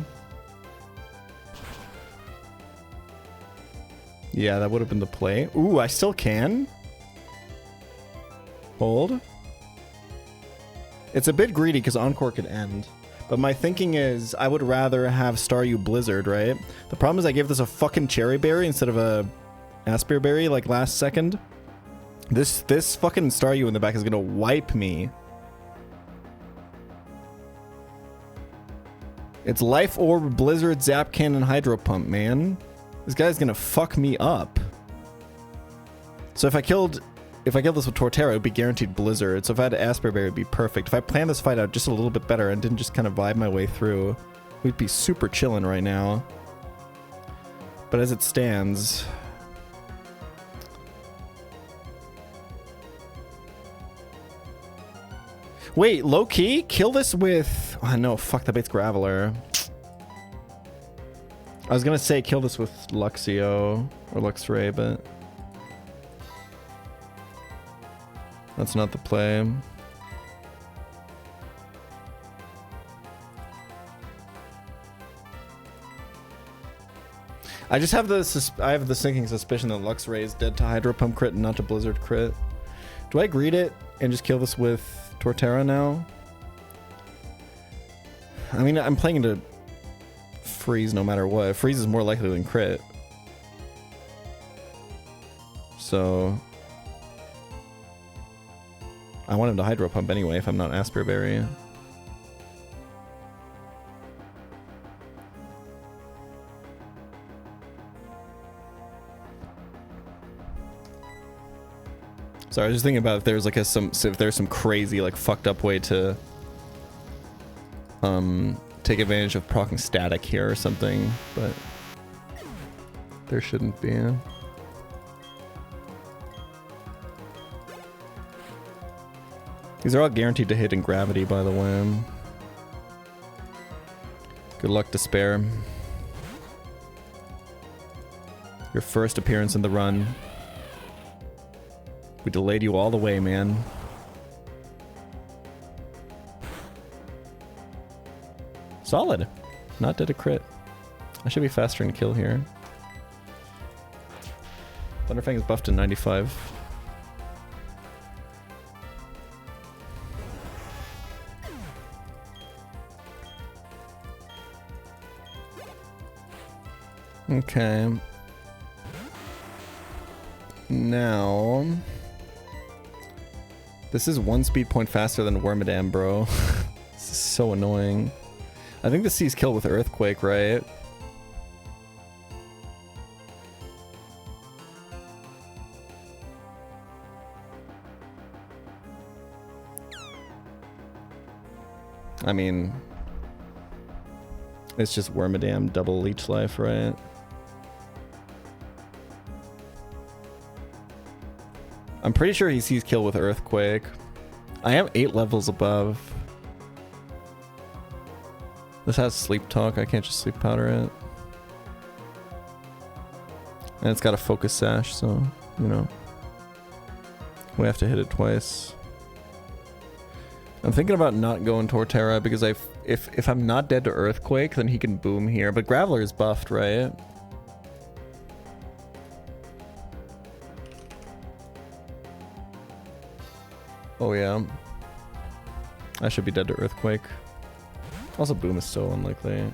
Yeah, that would have been the play. Ooh, I still can? Hold. It's a bit greedy because Encore could end. But my thinking is I would rather have Staryu Blizzard, right? The problem is I gave this a fucking Cherry Berry instead of a Aspir Berry like last second. This fucking Staryu in the back is gonna wipe me. It's Life Orb, Blizzard, Zap Cannon, Hydro Pump, man. This guy's gonna fuck me up. So if I killed this with Torterra, it would be guaranteed Blizzard. So if I had Aspir Berry, it would be perfect. If I planned this fight out just a little bit better and didn't just kind of vibe my way through, we'd be super chillin' right now. But as it stands... Wait, low-key? Kill this with... Oh, no, fuck, that bait's Graveler. I was gonna say kill this with Luxio or Luxray, but... that's not the play. I just have I have the sinking suspicion that Luxray is dead to Hydro Pump crit and not to Blizzard crit. Do I greed it and just kill this with Torterra now? I mean, I'm playing into freeze no matter what. Freeze is more likely than crit. So... I want him to Hydro Pump anyway if I'm not Aspir Berry. Sorry, I was just thinking about if there's like if there's some crazy like fucked up way to take advantage of proccing static here or something, but there shouldn't be. These are all guaranteed to hit in gravity, by the way. Good luck, Despair. Your first appearance in the run. We delayed you all the way, man. Solid. Not dead to crit. I should be faster in kill here. Thunderfang is buffed to 95. Okay. Now... this is 1 speed point faster than Wormadam, bro. This is so annoying. I think this sees kill with Earthquake, right? I mean... it's just Wormadam, double leech life, right? I'm pretty sure he sees kill with Earthquake. I am 8 levels above. This has Sleep Talk. I can't just Sleep Powder it. And it's got a Focus Sash, so, you know. We have to hit it twice. I'm thinking about not going Torterra because if I'm not dead to Earthquake, then he can boom here. But Graveler is buffed, right? Oh yeah. I should be dead to earthquake. Also, boom is so unlikely.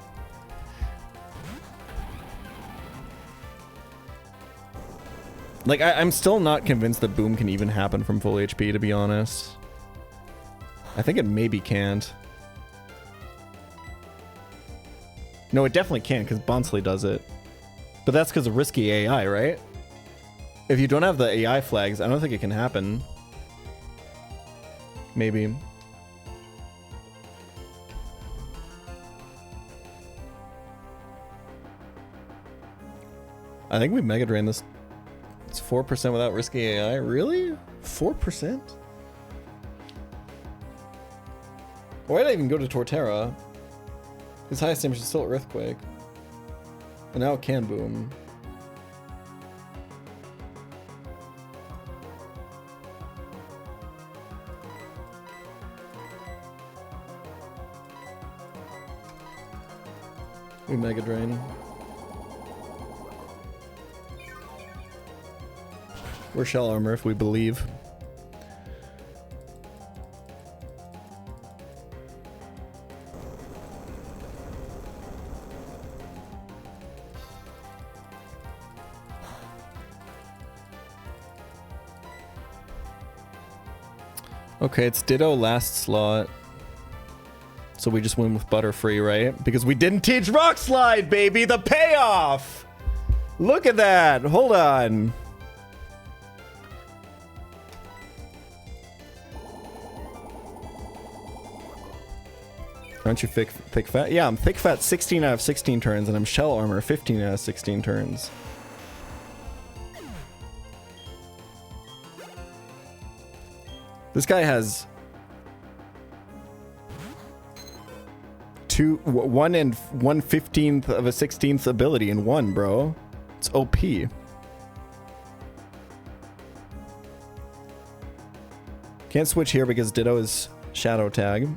Like, I'm still not convinced that boom can even happen from full HP, to be honest. I think it maybe can't. No, it definitely can, because Bonsley does it. But that's because of risky AI, right? If you don't have the AI flags, I don't think it can happen. Maybe. I think we Mega Drain this. It's 4% without risky AI. Really? 4%? Why did I even go to Torterra? His highest damage is still Earthquake. And now it can boom. We Mega Drain. We're Shell Armor if we believe. Okay, it's Ditto last slot. So we just win with Butterfree, right? Because we didn't teach Rock Slide, baby! The payoff! Look at that! Hold on. Aren't you thick fat? Yeah, I'm thick fat 16 out of 16 turns, and I'm Shell Armor 15 out of 16 turns. This guy has 1 and 1/15 of a 16th ability in one, bro. It's OP. Can't switch here because Ditto is Shadow Tag.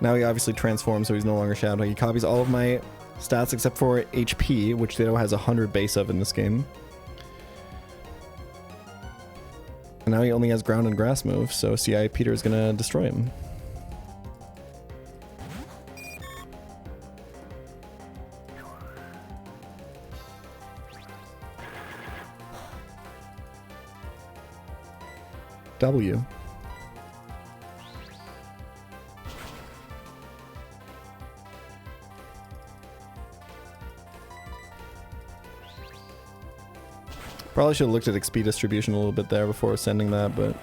Now he obviously transforms, so he's no longer Shadow. He copies all of my stats except for HP, which Ditto has 100 base of in this game. And now he only has ground and grass moves, so CI Peter is gonna destroy him. W. Probably should have looked at XP distribution a little bit there before sending that, but...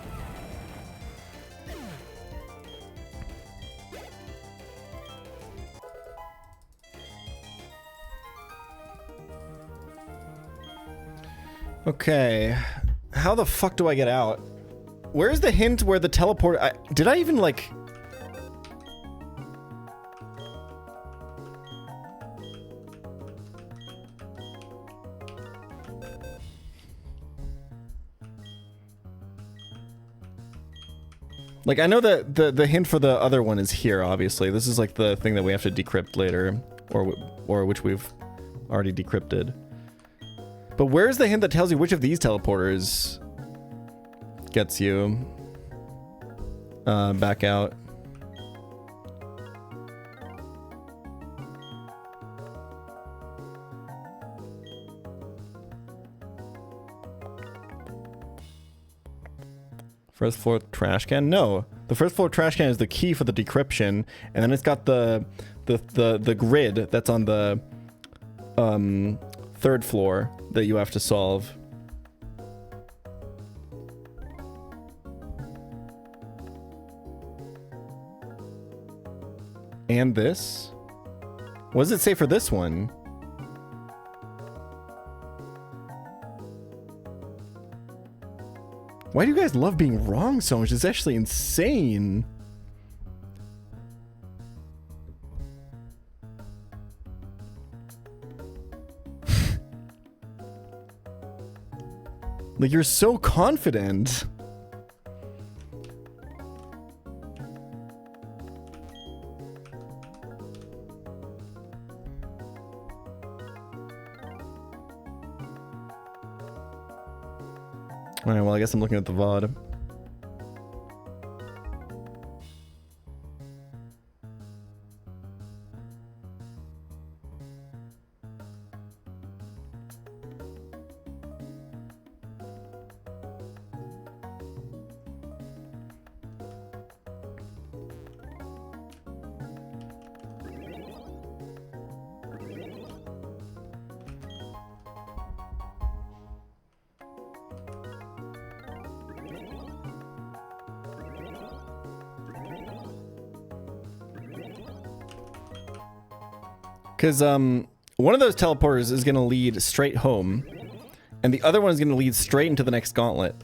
Okay. How the fuck do I get out? Where's the hint where the teleport... did I even, like... Like, I know that the hint for the other one is here, obviously. This is like the thing that we have to decrypt later, or which we've already decrypted. But where's the hint that tells you which of these teleporters gets you back out? First floor trash can? No. The first floor trash can is the key for the decryption, and then it's got the grid that's on the third floor that you have to solve. And this? What does it say for this one? Why do you guys love being wrong so much? It's actually insane. Like, you're so confident. Alright, well, I guess I'm looking at the VOD. Because one of those teleporters is going to lead straight home, and the other one is going to lead straight into the next gauntlet.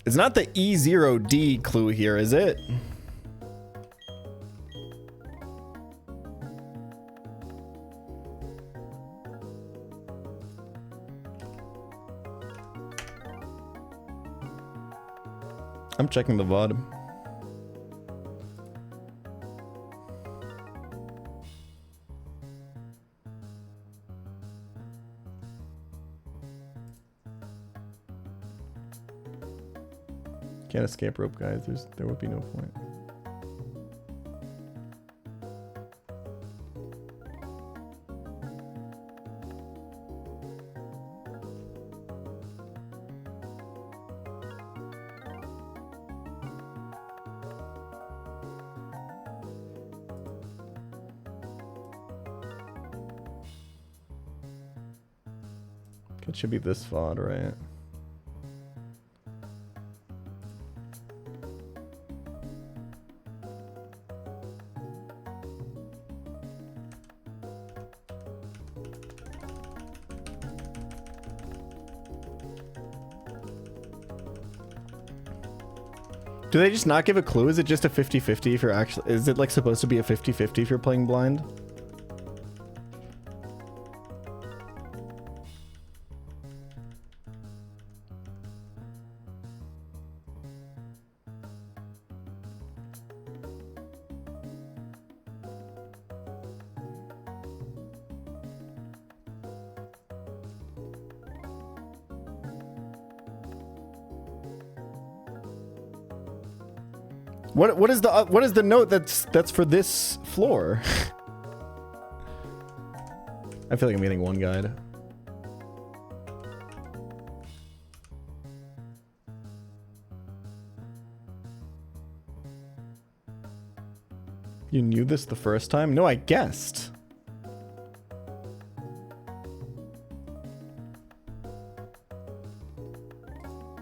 It's not the E0D clue here, is it? I'm checking the VOD. Can't escape rope, guys. There would be no point. It should be this VOD, right? Do they just not give a clue? Is it just a 50-50 if you're actually... Is it like supposed to be a 50-50 if you're playing blind? What is the note that's for this floor? I feel like I'm getting one guide. You knew this the first time? No, I guessed.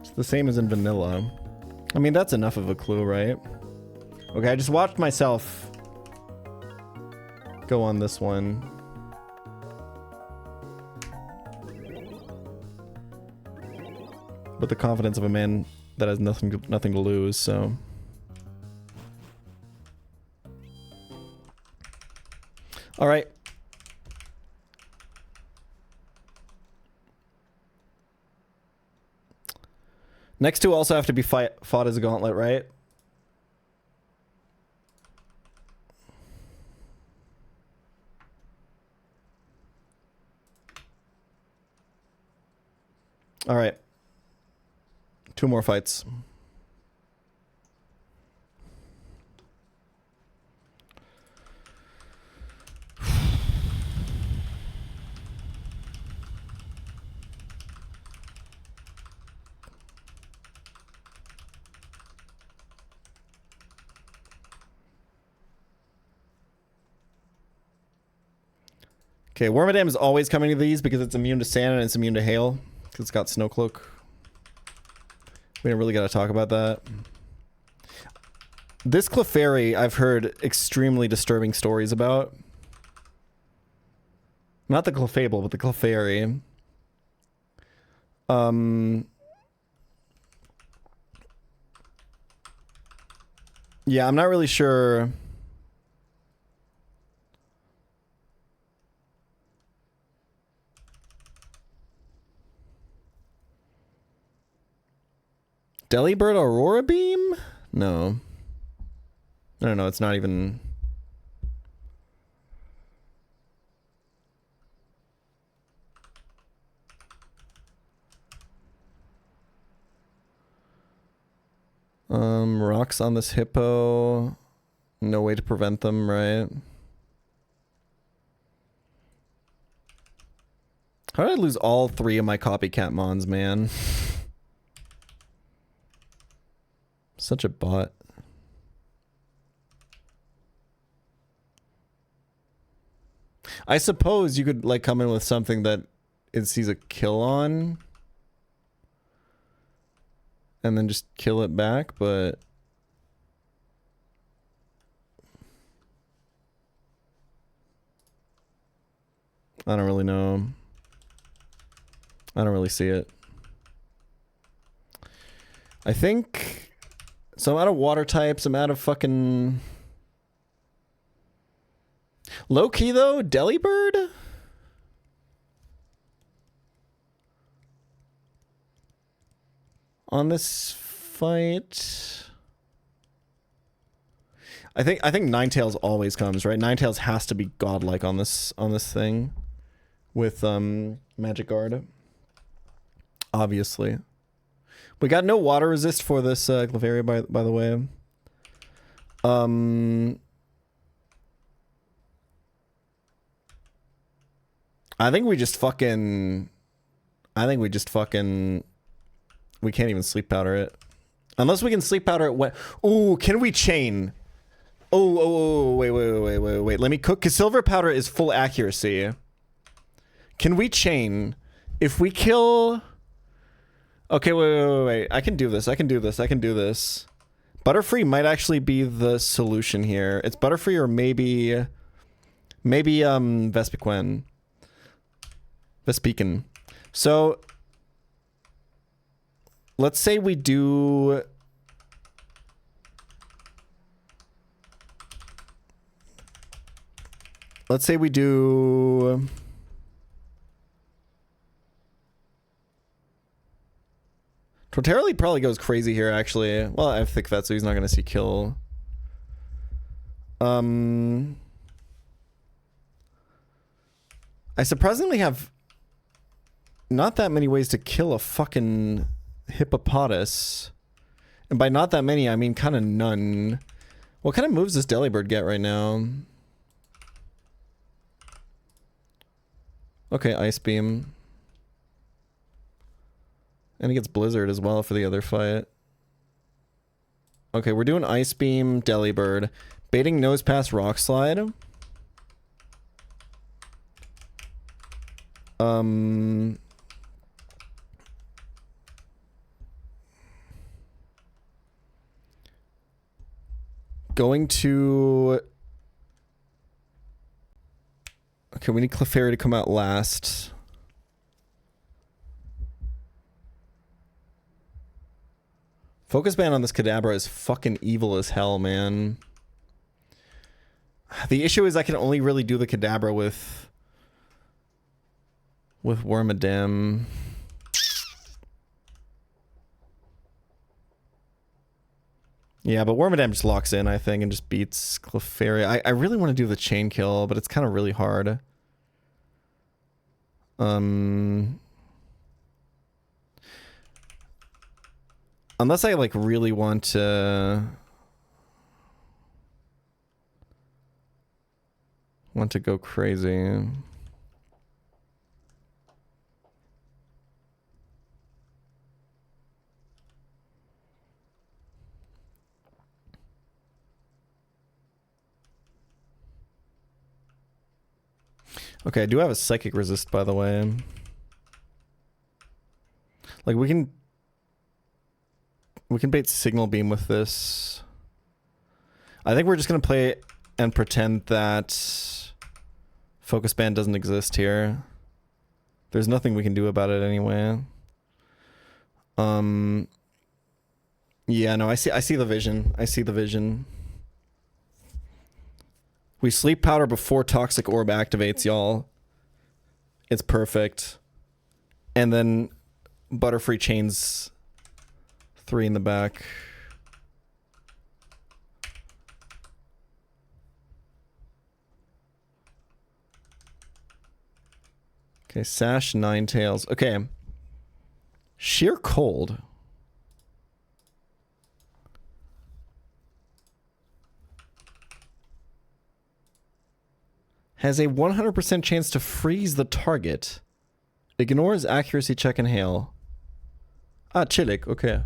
It's the same as in vanilla. I mean, that's enough of a clue, right? Okay, I just watched myself go on this one. With the confidence of a man that has nothing to lose, so... Alright. Next two also have to be fought as a gauntlet, right? All right. Two more fights. Okay, Wormadam is always coming to these because it's immune to sand and it's immune to hail. Because it's got Snow Cloak. We don't really got to talk about that. This Clefairy, I've heard extremely disturbing stories about. Not the Clefable, but the Clefairy. Yeah, I'm not really sure... Delibird Aurora Beam? No. No, it's not even... Rocks on this hippo. No way to prevent them, right? How did I lose all 3 of my copycat mons, man? Such a bot. I suppose you could like come in with something that it sees a kill on and then just kill it back, but I don't really know. I don't really see it. I think so. I'm out of water types. I'm out of fucking low key though. Delibird. On this fight, I think Ninetales always comes, right? Ninetales has to be godlike on this thing with Magic Guard. Obviously. We got no water resist for this Clefairy by the way. I think we just fucking we can't even sleep powder it. Unless we can sleep powder it when... Ooh, can we chain? Oh, wait. Let me cook, because silver powder is full accuracy. Can we chain? If we kill... Okay, wait. I can do this. Butterfree might actually be the solution here. It's Butterfree or maybe Vespiquen. So... Let's say we do... Torterra probably goes crazy here, actually. Well, I have thick vet, so he's not going to see kill. I surprisingly have not that many ways to kill a fucking hippopotamus. And by not that many, I mean kind of none. What kind of moves does Delibird get right now? Okay, Ice Beam. And he gets Blizzard as well for the other fight. Okay, we're doing Ice Beam, Delibird. Baiting Nose Pass, Rock Slide. Going to... Okay, we need Clefairy to come out last. Focus Band on this Kadabra is fucking evil as hell, man. The issue is I can only really do the Kadabra with Wormadam. Yeah, but Wormadam just locks in, I think, and just beats Clefairy. I really want to do the chain kill, but it's kind of really hard. Unless I, like, really want to... go crazy. Okay, I do have a Psychic Resist, by the way. Like, we can bait Signal Beam with this. I think we're just gonna play it and pretend that Focus Band doesn't exist here. There's nothing we can do about it anyway. Yeah, no, I see the vision. I see the vision. We Sleep Powder before Toxic Orb activates, y'all. It's perfect. And then Butterfree chains 3 in the back. Okay, Sash, Ninetales. Okay. Sheer Cold. Has a 100% chance to freeze the target. Ignores accuracy check and hail. Ah, chillig, okay.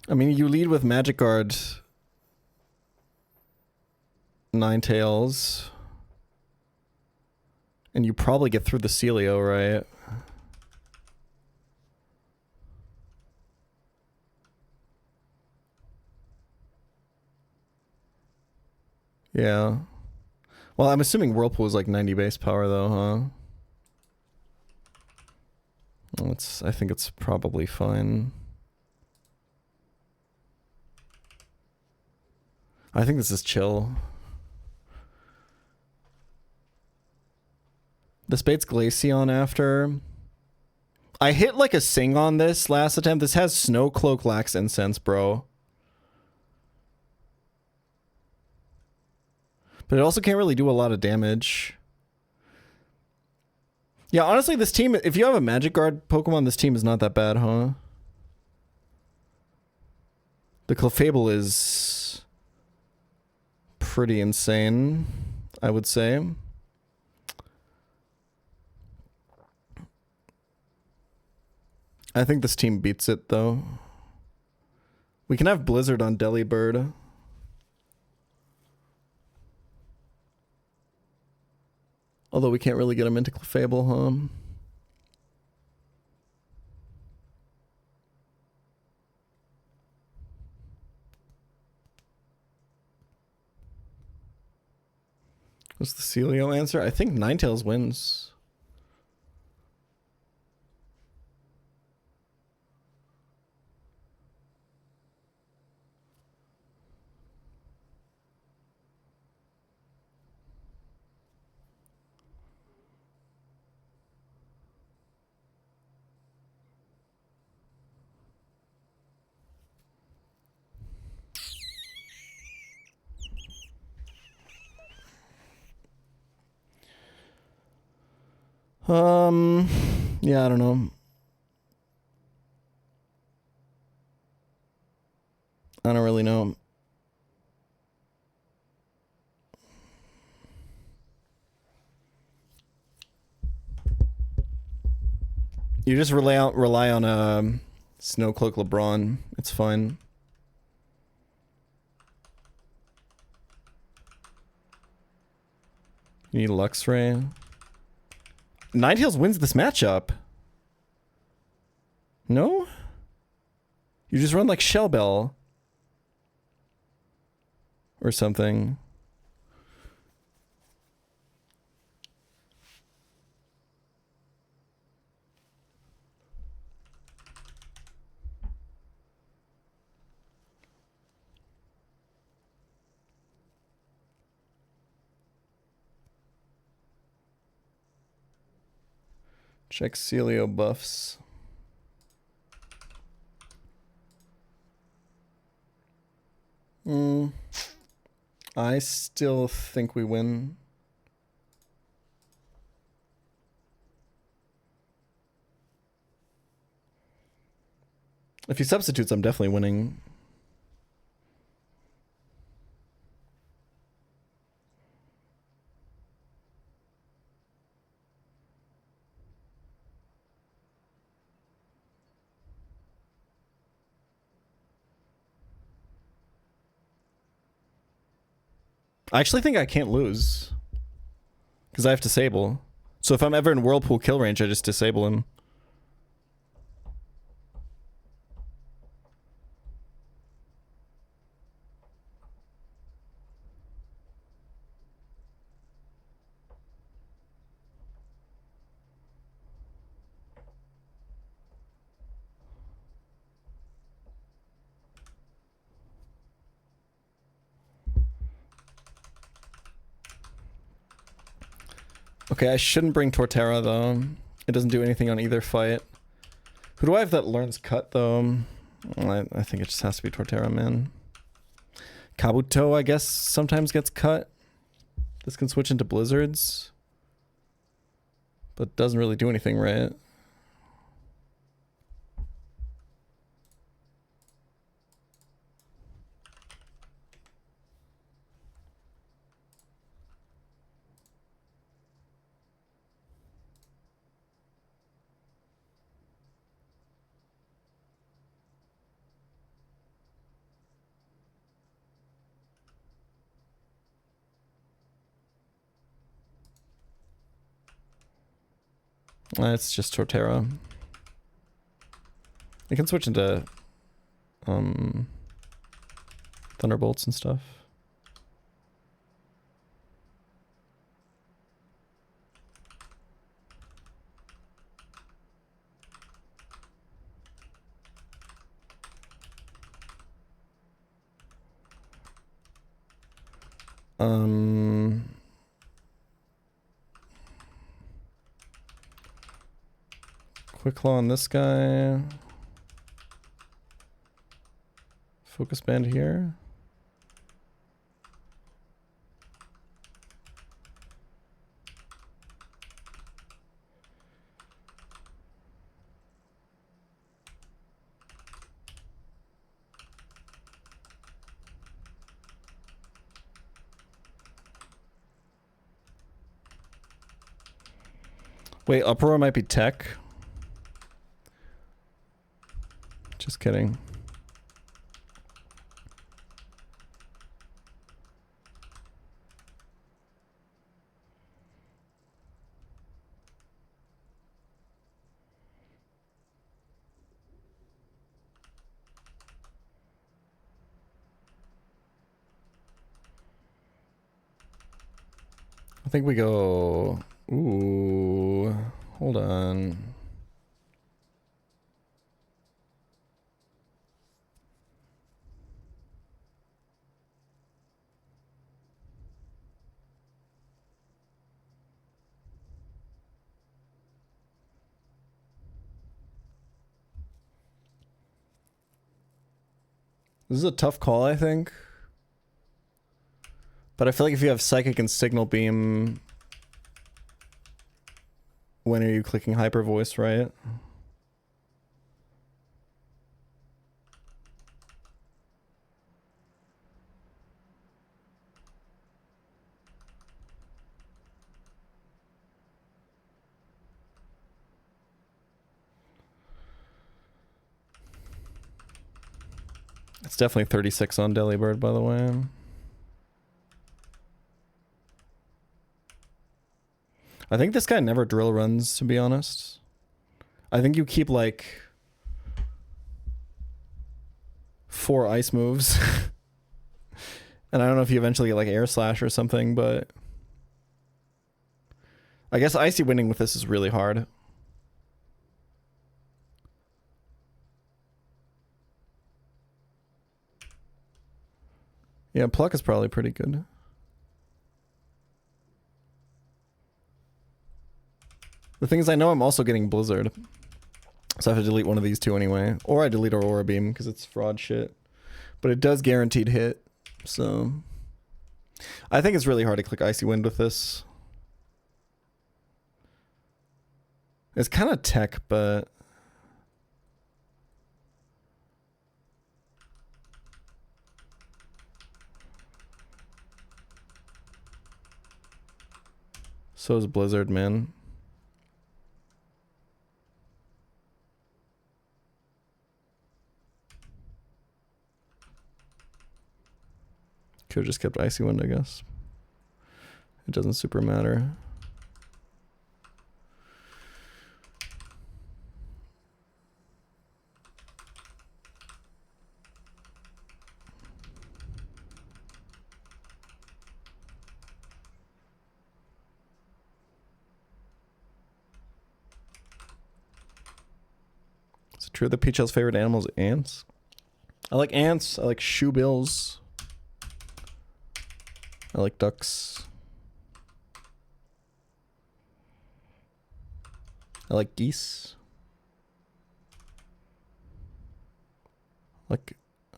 I mean, you lead with Magic Guard, Ninetales, and you probably get through the Celio, right? Yeah. Well, I'm assuming Whirlpool is like 90 base power, though, huh? I think it's probably fine. I think this is chill. The Spade's Glaceon after. I hit like a Sing on this last attempt. This has Snow Cloak, Lax Incense, bro. But it also can't really do a lot of damage. Yeah, honestly, this team, if you have a Magic Guard Pokemon, this team is not that bad, huh? The Clefable is pretty insane, I would say. I think this team beats it, though. We can have Blizzard on Delibird. Although we can't really get him into Clefable, huh? What's the Celio answer? I think Ninetales wins. Yeah, I don't know. I don't really know. You just rely on Snowcloak LeBron. It's fine. You need Luxray. Ninetales wins this matchup. No? You just run like Shell Bell. Or something. Check Celio buffs. I still think we win. If he substitutes, I'm definitely winning. I actually think I can't lose. Because I have Disable. So if I'm ever in Whirlpool kill range, I just disable him. Okay, I shouldn't bring Torterra though. It doesn't do anything on either fight. Who do I have that learns cut though? I think it just has to be Torterra, man. Kabuto, I guess, sometimes gets cut. This can switch into blizzards. But doesn't really do anything, right? It's just Torterra. It can switch into Thunderbolts and stuff. Quick claw on this guy. Focus band here. Wait, Uproar might be tech. Just kidding. I think we go... Ooh, hold on. This is a tough call, I think. But I feel like if you have Psychic and Signal Beam, when are you clicking Hyper Voice, right? It's definitely 36 on Delibird, by the way. I think this guy never drill runs, to be honest. I think you keep like 4 ice moves. And I don't know if you eventually get like Air Slash or something, but I guess Icy winning with this is really hard. Yeah, Pluck is probably pretty good. The thing is, I know I'm also getting Blizzard. So I have to delete one of these two anyway. Or I delete Aurora Beam, because it's fraud shit. But it does guaranteed hit, so... I think it's really hard to click Icy Wind with this. It's kind of tech, but... So is Blizzard, man. Could have just kept Icy Wind, I guess. It doesn't super matter. Is it true that Peachell's favorite animal is ants? I like ants. I like shoebills. I like ducks. I like geese.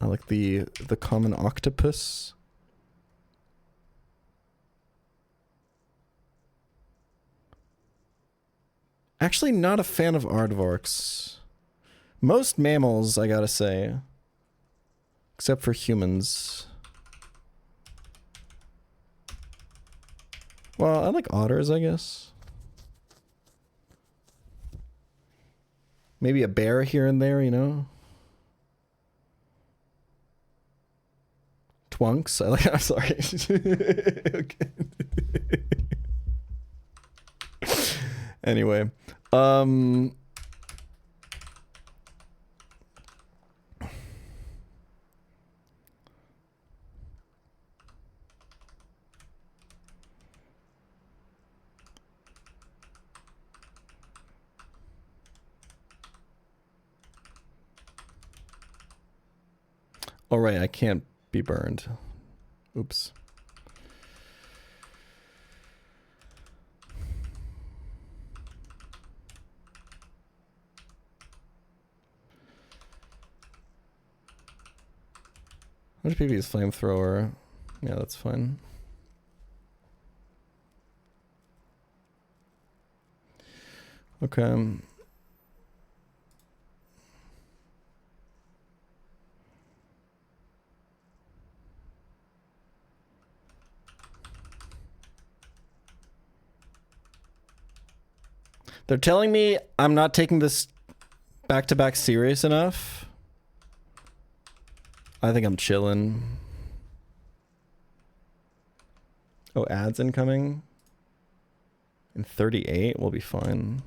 I like the common octopus. Actually, not a fan of aardvarks. Most mammals, I gotta say. Except for humans. Well, I like otters, I guess. Maybe a bear here and there, you know? Twunks? I'm sorry. Okay. Anyway. All right, I can't be burned. Oops. How much PP is flamethrower? Yeah, that's fine. Okay. They're telling me I'm not taking this back-to-back serious enough. I think I'm chilling. Oh, ads incoming? In 38, we'll be fine.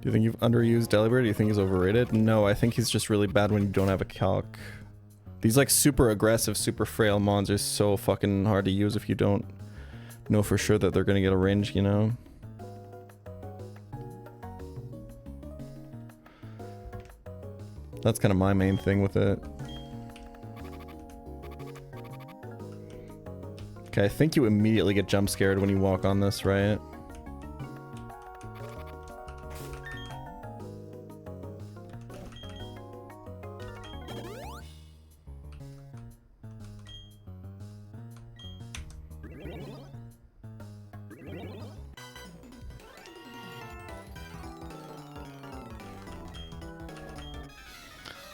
Do you think you've underused Delibird? Do you think he's overrated? No, I think he's just really bad when you don't have a calc. These like super aggressive, super frail mons are so fucking hard to use if you don't know for sure that they're gonna get a range, you know? That's kind of my main thing with it. Okay, I think you immediately get jump scared when you walk on this, right?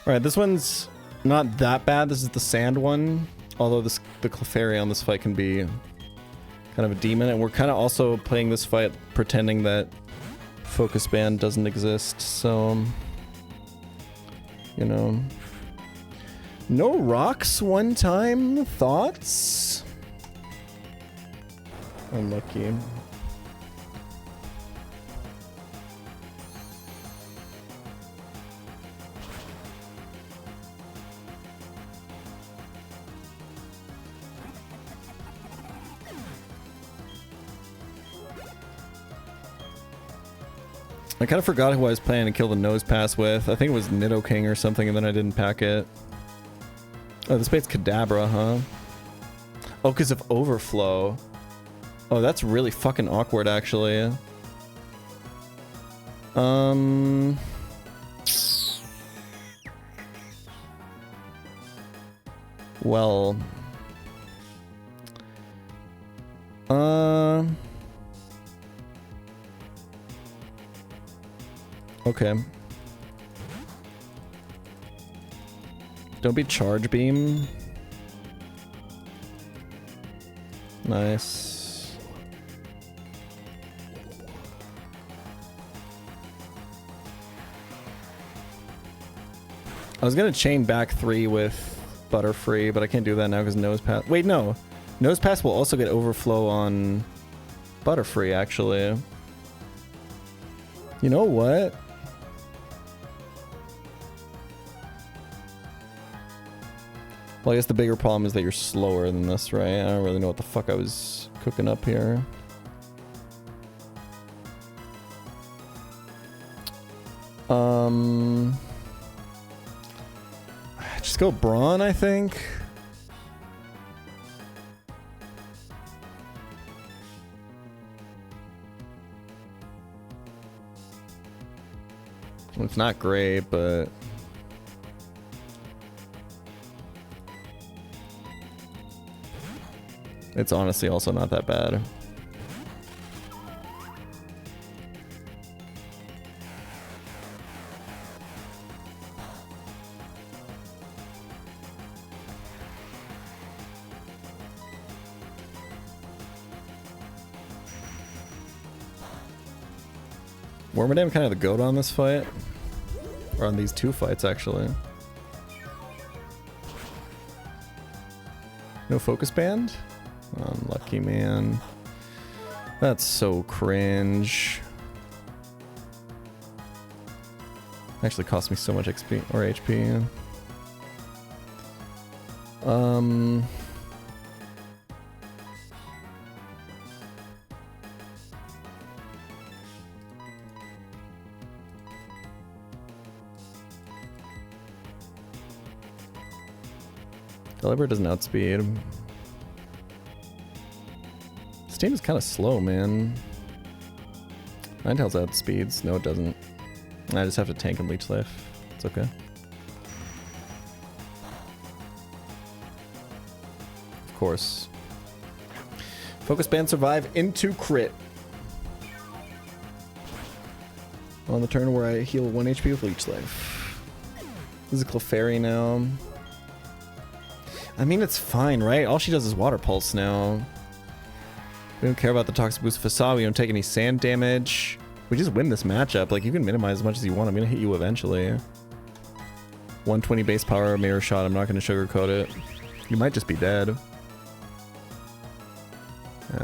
Alright, this one's not that bad. This is the sand one. Although the Clefairy on this fight can be kind of a demon. And we're kind of also playing this fight pretending that Focus Band doesn't exist. So, you know. No rocks one time? Thoughts? Unlucky. I kind of forgot who I was planning to kill the nose pass with. I think it was Nidoking or something, and then I didn't pack it. Oh, this bait's Kadabra, huh? Oh, because of overflow. Oh, that's really fucking awkward, actually. Well. Okay. Don't be charge beam. Nice. I was gonna chain back 3 with Butterfree, but I can't do that now because Nose Pass. Wait, no. Nose Pass will also get overflow on Butterfree, actually. You know what? Well, I guess the bigger problem is that you're slower than this, right? I don't really know what the fuck I was cooking up here. Just go Brawn, I think. It's not great, but it's honestly also not that bad. Wormadam kind of the goat on this fight. Or on these two fights, actually. No focus band? Unlucky, man. That's so cringe. Actually cost me so much XP or HP. Deliver doesn't outspeed. This team is kind of slow, man. Ninetales outspeeds. No, it doesn't. I just have to tank and leech life. It's okay. Of course. Focus band survive into crit. On the turn where I heal 1 HP with leech life. This is a Clefairy now. I mean, it's fine, right? All she does is water pulse now. We don't care about the toxic boost facade. We don't take any sand damage. We just win this matchup. Like, you can minimize as much as you want. I'm gonna hit you eventually. 120 base power, mirror shot. I'm not gonna sugarcoat it. You might just be dead.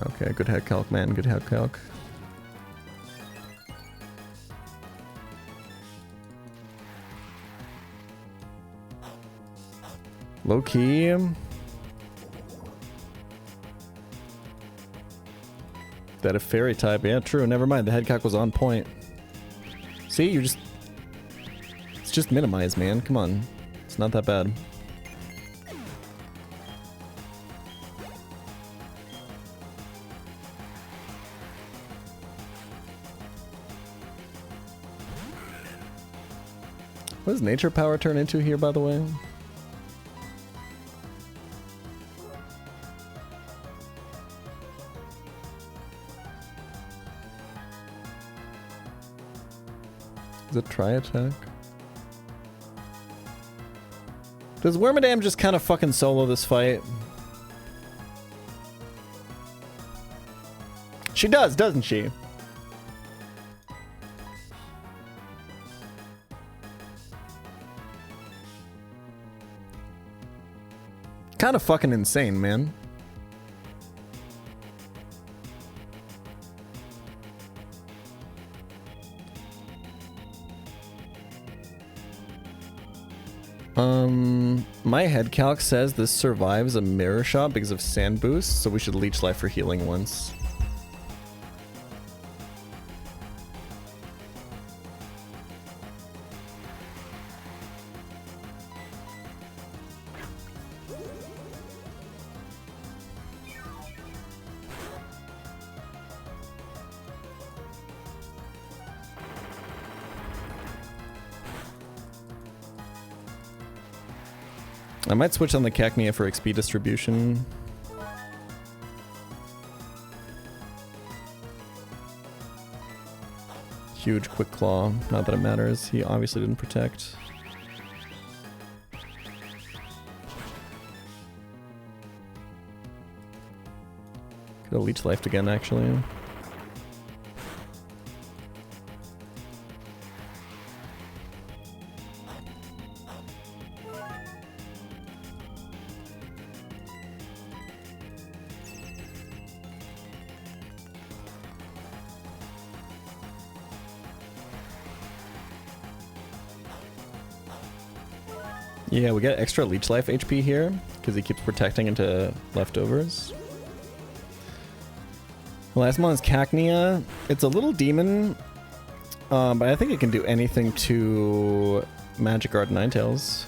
Okay, good head calc, man. Good head calc. Low key. That a fairy type. Yeah, true. Never mind. The head calc was on point. See, you just... It's just minimized, man. Come on. It's not that bad. What does nature power turn into here, by the way? Is it tri-attack? Does Wormadam just kind of fucking solo this fight? She does, doesn't she? Kind of fucking insane, man. My head calc says this survives a mirror shot because of sand boost, so we should leech life for healing once. I might switch on the Cacnea for XP distribution. Huge quick claw. Not that it matters. He obviously didn't protect. Could have leech lifed again, actually. Yeah, we get extra leech life HP here because he keeps protecting into leftovers. The last one is Cacnea. It's a little demon, but I think it can do anything to Magic Guard Ninetales.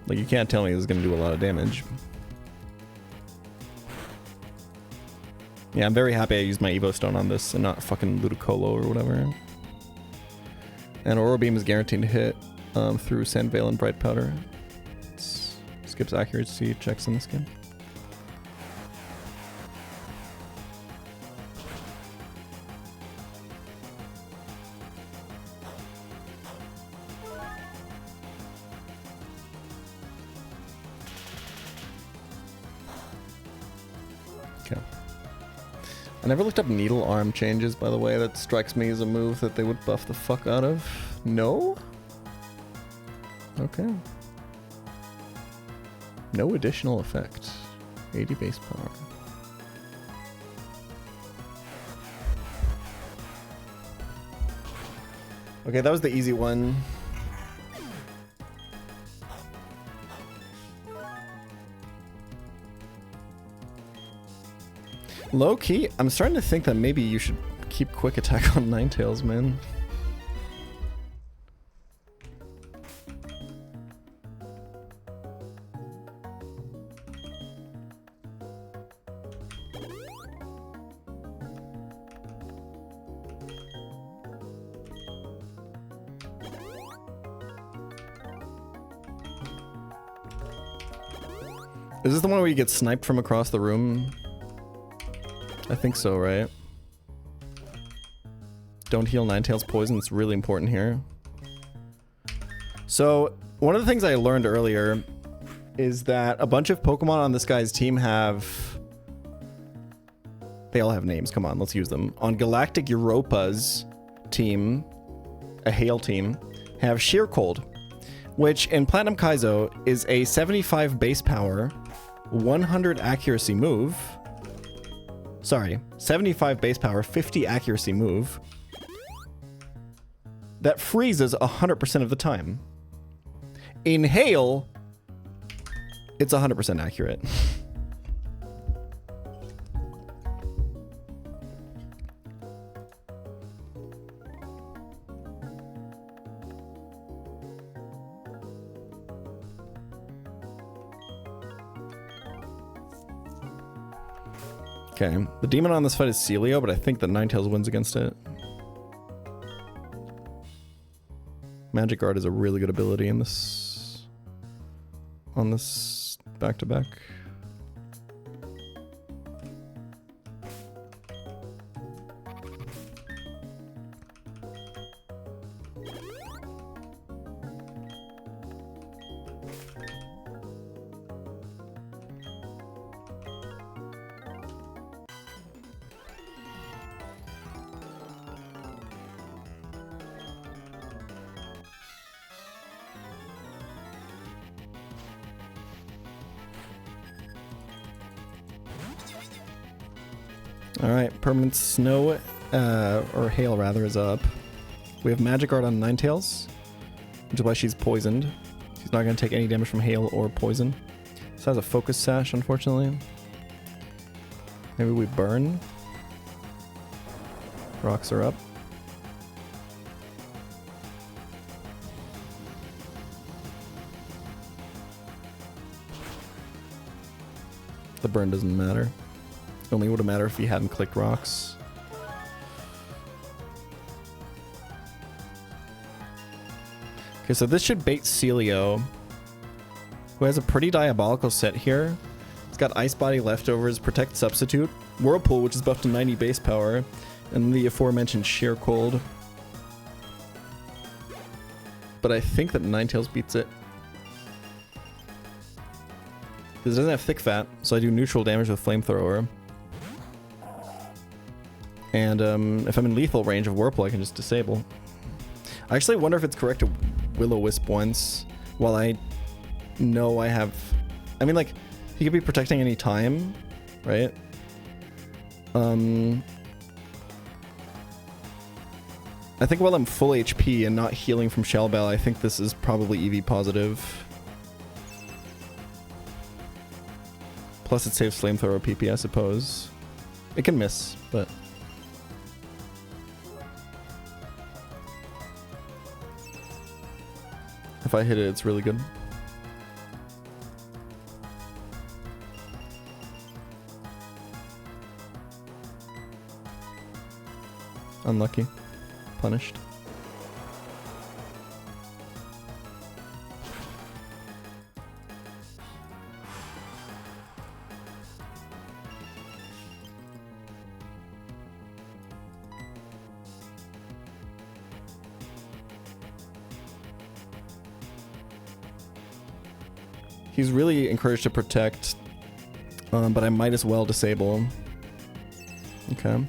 Like, you can't tell me this is going to do a lot of damage. Yeah, I'm very happy I used my Evo Stone on this and not fucking Ludicolo or whatever. And Aurora Beam is guaranteed to hit through Sandvale and Bright Powder. Skips accuracy checks in this game. I never looked up needle arm changes, by the way. That strikes me as a move that they would buff the fuck out of. No? Okay. No additional effect. 80 base power. Okay, that was the easy one. Low key, I'm starting to think that maybe you should keep quick attack on Ninetales, man. Is this the one where you get sniped from across the room? I think so, right? Don't heal Ninetales poison, it's really important here. So, one of the things I learned earlier is that a bunch of Pokemon on this guy's team have... They all have names, come on, let's use them. On Galactic Europa's team, a Hail team, have Sheer Cold, which in Platinum Kaizo is a 75 base power, 100 accuracy move. Sorry, 75 base power, 50 accuracy move that freezes 100% of the time. In Hail, it's 100% accurate. Okay, the demon on this fight is Celio, but I think that Ninetales wins against it. Magic Guard is a really good ability in this... on this back-to-back. Alright, permanent snow, or hail rather, is up. We have Magic Guard on Ninetales, which is why she's poisoned. She's not going to take any damage from hail or poison. This has a focus sash, unfortunately. Maybe we burn. Rocks are up. The burn doesn't matter. Only would have mattered if he hadn't clicked rocks. Okay, so this should bait Celio, who has a pretty diabolical set here. It's got Ice Body leftovers, Protect Substitute, Whirlpool, which is buffed to 90 base power, and the aforementioned Sheer Cold. But I think that Ninetales beats it. Because it doesn't have Thick Fat, so I do neutral damage with Flamethrower. And if I'm in lethal range of Whirlpool, I can just disable. I actually wonder if it's correct to Will-O-Wisp once while I know I have... I mean, like, he could be protecting any time, right? I think while I'm full HP and not healing from Shell Bell, I think this is probably EV positive. Plus it saves Flamethrower PP, I suppose. It can miss, but... if I hit it, it's really good. Unlucky. Punished. He's really encouraged to protect, but I might as well disable him. Okay.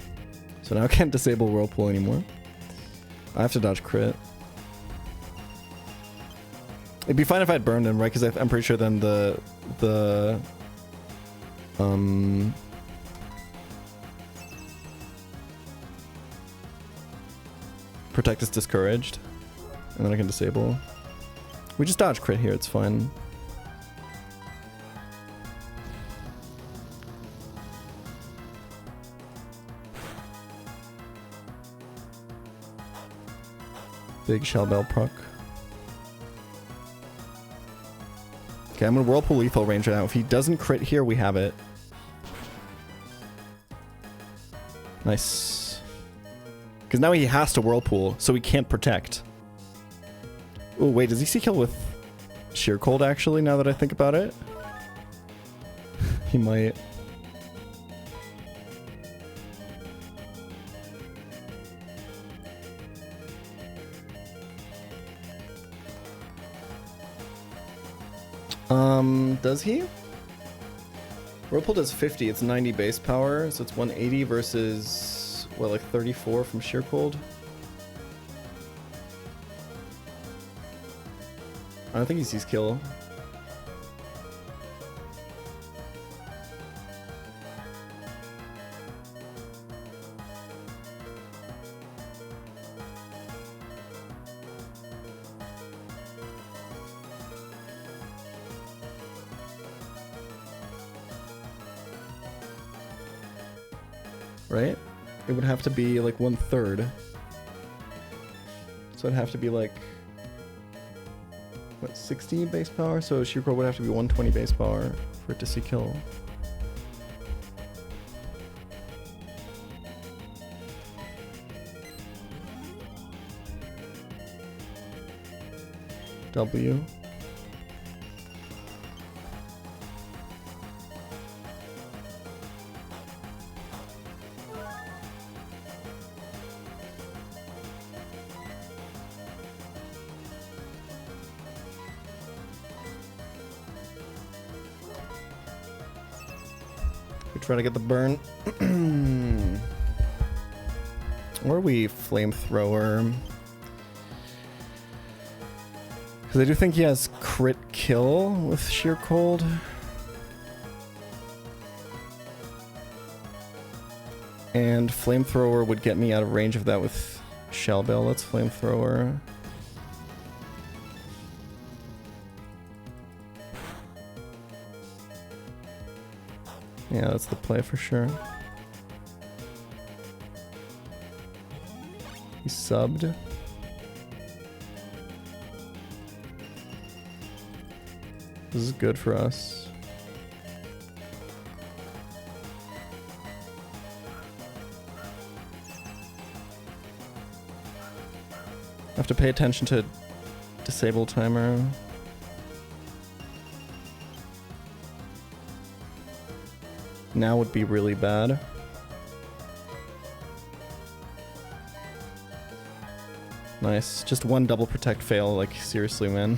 So now I can't disable Whirlpool anymore. I have to dodge crit. It'd be fine if I'd burned him, right? Because I'm pretty sure then the protect is discouraged, and then I can disable. We just dodge crit here, it's fine. Big Shell Bell proc. Okay, I'm gonna Whirlpool lethal range right now. If he doesn't crit here, we have it. Nice. Because now he has to Whirlpool, so he can't protect. Oh, wait, does he see kill with Sheer Cold, actually, now that I think about it? He might. Does he? Whirlpool does 50, it's 90 base power, so it's 180 versus, what, like 34 from Sheer Cold? I don't think he sees kill. Right? It would have to be like 1/3. So it'd have to be like, what, 60 base power? So Sheer Cold would have to be 120 base power for it to see kill. W. Try to get the burn. Or we Flamethrower. Because I do think he has crit kill with Sheer Cold. And Flamethrower would get me out of range of that with Shell Bell. Let's Flamethrower. Yeah, that's the play for sure. He subbed. This is good for us. I have to pay attention to disable timer. Now would be really bad. Nice. Just one double protect fail, like seriously, man.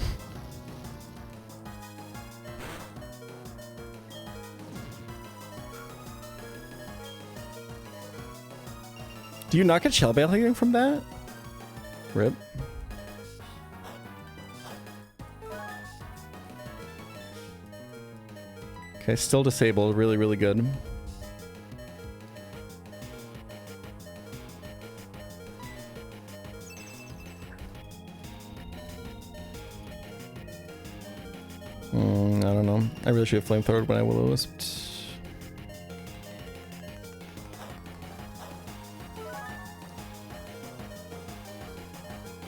Do you not get shell baiting from that? Rip. Okay, still disabled. Really, really good. I don't know. I really should have flamethrowered when I will-o-wisped.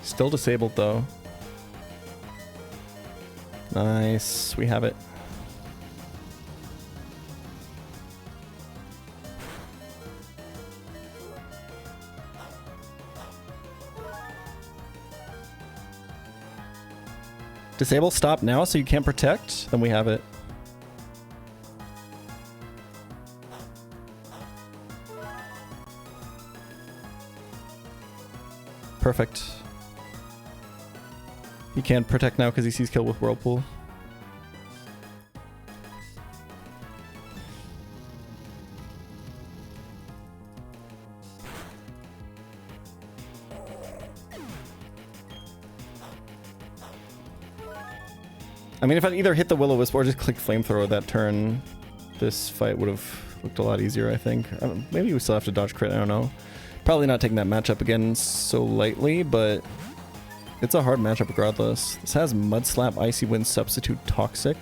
Still disabled though. Nice. We have it. Disable stop now so you can't protect? Then we have it. Perfect. He can't protect now because he sees kill with Whirlpool. I mean, if I'd either hit the Will-O-Wisp or just click Flamethrower that turn, this fight would have looked a lot easier, I think. Maybe we still have to dodge crit, I don't know. Probably not taking that matchup again so lightly, but it's a hard matchup regardless. This has Mud Slap, Icy Wind, Substitute, Toxic.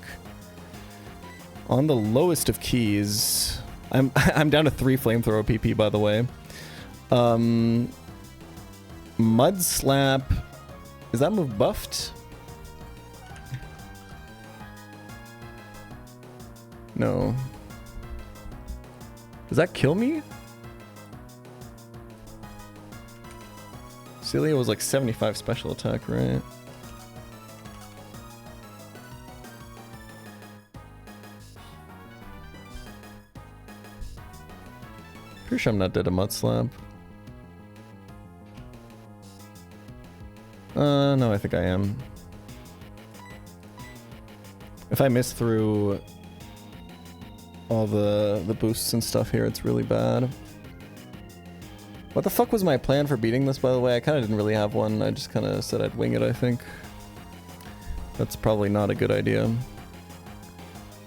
On the lowest of keys, I'm down to 3 Flamethrower PP, by the way. Mud Slap, is that move buffed? No. Does that kill me? Celia was like 75 special attack, right? Pretty sure I'm not dead to Mud Slap. No, I think I am. If I miss through all the boosts and stuff here, it's really bad. What the fuck was my plan for beating this, by the way? I kind of didn't really have one. I just kind of said I'd wing it, I think. That's probably not a good idea,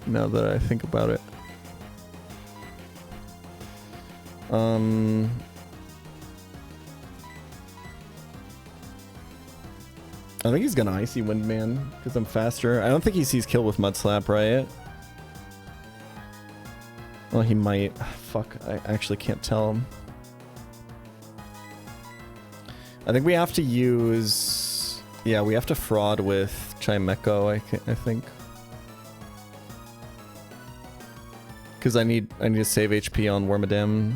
now that I think about it. I think he's gonna Icy Wind, man, because I'm faster. I don't think he sees kill with Mud Slap, right? Well, he might. Fuck, I actually can't tell him. I think we have to use... Yeah, we have to fraud with Chimecho, I think. Because I need to save HP on Wormadam.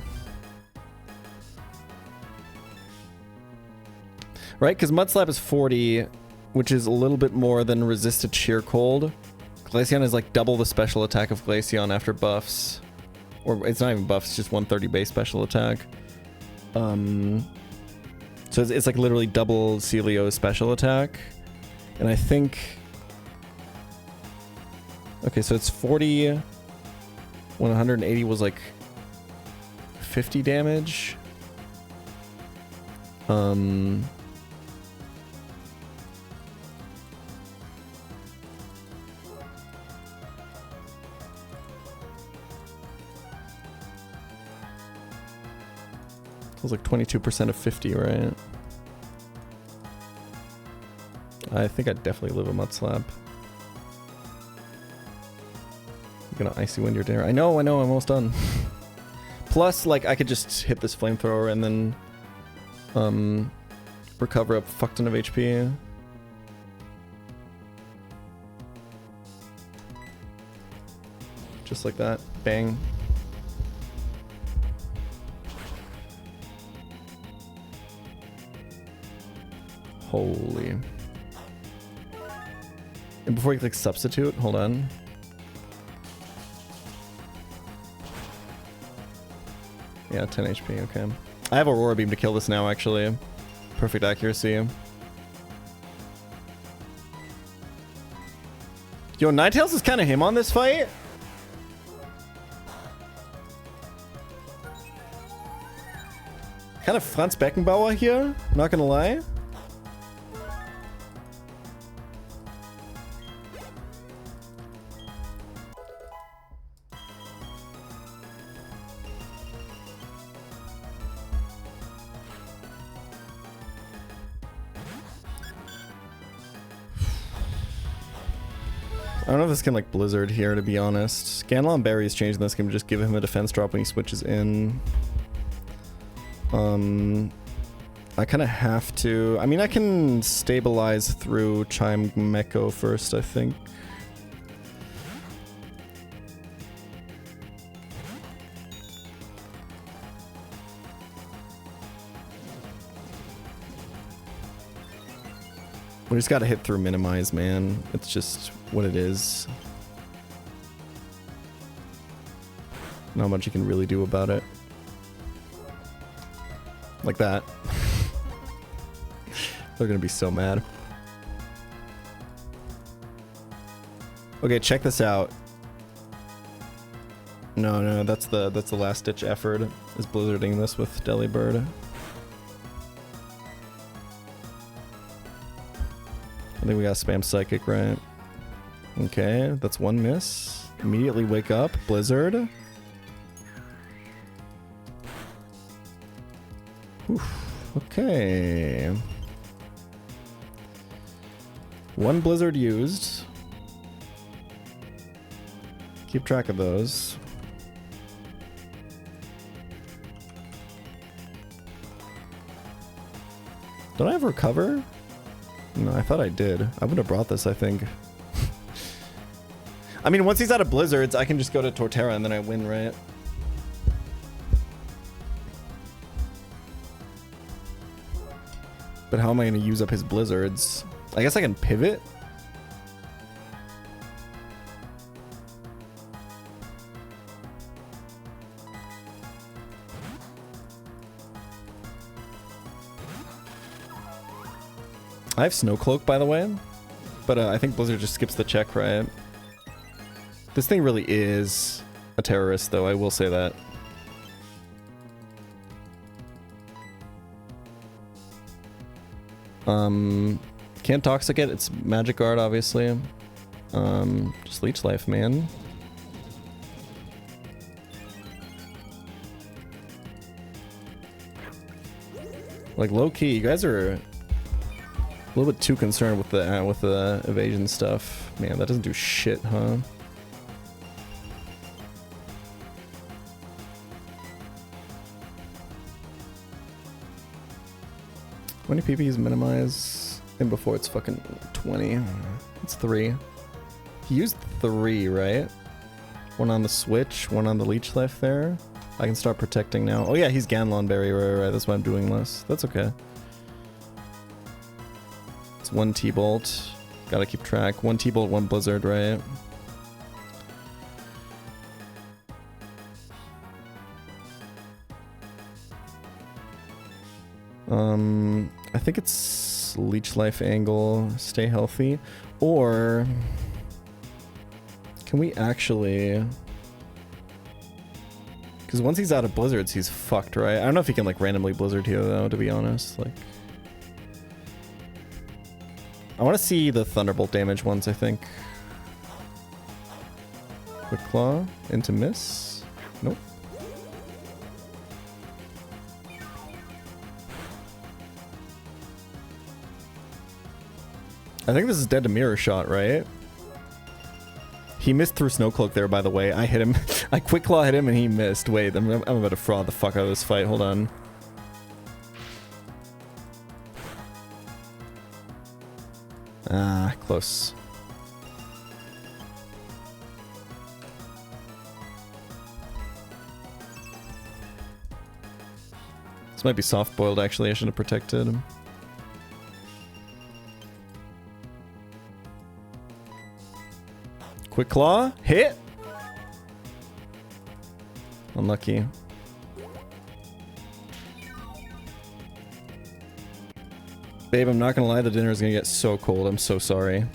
Right, because Mud Slap is 40, which is a little bit more than Resist to Cheer Cold. Glaceon is like double the special attack of Glaceon after buffs. Or it's not even buffs, it's just 130 base special attack. So it's like literally double Celio's special attack. And I think... Okay, so it's 40... 180 was like 50 damage. It was like 22% of 50, right? I think I'd definitely live a Mud Slap. I'm gonna Icy Wind your dinner. I know, I'm almost done. Plus, like, I could just hit this Flamethrower and then recover up a fuck ton of HP. Just like that. Bang. Holy. And before you click substitute, hold on. Yeah, 10 HP, okay. I have Aurora Beam to kill this now, actually. Perfect accuracy. Yo, Ninetales is kind of him on this fight. Kind of Franz Beckenbauer here, not gonna lie. I don't know if this can like Blizzard here, to be honest. Scanlon Berry's changing this, can just give him a defense drop when he switches in. I kind of have to... I mean, I can stabilize through Chime Meko first, I think. We just gotta hit through Minimize, man. It's just what it is. Not much you can really do about it. Like that. They're gonna be so mad. Okay, check this out. No, that's the last ditch effort, is blizzarding this with Delibird. I think we got spam psychic, right? Okay, that's one miss. Immediately wake up, Blizzard. Oof, okay. One Blizzard used. Keep track of those. Don't I have recover? No, I thought I did. I would have brought this, I think. I mean, once he's out of blizzards, I can just go to Torterra and then I win, right? But how am I going to use up his blizzards? I guess I can pivot? I have Snow Cloak, by the way, but I think Blizzard just skips the check, right? This thing really is a terrorist, though, I will say that. Can't Toxic it, it's Magic Guard, obviously. Just Leech Life, man. Like, low-key, you guys are... a little bit too concerned with the evasion stuff. Man, that doesn't do shit, huh? How many PPs minimize? And before it's fucking 20. It's 3. He used 3, right? One on the switch, one on the leech life there. I can start protecting now. Oh yeah, he's Ganlon Berry, right. That's why I'm doing less. That's okay. One T-Bolt. Gotta keep track. One T-Bolt, one Blizzard, right? I think it's Leech Life angle, stay healthy. Or... can we actually... because once he's out of Blizzards, he's fucked, right? I don't know if he can, like, randomly Blizzard here, though, to be honest. Like... I want to see the Thunderbolt damage once, I think. Quick Claw into miss. Nope. I think this is dead to mirror shot, right? He missed through Snowcloak there, by the way. I hit him. I Quick Claw hit him and he missed. Wait, I'm about to fraud the fuck out of this fight. Hold on. Ah, close. This might be soft-boiled, actually. I should have protected him. Quick Claw. Hit! Unlucky. Babe, I'm not gonna lie, the dinner is gonna get so cold. I'm so sorry.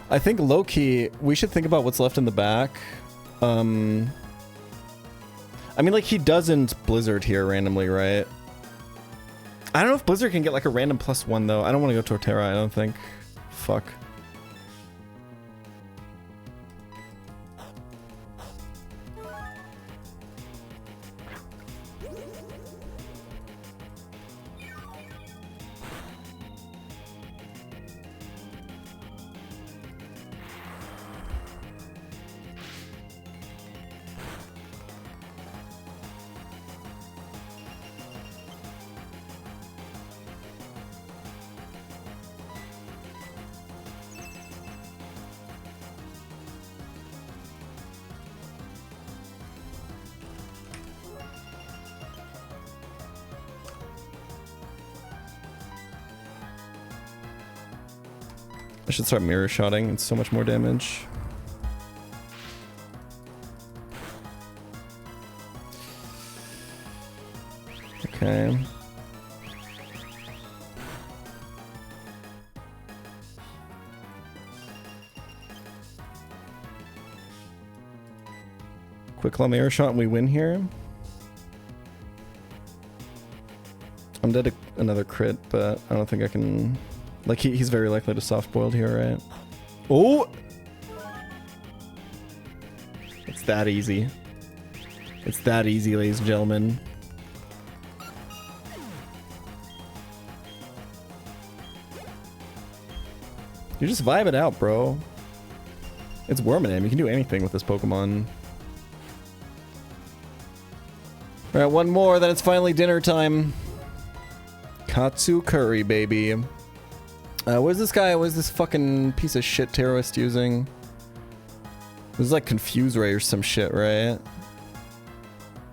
I think low-key, we should think about what's left in the back. I mean, like, he doesn't Blizzard here randomly, right? I don't know if Blizzard can get, like, a random +1, though. I don't want to go Torterra, I don't think. Fuck. I should start mirror shotting. It's so much more damage. Okay. Quick claw mirror shot and we win here. I'm dead to another crit, but I don't think I can... Like, he's very likely to soft-boiled here, right? Oh! It's that easy. It's that easy, ladies and gentlemen. You just vibe it out, bro. It's Wormingham. You can do anything with this Pokemon. Alright, one more, then it's finally dinner time. Katsu curry, baby. What is this guy? What is this fucking piece of shit terrorist using? This is like Confuse Ray or some shit, right?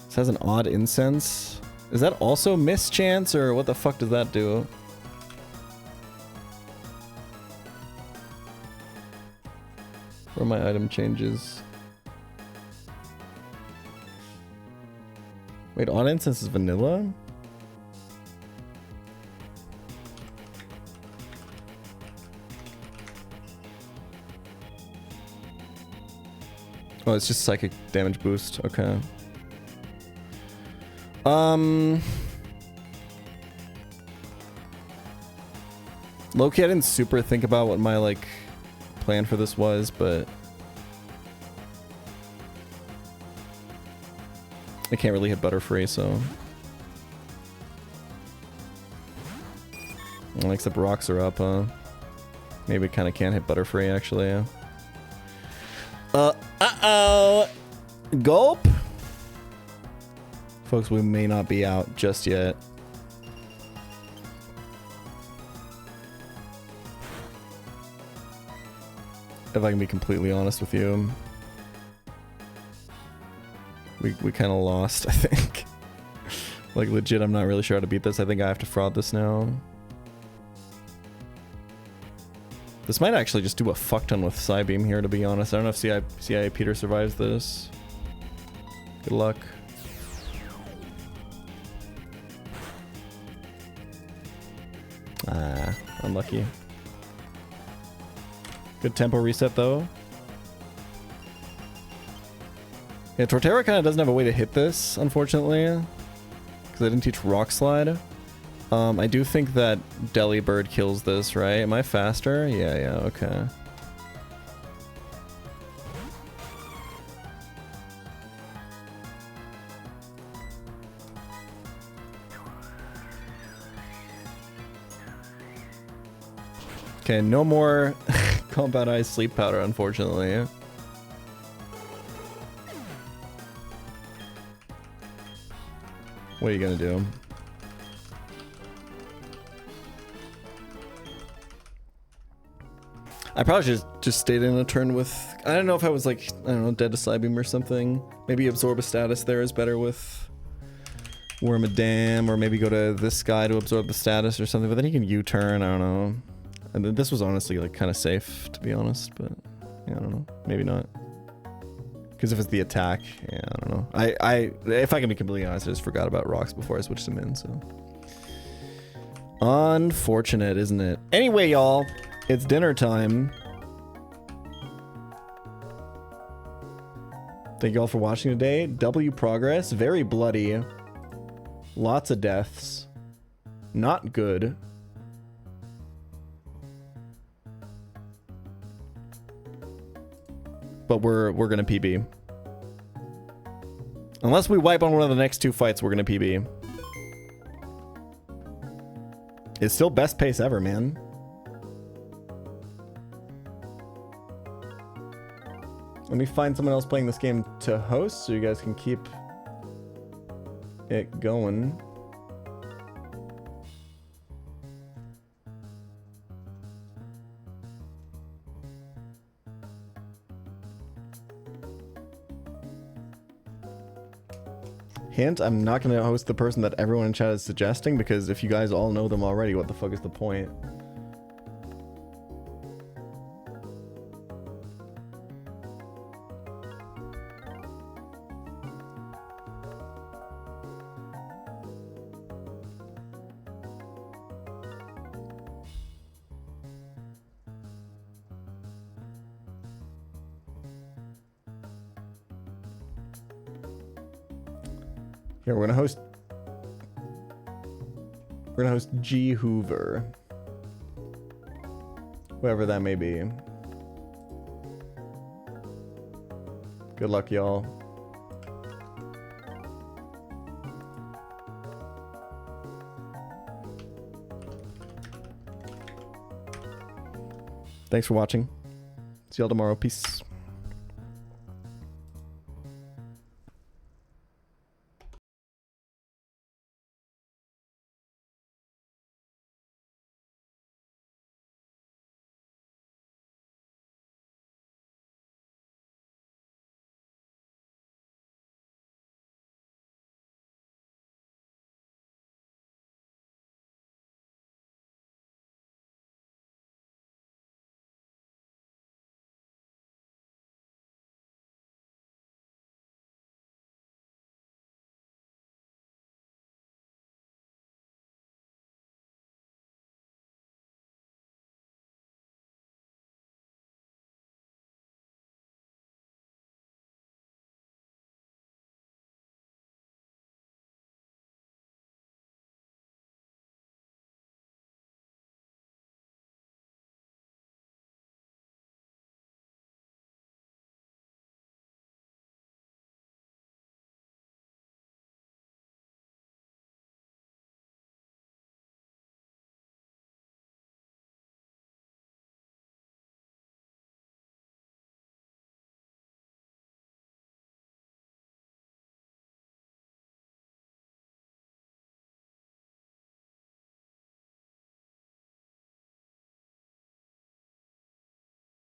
This has an odd incense. Is that also mischance, or what the fuck does that do? Where are my item changes? Wait, odd incense is vanilla? Oh, it's just psychic damage boost. Okay. Low-key, I didn't super think about what my, like, plan for this was, but... I can't really hit Butterfree, so... Well, except rocks are up, maybe kind of can't hit Butterfree, actually, yeah. Uh-oh! Gulp? Folks, we may not be out just yet. If I can be completely honest with you. We kind of lost, I think. Like, legit, I'm not really sure how to beat this. I think I have to fraud this now. This might actually just do a fuck ton with Psybeam here, to be honest. I don't know if CIA Peter survives this. Good luck. Ah, unlucky. Good tempo reset, though. Yeah, Torterra kind of doesn't have a way to hit this, unfortunately. Because I didn't teach Rock Slide. I do think that Delibird kills this, right? Am I faster? Yeah, okay. Okay, no more compound-ized sleep powder, unfortunately. What are you gonna do? I probably should just stayed in a turn with... I don't know if I was like, I don't know, dead to Psybeam or something. Maybe absorb a status there is better with Wormadam, or maybe go to this guy to absorb the status or something, but then he can U-turn, I don't know. And this was honestly like kind of safe, to be honest, but yeah, I don't know. Maybe not. Because if it's the attack, yeah, I don't know. If I can be completely honest, I just forgot about rocks before I switched them in, so... Unfortunate, isn't it? Anyway, y'all, it's dinner time. Thank you all for watching today. W progress, very bloody. Lots of deaths. Not good. But we're gonna PB. Unless we wipe on one of the next 2 fights, we're gonna PB. It's still best pace ever, man. Let me find someone else playing this game to host so you guys can keep it going. Hint, I'm not going to host the person that everyone in chat is suggesting, because if you guys all know them already, what the fuck is the point? Here, we're gonna host G Hoover. Whoever that may be. Good luck, y'all. Thanks for watching. See y'all tomorrow. Peace.